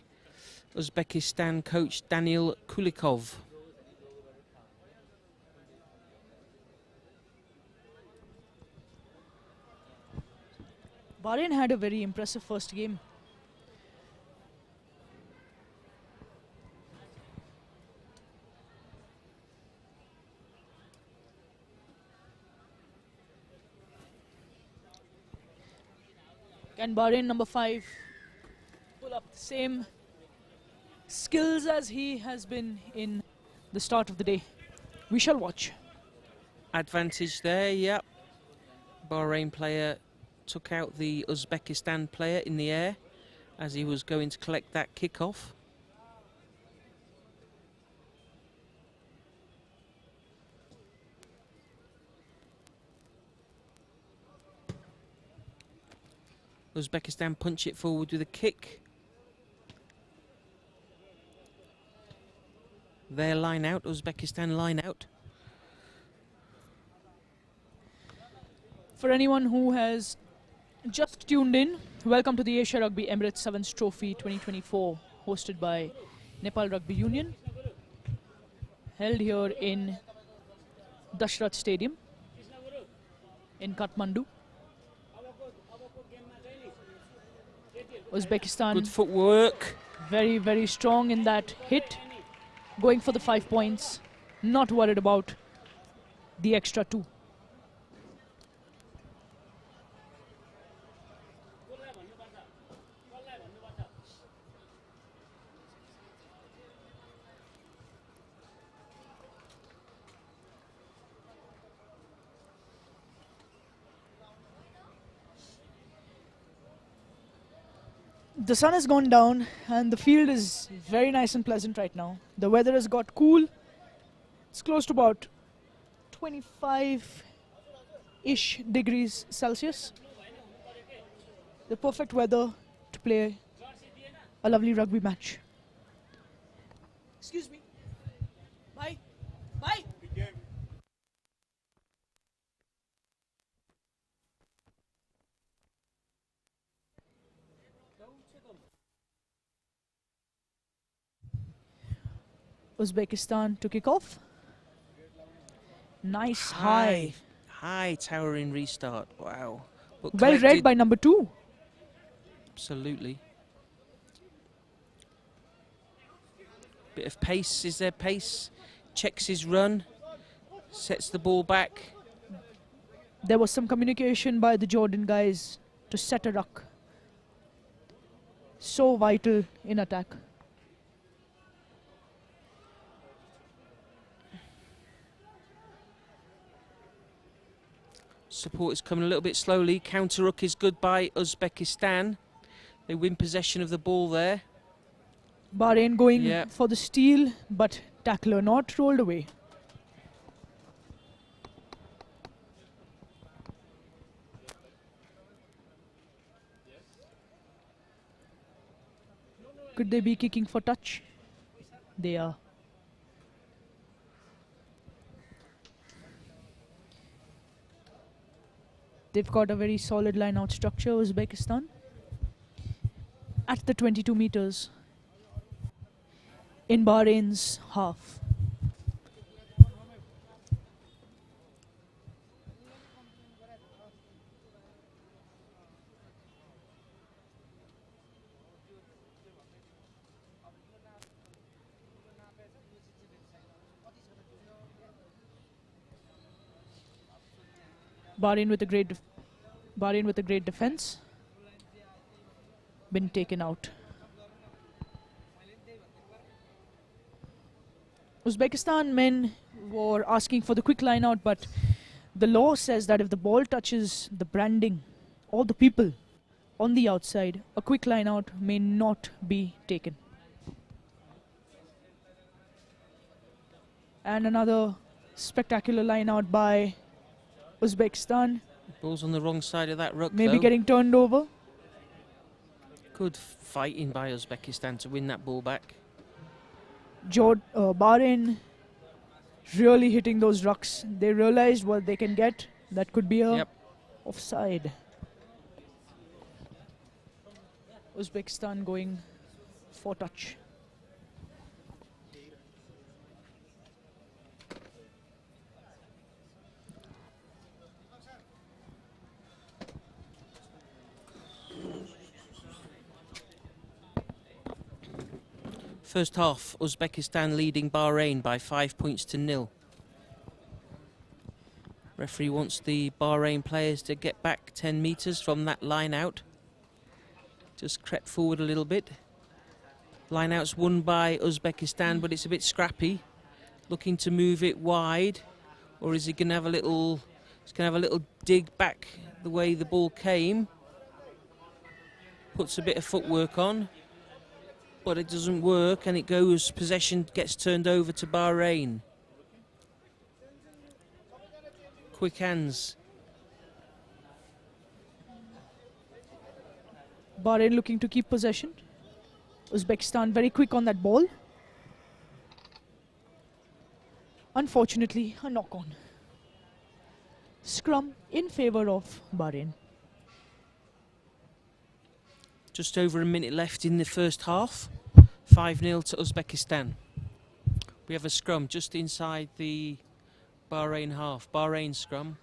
Speaker 2: Uzbekistan coach Daniel Kulikov.
Speaker 1: Bahrain had a very impressive first game. Can Bahrain number 5 pull up the same skills as he has been in the start of the day? We shall watch.
Speaker 2: Advantage there, yep. Bahrain player took out the Uzbekistan player in the air as he was going to collect that kickoff. Uzbekistan punch it forward with a kick. Their line out, Uzbekistan line out.
Speaker 1: For anyone who has just tuned in, welcome to the Asia Rugby Emirates Sevens Trophy 2024, hosted by Nepal Rugby Union, held here in Dashrath Stadium in Kathmandu. Uzbekistan,
Speaker 2: good footwork.
Speaker 1: very, very strong in that hit, going for the 5 points, not worried about the extra 2. The sun has gone down and the field is very nice and pleasant right now. The weather has got cool. It's close to about 25-ish degrees Celsius. The perfect weather to play a lovely rugby match. Excuse me. Bye. Bye. Uzbekistan to kick off. Nice high.
Speaker 2: High towering restart. Wow. But
Speaker 1: Well read
Speaker 2: collected.
Speaker 1: by number 2.
Speaker 2: Absolutely. Bit of pace. Is there pace? Checks his run. Sets the ball back.
Speaker 1: There was some communication by the Jordan guys to set a ruck. So vital in attack.
Speaker 2: Support is coming a little bit slowly. Counter ruck is good by Uzbekistan. They win possession of the ball there.
Speaker 1: Bahrain going
Speaker 2: Yeah.
Speaker 1: for the steal, but tackler not rolled away. Could they be kicking for touch? They are. They've got a very solid line-out structure, Uzbekistan. At the 22 meters. In Bahrain's half. Bahrain with a great defense. Been taken out. Uzbekistan men were asking for the quick line out, but the law says that if the ball touches the branding or the people on the outside, a quick line out may not be taken. And another spectacular line out by Uzbekistan.
Speaker 2: Ball's on the wrong side of that ruck,
Speaker 1: Maybe
Speaker 2: though.
Speaker 1: getting turned over.
Speaker 2: Good fighting by Uzbekistan to win that ball back.
Speaker 1: Bahrain really hitting those rucks. They realized what they can get. That could be a offside. Uzbekistan going for touch.
Speaker 2: First half, Uzbekistan leading Bahrain by 5 points to 0. Referee wants the Bahrain players to get back 10 metres from that line out. Just crept forward a little bit. Line out's won by Uzbekistan, but it's a bit scrappy. Looking to move it wide, or is he going to have a little? He's going to have a little dig back the way the ball came. Puts a bit of footwork on, but it doesn't work, and it goes. Possession gets turned over to Bahrain. Quick hands.
Speaker 1: Bahrain looking to keep possession. Uzbekistan very quick on that ball. Unfortunately, a knock on. Scrum in favour of Bahrain.
Speaker 2: Just over a minute left in the first half. 5-0 to Uzbekistan. We have a scrum just inside the Bahrain half. Bahrain scrum.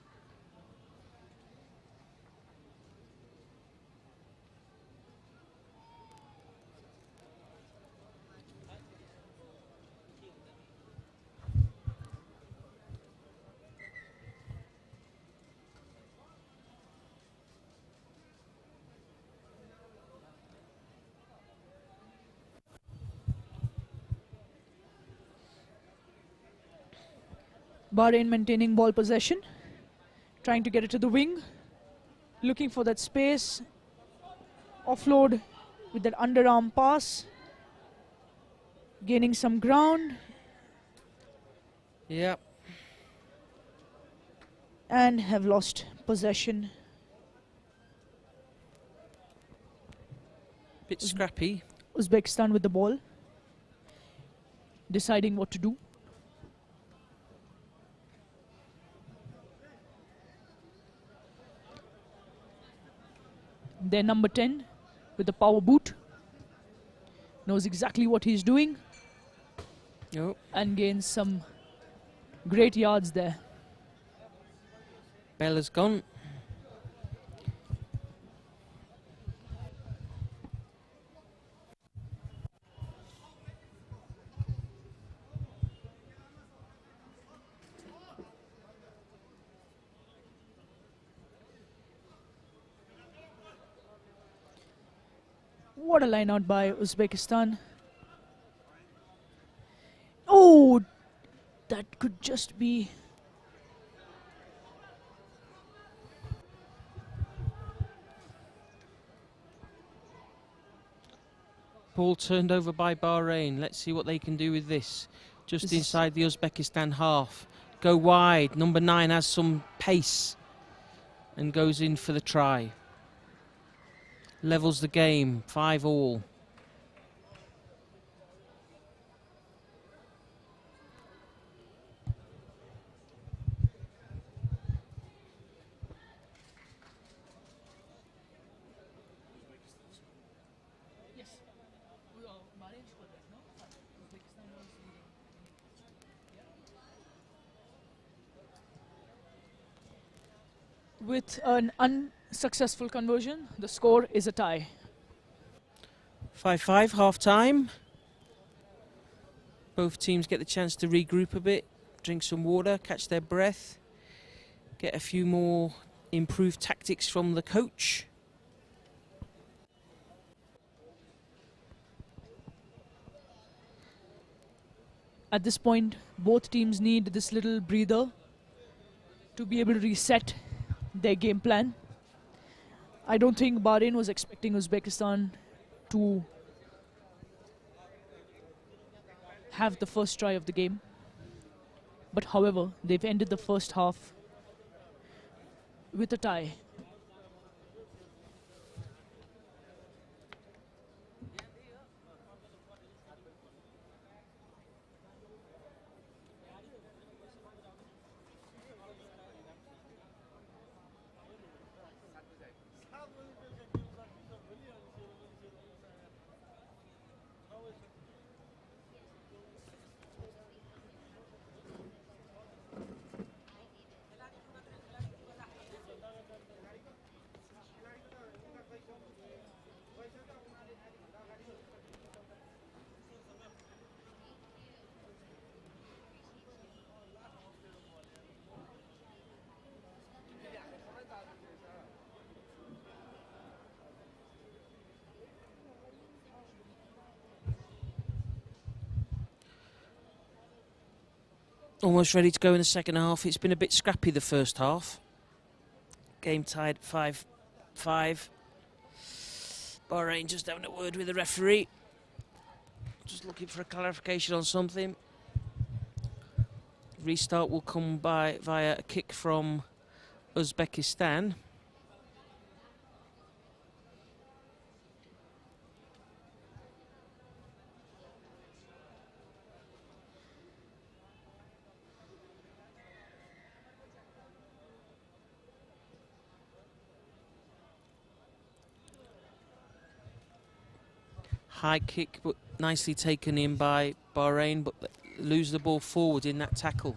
Speaker 1: Bahrain maintaining ball possession. Trying to get it to the wing. Looking for that space. Offload with that underarm pass. Gaining some ground.
Speaker 2: Yep.
Speaker 1: And have lost possession.
Speaker 2: Bit scrappy.
Speaker 1: Uzbekistan with the ball. Deciding what to do. Their number 10 with the power boot. Knows exactly what he's doing.
Speaker 2: Yep.
Speaker 1: And gains some great yards there.
Speaker 2: Bell has gone.
Speaker 1: What a line out by Uzbekistan. Oh, that could just be...
Speaker 2: Ball turned over by Bahrain. Let's see what they can do with this. Just inside the Uzbekistan half. Go wide. Number 9 has some pace and goes in for the try. Levels the game, 5-all.
Speaker 1: With an unsuccessful conversion, the score is a tie.
Speaker 2: 5-5, half-time. Both teams get the chance to regroup a bit, drink some water, catch their breath, get a few more improved tactics from the coach.
Speaker 1: At this point, both teams need this little breather to be able to reset their game plan. I don't think Bahrain was expecting Uzbekistan to have the first try of the game. But however, they've ended the first half with a tie.
Speaker 2: Almost ready to go in the second half. It's been a bit scrappy the first half. Game tied 5-5. Bahrain just having a word with the referee. Just looking for a clarification on something. Restart will come by via a kick from Uzbekistan. High kick, but nicely taken in by Bahrain, but lose the ball forward in that tackle.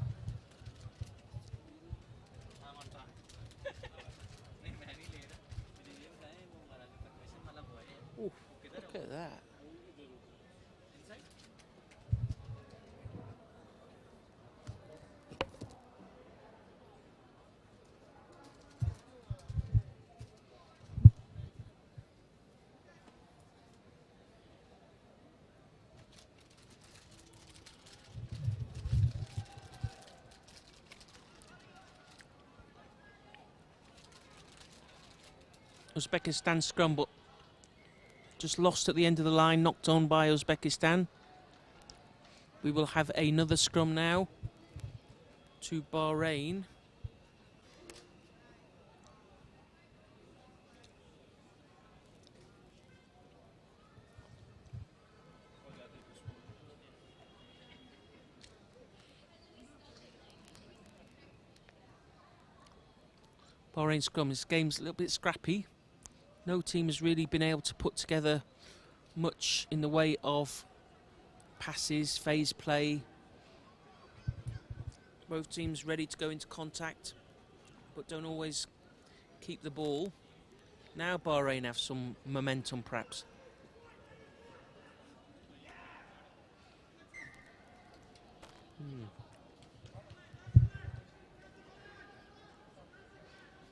Speaker 2: Ooh, look at that. Uzbekistan scrum, but just lost at the end of the line, knocked on by Uzbekistan. We will have another scrum now to Bahrain. Bahrain scrum, this game's a little bit scrappy. No team has really been able to put together much in the way of passes, phase play. Both teams ready to go into contact, but don't always keep the ball. Now Bahrain have some momentum, perhaps.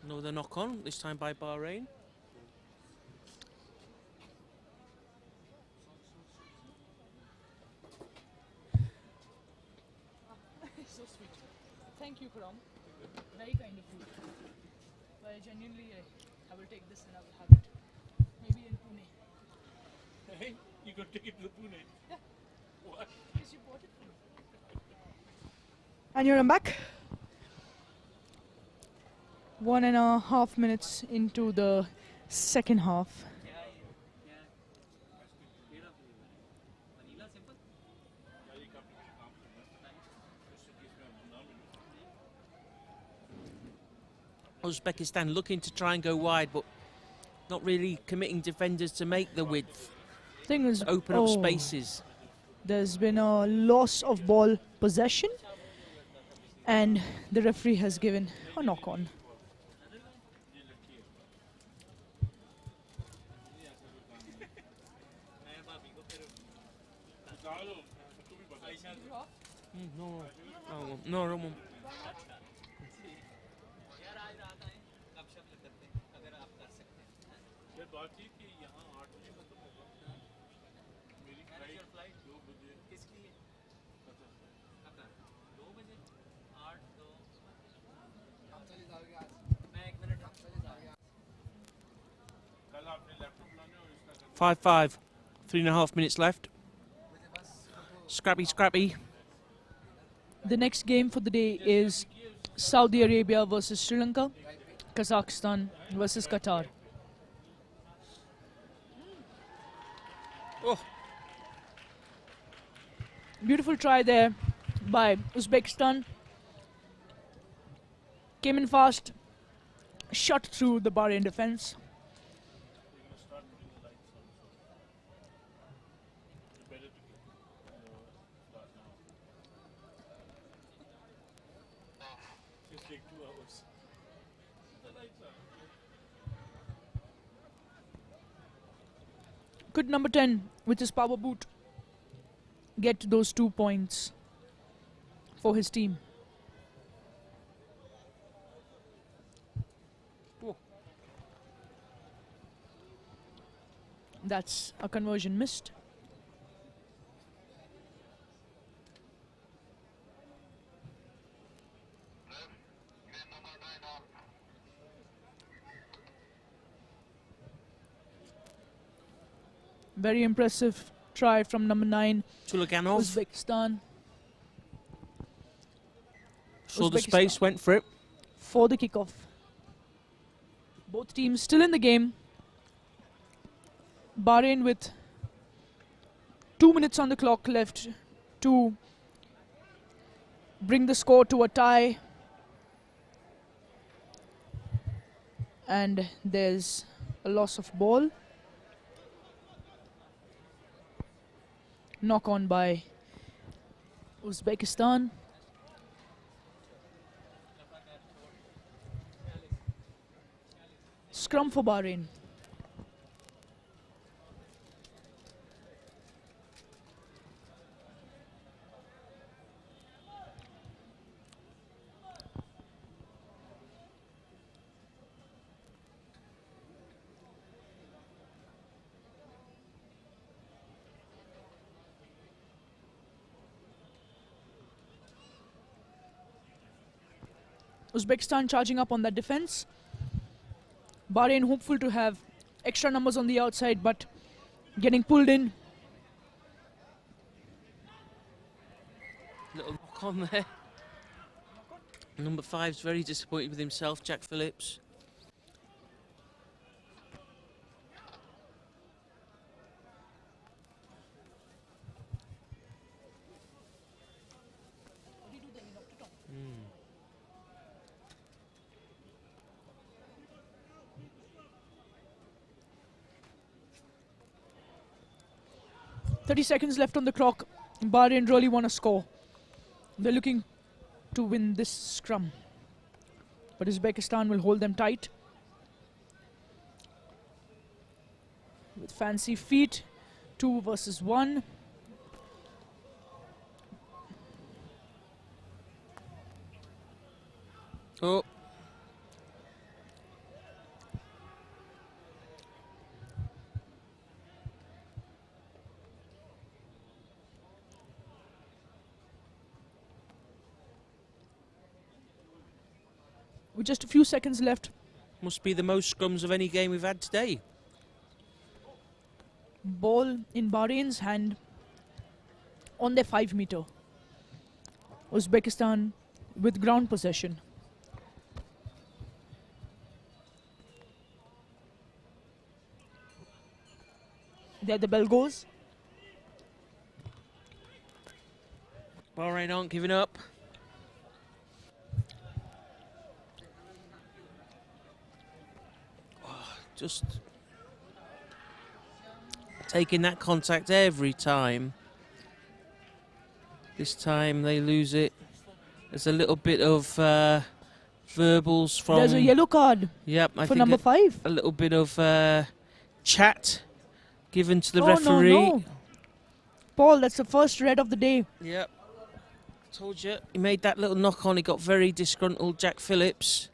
Speaker 2: Another knock on, this time by Bahrain.
Speaker 1: chai kind of food. But genuinely, I will take this and I will have it. Maybe in Pune.
Speaker 4: Hey, you could take it to Pune.
Speaker 1: Yeah.
Speaker 4: What?
Speaker 1: Yes, you bought it for me. And you're back. 1.5 minutes into the second half.
Speaker 2: Uzbekistan looking to try and go wide, but not really committing defenders to make the width,
Speaker 1: Thing is,
Speaker 2: open up spaces.
Speaker 1: There's been a loss of ball possession, and the referee has given a knock on.
Speaker 2: No, Ramon. Five, 3.5 minutes left. Scrappy.
Speaker 1: The next game for the day is Saudi Arabia versus Sri Lanka, Kazakhstan versus Qatar.
Speaker 2: Oh.
Speaker 1: Beautiful try there by Uzbekistan. Came in fast, shot through the Bahrain defense. Could number 10, with his power boot, get those 2 points for his team?
Speaker 2: Oh.
Speaker 1: That's a conversion missed. Very impressive try from number 9,
Speaker 2: Tulaganov
Speaker 1: Uzbekistan.
Speaker 2: saw the space, went for it.
Speaker 1: For the kickoff. Both teams still in the game. Bahrain with 2 minutes on the clock left to bring the score to a tie. And there's a loss of ball. Knock on by Uzbekistan. Scrum for Bahrain. Uzbekistan charging up on that defense. Bahrain hopeful to have extra numbers on the outside, but getting pulled in.
Speaker 2: Little knock on there. Number 5's very disappointed with himself, Jack Phillips. Mm.
Speaker 1: 30 seconds left on the clock. Bahrain really want to score. They're looking to win this scrum. But Uzbekistan will hold them tight. With fancy feet, 2 versus 1.
Speaker 2: Oh.
Speaker 1: with just a few seconds left.
Speaker 2: Must be the most scrums of any game we've had today.
Speaker 1: Ball in Bahrain's hand on their 5-meter. Uzbekistan with ground possession. There the bell goes.
Speaker 2: Bahrain aren't giving up. Just taking that contact every time. This time they lose it. There's a little bit of verbals from...
Speaker 1: There's a yellow card
Speaker 2: Yep, I
Speaker 1: for
Speaker 2: think
Speaker 1: number 5.
Speaker 2: a little bit of chat given to the
Speaker 1: Oh,
Speaker 2: referee.
Speaker 1: no. Paul, that's the first red of the day.
Speaker 2: Yep. Told you. He made that little knock on. He got very disgruntled, Jack Phillips.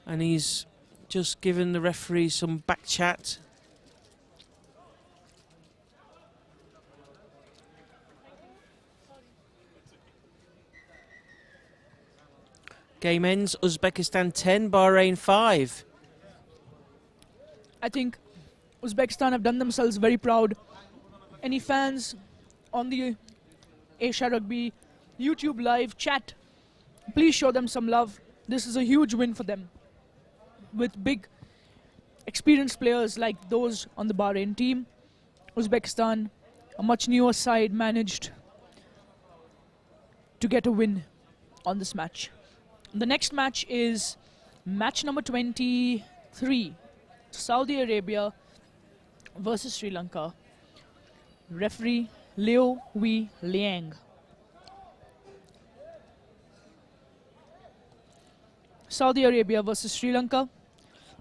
Speaker 2: And he's just given the referee some back chat. Game ends, Uzbekistan 10, Bahrain 5.
Speaker 1: I think Uzbekistan have done themselves very proud. Any fans on the Asia Rugby YouTube live chat, please show them some love. This is a huge win for them. With big experienced players like those on the Bahrain team, Uzbekistan, a much newer side, managed to get a win on this match. The next match is match number 23, Saudi Arabia versus Sri Lanka. Referee Leo Wee Liang. Saudi Arabia versus Sri Lanka,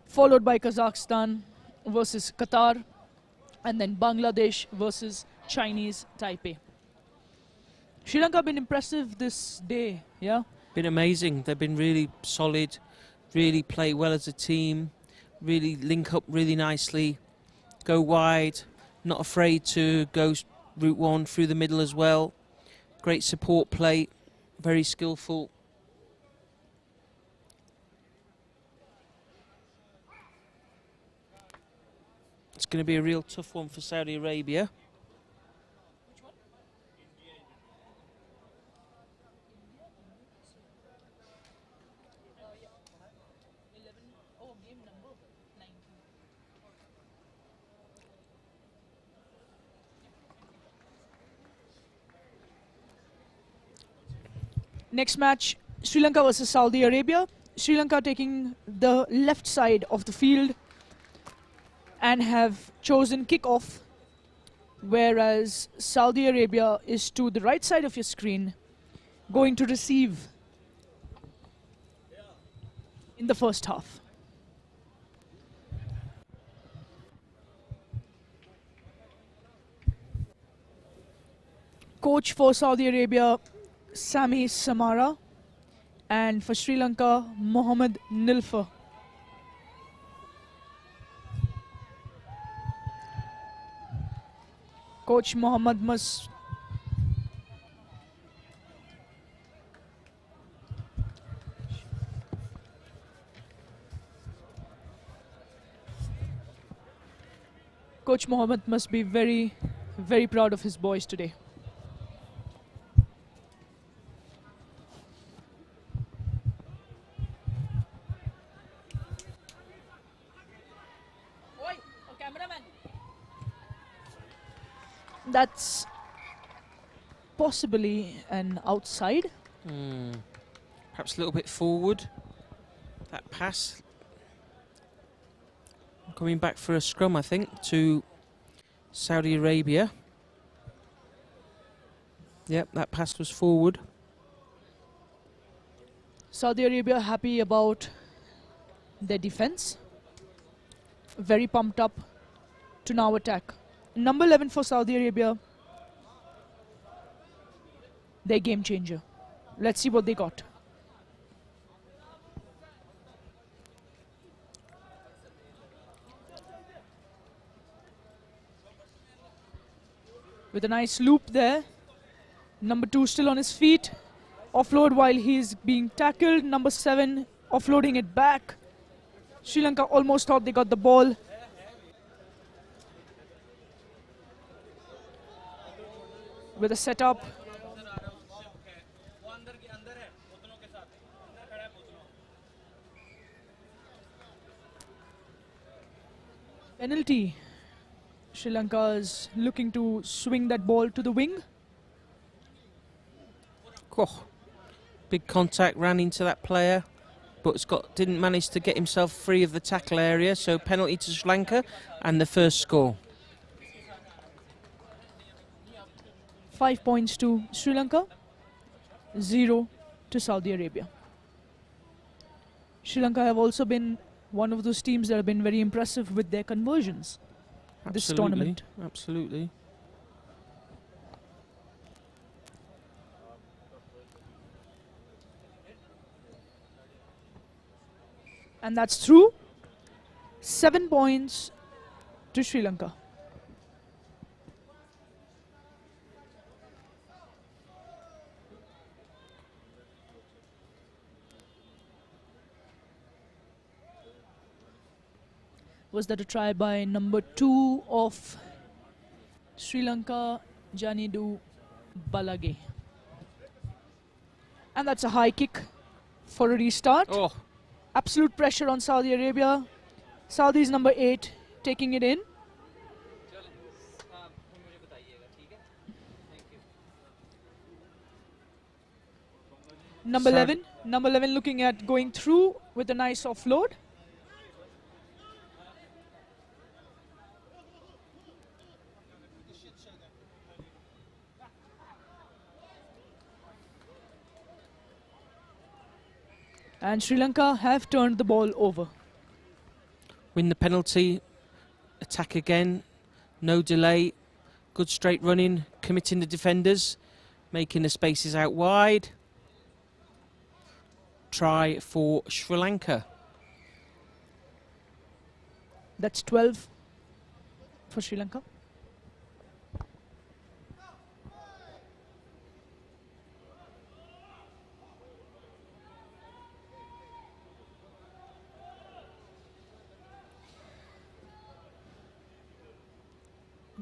Speaker 1: followed by Kazakhstan versus Qatar, and then Bangladesh versus Chinese Taipei. Sri Lanka have been impressive this day, yeah?
Speaker 2: Been amazing. They've been really solid, really play well as a team, really link up really nicely, go wide, not afraid to go route one through the middle as well. Great support play, very skillful. It's going to be a real tough one for Saudi Arabia.
Speaker 1: Next match, Sri Lanka versus Saudi Arabia. Sri Lanka taking the left side of the field and have chosen kick-off, whereas Saudi Arabia is to the right side of your screen, going to receive in the first half. Coach for Saudi Arabia, Sami Samara, and for Sri Lanka, Mohammad Nilfa. Coach Mohammad must be very, very proud of his boys today. That's possibly an outside.
Speaker 2: Perhaps a little bit forward. That pass. Coming back for a scrum, I think, to Saudi Arabia. Yep, that pass was forward.
Speaker 1: Saudi Arabia happy about their defense. Very pumped up to now attack. Number 11 for Saudi Arabia, their game changer. Let's see what they got. With a nice loop there. Number 2 still on his feet. Offload while he's being tackled. Number 7 Offloading it back. Sri Lanka almost thought they got the ball. With a setup. Penalty. Sri Lanka is looking to swing that ball to the wing.
Speaker 2: Oh, big contact, ran into that player, but didn't manage to get himself free of the tackle area. So penalty to Sri Lanka and the first score.
Speaker 1: 5 points to Sri Lanka, 0 to Saudi Arabia. Sri Lanka have also been one of those teams that have been very impressive with their conversions this tournament.
Speaker 2: Absolutely.
Speaker 1: And that's through. 7 points to Sri Lanka. Was that a try by number 2 of Sri Lanka, Janidu Balage? And that's a high kick for a restart.
Speaker 2: Oh,
Speaker 1: Absolute pressure on Saudi Arabia. Saudi's number 8 taking it in. Number 11 looking at going through with a nice offload. And Sri Lanka have turned the ball over.
Speaker 2: win the penalty, attack again, no delay, good straight running, committing the defenders, making the spaces out wide. Try for Sri Lanka.
Speaker 1: That's 12 for Sri Lanka.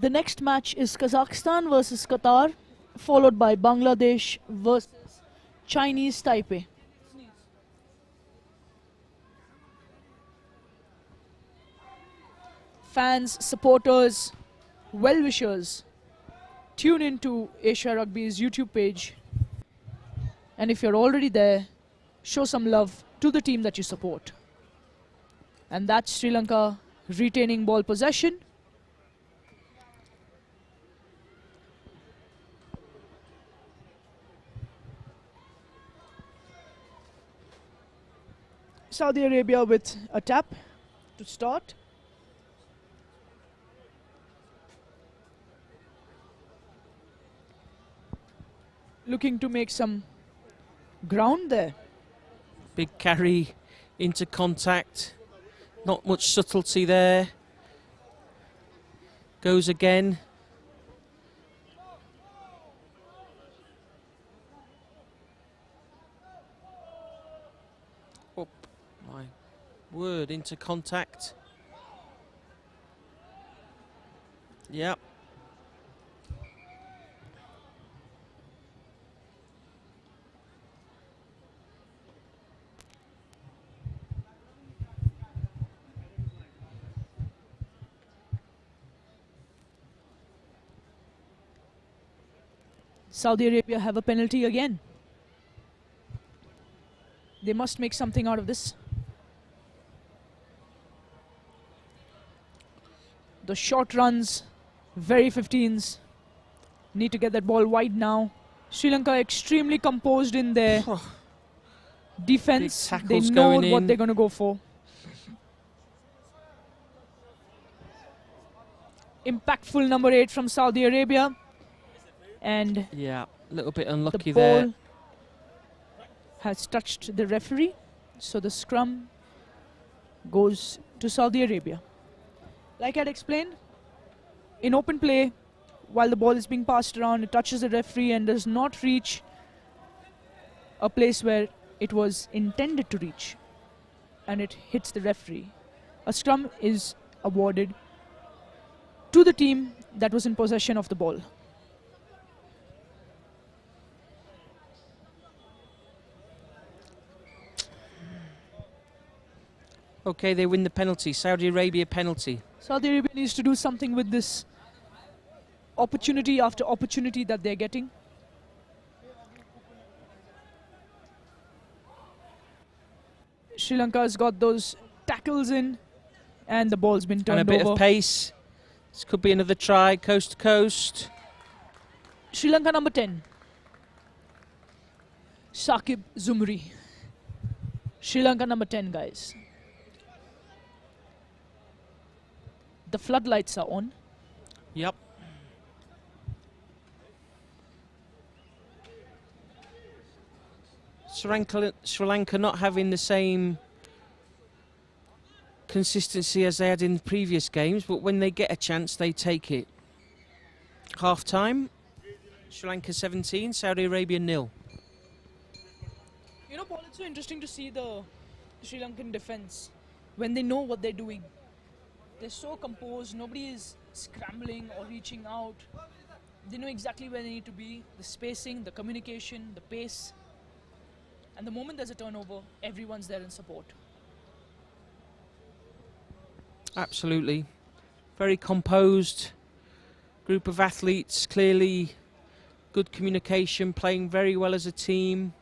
Speaker 1: The next match is Kazakhstan versus Qatar, followed by Bangladesh versus Chinese Taipei. Fans, supporters, well-wishers, tune into Asia Rugby's YouTube page. And if you're already there, show some love to the team that you support. And that's Sri Lanka retaining ball possession. Saudi Arabia with a tap to start. Looking to make some ground there.
Speaker 2: Big carry into contact. Not much subtlety there. Goes again. Up, my word, into contact. Yep.
Speaker 1: Saudi Arabia have a penalty again. They must make something out of this. The short runs, very 15s. Need to get that ball wide now. Sri Lanka extremely composed in their defense. They know what they're going to go for. Impactful number 8 from Saudi Arabia. And
Speaker 2: yeah, a little bit unlucky
Speaker 1: the ball
Speaker 2: there.
Speaker 1: Has touched the referee, so the scrum goes to Saudi Arabia. Like I'd explained, in open play, while the ball is being passed around, it touches the referee and does not reach a place where it was intended to reach. and it hits the referee. A scrum is awarded to the team that was in possession of the ball.
Speaker 2: Okay, they win the penalty. Saudi Arabia penalty.
Speaker 1: Saudi Arabia needs to do something with this opportunity after opportunity that they're getting. Sri Lanka has got those tackles in, and the ball's been turned
Speaker 2: And a bit
Speaker 1: over.
Speaker 2: of pace. This could be another try, coast to coast.
Speaker 1: Sri Lanka number 10. Shakib Zumri. Sri Lanka number 10, guys. The floodlights are on.
Speaker 2: Yep. Sri Lanka not having the same consistency as they had in the previous games, but when they get a chance, they take it. Half time, Sri Lanka 17, Saudi Arabia 0.
Speaker 1: You know, Paul, it's so interesting to see the Sri Lankan defense when they know what they're doing. They're so composed, nobody is scrambling or reaching out. They know exactly where they need to be, the spacing, the communication, the pace. And the moment there's a turnover, everyone's there in support.
Speaker 2: Absolutely. Very composed group of athletes, clearly good communication, playing very well as a team.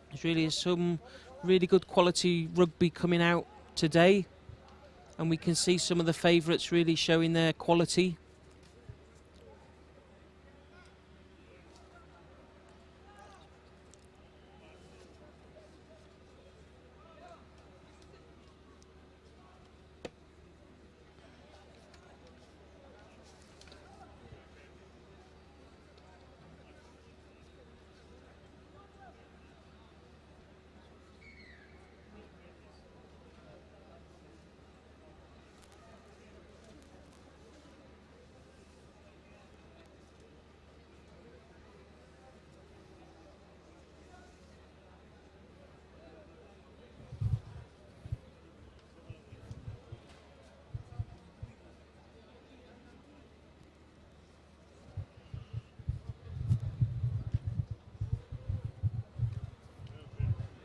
Speaker 2: There's really some really good quality rugby coming out today, and we can see some of the favourites really showing their quality.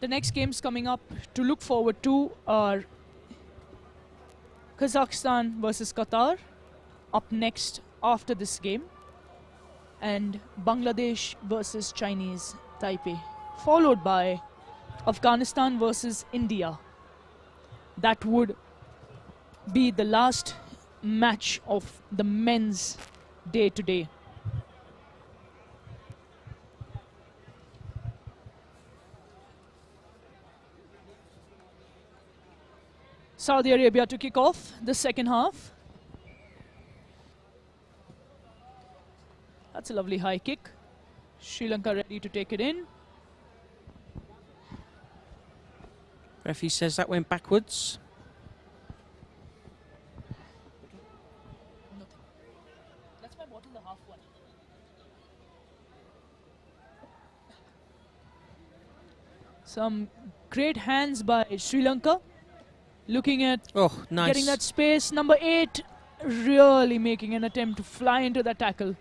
Speaker 1: The next games coming up to look forward to are Kazakhstan versus Qatar, up next after this game, and Bangladesh versus Chinese Taipei, followed by Afghanistan versus India. That would be the last match of the men's day today. Saudi Arabia to kick off the second half. That's a lovely high kick. Sri Lanka ready to take it in.
Speaker 2: Referee says that went backwards.
Speaker 1: Nothing. That's my bottle, the half one. Some great hands by Sri Lanka. Looking at
Speaker 2: Oh, nice.
Speaker 1: getting that space. Number 8 really making an attempt to fly into the tackle,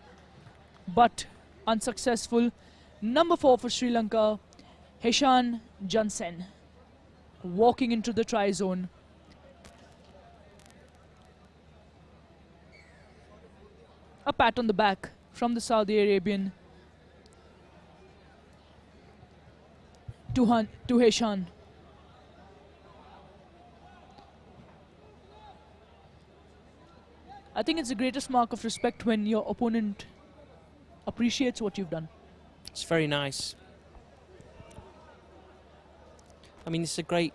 Speaker 1: but unsuccessful. Number 4 for Sri Lanka, Heshan Jansen, walking into the try zone. A pat on the back from the Saudi Arabian to Heshan. I think it's the greatest mark of respect when your opponent appreciates what you've done.
Speaker 2: It's very nice. I mean, it's a great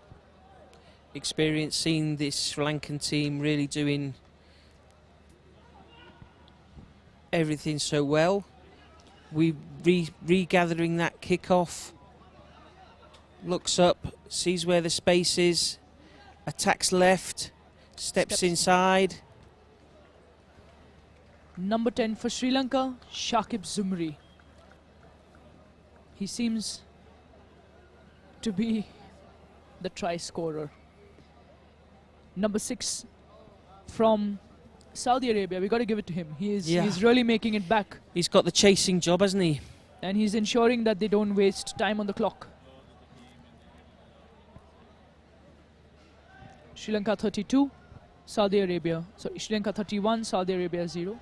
Speaker 2: experience seeing this Sri Lankan team really doing everything so well. We regathering that kick-off. Looks up, sees where the space is, attacks left, steps inside.
Speaker 1: Number 10 for Sri Lanka, Shakib Zumri. He seems to be the try scorer. Number 6 from Saudi Arabia. We got to give it to him. He's really making it back.
Speaker 2: He's got the chasing job, hasn't he?
Speaker 1: And he's ensuring that they don't waste time on the clock. Sri Lanka 32, Saudi Arabia. Sorry, Sri Lanka 31, Saudi Arabia 0.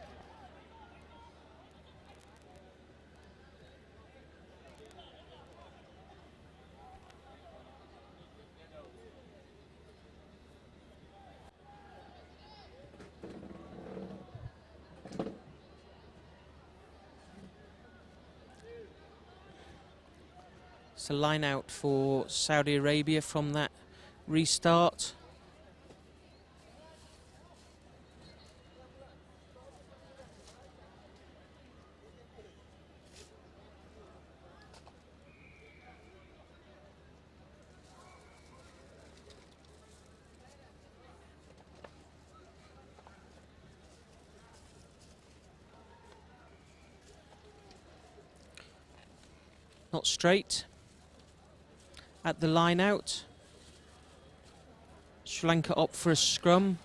Speaker 2: It's a line out for Saudi Arabia from that restart. Not straight. At the line out. Sri Lanka opt for a scrum.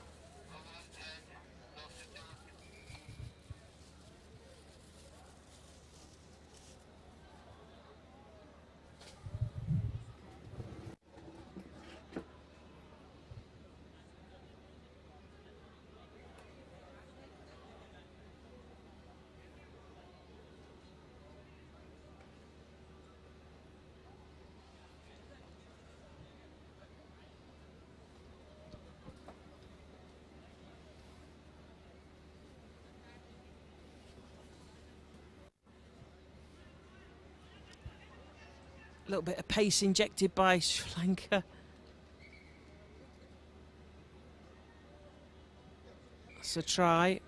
Speaker 2: A little bit of pace injected by Sri Lanka. That's a try.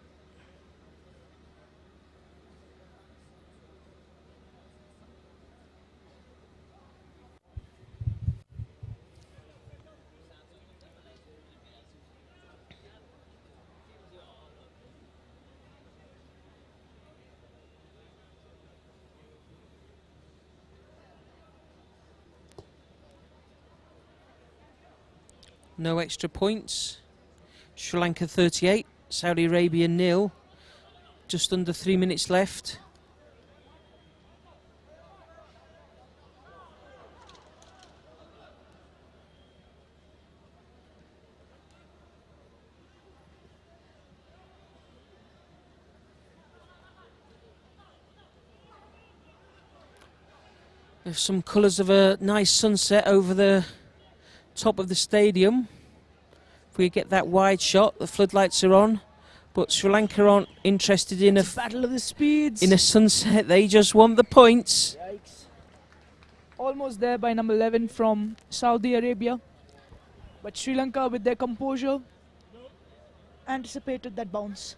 Speaker 2: No extra points. Sri Lanka 38, Saudi Arabia 0. Just under 3 minutes left. There's some colours of a nice sunset over the top of the stadium. If we get that wide shot, the floodlights are on, but Sri Lanka aren't interested in a
Speaker 1: battle of the speeds.
Speaker 2: in a sunset. They just want the points.
Speaker 1: Yikes. Almost there by number 11 from Saudi Arabia, but Sri Lanka, with their composure, anticipated that bounce,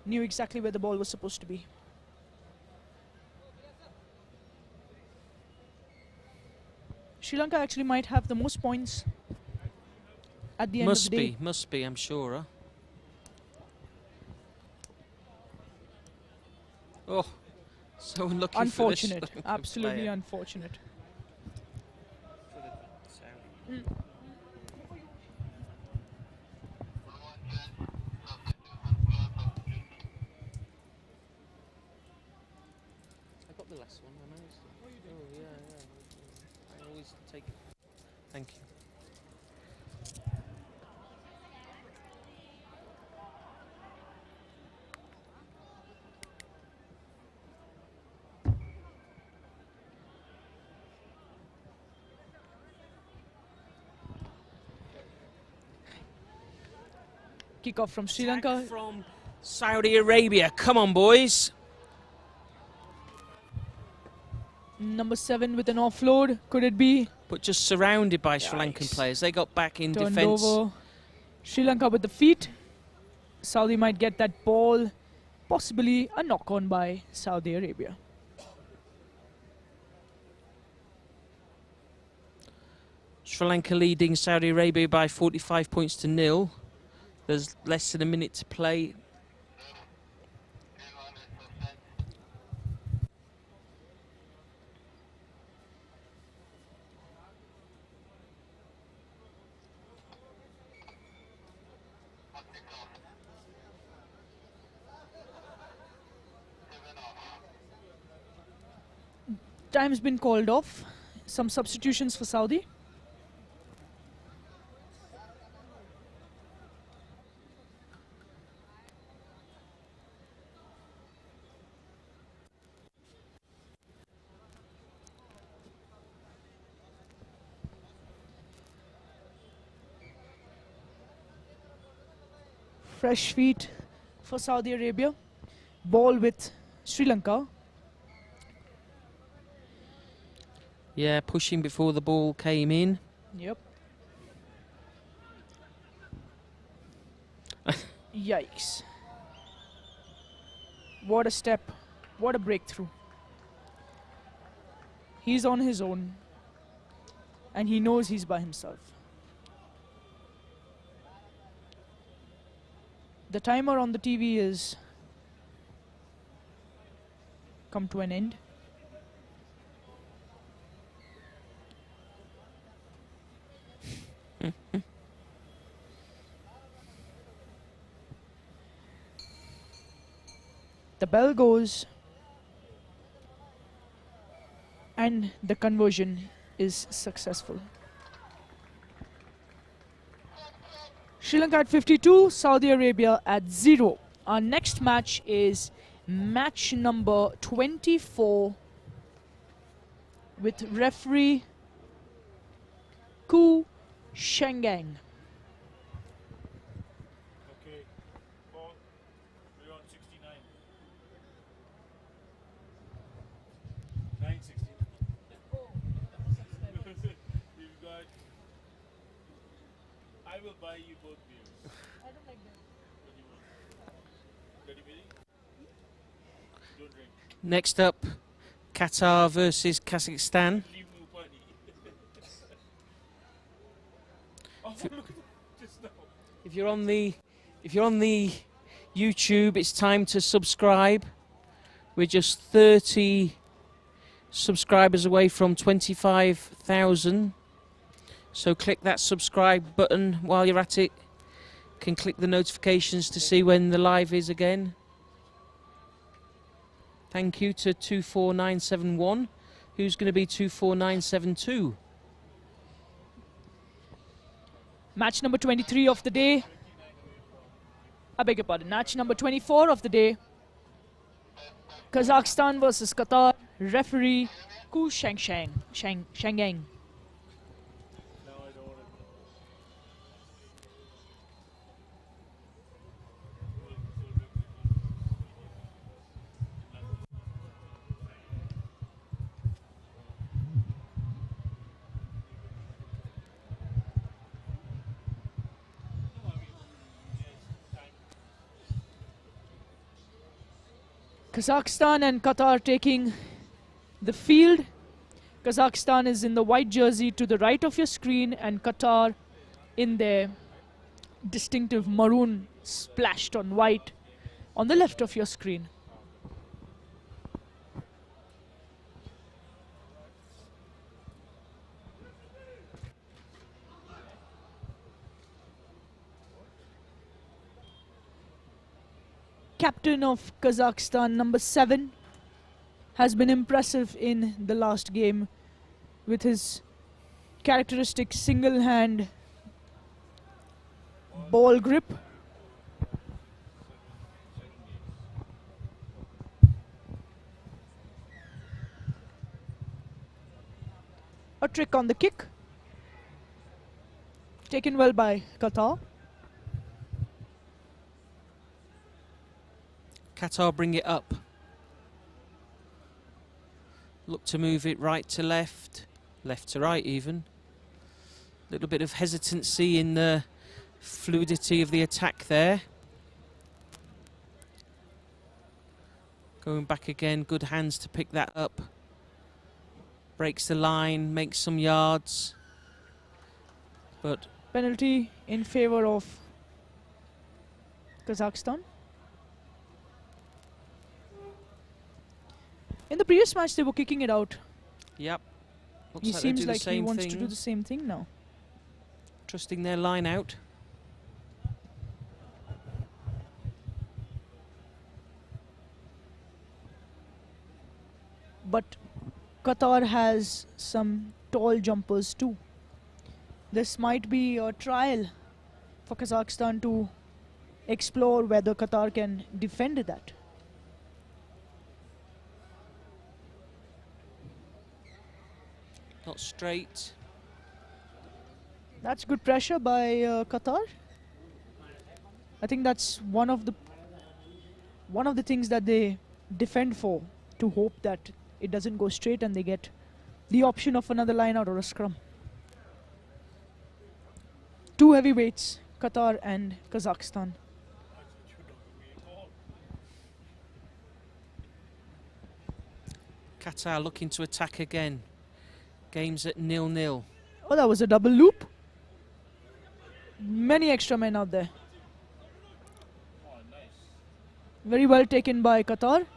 Speaker 1: knew exactly where the ball was supposed to be. Sri Lanka actually might have the most points at the end of the day.
Speaker 2: Must be, I'm sure. Huh? Oh, so unlucky.
Speaker 1: Unfortunate,
Speaker 2: for this
Speaker 1: absolutely
Speaker 2: player.
Speaker 1: unfortunate.
Speaker 2: I got the last one. I managed. Oh yeah. I always take it. Thank you.
Speaker 1: Kick off from Sri Lanka.
Speaker 2: From Saudi Arabia. Come on, boys.
Speaker 1: Number 7 with an offload. Could it be?
Speaker 2: But just surrounded by Sri Lankan
Speaker 1: Yikes.
Speaker 2: players. They got back in
Speaker 1: Turned
Speaker 2: defence.
Speaker 1: over. Sri Lanka with the feet. Saudi might get that ball. Possibly a knock-on by Saudi Arabia.
Speaker 2: Sri Lanka leading Saudi Arabia by 45 points to 0. There's less than a minute to play.
Speaker 1: Time's been called off. Some substitutions for Saudi. Fresh feet for Saudi Arabia. Ball with Sri Lanka.
Speaker 2: Yeah, pushing before the ball came in.
Speaker 1: Yep. Yikes. What a step. What a breakthrough. He's on his own. And he knows he's by himself. The timer on the TV is come to an end. The bell goes and the conversion is successful. Sri Lanka at 52, Saudi Arabia at 0. Our next match is match number 24 with referee Ku Shengang.
Speaker 4: Okay, ball. We're on 69. 969. We've got. I will buy you both beers.
Speaker 1: I don't like that.
Speaker 4: What do you want? Ready, Billy? Don't drink.
Speaker 2: Next up, Qatar versus Kazakhstan.
Speaker 4: Leave no money. Oh, look at that just now.
Speaker 2: If you're on the YouTube, it's time to subscribe. We're just 30 subscribers away from 25,000. So click that subscribe button while you're at it. Can click the notifications to see when the live is again. Thank you to 24971. Who's going to be 24972?
Speaker 1: Match number 23 of the day. I beg your pardon. Match number 24 of the day. Kazakhstan versus Qatar. Referee Ku Shengang.
Speaker 4: Now I don't want to.
Speaker 1: Kazakhstan and Qatar taking the field. Kazakhstan is in the white jersey to the right of your screen, and Qatar in their distinctive maroon splashed on white on the left of your screen. Captain of Kazakhstan, number 7, has been impressive in the last game with his characteristic single hand ball grip. A trick on the kick, taken well by Qatar.
Speaker 2: Qatar bring it up. Look to move it right to left, left to right even. Little bit of hesitancy in the fluidity of the attack there. Going back again, good hands to pick that up. Breaks the line, makes some yards. But
Speaker 1: Penalty in favor of Kazakhstan. In the previous match, they were kicking it out.
Speaker 2: yep, looks
Speaker 1: He
Speaker 2: like they
Speaker 1: seems
Speaker 2: do the
Speaker 1: like he
Speaker 2: same
Speaker 1: wants
Speaker 2: thing.
Speaker 1: to do the same thing now.
Speaker 2: Trusting their line out.
Speaker 1: But Qatar has some tall jumpers too. This might be a trial for Kazakhstan to explore whether Qatar can defend that.
Speaker 2: Not straight.
Speaker 1: That's good pressure by Qatar. I think that's one of the things that they defend for, to hope that it doesn't go straight and they get the option of another line out or a scrum. Two heavyweights, Qatar and Kazakhstan.
Speaker 2: Qatar looking to attack again. Game's at 0-0.
Speaker 1: Oh, that was a double loop. Many extra men out there. Very well taken by Qatar.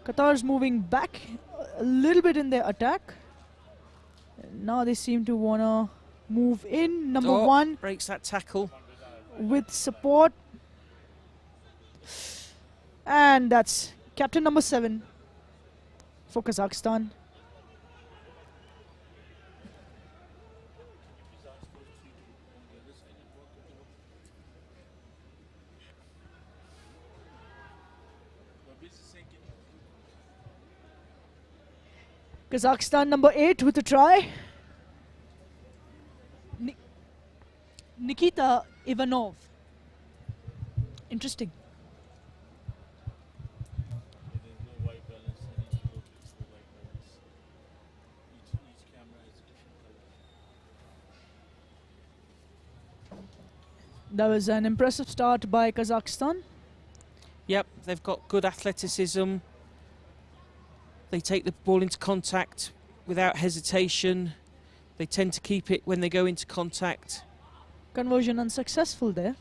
Speaker 1: Qatar's moving back a little bit in their attack. Now they seem to want to move in. Number one
Speaker 2: breaks that tackle.
Speaker 1: With support. And that's captain number 7 for Kazakhstan. Kazakhstan number 8 with a try. Nikita Ivanov. Interesting. That was an impressive start by Kazakhstan.
Speaker 2: Yep, they've got good athleticism. They take the ball into contact without hesitation. They tend to keep it when they go into contact.
Speaker 1: Conversion unsuccessful there.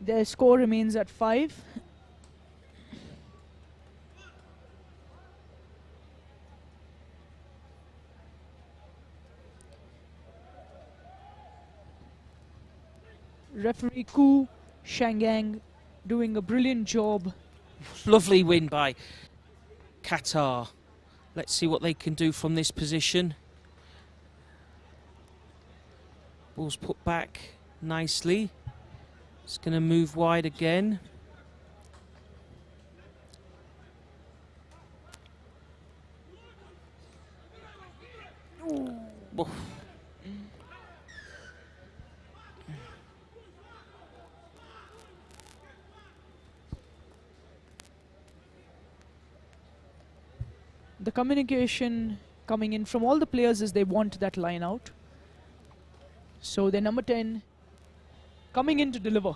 Speaker 1: Their score remains at 5. Referee Ku Shangang doing a brilliant job.
Speaker 2: Lovely win by Qatar. Let's see what they can do from this position. Ball's put back nicely. It's going to move wide again. Oof.
Speaker 1: The communication coming in from all the players is they want that line out. So their number 10 coming in to deliver.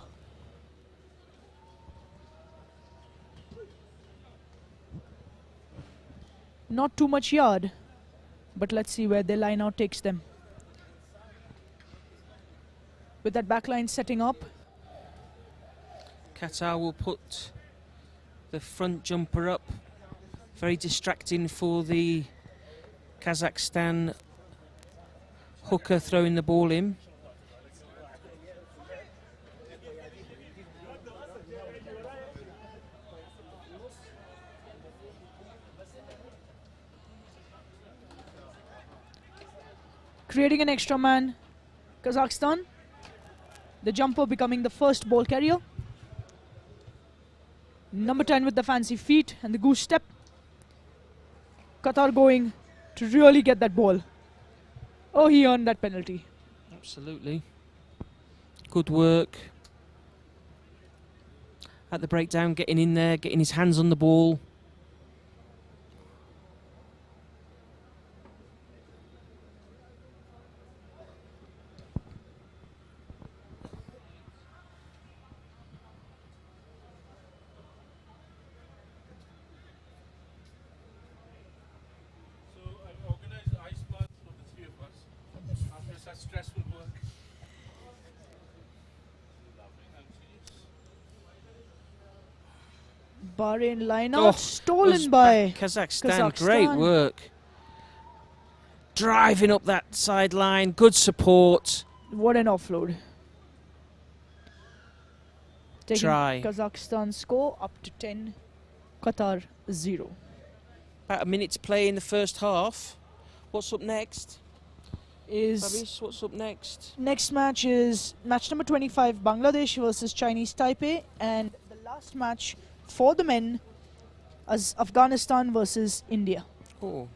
Speaker 1: Not too much yard, but let's see where their line out takes them. With that back line setting up.
Speaker 2: Qatar will put the front jumper up. Very distracting for the Kazakhstan hooker throwing the ball in.
Speaker 1: Creating an extra man, Kazakhstan. The jumper becoming the first ball carrier. Number 10 with the fancy feet and the goose step. Qatar going to really get that ball. Oh, he earned that penalty.
Speaker 2: Absolutely. Good work. At the breakdown, getting in there, getting his hands on the ball.
Speaker 1: Bahrain line out, stolen by
Speaker 2: Kazakhstan. Great work. Driving up that sideline, good support.
Speaker 1: What an offload. Taking
Speaker 2: Try.
Speaker 1: Kazakhstan score up to 10 Qatar 0.
Speaker 2: About a minute to play in the first half. What's up next?
Speaker 1: Is
Speaker 2: What's up next?
Speaker 1: next match is match number 25, Bangladesh versus Chinese Taipei, and the last match for the men is Afghanistan versus India.
Speaker 2: Oh.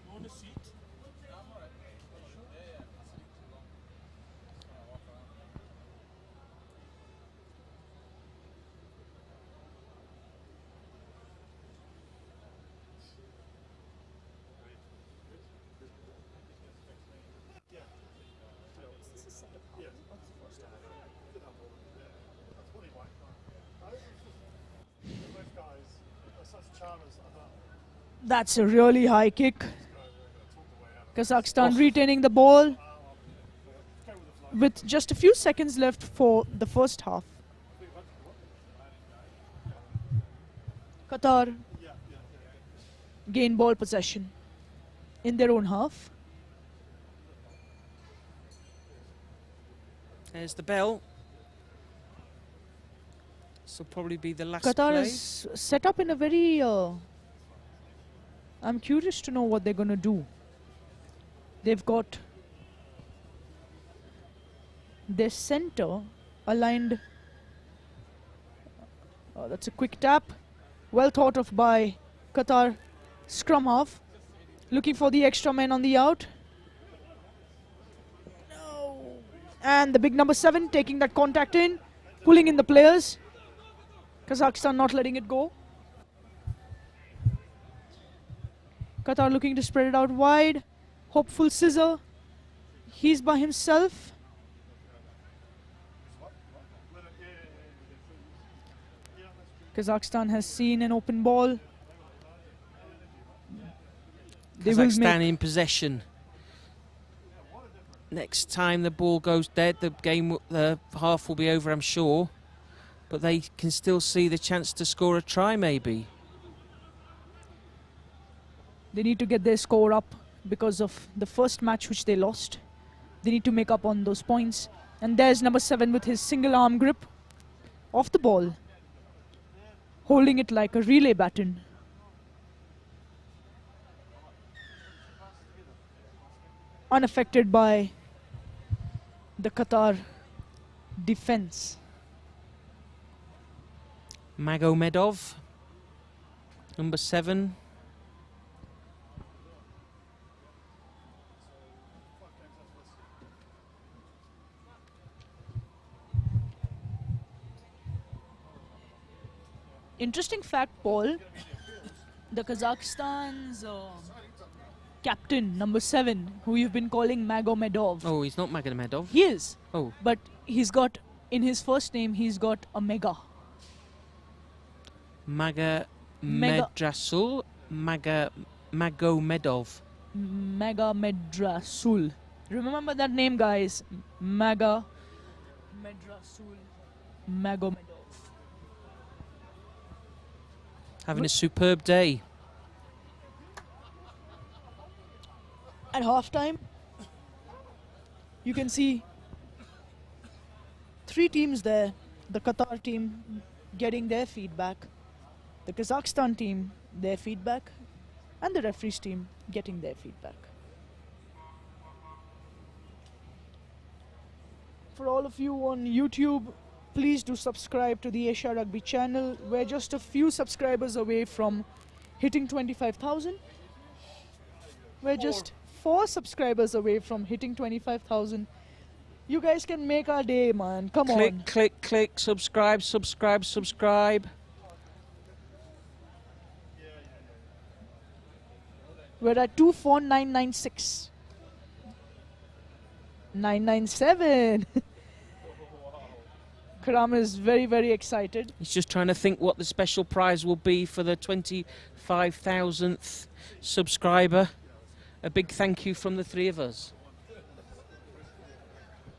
Speaker 1: That's a really high kick. Kazakhstan retaining the ball with just a few seconds left for the first half. Qatar gain ball possession in their own half.
Speaker 2: There's the bell. This will probably be the last
Speaker 1: Qatar
Speaker 2: play.
Speaker 1: is set up in a very... I'm curious to know what they're going to do. They've got their center aligned. That's a quick tap. Well thought of by Qatar scrum half. Looking for the extra men on the out. No. And the big number 7 taking that contact in. Pulling in the players. Kazakhstan not letting it go. Qatar looking to spread it out wide. Hopeful scissor. He's by himself. Kazakhstan has seen an open ball. They will
Speaker 2: Kazakhstan
Speaker 1: make
Speaker 2: in possession. Next time the ball goes dead, the game, the half will be over, I'm sure. But they can still see the chance to score a try, maybe.
Speaker 1: They need to get their score up because of the first match which they lost. They need to make up on those points. And there's number 7 with his single arm grip off the ball, holding it like a relay baton. Unaffected by the Qatar defense.
Speaker 2: Magomedov, number 7.
Speaker 1: Interesting fact, Paul. The Kazakhstan's captain, number 7, who you've been calling Magomedov.
Speaker 2: Oh, he's not Magomedov.
Speaker 1: He is.
Speaker 2: Oh.
Speaker 1: But he's got, in his first name, he's got a mega.
Speaker 2: Medrasul. Magomedov.
Speaker 1: Medrasul. Remember that name, guys. Medrasul. Magomedov.
Speaker 2: Having a superb day.
Speaker 1: At halftime, you can see 3 teams there. The Qatar team getting their feedback, the Kazakhstan team their feedback, and the referees team getting their feedback. For all of you on YouTube, please do subscribe to the Asia Rugby channel. We're just a few subscribers away from hitting 25,000. We're just 4 subscribers away from hitting 25,000. You guys can make our day, man. Come
Speaker 2: Click,
Speaker 1: on.
Speaker 2: click, click, subscribe, subscribe, subscribe.
Speaker 1: We're at 24996. 997. Karam is very, very excited.
Speaker 2: He's just trying to think what the special prize will be for the 25,000th subscriber. A big thank you from the 3 of us.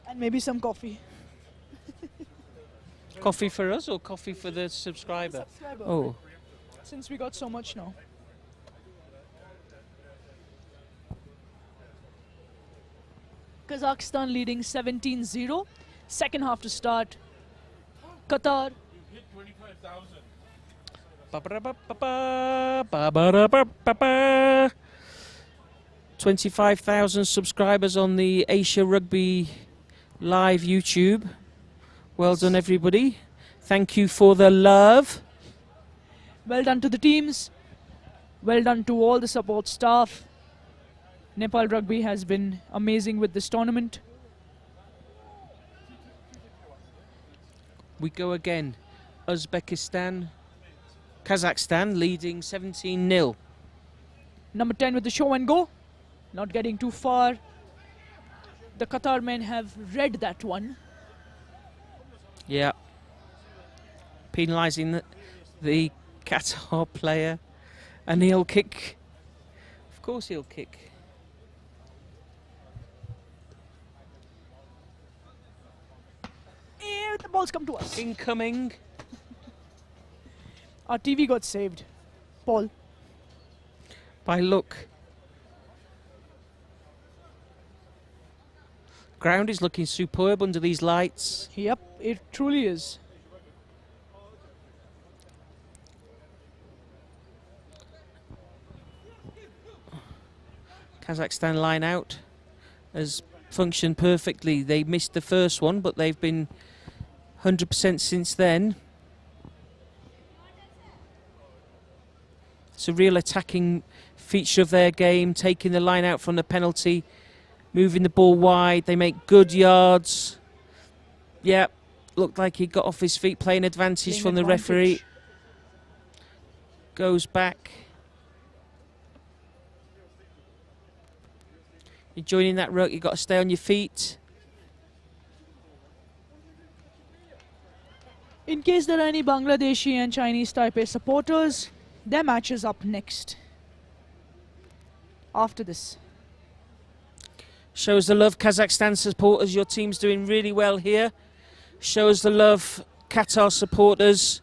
Speaker 1: And maybe some coffee.
Speaker 2: Coffee for us or coffee for the subscriber?
Speaker 1: Subscriber.
Speaker 2: Oh.
Speaker 1: Since we got so much now. Kazakhstan leading 17-0. Second half to start. Qatar.
Speaker 2: Ba-ba-da-ba-ba-ba. 25,000 subscribers on the Asia Rugby Live YouTube. Well done, everybody. Thank you for the love.
Speaker 1: Well done to the teams. Well done to all the support staff. Nepal Rugby has been amazing with this tournament.
Speaker 2: We go again. Uzbekistan, Kazakhstan leading 17-0.
Speaker 1: Number 10 with the show and go. Not getting too far. The Qatar Men have read that one.
Speaker 2: Yeah. Penalising the Qatar player. And he'll kick. Of course he'll kick.
Speaker 1: The balls come to us.
Speaker 2: Incoming.
Speaker 1: Our TV got saved. Paul.
Speaker 2: By luck. Ground is looking superb under these lights.
Speaker 1: Yep, it truly is.
Speaker 2: Kazakhstan line out has functioned perfectly. They missed the first one, but they've been 100% since then. It's a real attacking feature of their game, taking the line out from the penalty, moving the ball wide. They make good yards. Yeah, looked like he got off his feet, playing advantage from the referee. Goes back. You're joining that ruck, you've got to stay on your feet.
Speaker 1: In case there are any Bangladeshi and Chinese Taipei supporters, their match is up next. After this.
Speaker 2: Shows the love, Kazakhstan supporters. Your team's doing really well here. Shows the love, Qatar supporters.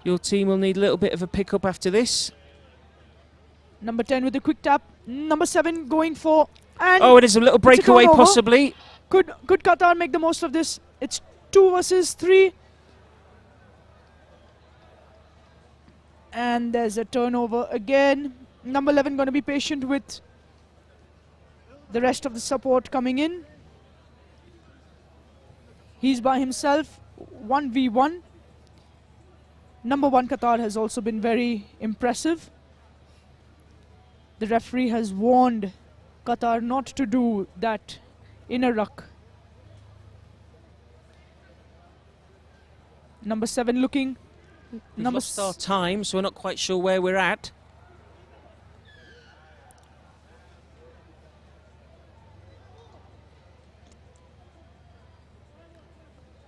Speaker 2: Your team will need a little bit of a pick-up after this.
Speaker 1: Number 10 with a quick tap. Number 7 going for... And
Speaker 2: oh, it is a little breakaway, possibly.
Speaker 1: Could Qatar make the most of this? It's 2 versus 3. And there's a turnover again. Number 11 going to be patient with the rest of the support coming in. He's by himself, 1v1. Number 1 Qatar has also been very impressive. The referee has warned Qatar not to do that inner ruck. Number 7 looking.
Speaker 2: We've lost our time, so we're not quite sure where we're at.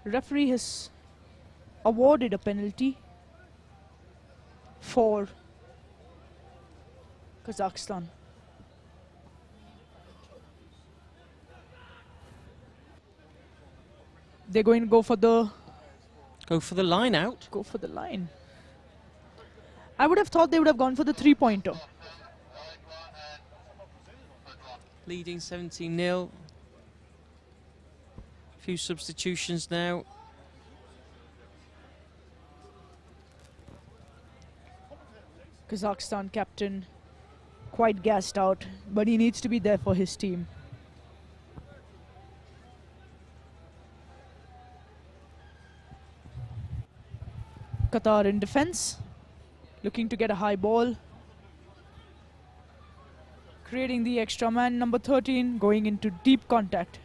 Speaker 1: Referee has awarded a penalty for Kazakhstan. They're going to go for the...
Speaker 2: Go for the line out.
Speaker 1: Go for the line. I would have thought they would have gone for the 3-pointer.
Speaker 2: Leading 17-0. Few substitutions now.
Speaker 1: Kazakhstan captain quite gassed out, but he needs to be there for his team. Qatar in defense, looking to get a high ball. Creating the extra man, number 13, going into deep contact.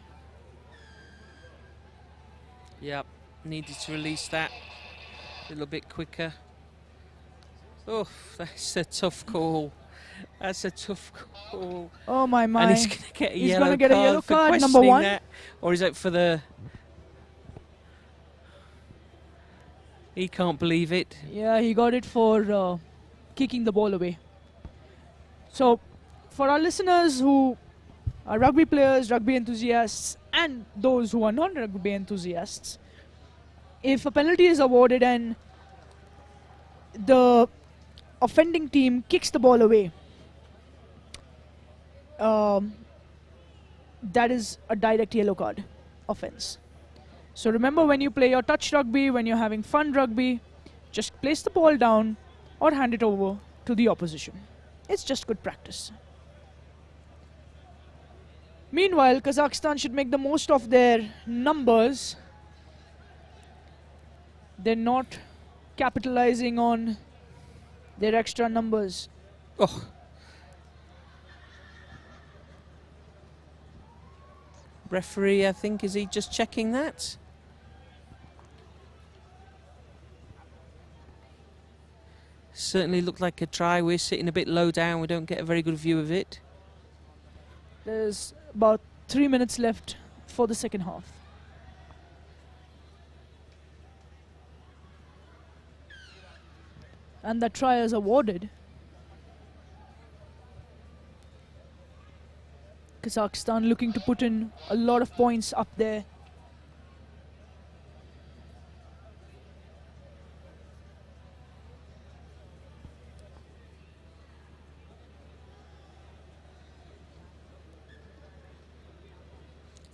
Speaker 2: Yep, needed to release that a little bit quicker. Oh, that's a tough call. That's a tough call.
Speaker 1: Oh my.
Speaker 2: And he's going to get a yellow
Speaker 1: gonna get a yellow card,
Speaker 2: for
Speaker 1: number 1.
Speaker 2: That. Or is it for the... He can't believe it.
Speaker 1: Yeah, he got it for kicking the ball away. So, for our listeners who are rugby players, rugby enthusiasts, and those who are non-rugby enthusiasts, if a penalty is awarded and the offending team kicks the ball away, that is a direct yellow card offense. So remember, when you play your touch rugby, when you're having fun rugby, Just place the ball down or hand it over to the opposition. It's just good practice. Meanwhile, Kazakhstan should make the most of their numbers. They're not capitalizing on their extra numbers.
Speaker 2: Oh. Referee, I think, is he just checking that? Certainly looked like a try. We're sitting a bit low down. We don't get a very good view of it.
Speaker 1: There's about 3 minutes left for the second half. And the try is awarded. Kazakhstan looking to put in a lot of points up there.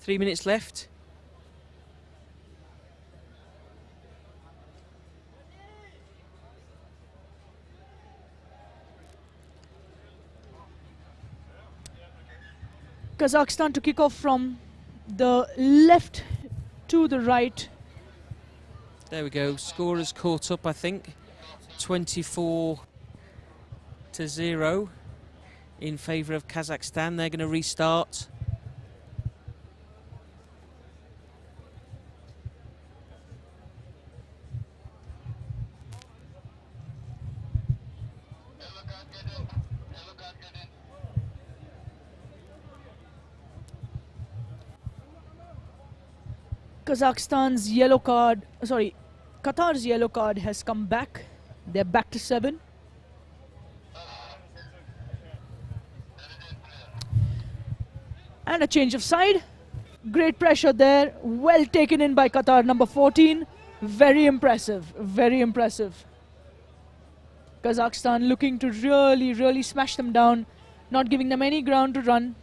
Speaker 2: Three minutes left.
Speaker 1: Kazakhstan to kick off from the left to the right.
Speaker 2: There we go. Scorers caught up, I think. 24-0 in favour of Kazakhstan. They're going to restart.
Speaker 1: Qatar's yellow card has come back. They're back to 7. And a change of side. Great pressure there. Well taken in by Qatar, number 14. Very impressive. Very impressive. Kazakhstan looking to really smash them down. Not giving them any ground to run.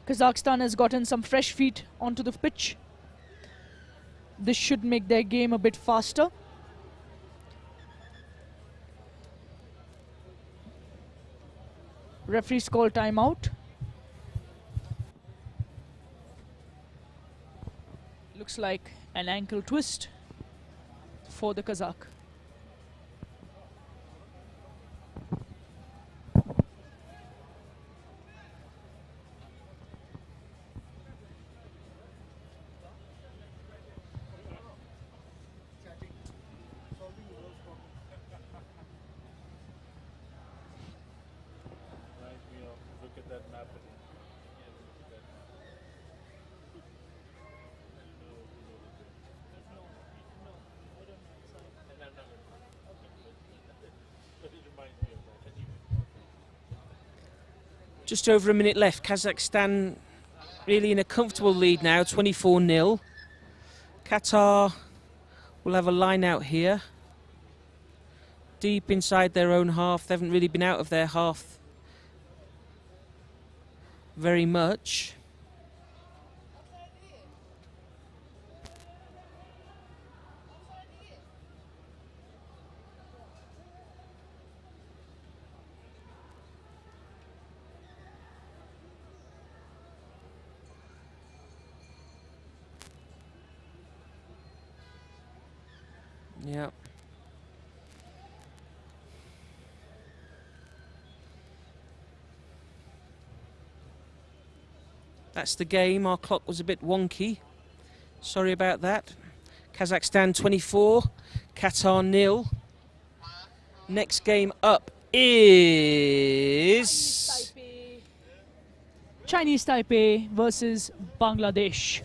Speaker 1: Kazakhstan has gotten some fresh feet onto the pitch. This should make their game a bit faster. Referees call timeout. Looks like an ankle twist for the Kazakh.
Speaker 4: Look at that map.
Speaker 2: Just over a minute left. Kazakhstan really in a comfortable lead now, 24-0. Qatar will have a line out here. Deep inside their own half. They haven't really been out of their half very much. Yeah. That's the game. Our clock was a bit wonky. Sorry about that. Kazakhstan 24, Qatar 0. Next game up is
Speaker 1: Chinese Taipei versus Bangladesh.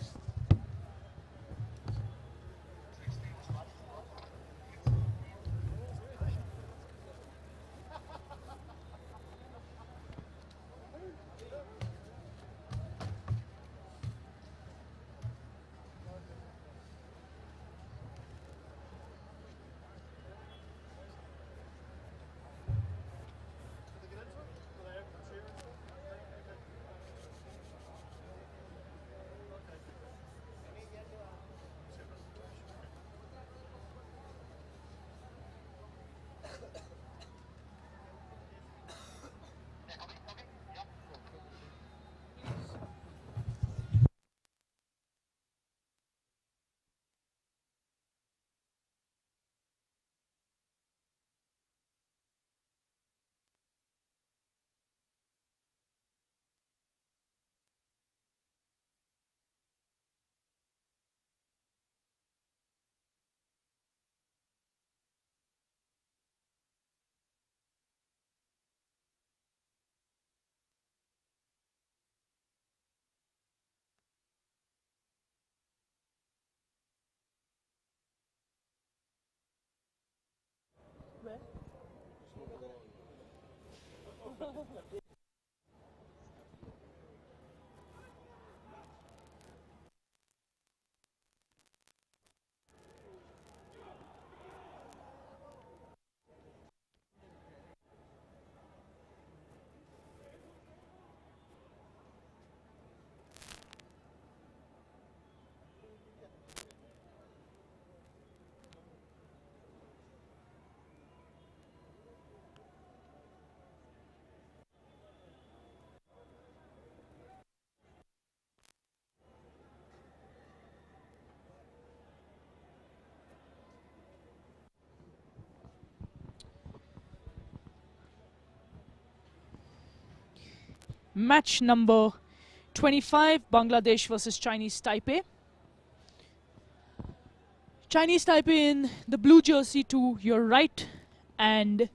Speaker 1: Match number 25, Bangladesh versus Chinese Taipei. Chinese Taipei in the blue jersey to your right and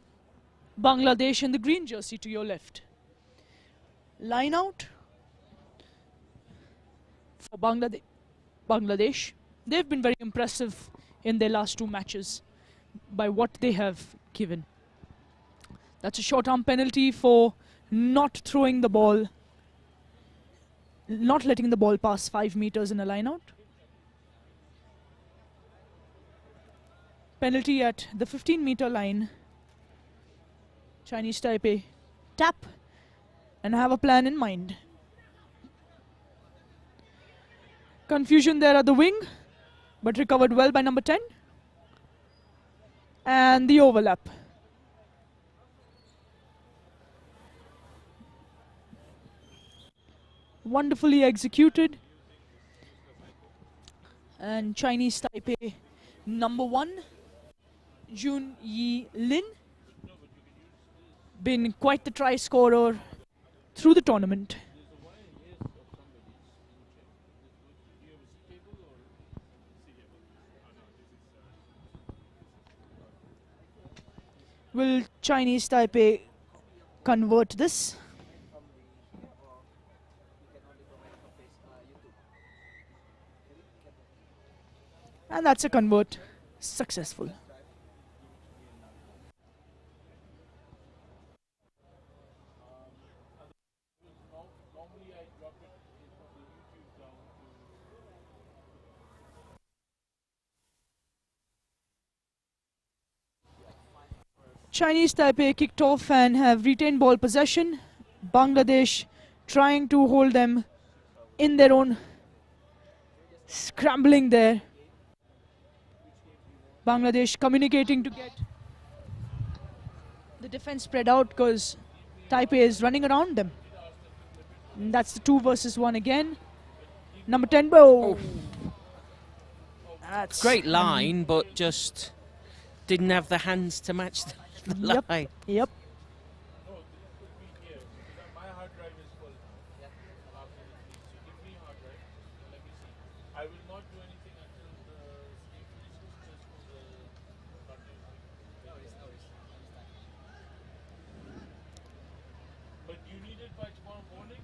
Speaker 1: Bangladesh in the green jersey to your left. Line out for Bangladesh. They've been very impressive in their last two matches by what they have given. That's a short arm penalty for not throwing the ball, not letting the ball pass 5 meters in a line out. Penalty at the 15-meter line. Chinese Taipei tap and have a plan in mind. Confusion there at the wing, but recovered well by number 10. And the overlap. Wonderfully executed. And Chinese Taipei number 1, Jun Yi Lin, been quite the try scorer through the tournament. Will Chinese Taipei convert this? And that's a convert. Successful. Chinese Taipei kicked off and have retained ball possession. Bangladesh trying to hold them in their own, scrambling there. Bangladesh communicating to get the defense spread out because Taipei is running around them. And that's the 2 versus 1 again. Number 10,
Speaker 2: Oh.
Speaker 1: That's
Speaker 2: Great line, but just didn't have the hands to match the
Speaker 1: Yep.
Speaker 2: line.
Speaker 1: Yep.
Speaker 4: No, this could be here. My hard drive is full. After the three. So give me a hard drive. Let me see. I will not do anything until the stream finishes. Just for the continuity. But you need it by tomorrow morning?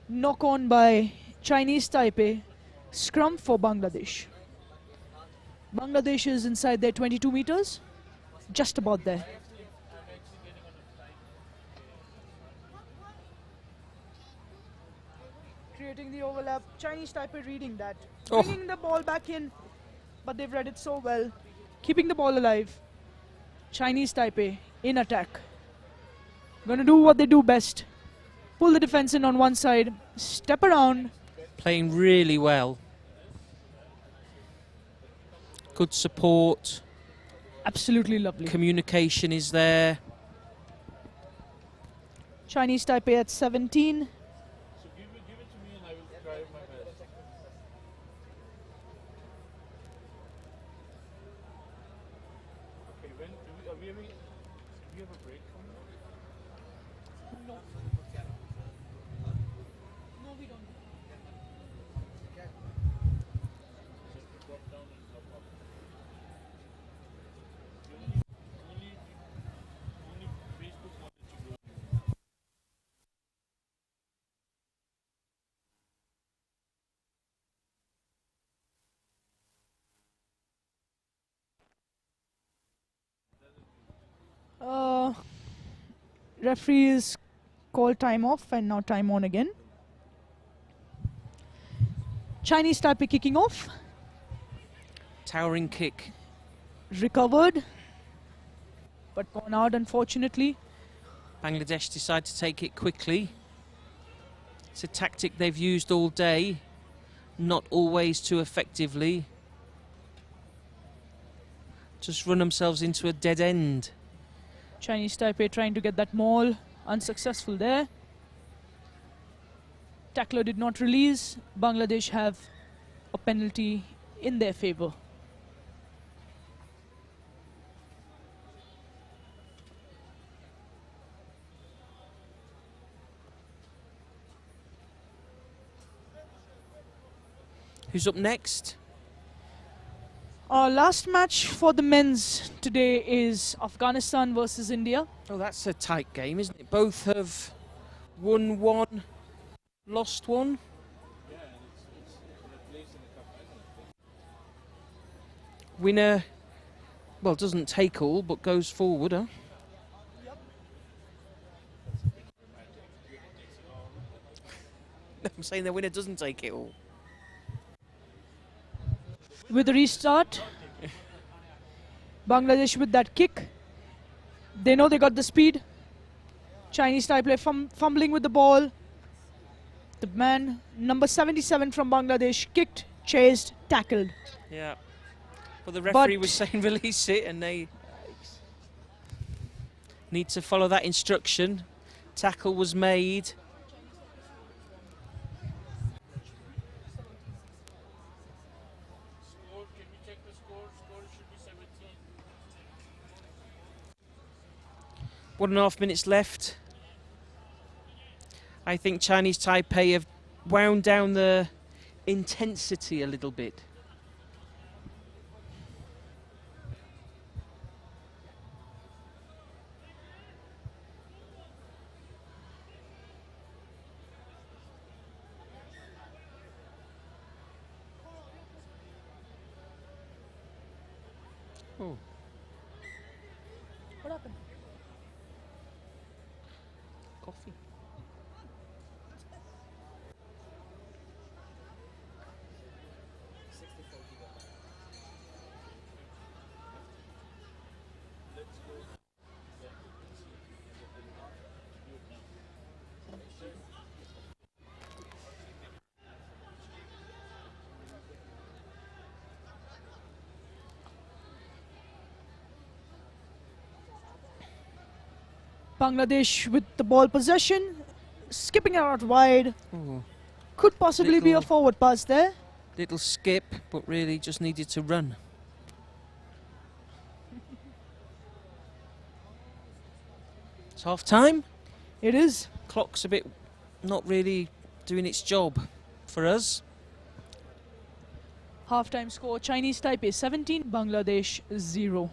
Speaker 1: Knock on by Chinese Taipei. Scrum for Bangladesh. Bangladesh is inside their 22 meters. Just about there.
Speaker 4: I'm actually getting on a flight.
Speaker 1: Creating the overlap. Chinese Taipei reading that.
Speaker 2: Oh.
Speaker 1: Bringing the ball back in. But they've read it so well. Keeping the ball alive. Chinese Taipei in attack. Gonna do what they do best. Pull the defense in on one side. Step around.
Speaker 2: Playing really well. Good support.
Speaker 1: Absolutely lovely.
Speaker 2: Communication is there.
Speaker 1: Chinese Taipei at 17.
Speaker 4: So give it to me and I will try my best. Okay, when are we having? Do we have a break coming up?
Speaker 1: No. No, we don't.
Speaker 4: Just drop down and drop up. Only Facebook wanted to go.
Speaker 1: Referee is called time off and now time on again. Chinese Taipei kicking off.
Speaker 2: Towering kick.
Speaker 1: Recovered, but gone out unfortunately.
Speaker 2: Bangladesh decide to take it quickly. It's a tactic they've used all day, not always too effectively. Just run themselves into a dead end.
Speaker 1: Chinese Taipei trying to get that maul, unsuccessful there. Tackler did not release. Bangladesh have a penalty in their favour.
Speaker 2: Who's up next?
Speaker 1: Our last match for the men's today is Afghanistan versus India.
Speaker 2: Oh, that's a tight game, isn't it? Both have won one, lost one. Winner, well, doesn't take all, but goes forward, huh? I'm saying the winner doesn't take it all.
Speaker 1: With the restart, Bangladesh with that kick. They know they got the speed. Chinese Taipei fumbling with the ball. The man, number 77 from Bangladesh, kicked, chased, tackled.
Speaker 2: Yeah. But the referee
Speaker 1: But
Speaker 2: was saying release it, and they need to follow that instruction. Tackle was made. One and a half minutes left. I think Chinese Taipei have wound down the intensity a little bit. Oh.
Speaker 1: What happened?
Speaker 2: Coffee.
Speaker 1: Bangladesh with the ball possession, skipping it out wide.
Speaker 2: Oh.
Speaker 1: Could possibly be a
Speaker 2: Little-
Speaker 1: forward pass there.
Speaker 2: Little skip, but really just needed to run. It's half time.
Speaker 1: It is.
Speaker 2: Clock's a bit not really doing its job for us.
Speaker 1: Half-time score, Chinese Taipei 17, Bangladesh 0.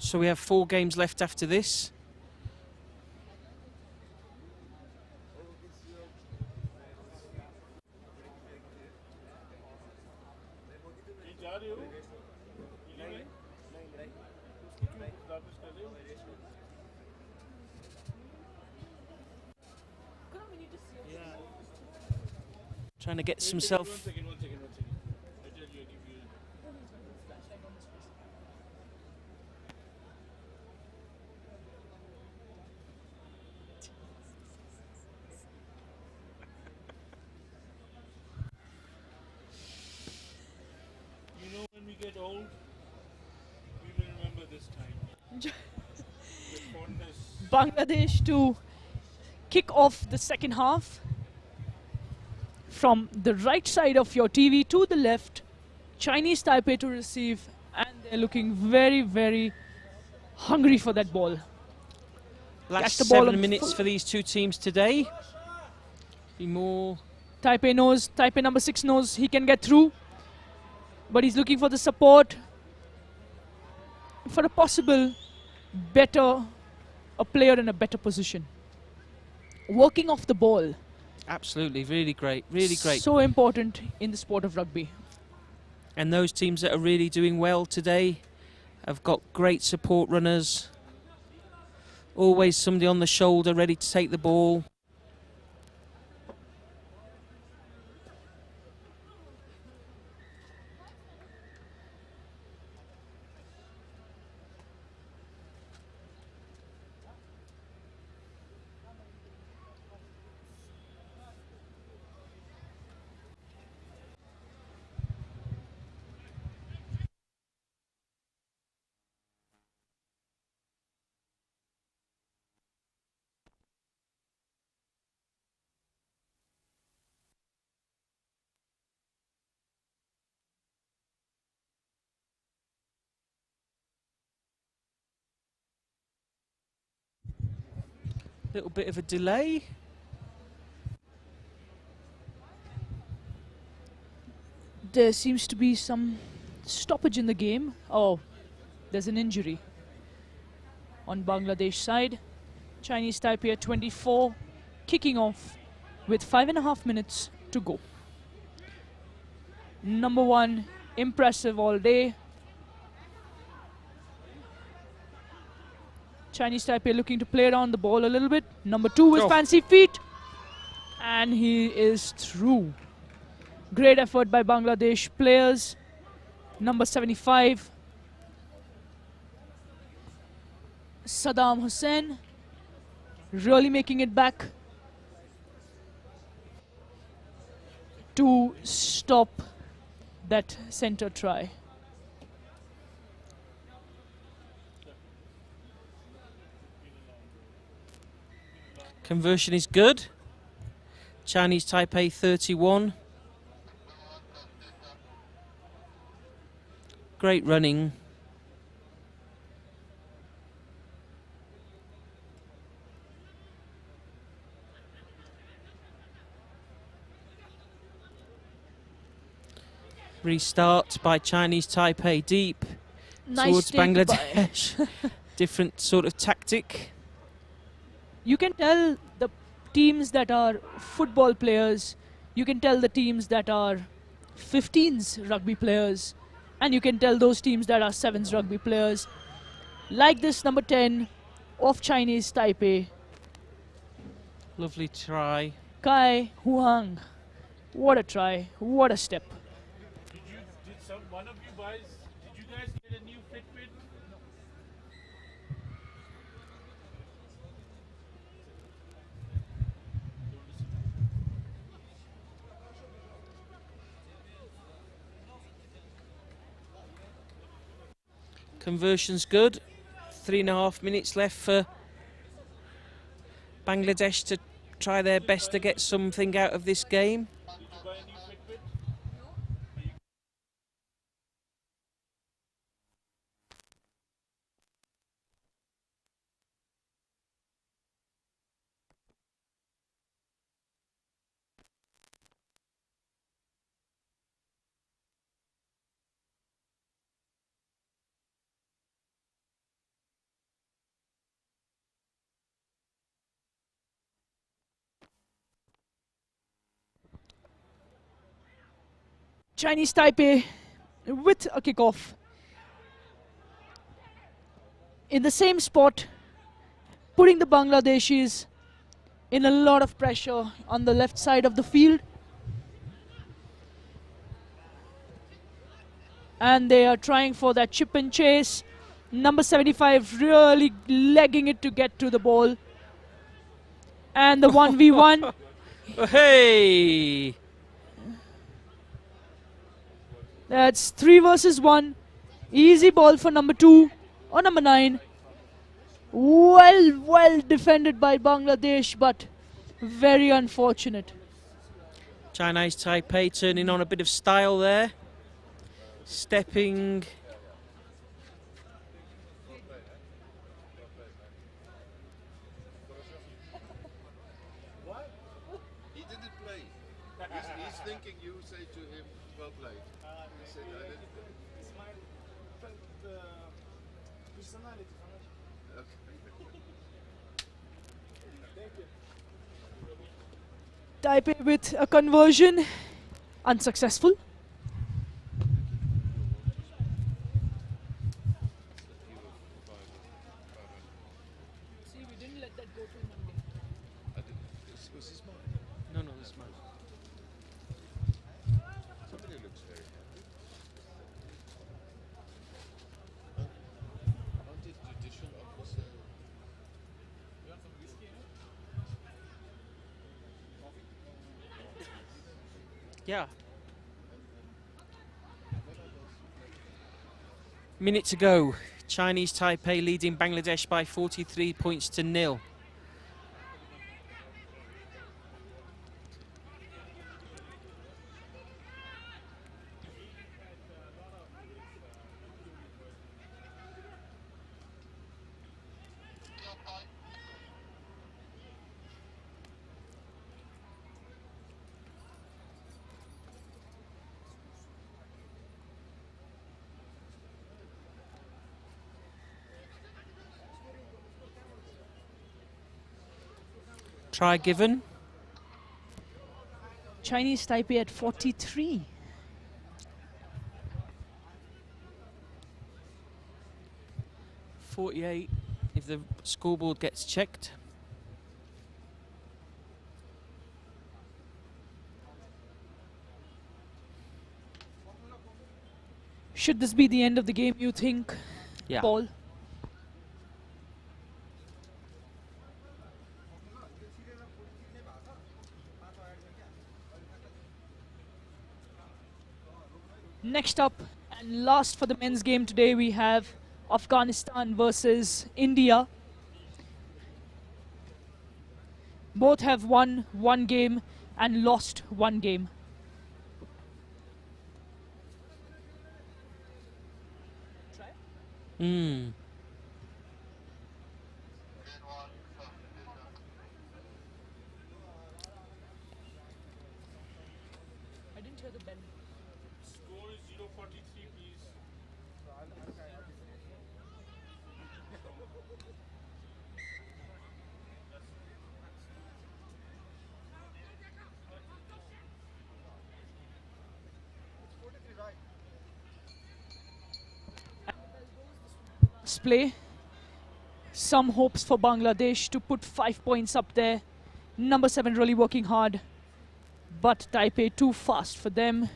Speaker 2: So we have 4 games left after this. Trying to get some self.
Speaker 4: One second. I tell you, I give you. You know, when we get old, we will remember this time.
Speaker 1: Bangladesh to kick off the second half. From the right side of your TV to the left, Chinese Taipei to receive, and they're looking very, very hungry for that ball.
Speaker 2: Last
Speaker 1: the ball
Speaker 2: 7
Speaker 1: on
Speaker 2: minutes
Speaker 1: full.
Speaker 2: for these two teams today. Be more.
Speaker 1: Taipei knows, Taipei number 6 knows he can get through, but he's looking for the support for a possible a player in a better position. Working off the ball.
Speaker 2: Absolutely, really great, really great.
Speaker 1: So important in the sport of rugby.
Speaker 2: And those teams that are really doing well today have got great support runners. Always somebody on the shoulder ready to take the ball. Little bit of a delay.
Speaker 1: There seems to be some stoppage in the game. Oh, there's an injury on Bangladesh side. Chinese Taipei at 24, kicking off with 5.5 minutes to go. Number 1, impressive all day. Chinese Taipei looking to play around the ball a little bit. Number 2 with fancy feet. And he is through. Great effort by Bangladesh players. Number 75, Saddam Hussein, really making it back to stop that center try.
Speaker 2: Conversion is good. Chinese Taipei 31. Great running. Restart by Chinese Taipei deep
Speaker 1: Nice
Speaker 2: towards
Speaker 1: take by-
Speaker 2: Bangladesh. Different sort of tactic.
Speaker 1: You can tell the teams that are football players, you can tell the teams that are 15s rugby players, and you can tell those teams that are 7s rugby players. Like this number 10 of Chinese Taipei,
Speaker 2: Lovely try.
Speaker 1: Kai Huang. What a try, what a step.
Speaker 4: One of you guys, did you guys get a new Fitbit?
Speaker 2: Conversion's good. 3.5 minutes left for Bangladesh to try their best to get something out of this game.
Speaker 4: Did you buy a new Fitbit?
Speaker 1: Chinese Taipei with a kickoff. In the same spot, putting the Bangladeshis in a lot of pressure on the left side of the field. And they are trying for that chip and chase. Number 75 really legging it to get to the ball. And the 1v1.
Speaker 2: Hey!
Speaker 1: That's 3 versus 1. Easy ball for number 2 or number 9. Well defended by Bangladesh, but very unfortunate.
Speaker 2: Chinese Taipei turning on a bit of style there. Stepping.
Speaker 7: He didn't play. He's thinking you say to him, well played. He said, I didn't play.
Speaker 1: Taipei with a conversion, unsuccessful. See, we didn't let that go till Monday.
Speaker 7: This was his mind.
Speaker 2: No, this man.
Speaker 7: Somebody looks very happy. Aren't it judicial officer?
Speaker 2: Yeah. Minute to go. Chinese Taipei leading Bangladesh by 43 points to 0. Try given.
Speaker 1: Chinese Taipei at 43.
Speaker 2: .48 if the scoreboard gets checked.
Speaker 1: Should this be the end of the game, you think,
Speaker 2: Yeah.
Speaker 1: Paul? Next up and last for the men's game today, we have Afghanistan versus India. Both have won one game and lost one game.
Speaker 2: Mm.
Speaker 1: I didn't hear the bell.
Speaker 4: Score is 0-43, please.
Speaker 1: Play. Some hopes for Bangladesh to put 5 points up there. Number 7 really working hard, but Taipei too fast for them.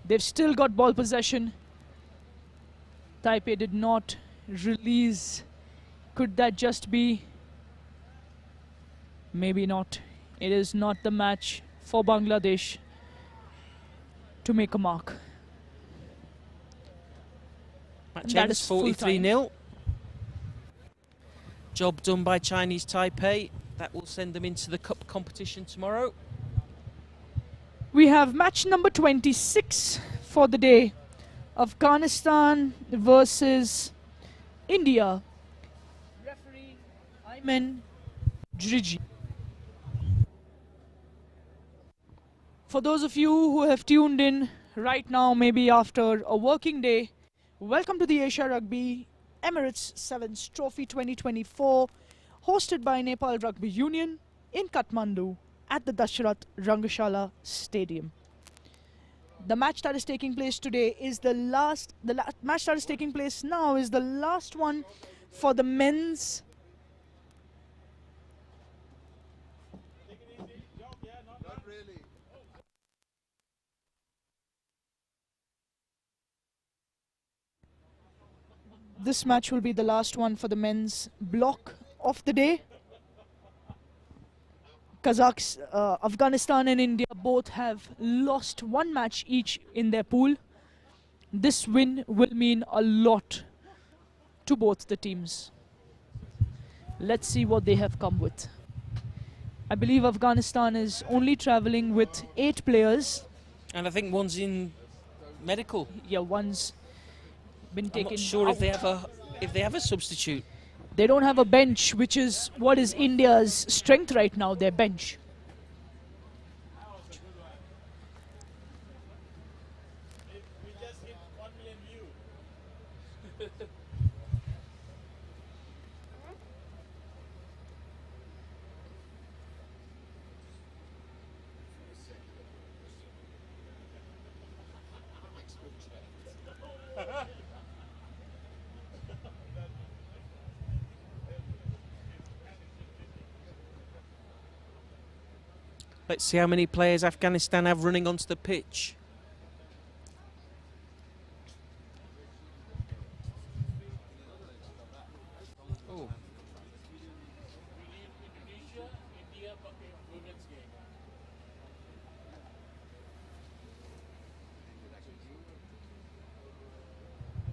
Speaker 1: They've still got ball possession. Taipei did not release. Could that just be? Maybe not. It is not the match for Bangladesh to make a mark.
Speaker 2: Match
Speaker 1: That
Speaker 2: ends
Speaker 1: is full
Speaker 2: 43-0. Job done by Chinese Taipei. That will send them into the cup competition tomorrow.
Speaker 1: We have match number 26 for the day. Afghanistan versus India. Referee Ayman Driji. For those of you who have tuned in right now, maybe after a working day, welcome to the Asia Rugby Emirates Sevens Trophy 2024, hosted by Nepal Rugby Union in Kathmandu at the Dashrath Rangashala Stadium. The match that is taking place today is the match that is taking place now is the last one for the men's.
Speaker 7: Not really.
Speaker 1: This match will be the last one for the men's block of the day. Afghanistan and India both have lost one match each in their pool. This win will mean a lot to both the teams. Let's see what they have come with. I believe Afghanistan is only traveling with 8 players.
Speaker 2: And I think one's in medical.
Speaker 1: Yeah, one's been
Speaker 2: I'm
Speaker 1: taken
Speaker 2: not sure
Speaker 1: out.
Speaker 2: if they have a substitute.
Speaker 1: They don't have a bench, which is what is India's strength right now, their bench.
Speaker 2: Let's see how many players Afghanistan have running onto the pitch. Oh.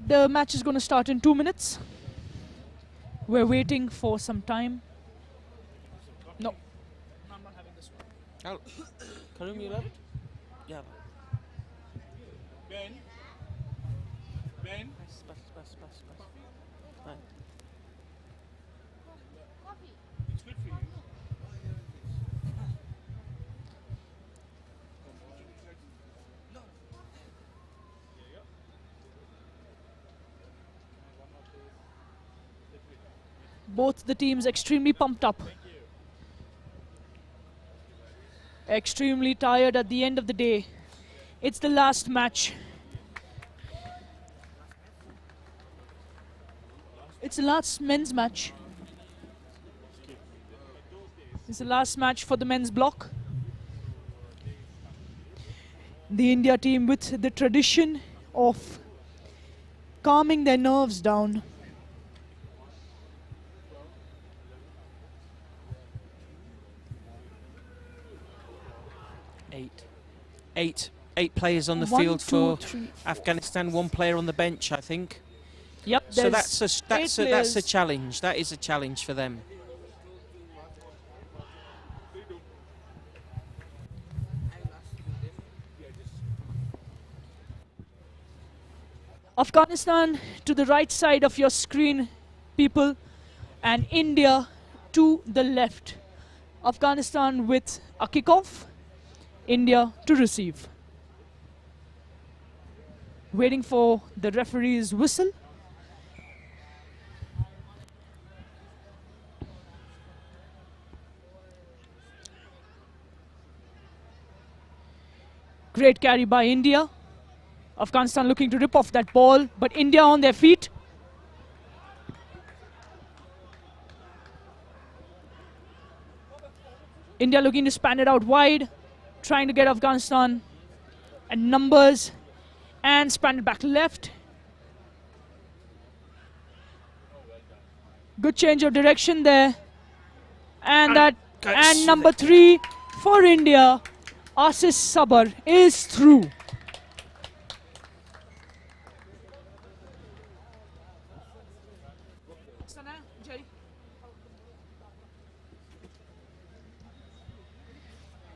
Speaker 1: The match is going to start in 2 minutes. We're waiting for some time. No.
Speaker 2: Oh. Karim, you left? Yeah.
Speaker 4: Ben? Ben?
Speaker 2: Right.
Speaker 4: It's good for you.
Speaker 1: Both the teams extremely pumped up. Extremely tired at the end of the day. It's the last match. It's the last men's match. It's the last match for the men's block. The India team with the tradition of calming their nerves down.
Speaker 2: Eight players on the
Speaker 1: One,
Speaker 2: field
Speaker 1: two,
Speaker 2: for
Speaker 1: three,
Speaker 2: Afghanistan. 1 player on the bench, I think.
Speaker 1: Yep.
Speaker 2: So
Speaker 1: there's
Speaker 2: that's
Speaker 1: eight
Speaker 2: a
Speaker 1: players.
Speaker 2: challenge. That is a challenge for them.
Speaker 1: Afghanistan to the right side of your screen, people, and India to the left. Afghanistan with a kickoff, India to receive. Waiting for the referee's whistle. Great carry by India. Afghanistan looking to rip off that ball, but India on their feet. India looking to span it out wide, trying to get Afghanistan and numbers, and span it back left. Good change of direction there. And number 3 for India, Asis Sabar, is through.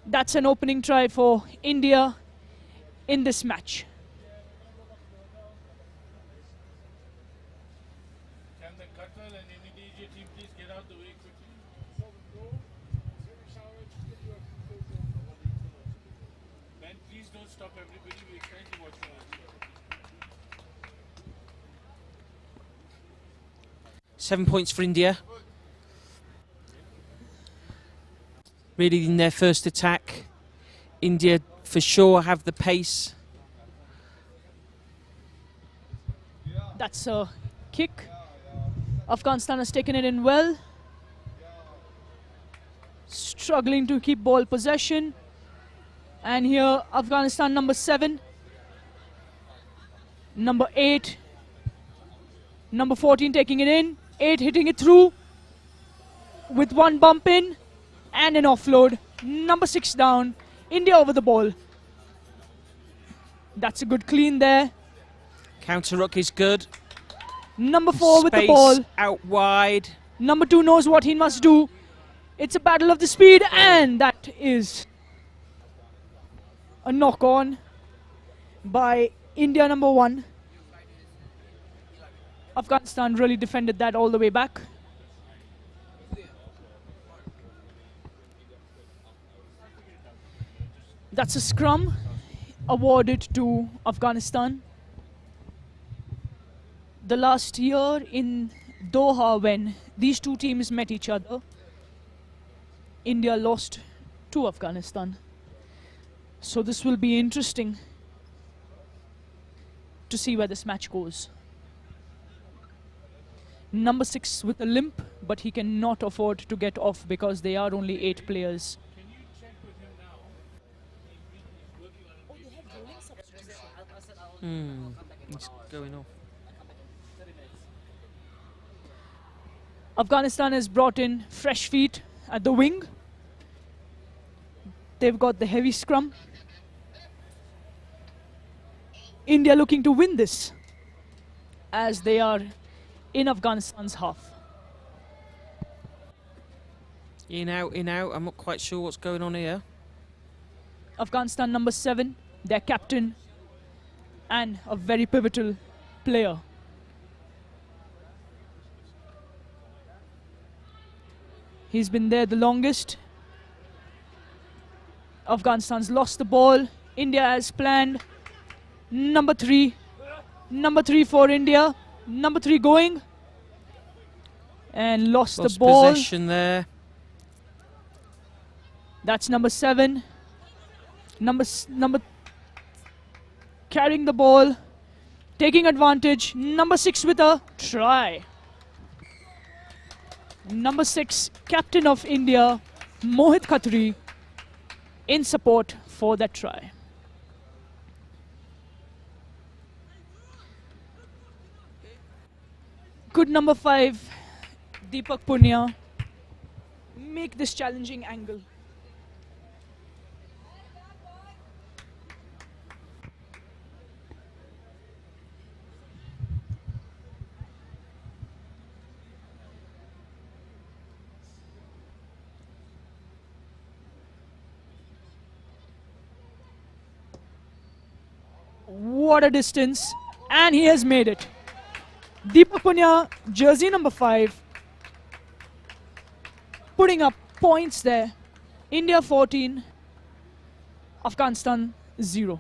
Speaker 1: That's an opening try for India in this match.
Speaker 4: Can the Qatar and Indonesia team please get out the way quickly? Ben, please don't stop everybody. We're trying to watch the match.
Speaker 2: 7 points for India. Really in their first attack. India for sure have the pace.
Speaker 1: That's a kick. Afghanistan has taken it in well. Struggling to keep ball possession. And here Afghanistan number 7. Number 8. Number 14 taking it in. 8 hitting it through. With one bump in. And an offload. Number 6 down. India over the ball. That's a good clean there.
Speaker 2: Counter ruck is good.
Speaker 1: Number 4 with the
Speaker 2: Space
Speaker 1: ball.
Speaker 2: out wide.
Speaker 1: Number 2 knows what he must do. It's a battle of the speed, and that is a knock on by India number 1. Afghanistan really defended that all the way back. That's a scrum awarded to Afghanistan. The last year in Doha, when these two teams met each other, India lost to Afghanistan. So this will be interesting to see where this match goes. Number 6 with a limp, but he cannot afford to get off because they are only 8 players.
Speaker 2: It's going off.
Speaker 1: Afghanistan has brought in fresh feet at the wing. They've got the heavy scrum. India looking to win this as they are in Afghanistan's half.
Speaker 2: In, out, in, out. I'm not quite sure what's going on here.
Speaker 1: Afghanistan number 7, their captain and a very pivotal player. He's been there the longest. Afghanistan's lost the ball. India has planned. Number 3 for India. Number 3 going. And lost the ball.
Speaker 2: Possession there.
Speaker 1: That's number 7. Number carrying the ball, taking advantage. Number 6 with a try. Number 6, captain of India, Mohit Khatri, in support for that try. Good number 5, Deepak Punia, make this challenging angle. What a distance, and he has made it. Deepak Punia, jersey number 5, putting up points there. India 14, Afghanistan 0.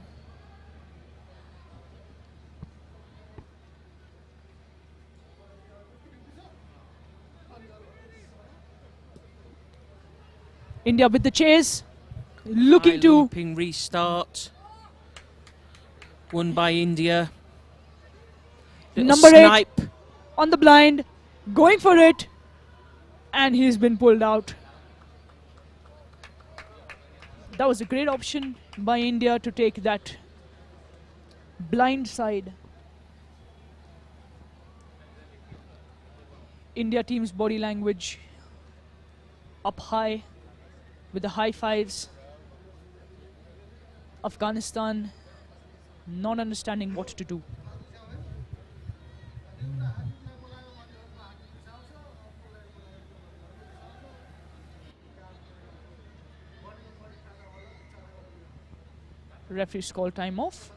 Speaker 1: India with the chase, looking to
Speaker 2: looping restart. Won by India. Little
Speaker 1: number
Speaker 2: snipe.
Speaker 1: 8 on the blind, going for it, and he's been pulled out. That was a great option by India to take that blind side. India team's body language up high with the high fives. Afghanistan not understanding what to do. Referees call time off.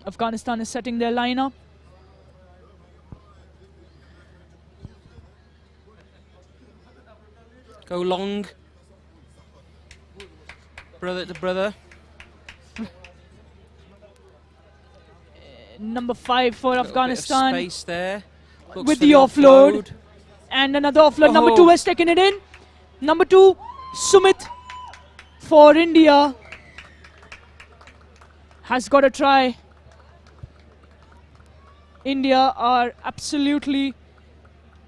Speaker 1: Afghanistan is setting their lineup.
Speaker 2: Go long. Brother to brother.
Speaker 1: Number 5 for Afghanistan.
Speaker 2: Space there. Looks
Speaker 1: with
Speaker 2: for
Speaker 1: the offload. And another offload. Number 2 has taken it in. Number 2, Sumit for India has got a try. India are absolutely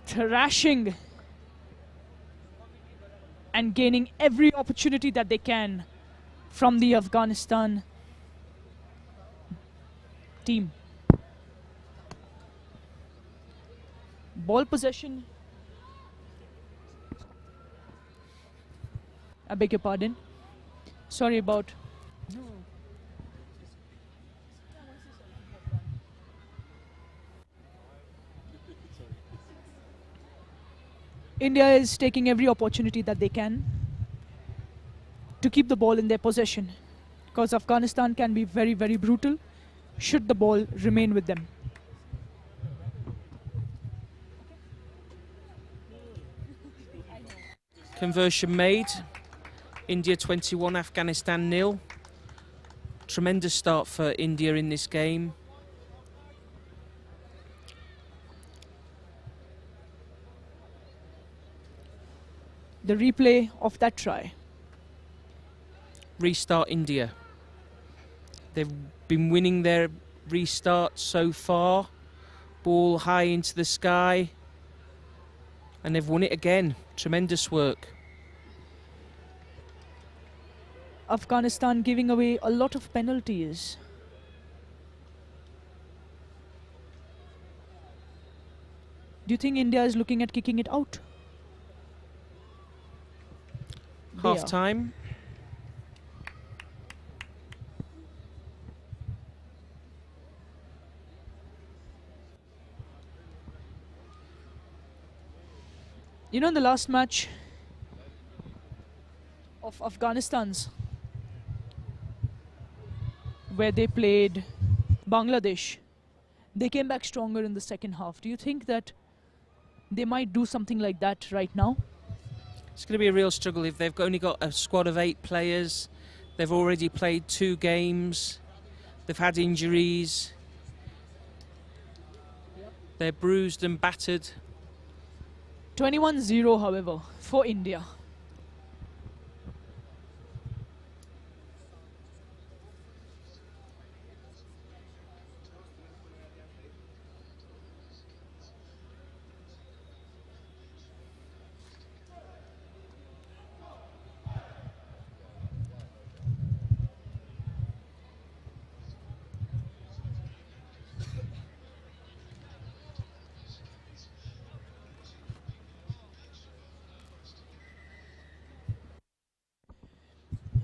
Speaker 1: thrashing and gaining every opportunity that they can from the Afghanistan team. Ball possession. I beg your pardon. Sorry about. India is taking every opportunity that they can to keep the ball in their possession, because Afghanistan can be very, very brutal should the ball remain with them.
Speaker 2: Conversion made. India 21, Afghanistan 0. Tremendous start for India in this game.
Speaker 1: The replay of that try.
Speaker 2: Restart India. They've been winning their restart so far. Ball high into the sky. And they've won it again. Tremendous work.
Speaker 1: Afghanistan giving away a lot of penalties. Do you think India is looking at kicking it out?
Speaker 2: Half time.
Speaker 1: You know, in the last match of Afghanistan's, where they played Bangladesh, they came back stronger in the second half. Do you think that they might do something like that right now?
Speaker 2: It's going to be a real struggle if they've only got a squad of 8 players. They've already played 2 games. They've had injuries. They're bruised and battered.
Speaker 1: 21-0, however, for India.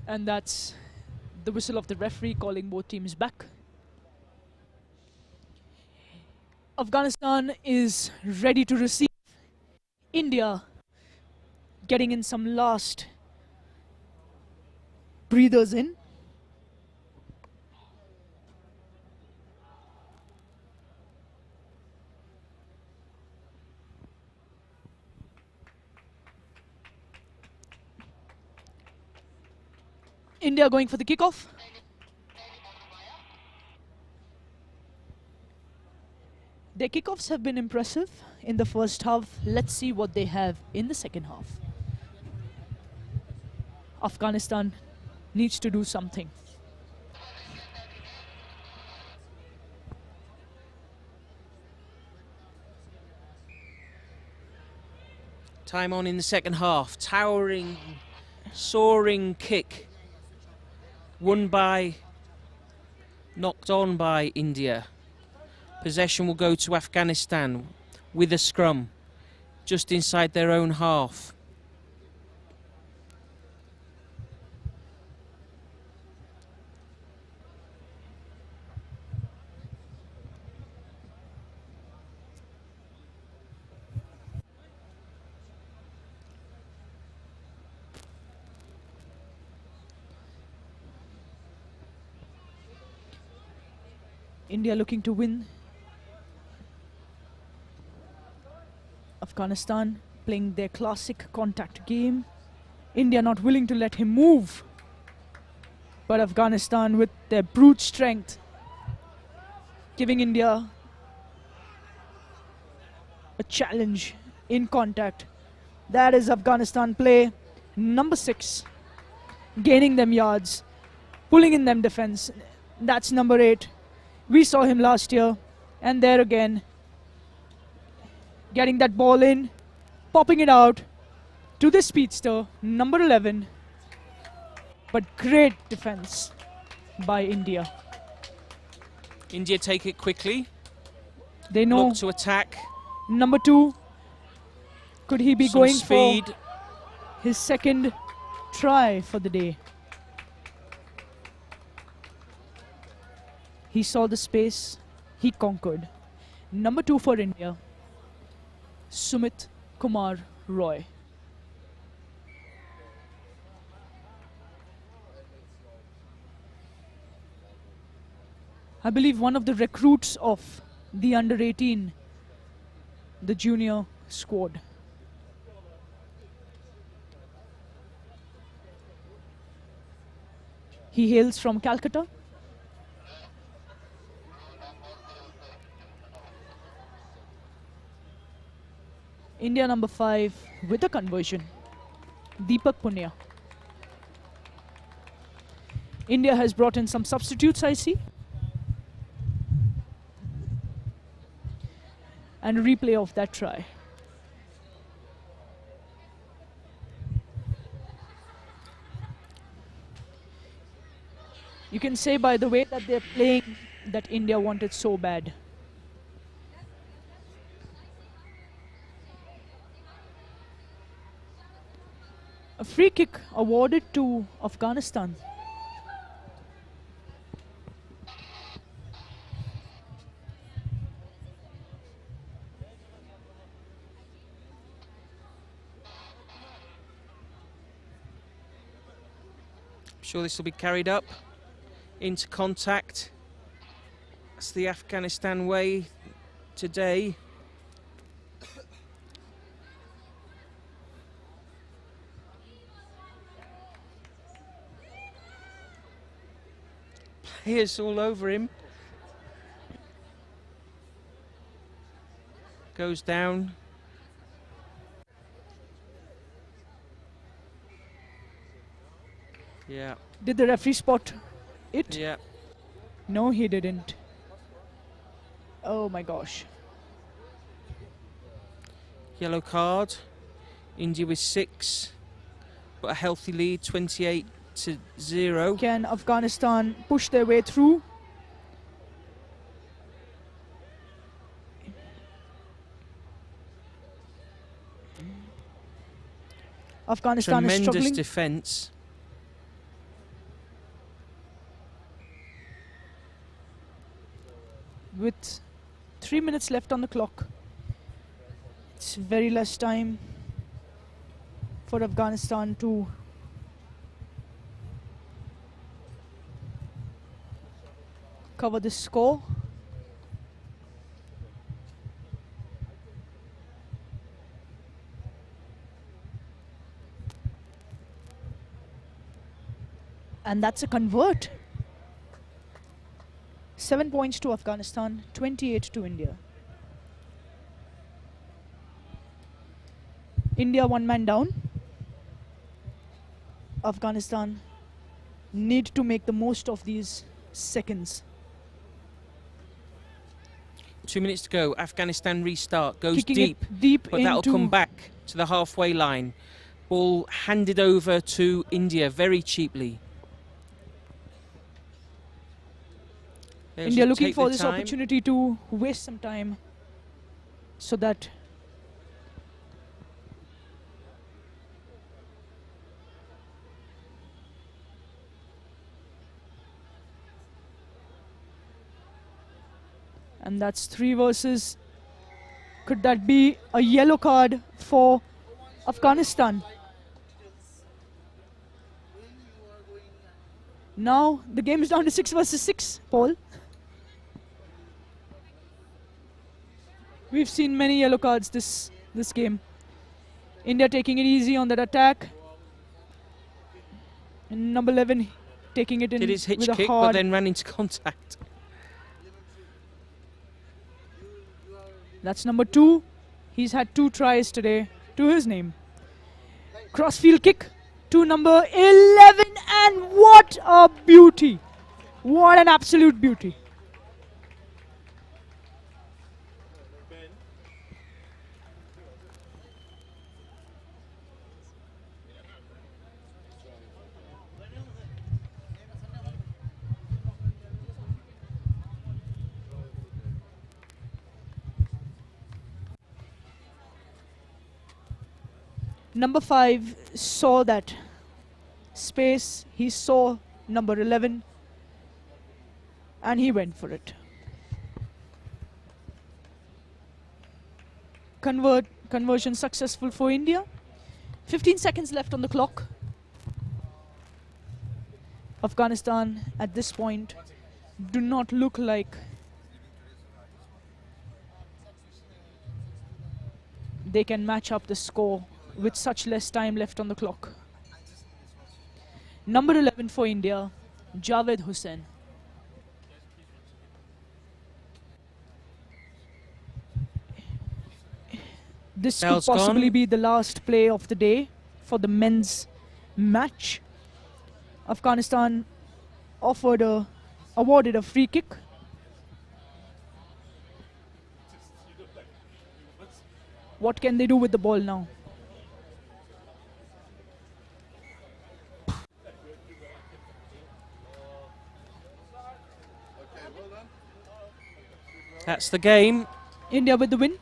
Speaker 1: And that's the whistle of the referee calling both teams back. Afghanistan is ready to receive. India getting in some last breathers in. India going for the kickoff. Their kickoffs have been impressive in the first half. Let's see what they have in the second half. Afghanistan needs to do something.
Speaker 2: Time on in the second half. Towering, soaring kick. Won by, knocked on by India. Possession will go to Afghanistan with a scrum just inside their own half.
Speaker 1: India looking to win. Afghanistan playing their classic contact game. India not willing to let him move. But Afghanistan with their brute strength giving India a challenge in contact. That is Afghanistan play. Number 6. Gaining them yards. Pulling in them defense. That's number 8. We saw him last year, and there again, getting that ball in, popping it out to the speedster, number 11. But great defense by India.
Speaker 2: India take it quickly.
Speaker 1: They know
Speaker 2: Look to attack.
Speaker 1: number 2. Could he be
Speaker 2: Some
Speaker 1: going
Speaker 2: speed.
Speaker 1: for his second try for the day? He saw the space, he conquered. Number 2 for India, Sumit Kumar Roy. I believe one of the recruits of the under-18, the junior squad. He hails from Calcutta. India number 5 with a conversion. Deepak Punya. India has brought in some substitutes, I see. And a replay of that try. You can say by the way that they're playing that India wanted so bad. A free kick awarded to Afghanistan.
Speaker 2: Sure, this will be carried up into contact. That's the Afghanistan way today. Players all over him. Goes down. Yeah.
Speaker 1: Did the referee spot it?
Speaker 2: Yeah.
Speaker 1: No, he didn't. Oh my gosh.
Speaker 2: Yellow card. India with 6. But a healthy lead, 28-0.
Speaker 1: Can Afghanistan push their way through? Afghanistan is
Speaker 2: Tremendous
Speaker 1: struggling.
Speaker 2: defence.
Speaker 1: With 3 minutes left on the clock. It's very less time for Afghanistan to cover this score. And that's a convert. 7 points to Afghanistan, 28 to India. India 1 man down. Afghanistan need to make the most of these seconds.
Speaker 2: 2 minutes to go. Afghanistan restart. Goes
Speaker 1: Kicking
Speaker 2: deep.
Speaker 1: it deep
Speaker 2: But that'll
Speaker 1: into
Speaker 2: come back to the halfway line. Ball handed over to India very cheaply. There's
Speaker 1: India
Speaker 2: it,
Speaker 1: looking
Speaker 2: take
Speaker 1: for
Speaker 2: their
Speaker 1: this
Speaker 2: time.
Speaker 1: opportunity to waste some time so that and that's 3 versus. Could that be a yellow card for Afghanistan? Now the game is down to 6 versus 6, Paul. We've seen many yellow cards this game. India taking it easy on that attack. And number 11 taking it in
Speaker 2: Did his hitch
Speaker 1: with a
Speaker 2: kick, but
Speaker 1: hard.
Speaker 2: then ran into contact.
Speaker 1: That's number 2. He's had 2 tries today to his name. Crossfield kick to number 11, and what a beauty. What an absolute beauty. Number 5 saw that space, he saw number 11 and he went for it. Conversion successful for India. 15 seconds left on the clock. Afghanistan at this point do not look like they can match up the score with such less time left on the clock. Number 11 for India, Javed Hussain. This could
Speaker 2: Bell's
Speaker 1: possibly
Speaker 2: gone.
Speaker 1: be the last play of the day for the men's match. Afghanistan awarded a free kick. What can they do with the ball now?
Speaker 2: That's the game.
Speaker 1: India with the win.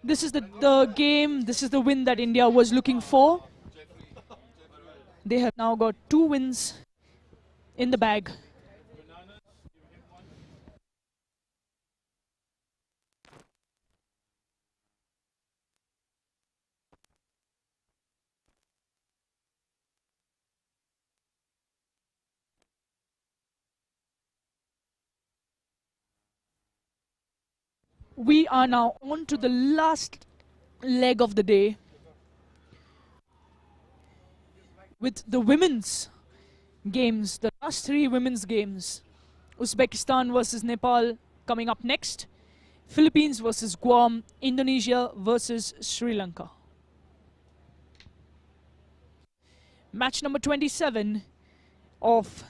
Speaker 1: This is the game, this is the win that India was looking for. They have now got 2 wins in the bag. We are now on to the last leg of the day with the women's games, the last 3 women's games. Uzbekistan versus Nepal coming up next. Philippines versus Guam. Indonesia versus Sri Lanka. Match number 27 of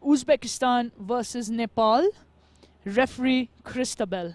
Speaker 1: Uzbekistan versus Nepal. Referee Christabel.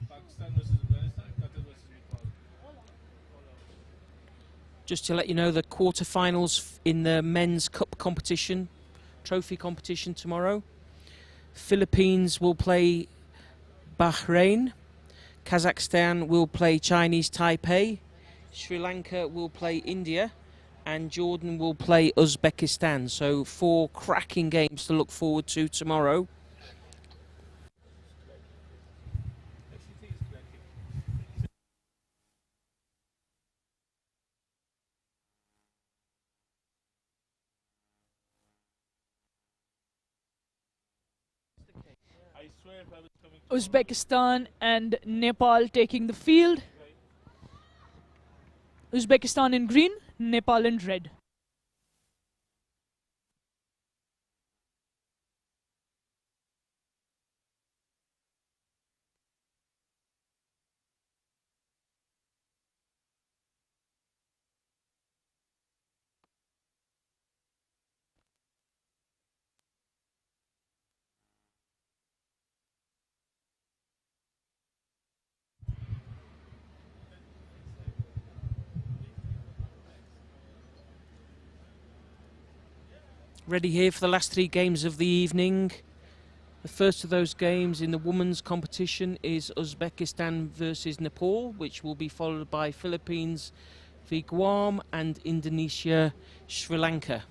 Speaker 4: Pakistan versus Afghanistan, Qatar versus Nepal.
Speaker 2: Just to let you know, the quarterfinals in the men's cup competition, trophy competition tomorrow. Philippines will play Bahrain. Kazakhstan will play Chinese Taipei. Sri Lanka will play India. And Jordan will play Uzbekistan. So 4 cracking games to look forward to tomorrow.
Speaker 4: I swear if I was coming
Speaker 1: Uzbekistan and Nepal taking the field. Uzbekistan in green, Nepal in red.
Speaker 2: Ready here for the last 3 games of the evening. The first of those games in the women's competition is Uzbekistan versus Nepal, which will be followed by Philippines v Guam and Indonesia, Sri Lanka.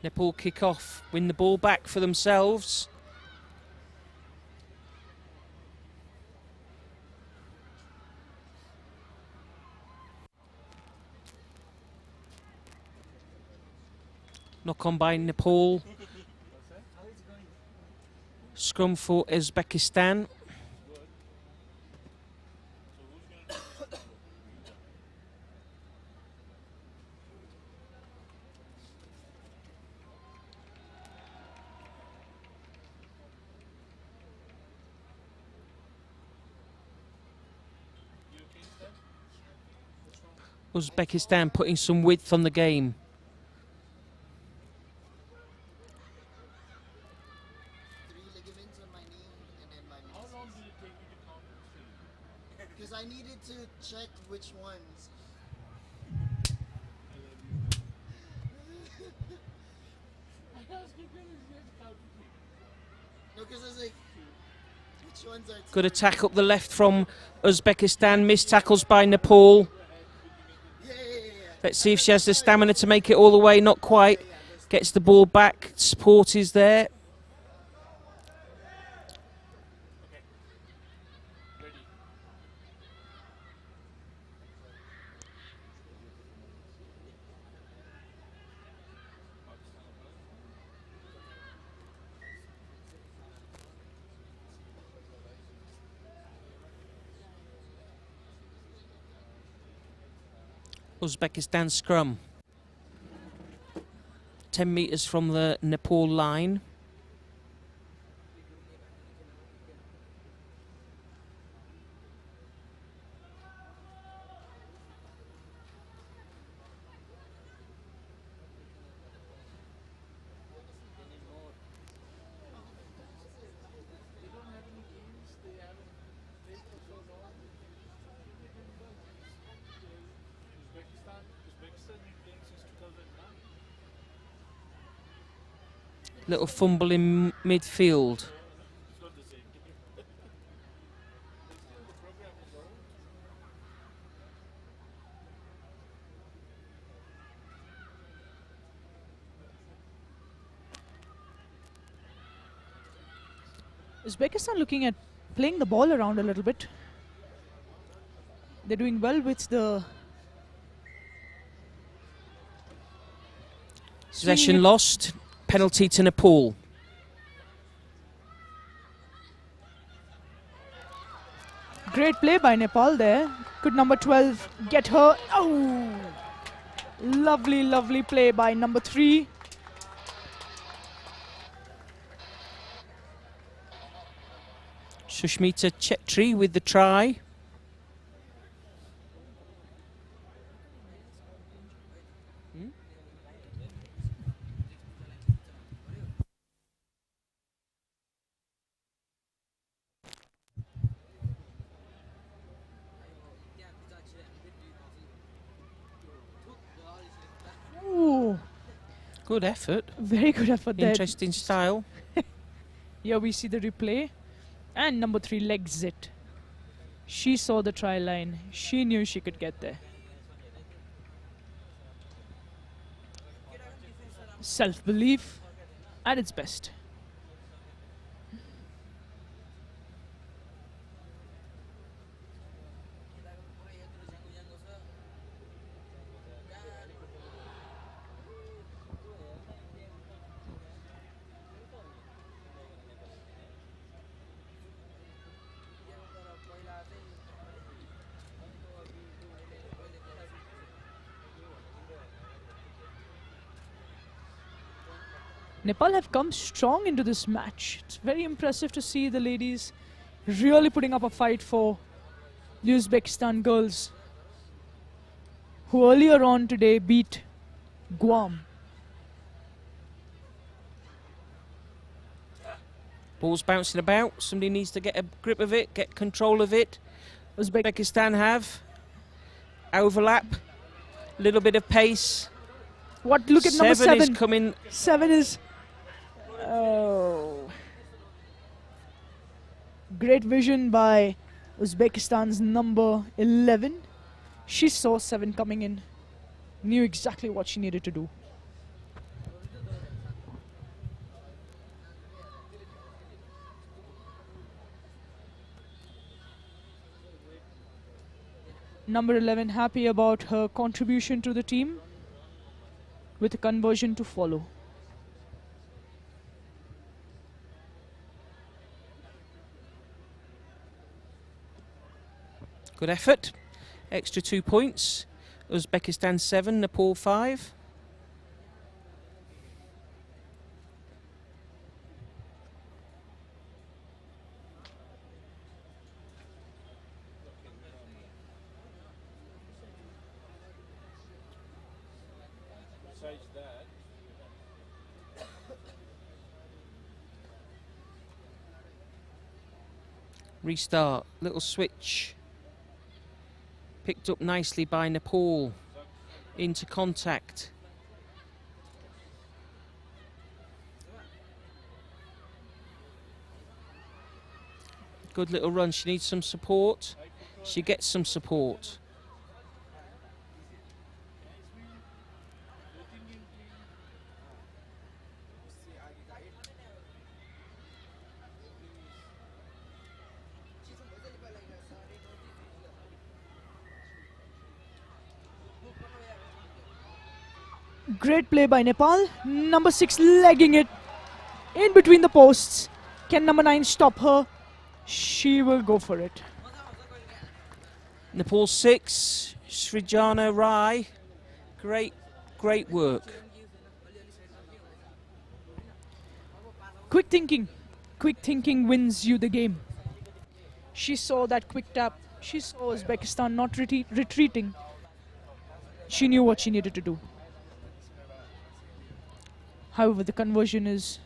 Speaker 2: Nepal kick off, win the ball back for themselves. Knock on by Nepal. Scrum for Uzbekistan. Uzbekistan putting some width on the game.
Speaker 8: Because I needed to check which ones. No, because I was like, which ones are...
Speaker 2: Good attack up the left from Uzbekistan. Missed tackles by Nepal.
Speaker 8: Yeah.
Speaker 2: Let's see if she has the stamina to make it all the way. Not quite. Gets the ball back. Support is there. Uzbekistan scrum. 10 metres from the Nepal line. Little fumble in midfield.
Speaker 1: Uzbekistan looking at playing the ball around a little bit. They're doing well with the
Speaker 2: Possession lost. Penalty to Nepal.
Speaker 1: Great play by Nepal there. Could number 12 get her? Oh! Lovely, lovely play by number 3.
Speaker 2: Sushmita Chetri with the try.
Speaker 1: Ooh,
Speaker 2: Good effort.
Speaker 1: very good effort there.
Speaker 2: Interesting style.
Speaker 1: Here we see the replay. And number 3 legs it. She saw the try line. She knew she could get there. Self-belief at its best. Nepal have come strong into this match. It's very impressive to see the ladies really putting up a fight for the Uzbekistan girls, who earlier on today beat Guam.
Speaker 2: Ball's bouncing about. Somebody needs to get a grip of it, get control of it. Uzbekistan have. Overlap. Little bit of pace.
Speaker 1: What? Look at number 7.
Speaker 2: Is coming.
Speaker 1: 7 is... Oh. Great vision by Uzbekistan's number 11. She saw 7 coming in. Knew exactly what she needed to do. Number 11 happy about her contribution to the team, with a conversion to follow.
Speaker 2: Good effort. Extra 2 points. Uzbekistan 7, Nepal 5. Restart, little switch. Picked up nicely by Nepal. Into contact. Good little run. She needs some support. She gets some support.
Speaker 1: Great play by Nepal. Number 6 legging it in between the posts. Can number 9 stop her? She will go for it.
Speaker 2: Nepal 6, Srijana Rai. Great work.
Speaker 1: Quick thinking. Quick thinking wins you the game. She saw that quick tap. She saw Uzbekistan not retreating. She knew what she needed to do. However, the conversion is...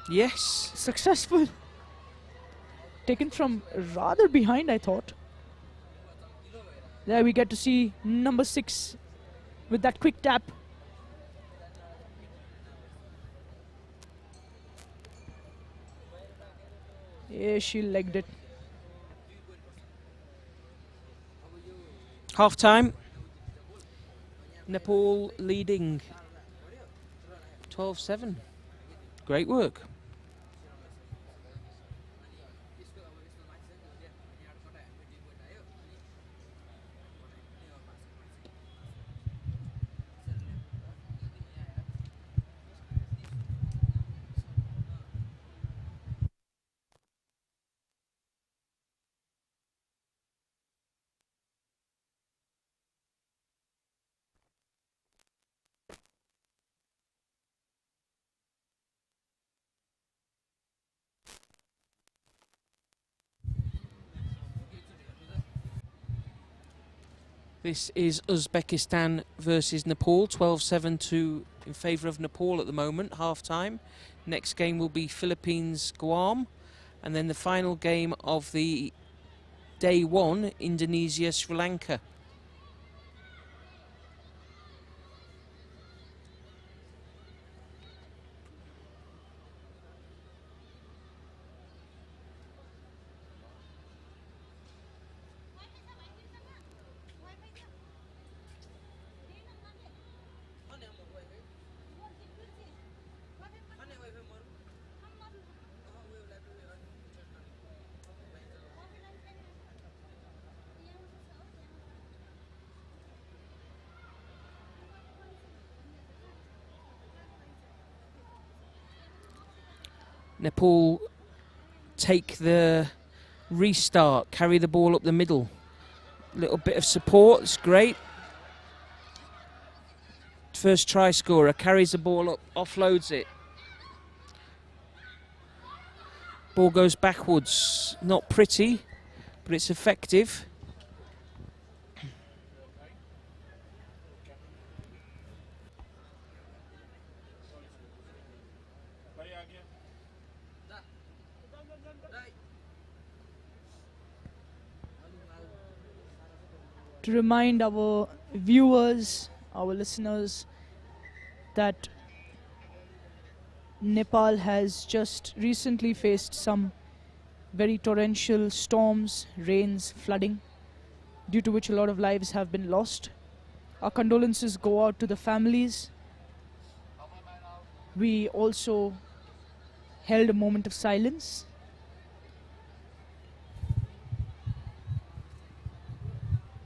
Speaker 2: Yes.
Speaker 1: Successful. Taken from rather behind, I thought. There we get to see number 6 with that quick tap. Yeah, she legged it.
Speaker 2: Half time. Nepal leading 12-7. Great work. This is Uzbekistan versus Nepal, 12-7 in favour of Nepal at the moment, half-time. Next game will be Philippines, Guam, and then the final game of the day 1, Indonesia, Sri Lanka. Nepal take the restart, carry the ball up the middle. Little bit of support, it's great. First try scorer carries the ball up, offloads it. Ball goes backwards, not pretty, but it's effective.
Speaker 1: to remind our viewers, our listeners, that Nepal has just recently faced some very torrential storms, rains, flooding, due to which a lot of lives have been lost. Our condolences go out to the families. We also held a moment of silence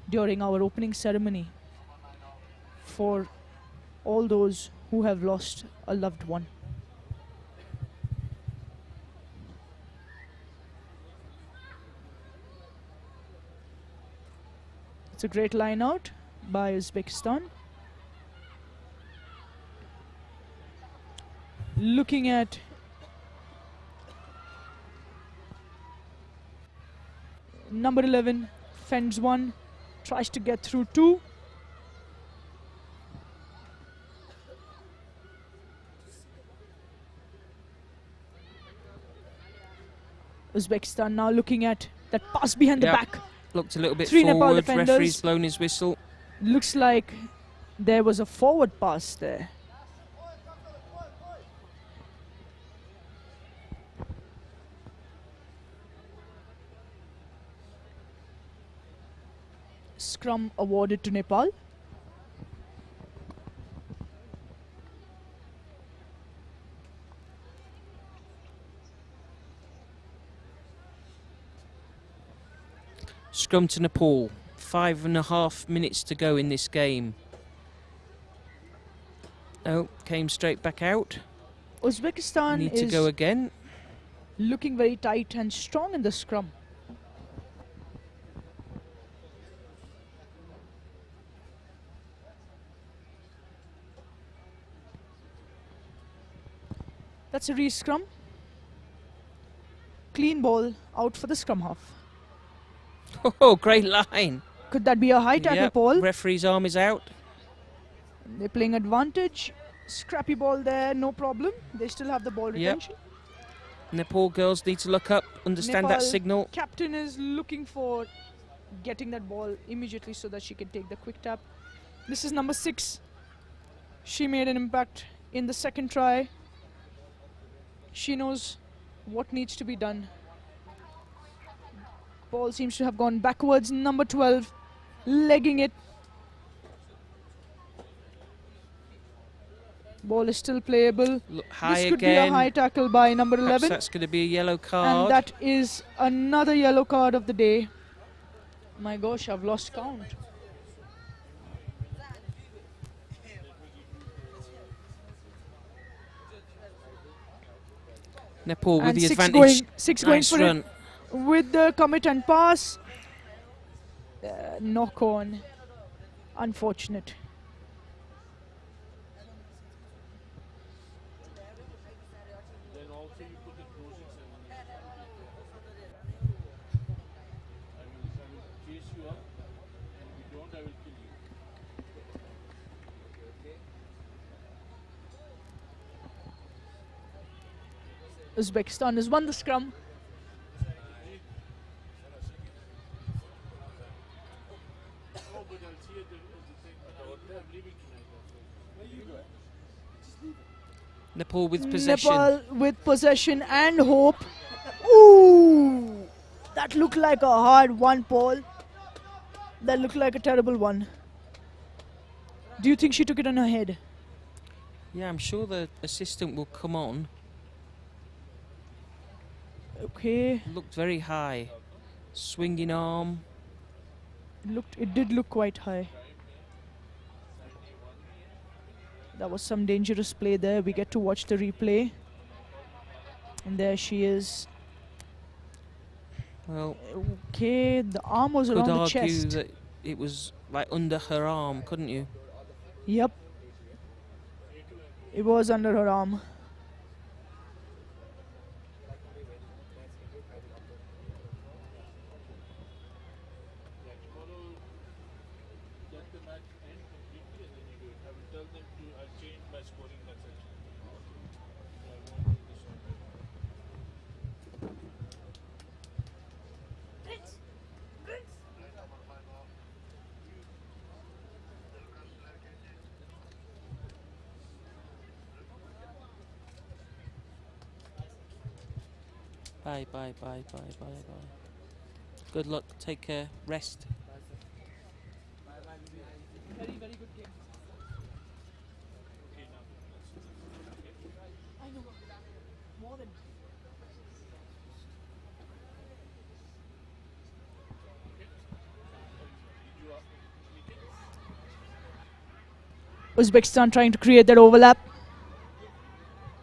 Speaker 1: during our opening ceremony for all those who have lost a loved one. It's a great line out by Uzbekistan. Looking at number 11, fends one, tries to get through two. Uzbekistan now looking at that pass behind the back.
Speaker 2: Looked a little bit
Speaker 1: Three Nepal
Speaker 2: forward,
Speaker 1: defenders.
Speaker 2: referee's blown his whistle.
Speaker 1: Looks like there was a forward pass there. Scrum awarded to Nepal.
Speaker 2: Scrum to Nepal. 5.5 minutes to go in this game. Oh, came straight back out.
Speaker 1: Uzbekistan
Speaker 2: Need to
Speaker 1: is
Speaker 2: go again.
Speaker 1: looking very tight and strong in the scrum. That's a re-scrum. Clean ball out for the scrum half.
Speaker 2: Oh, great line.
Speaker 1: Could that be a high tackle,
Speaker 2: Yep,
Speaker 1: Paul?
Speaker 2: referee's arm is out.
Speaker 1: They're playing advantage. Scrappy ball there, no problem. They still have the ball retention.
Speaker 2: Nepal girls need to look up, understand that
Speaker 1: Nepal
Speaker 2: signal.
Speaker 1: captain is looking for getting that ball immediately so that she can take the quick tap. This is number 6. She made an impact in the second try. She knows what needs to be done. Ball seems to have gone backwards. Number 12, legging it. Ball is still playable.
Speaker 2: Look high
Speaker 1: This could
Speaker 2: again.
Speaker 1: be a high tackle by number
Speaker 2: Perhaps
Speaker 1: 11.
Speaker 2: that's going to be a yellow
Speaker 1: And
Speaker 2: card.
Speaker 1: that is another yellow card of the day. My gosh, I've lost count.
Speaker 2: Nepal with
Speaker 1: And
Speaker 2: the
Speaker 1: six
Speaker 2: advantage.
Speaker 1: six going
Speaker 2: Nice
Speaker 1: for
Speaker 2: run.
Speaker 1: it with the commit and pass. Knock on. Unfortunate.
Speaker 4: Then also you put the closing ceremony. I will chase you up, and if you don't, I will kill you.
Speaker 1: Uzbekistan has won the scrum.
Speaker 4: Oh, but I'll see you at the thing. I'm leaving tonight.
Speaker 2: Nepal with possession.
Speaker 1: Nepal with possession and hope. Ooh! That looked like a hard one, Paul. That looked like a terrible one. Do you think she took it on her head?
Speaker 2: Yeah, I'm sure the assistant will come on.
Speaker 1: Okay.
Speaker 2: Looked very high. Swinging arm.
Speaker 1: It did look quite high. That was some dangerous play there. We get to watch the replay. And there she is.
Speaker 2: Well,
Speaker 1: Okay, the arm was
Speaker 2: could
Speaker 1: around the
Speaker 2: argue
Speaker 1: chest.
Speaker 2: that it was like under her arm, couldn't you?
Speaker 1: Yep. It was under her arm.
Speaker 4: Let the match end completely and then you do it. I will tell them to, I'll change my scoring message. I won't do this on my
Speaker 2: Bye, bye, bye, bye, bye, bye. Good luck. Take care. Rest.
Speaker 1: Very, very good game. I know. More than. Uzbekistan trying to create that overlap.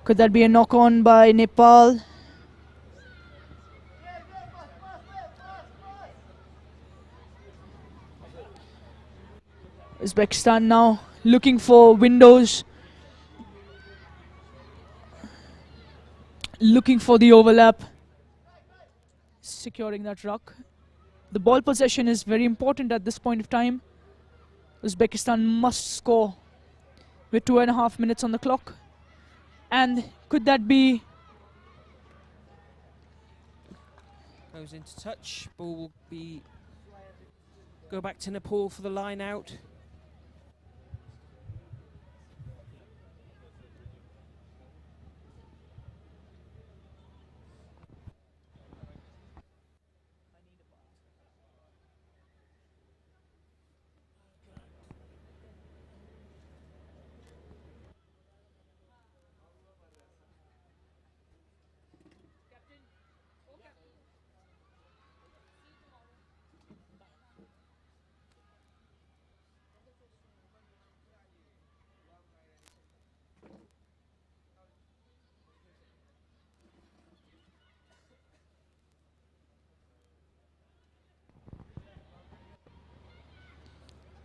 Speaker 1: Could that be a knock on by Nepal? Uzbekistan now looking for windows, looking for the overlap, securing that ruck. The ball possession is very important at this point of time. Uzbekistan must score with 2.5 minutes on the clock. And could that be...
Speaker 2: Goes into touch. Ball will be... Go back to Nepal for the line out.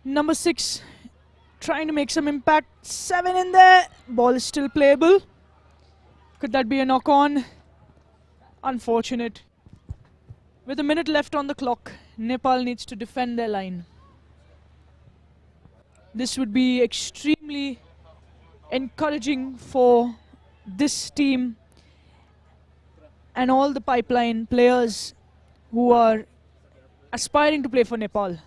Speaker 1: Number 6 trying to make some impact. 7 in there. Ball is still playable. Could that be a knock on? Unfortunate. With a minute left on the clock, Nepal needs to defend their line. This would be extremely encouraging for this team and all the pipeline players who are aspiring to play for Nepal.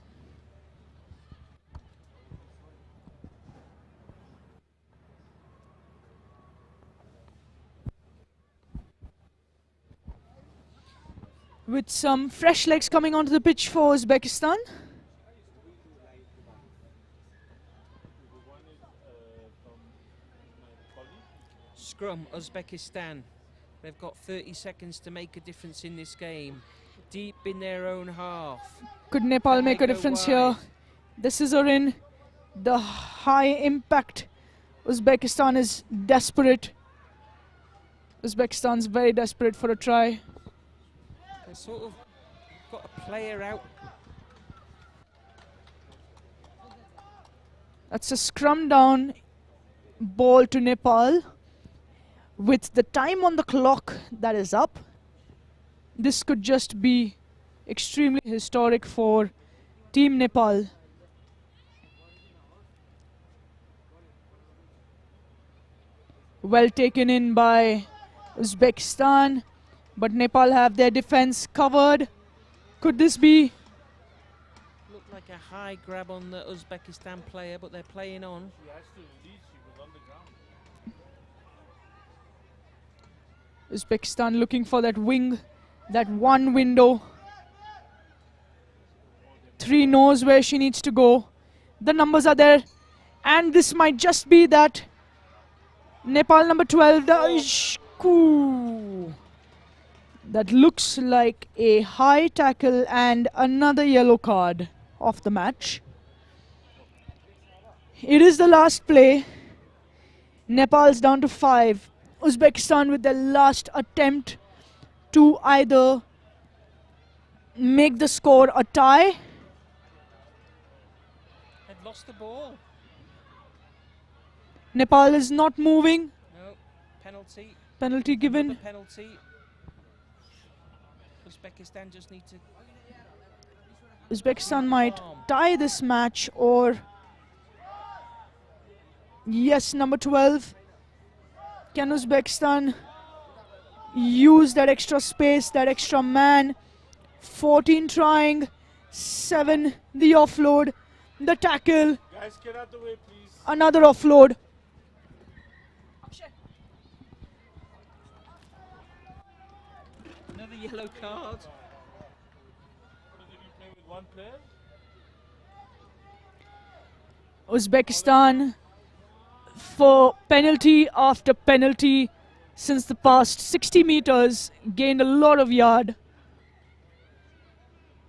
Speaker 1: With some fresh legs coming onto the pitch for Uzbekistan.
Speaker 2: Scrum, Uzbekistan. They've got 30 seconds to make a difference in this game. Deep in their own half.
Speaker 1: Could Nepal
Speaker 2: Can
Speaker 1: make
Speaker 2: they
Speaker 1: a
Speaker 2: go
Speaker 1: difference
Speaker 2: wide?
Speaker 1: here? The scissor in. The high impact. Uzbekistan is desperate. Uzbekistan's very desperate for a try.
Speaker 2: They've sort of got a player out.
Speaker 1: That's a scrum down ball to Nepal. With the time on the clock that is up, this could just be extremely historic for Team Nepal. Well taken in by Uzbekistan, but Nepal have their defense covered. Could this be?
Speaker 2: Looked like a high grab on the Uzbekistan player, but they're playing on.
Speaker 4: She has to release, she was on the ground.
Speaker 1: Uzbekistan looking for that wing, that one window. 3 knows where she needs to go. The numbers are there, and this might just be that. Nepal number 12, that looks like a high tackle and another yellow card of the match. It is the last play. Nepal's down to 5. Uzbekistan with their last attempt to either make the score a tie.
Speaker 2: They've lost the ball.
Speaker 1: Nepal is not moving.
Speaker 2: No, penalty.
Speaker 1: Penalty given.
Speaker 2: Another penalty. Uzbekistan just need to...
Speaker 1: Uzbekistan might tie this match, or... Yes, number 12. Can Uzbekistan use that extra space, that extra man? 14 trying, 7 the offload, the tackle,
Speaker 4: Guys, get out the way, please.
Speaker 1: another offload.
Speaker 5: No,
Speaker 2: yellow card.
Speaker 4: One player.
Speaker 1: Uzbekistan for penalty after penalty since the past 60 meters, gained a lot of yard.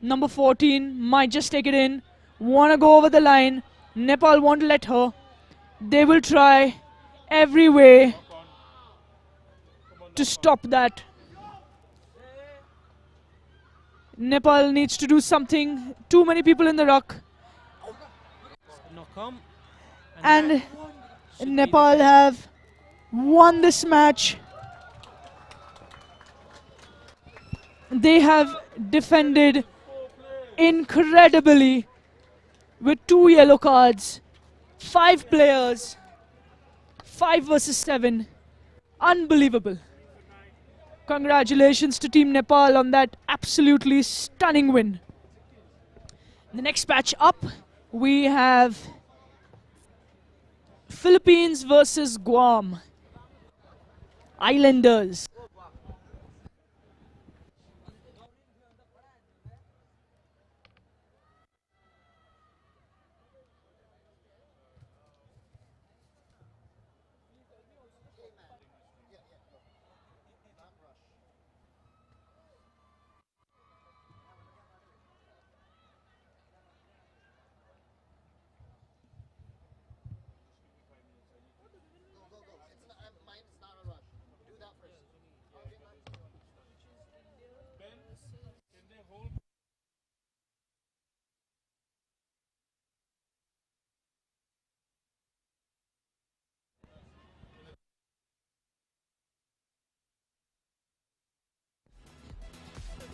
Speaker 1: Number 14 might just take it in. Wanna go over the line. Nepal won't let her. They will try every way to stop that. Nepal needs to do something. Too many people in the ruck.
Speaker 2: Knock on.
Speaker 1: And
Speaker 2: that should be
Speaker 1: Nepal
Speaker 2: the-
Speaker 1: have won this match. They have defended incredibly with 2 yellow cards, 5 players, 5 versus 7. Unbelievable. Congratulations to Team Nepal on that absolutely stunning win. The next match up, we have Philippines versus Guam. Islanders.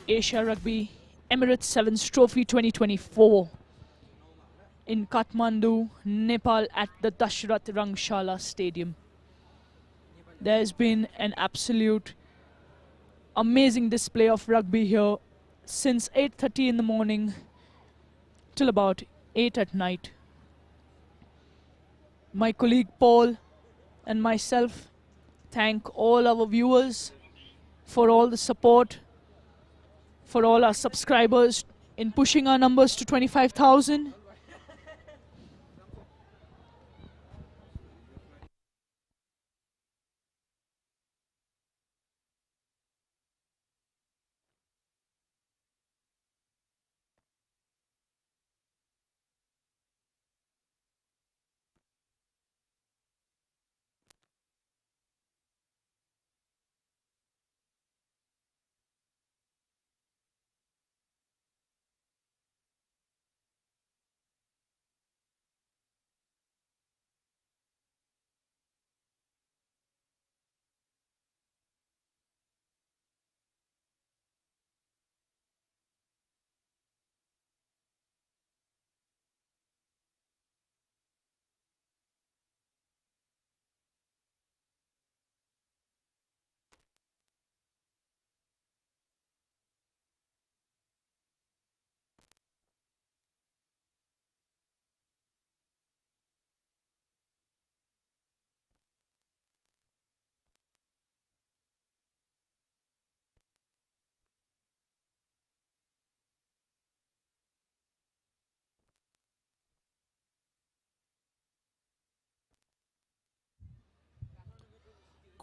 Speaker 1: Asia Rugby Emirates Sevens Trophy 2024 in Kathmandu, Nepal at the Dashrath Rangshala Stadium. There's been an absolute amazing display of rugby here since 8:30 in the morning till about 8 at night. My colleague Paul and myself thank all our viewers for all the support, for all our subscribers in pushing our numbers to 25,000.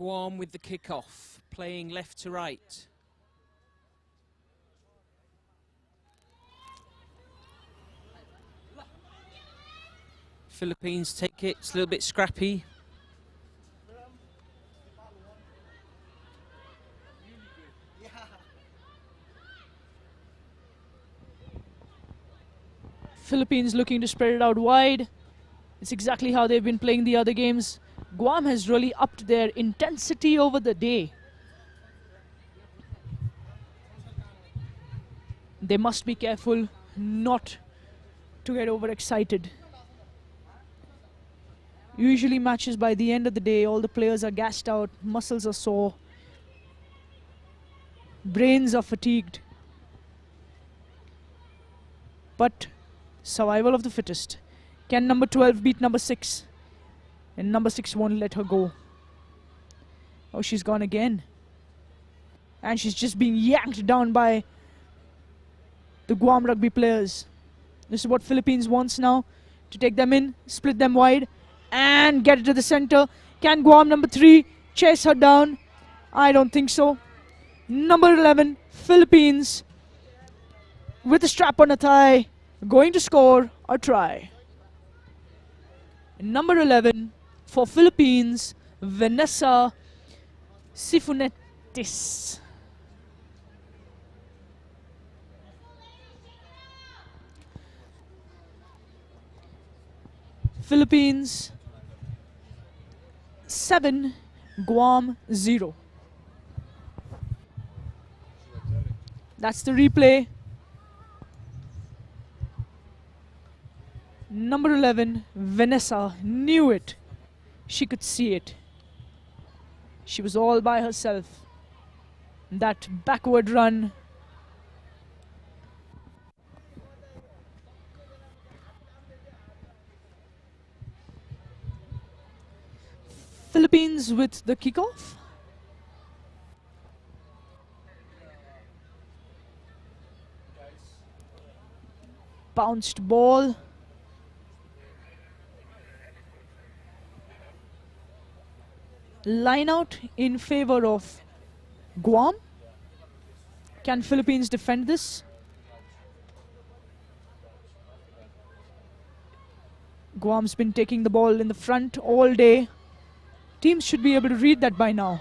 Speaker 2: Guam with the kick-off, playing left to right. Philippines take it, it's a little bit scrappy.
Speaker 1: Philippines looking to spread it out wide. It's exactly how they've been playing the other games. Guam has really upped their intensity over the day. They must be careful not to get overexcited. Usually matches by the end of the day, all the players are gassed out, muscles are sore, brains are fatigued. But survival of the fittest. Can number 12 beat number 6? And number 6 won't let her go. Oh, she's gone again. And she's just being yanked down by the Guam rugby players. This is what Philippines wants now. To take them in, split them wide, and get it to the center. Can Guam number 3 chase her down? I don't think so. Number 11, Philippines, with a strap on her thigh, going to score a try. Number 11 for Philippines, Vanessa Sifunetis. Philippines 7, Guam 0. That's the replay. Number 11, Vanessa, knew it. She could see it. She was all by herself. That backward run. Philippines with the kickoff. Bounced ball. Line out in favor of Guam. Can Philippines defend this? Guam's been taking the ball in the front all day. Teams should be able to read that by now.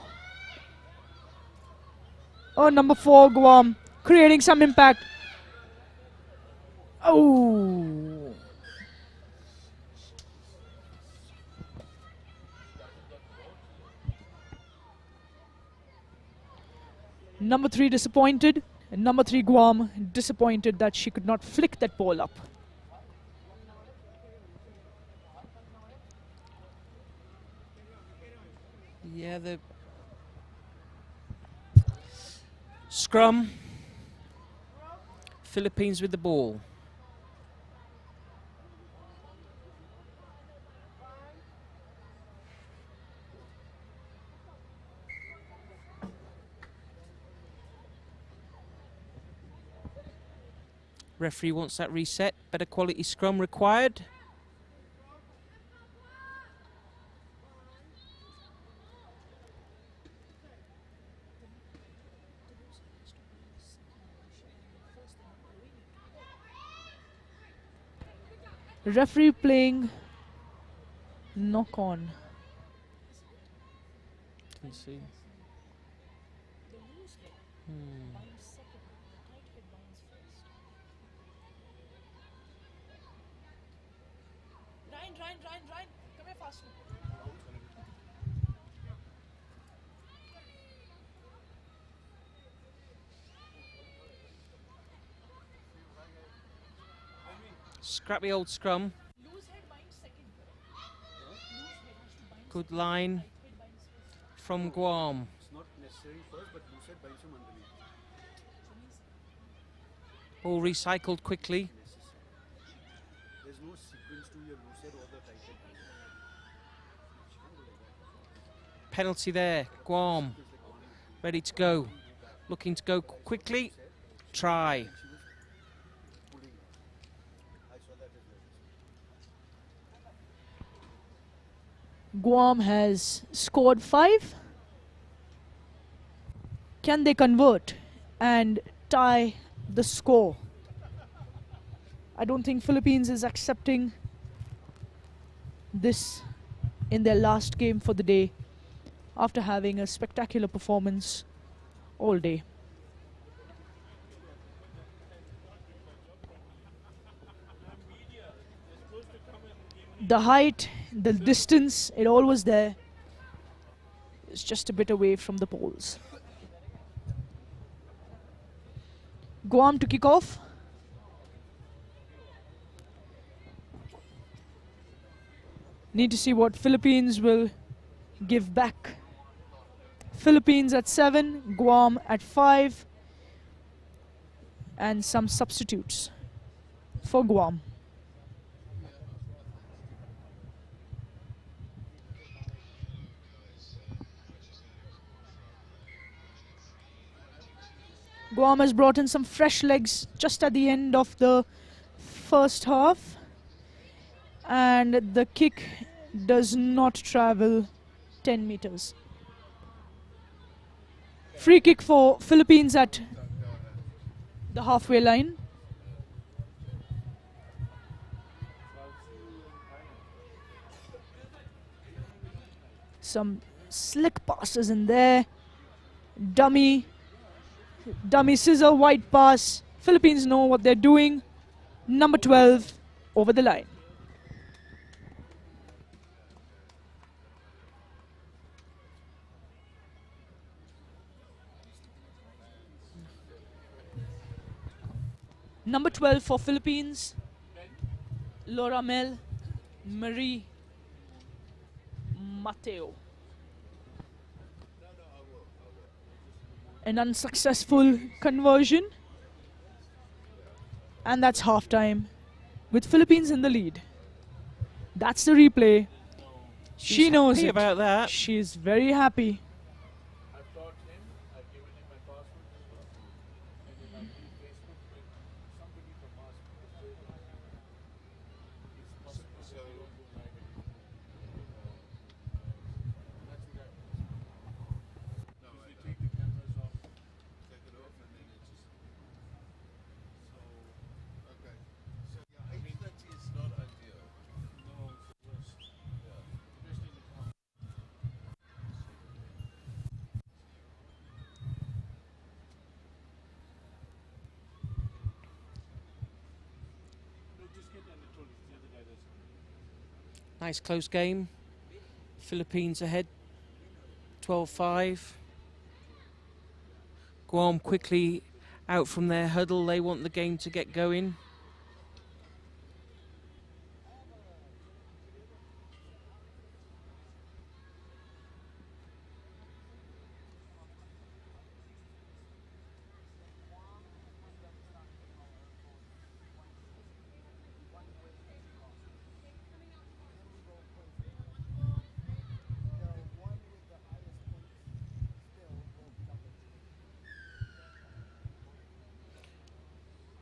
Speaker 1: Oh, number 4, Guam, creating some impact. Oh. Number 3 disappointed. And number 3, Guam, disappointed that she could not flick that ball up.
Speaker 2: Yeah, the scrum. Philippines with the ball. Referee wants that reset. Better quality scrum required.
Speaker 1: Referee playing knock on.
Speaker 2: Can see.
Speaker 1: Ryan, come here faster.
Speaker 2: Scrappy old scrum. Good line from Guam.
Speaker 6: It's not necessary first, but loose head binds him underneath.
Speaker 2: All recycled quickly.
Speaker 6: There's no sequence to your loose head or the tight head.
Speaker 2: Penalty there. Guam ready to go. Looking to go quickly. Try.
Speaker 1: Guam has scored 5. Can they convert and tie the score? I don't think Philippines is accepting this in their last game for the day after having a spectacular performance all day. The height, the distance, it all was there. It's just a bit away from the poles. Guam to kick off. Need to see what Philippines will give back. Philippines at 7, Guam at 5, and some substitutes for Guam. Guam has brought in some fresh legs just at the end of the first half. And the kick does not travel 10 meters. Free kick for Philippines at the halfway line. Some slick passes in there. Dummy scissor, wide pass. Philippines know what they're doing. Number 12 over the line. Number 12 for Philippines, Laura Mel Marie Mateo. An unsuccessful conversion. And that's halftime with Philippines in the lead. That's the replay. She knows
Speaker 2: happy
Speaker 1: it.
Speaker 2: about that.
Speaker 1: She's very happy.
Speaker 4: I've taught him, I've given him my password as well. And then I've used Facebook with somebody from us. It's possible so they don't go live anymore. That's what happens. No, you take the cameras off. Take it off and then it just... So, okay. So, yeah, 8:30 is not ideal. No, it's the worst. Yeah. Especially in the car. No, just get down the trolley. The other guy does.
Speaker 2: Nice close game. Philippines ahead, 12-5. Guam quickly out from their huddle. They want the game to get going.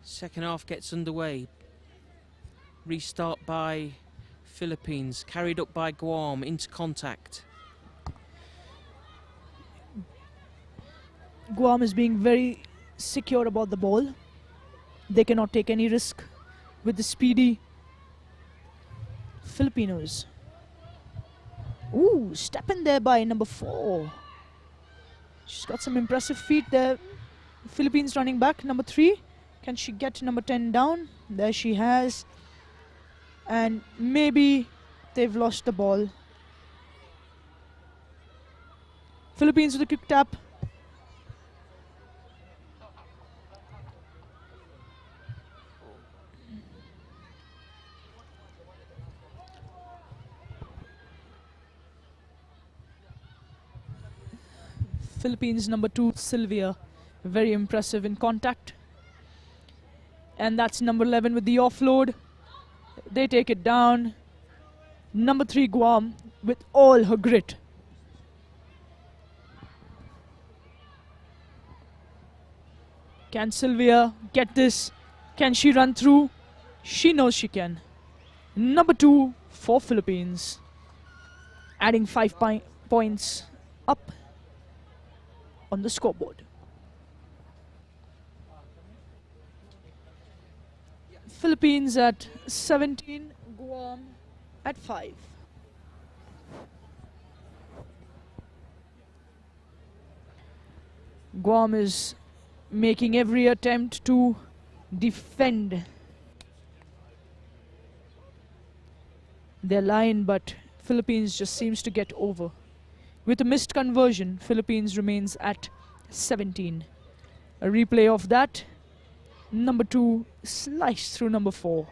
Speaker 2: Second half gets underway. Restart by Philippines, carried up by Guam into contact.
Speaker 1: Guam is being very secure about the ball. They cannot take any risk with the speedy Filipinos. Ooh, step in there by number 4. She's got some impressive feet there. Philippines running back, number 3. Can she get number 10 down? There she has. And maybe they've lost the ball. Philippines with a quick tap. Philippines number 2, Sylvia, very impressive in contact. And that's number 11 with the offload. They take it down. Number 3, Guam, with all her grit. Can Sylvia get this? Can she run through? She knows she can. Number 2 for Philippines, adding 5 points up on the scoreboard. Philippines at 17, Guam at 5. Guam is making every attempt to defend their line, but Philippines just seems to get over. With a missed conversion, Philippines remains at 17. A replay of that. Number 2 sliced through number 4.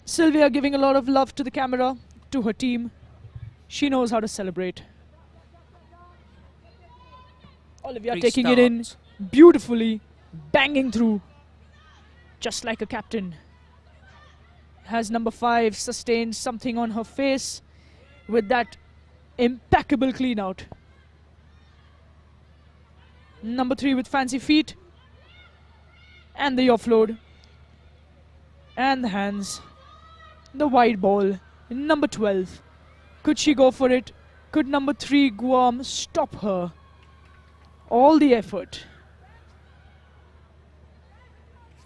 Speaker 1: Sylvia giving a lot of love to the camera, to her team. She knows how to celebrate. Olivia taking it in beautifully. banging through, just like a captain. Has number 5 sustained something on her face with that impeccable clean out. Number 3 with fancy feet. And the offload. And the hands. The wide ball. Number 12. Could she go for it? Could number 3 Guam stop her? All the effort.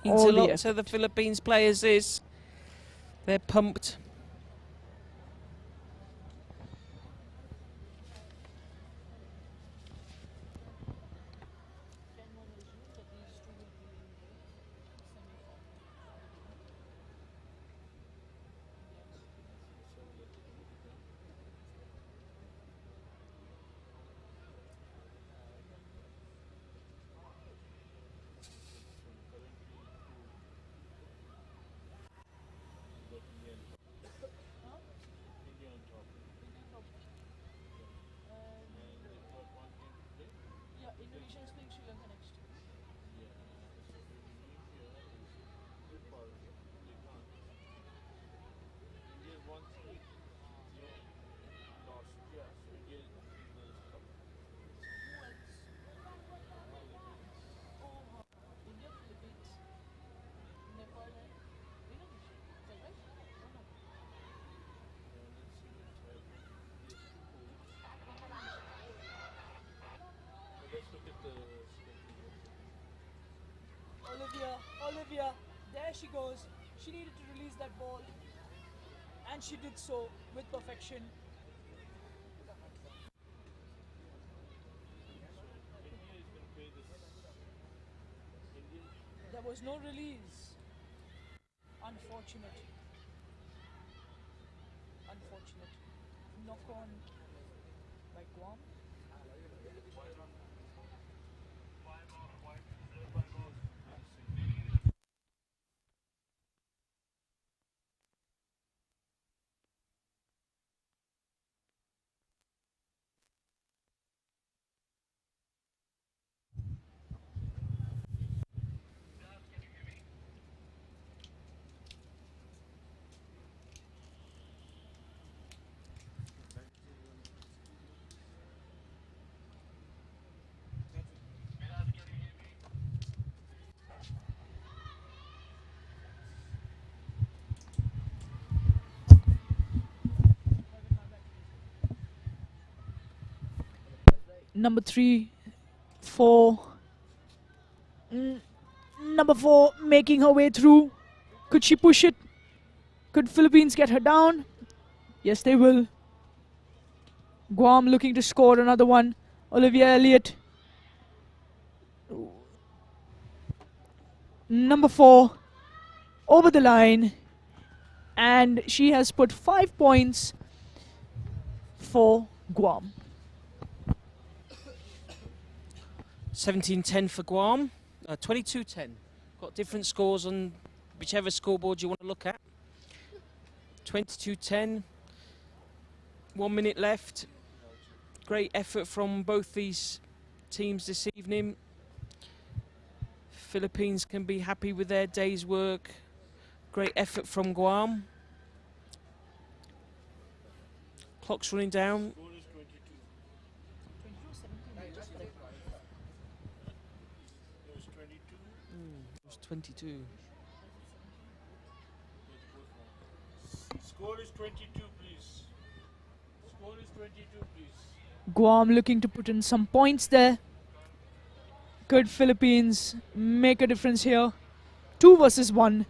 Speaker 1: All the
Speaker 2: Interlock to the Philippines players is. They're pumped.
Speaker 1: Yeah, Indonesia is playing Sri Lanka next. India, Philippines, Nepal and Indonesia. Is that right? Or not? Olivia, there she goes. She needed to release that ball. And she did so with perfection. There was no release. Unfortunate. Unfortunate. Knock on by Guam. Number 3, 4. Number 4 making her way through. Could she push it? Could Philippines get her down? Yes, they will. Guam looking to score another one. Olivia Elliott. Number 4 over the line. And she has put 5 points for Guam.
Speaker 2: 17-10 for Guam. 22-10. Got different scores on whichever scoreboard you want to look at. 22-10. 1 minute left. Great effort from both these teams this evening. Philippines can be happy with their day's work. Great effort from Guam. Clock's running down. It was 22.
Speaker 4: Score is 22, please. Score is 22, please.
Speaker 1: Guam looking to put in some points there. Could Philippines make a difference here? 2 versus 1.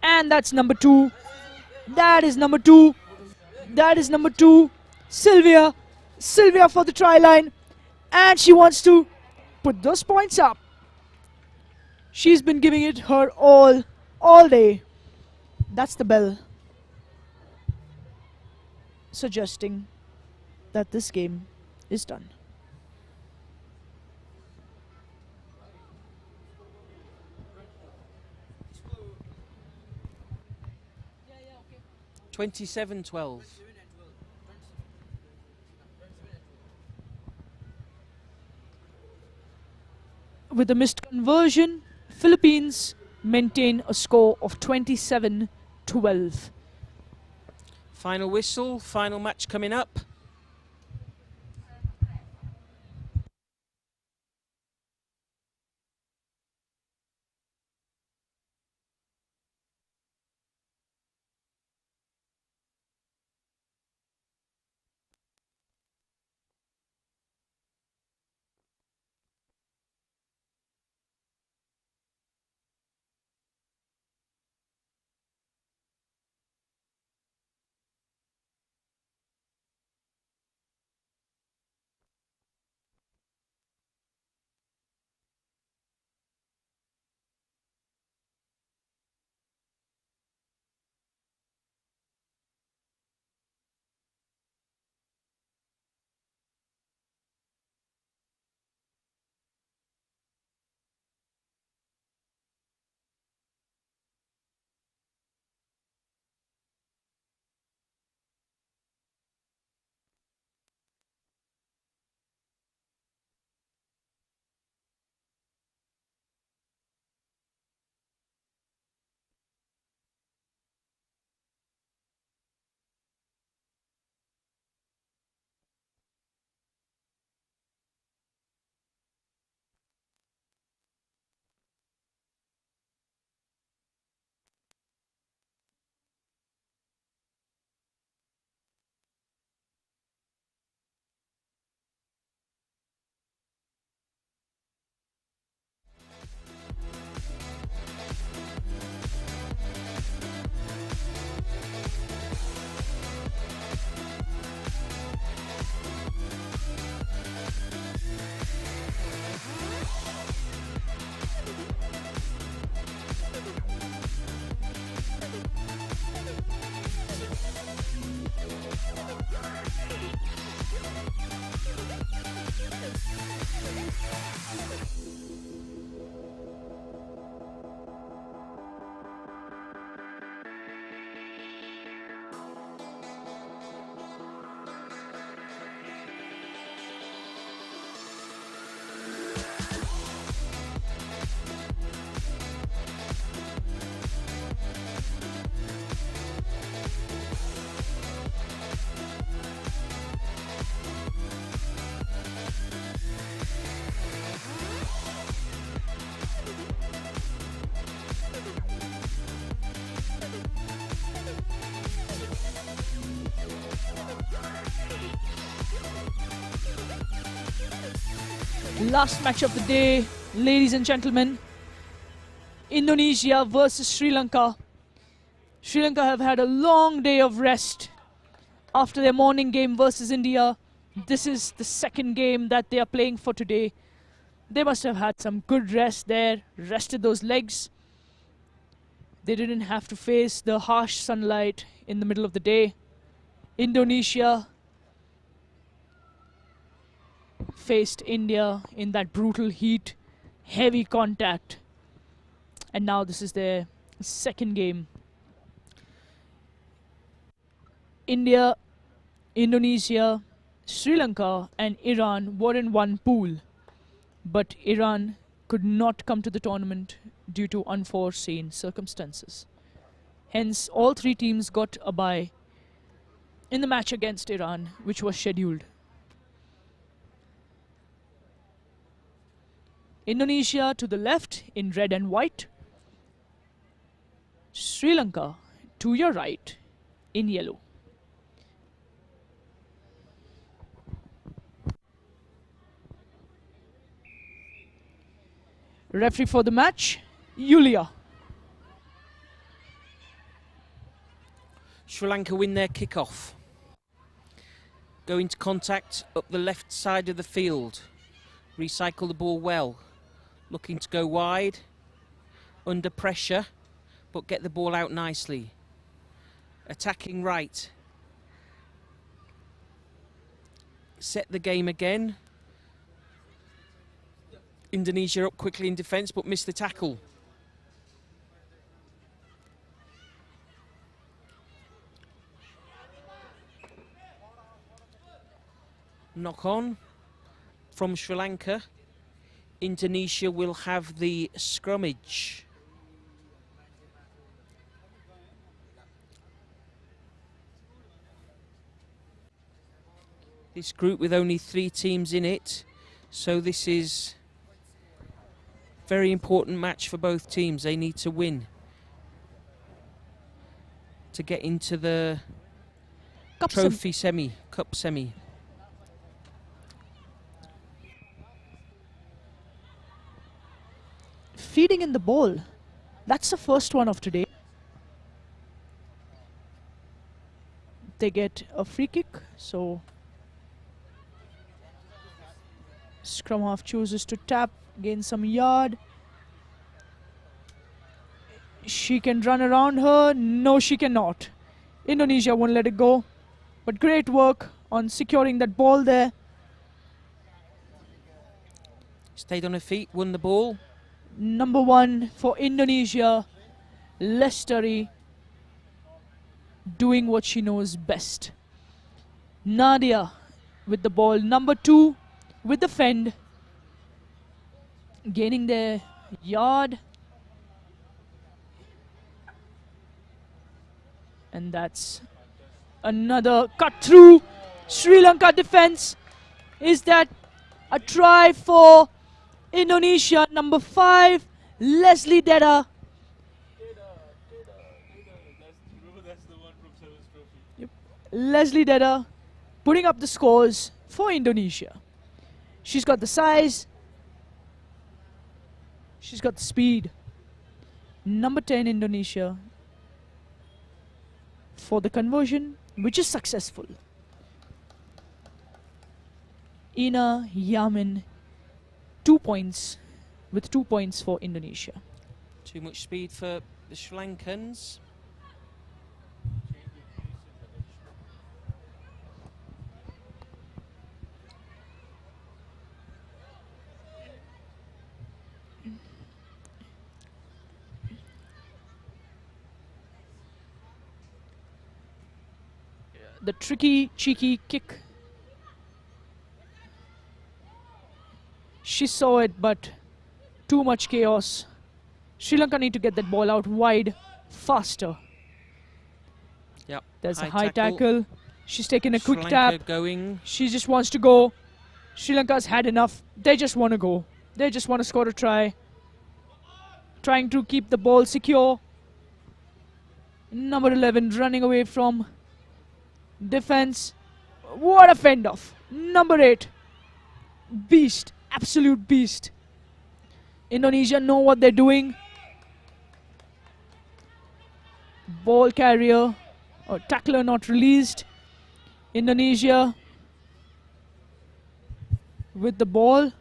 Speaker 1: And that's number 2. That is number 2. That is number 2. Sylvia. Sylvia for the try line. And she wants to put those points up. She's been giving it her all day. That's the bell. Suggesting that this game is done. Yeah, okay.
Speaker 2: 27-12.
Speaker 1: with a missed conversion, Philippines maintain a score of 27-12.
Speaker 2: Final whistle, final match coming up.
Speaker 1: Last match of the day, ladies and gentlemen. Indonesia versus Sri Lanka. Sri Lanka have had a long day of rest after their morning game versus India. This is the second game that they are playing for today. They must have had some good rest there, rested those legs. They didn't have to face the harsh sunlight in the middle of the day. Indonesia faced India in that brutal heat, heavy contact, and now this is their second game. India, Indonesia, Sri Lanka and Iran were in one pool, but Iran could not come to the tournament due to unforeseen circumstances. Hence, all three teams got a bye in the match against Iran, which was scheduled. Indonesia to the left in red and white. Sri Lanka to your right in yellow. Referee for the match, Yulia.
Speaker 2: Sri Lanka win their kick-off. Go into contact up the left side of the field. Recycle the ball well. Looking to go wide, under pressure, but get the ball out nicely. Attacking right. Set the game again. Indonesia up quickly in defence, but missed the tackle. Knock on from Sri Lanka. Indonesia will have the scrummage. This group with only 3 teams in it, so this is a very important match for both teams. They need to win to get into the
Speaker 1: Cup
Speaker 2: trophy cup semi.
Speaker 1: Feeding in the ball. That's the first one of today. They get a free kick, so scrum half chooses to tap, gain some yard. She can run around her. No, she cannot. Indonesia won't let it go. But great work on securing that ball there.
Speaker 2: Stayed on her feet, won the ball.
Speaker 1: Number 1 for Indonesia, Lestari, doing what she knows best. Nadia with the ball. Number 2 with the fend, gaining their yard. And that's another cut through. Sri Lanka defense. Is that a try for Indonesia? Number 5, Leslie Deda. Yep. Leslie Deda putting up the scores for Indonesia. She's got the size. She's got the speed. Number 10, Indonesia, for the conversion, which is successful. Ina Yamin, 2 points, with 2 points for Indonesia.
Speaker 2: Too much speed for the Sri Lankans.
Speaker 1: The tricky, cheeky kick. She saw it, but too much chaos. Sri Lanka need to get that ball out wide faster.
Speaker 2: Yep.
Speaker 1: There's a high tackle. She's taking a
Speaker 2: Sri
Speaker 1: quick
Speaker 2: Lanka
Speaker 1: tap.
Speaker 2: going.
Speaker 1: She just wants to go. Sri Lanka's had enough. They just want to go. They just want to score a try. Trying to keep the ball secure. Number 11 running away from defense. What a fend off. Number 8. Beast. Absolute beast. Indonesia know what they're doing. Ball carrier or tackler not released. Indonesia with the ball.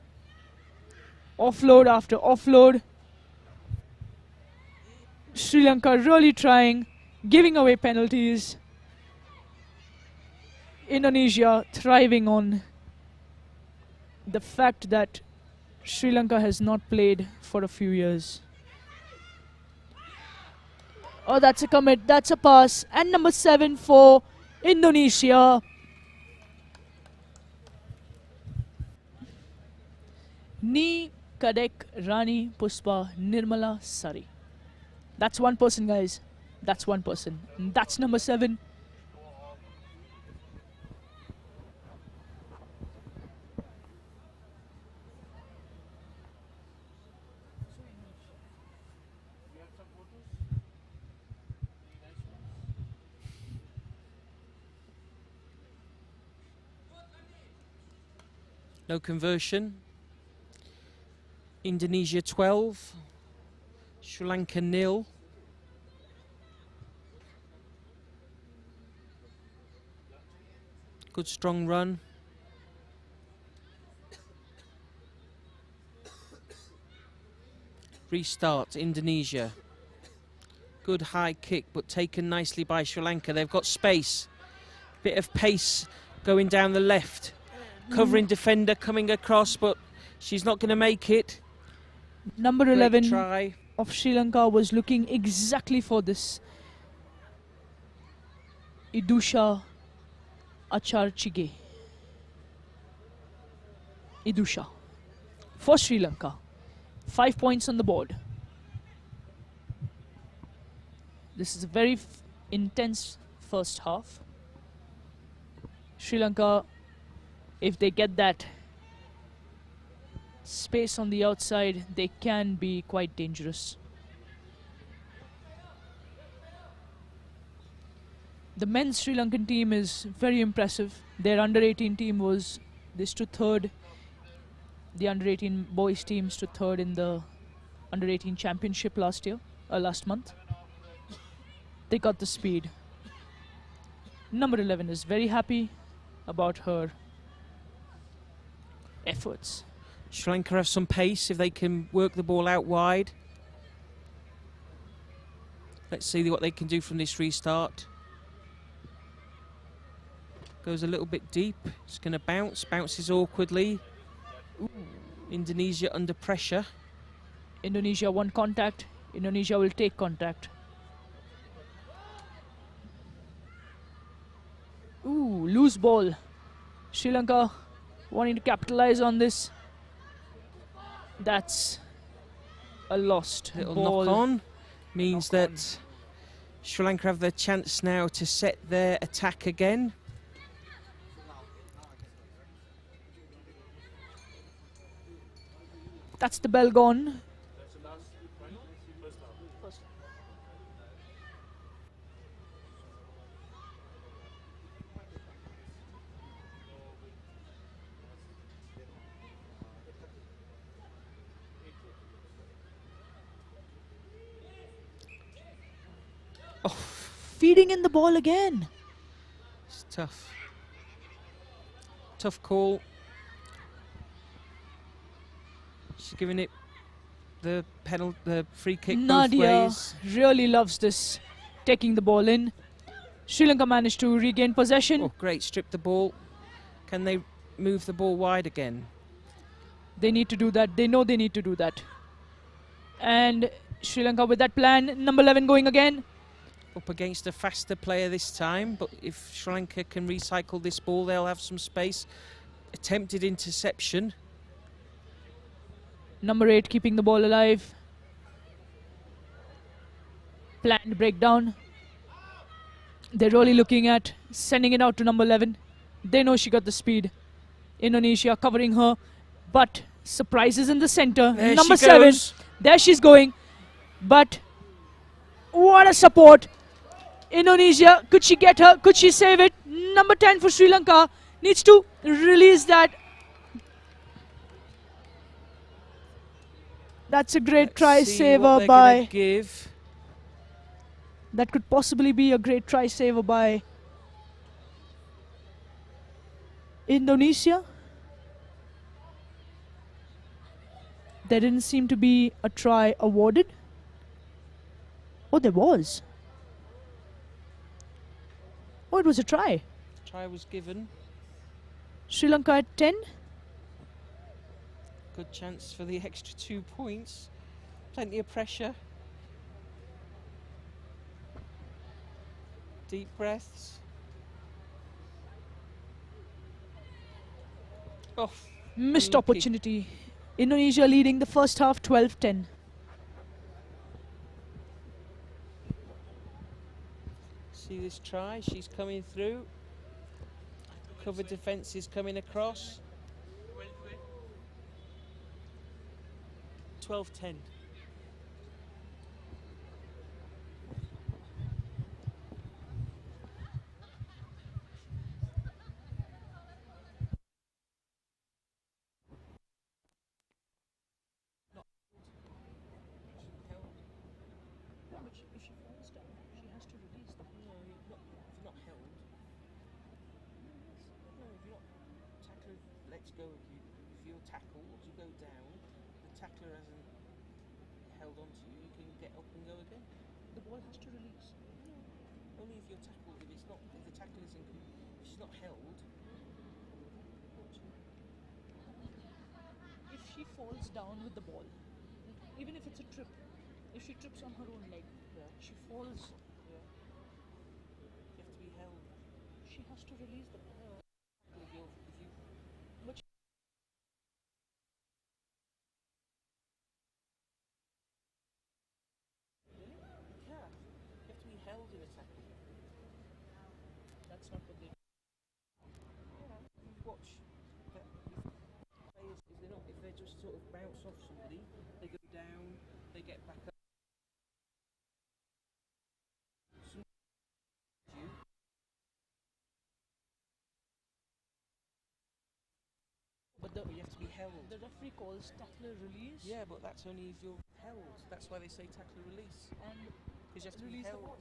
Speaker 1: Offload after offload. Sri Lanka really trying, giving away penalties. Indonesia thriving on the fact that Sri Lanka has not played for a few years. Oh, that's a commit, that's a pass. And number 7 for Indonesia. Ni Kadek Rani Puspa Nirmala Sari. That's one person, guys. That's one person. And that's number 7.
Speaker 2: No conversion. Indonesia 12. Sri Lanka 0. Good strong run. Restart Indonesia. Good high kick, but taken nicely by Sri Lanka. They've got space. Bit of pace going down the left. Covering defender coming across, but she's not going to make it.
Speaker 1: Number
Speaker 2: Great
Speaker 1: 11
Speaker 2: try.
Speaker 1: of Sri Lanka was looking exactly for this. Idusha Acharchige. Idusha. for Sri Lanka. 5 points on the board. This is a very intense first half. Sri Lanka, if they get that space on the outside, they can be quite dangerous. The men's Sri Lankan team is very impressive. Their under-18 team they stood third. The under-18 boys team stood third in the under-18 championship last month. They got the speed. Number 11 is very happy about her efforts.
Speaker 2: Sri Lanka have some pace if they can work the ball out wide. Let's see what they can do from this restart. Goes a little bit deep. It's going to bounce. Bounces awkwardly. Ooh. Indonesia under pressure.
Speaker 1: Indonesia won contact. Indonesia will take contact. Ooh, loose ball. Sri Lanka wanting to capitalize on this. That's a lost
Speaker 2: Little
Speaker 1: ball.
Speaker 2: knock on means that Sri Lanka have their chance now to set their attack again.
Speaker 1: That's the bell gone.
Speaker 2: Oh,
Speaker 1: feeding in the ball again.
Speaker 2: It's tough. Tough call. She's giving it the free kick
Speaker 1: Nadia
Speaker 2: both ways.
Speaker 1: really loves this, taking the ball in. Sri Lanka managed to regain possession.
Speaker 2: Oh, great, strip the ball. Can they move the ball wide again?
Speaker 1: They need to do that. They know they need to do that. And Sri Lanka with that plan. Number 11 going again.
Speaker 2: Up against a faster player this time, but if Sri Lanka can recycle this ball, they'll have some space. Attempted interception.
Speaker 1: Number 8 keeping the ball alive. Planned breakdown. They're really looking at sending it out to number 11. They know she got the speed. Indonesia covering her, but surprises in the center.
Speaker 2: There
Speaker 1: Number
Speaker 2: she
Speaker 1: 7.
Speaker 2: goes.
Speaker 1: There she's going. But what a support. Indonesia, could she get her? Could she save it? Number 10 for Sri Lanka needs to release that. That's a great try saver by. That could possibly be a great try saver by Indonesia. There didn't seem to be a try awarded. Oh, there was. Oh, it was a try.
Speaker 2: Try was given.
Speaker 1: Sri Lanka at 10.
Speaker 2: Good chance for the extra 2 points. Plenty of pressure. Deep breaths. Oh,
Speaker 1: Missed opportunity. Indonesia leading the first half 12-10.
Speaker 2: See this try, she's coming through. Cover defence is coming across. 12-10. Go if you're tackled, you go down. The tackler hasn't held on to you. You can get up and go again. The ball has to release. No. Only if you're tackled. If the tackle isn't, if she's not held.
Speaker 1: If she falls down with the ball, even if it's a trip, if she trips on her own leg, she falls.
Speaker 2: You have to be held.
Speaker 1: She has to release the ball.
Speaker 2: If you bounce off somebody, they go down, they get back up.
Speaker 1: But the,
Speaker 2: You have to be held.
Speaker 1: the referee calls tackler release.
Speaker 2: Yeah, but that's only if you're held. That's why they say tackler release.
Speaker 1: And
Speaker 2: Because you have to be
Speaker 1: release the
Speaker 2: held.
Speaker 1: ball.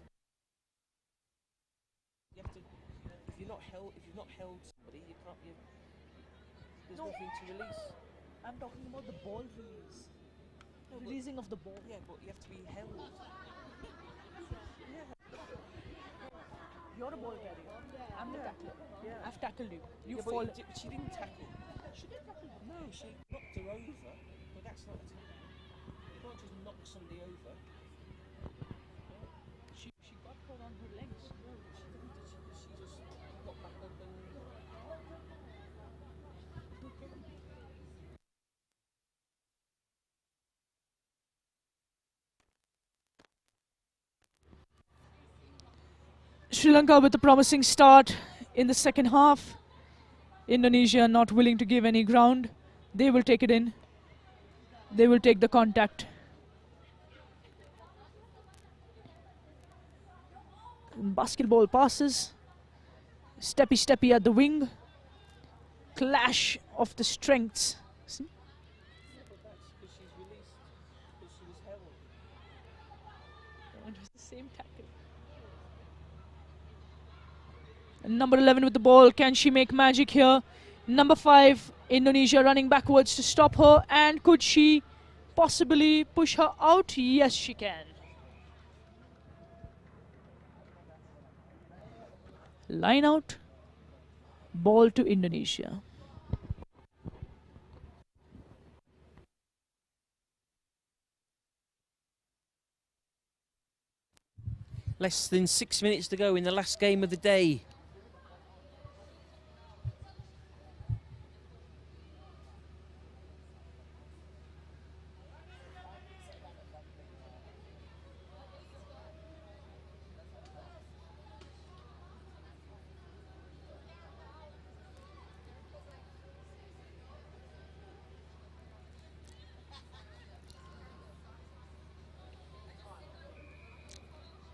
Speaker 2: You have to. If you're not held, somebody, you can't. There's
Speaker 1: No.
Speaker 2: nothing to release.
Speaker 1: I'm talking about the ball release.
Speaker 2: No, but-
Speaker 1: Releasing of the ball.
Speaker 2: Yeah, but you have to be held.
Speaker 1: You're a ball carrier. I'm the tackler.
Speaker 2: Yeah.
Speaker 1: I've tackled you. You
Speaker 2: Yeah,
Speaker 1: fall.
Speaker 2: but she didn't tackle. She did tackle. No, she knocked her over. But that's not a tackle. You can't just knock somebody over.
Speaker 1: She got her on her legs.
Speaker 2: No, she didn't. She just got back up and.
Speaker 1: Sri Lanka with a promising start in the second half. Indonesia not willing to give any ground. They will take it in. They will take the contact. Basketball passes. Steppy at the wing. Clash of the strengths. See?
Speaker 2: Yeah, but that's because she's released. Because she was held.
Speaker 1: It was the same tackle. And number 11 with the ball. Can she make magic here? Number 5, Indonesia running backwards to stop her. And could she possibly push her out? Yes, she can. Line out. Ball to Indonesia.
Speaker 2: Less than 6 minutes to go in the last game of the day.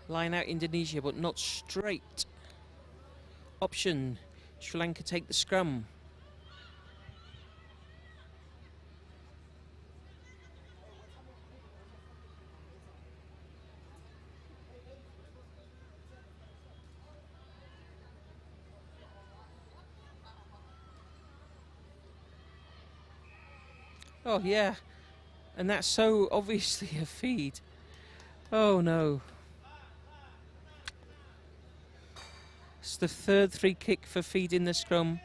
Speaker 2: Line out Indonesia, but not straight. Option, Sri Lanka take the scrum. Oh yeah, and that's so obviously a feed. Oh no. It's the third free kick for feeding the scrum.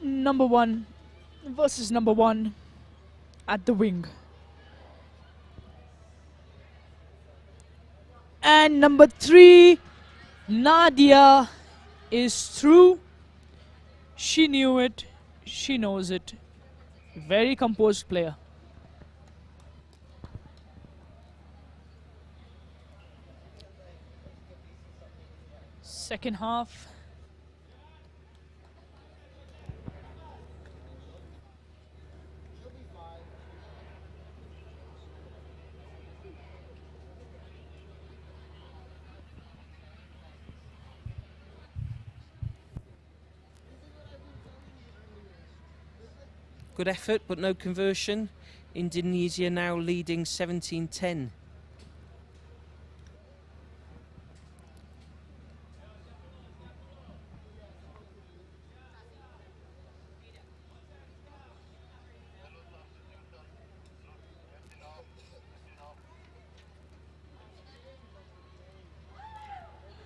Speaker 1: Number 1 versus number 1 at the wing. And number 3, Nadia, is through. She knew it. She knows it. Very composed player. Second half.
Speaker 2: Good effort, but no conversion. Indonesia now leading 17-10.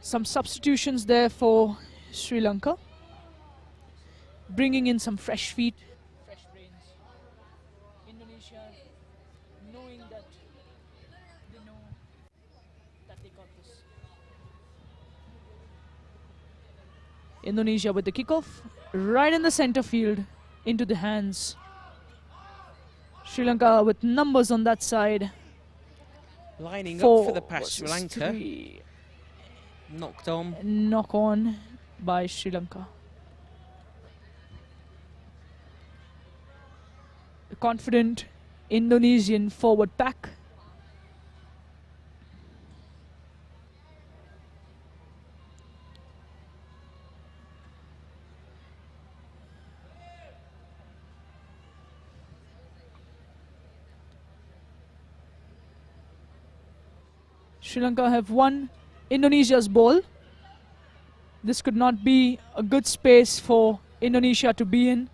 Speaker 1: Some substitutions there for Sri Lanka. Bringing in some fresh feet. Fresh brains. Indonesia knowing that they know that they got this. Indonesia with the kickoff. Right in the center field. into the hands. Sri Lanka with numbers on that side.
Speaker 2: Lining up
Speaker 1: 4
Speaker 2: for the pass, Sri
Speaker 1: versus
Speaker 2: Lanka.
Speaker 1: 3.
Speaker 2: Knocked on.
Speaker 1: Knock on by Sri Lanka. The confident Indonesian forward pack. Sri Lanka have won Indonesia's ball. This could not be a good space for Indonesia to be in.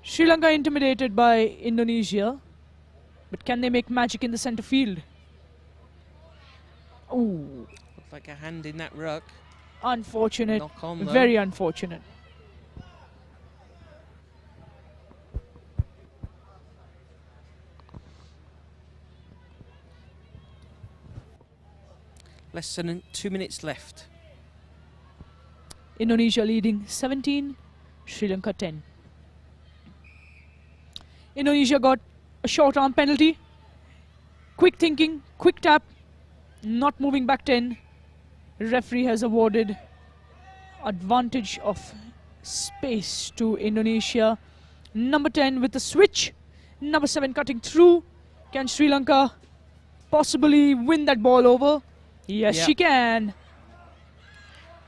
Speaker 1: Sri Lanka intimidated by Indonesia, but can they make magic in the center field? Ooh,
Speaker 2: Looked like a hand in that ruck.
Speaker 1: unfortunate,
Speaker 2: Knock on, though.
Speaker 1: very unfortunate.
Speaker 2: Less than 2 minutes left.
Speaker 1: Indonesia leading 17, Sri Lanka 10. Indonesia got a short arm penalty. Quick thinking, quick tap, not moving back 10. Referee has awarded advantage of space to Indonesia. Number 10 with the switch. Number 7 cutting through. Can Sri Lanka possibly win that ball over? Yes,
Speaker 2: Yep.
Speaker 1: she can.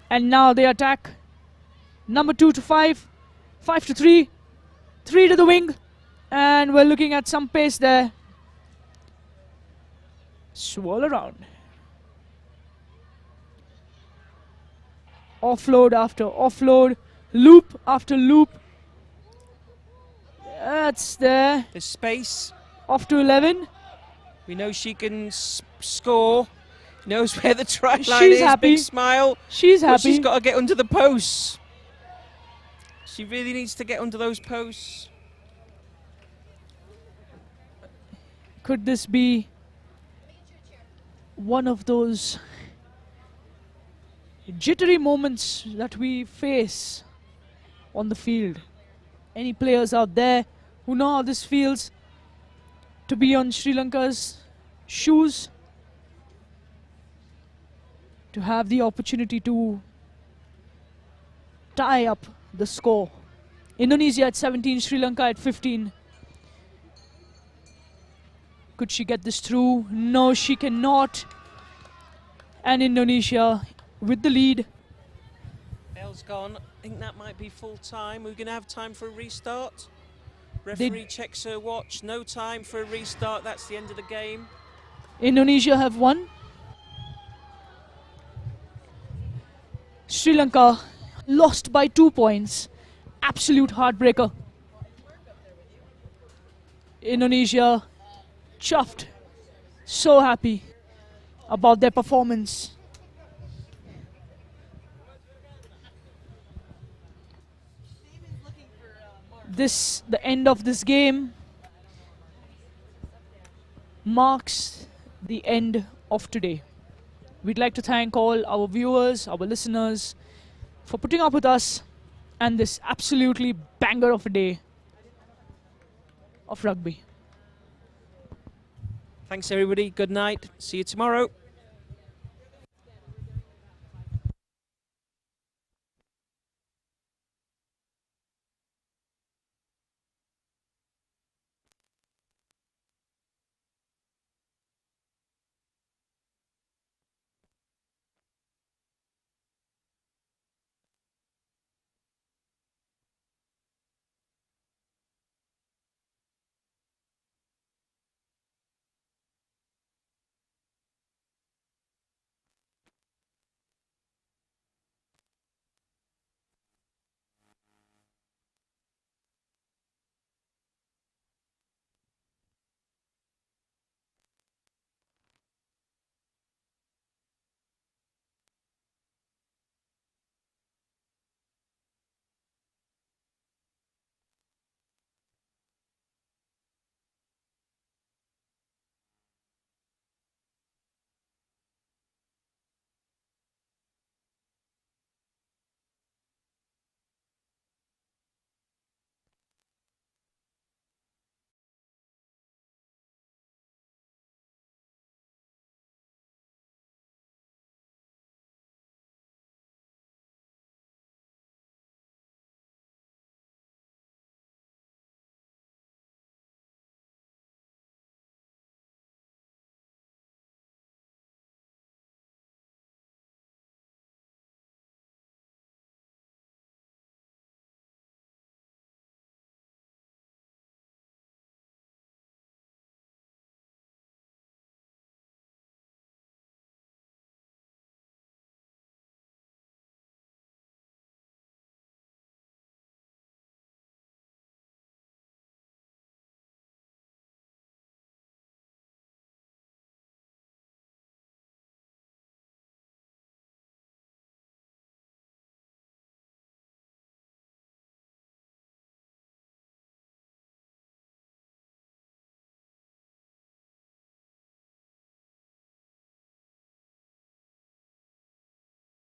Speaker 1: And now they attack. Number 2 to 5. 5 to 3. 3 to the wing. And we're looking at some pace there. Swirl around. Offload after offload. Loop after loop. That's there.
Speaker 2: There's space.
Speaker 1: Off to 11.
Speaker 2: We know she can score. Knows where the try line
Speaker 1: She's
Speaker 2: is.
Speaker 1: happy.
Speaker 2: Big smile.
Speaker 1: She's
Speaker 2: But
Speaker 1: happy.
Speaker 2: she's got to get under the posts. She really needs to get under those posts.
Speaker 1: Could this be one of those jittery moments that we face on the field? Any players out there who know how this feels to be on Sri Lanka's shoes? To have the opportunity to tie up the score. Indonesia at 17, Sri Lanka at 15. Could she get this through? No, she cannot. And Indonesia with the lead.
Speaker 2: Bell's gone. I think that might be full time. We're going to have time for a restart. Referee checks her watch. No time for a restart. That's the end of the game.
Speaker 1: Indonesia have won. Sri Lanka lost by 2 points. Absolute heartbreaker. Indonesia chuffed, so happy about their performance. The end of this game marks the end of today. We'd like to thank all our viewers, our listeners for putting up with us and this absolutely banger of a day of rugby.
Speaker 2: Thanks, everybody. Good night. See you tomorrow.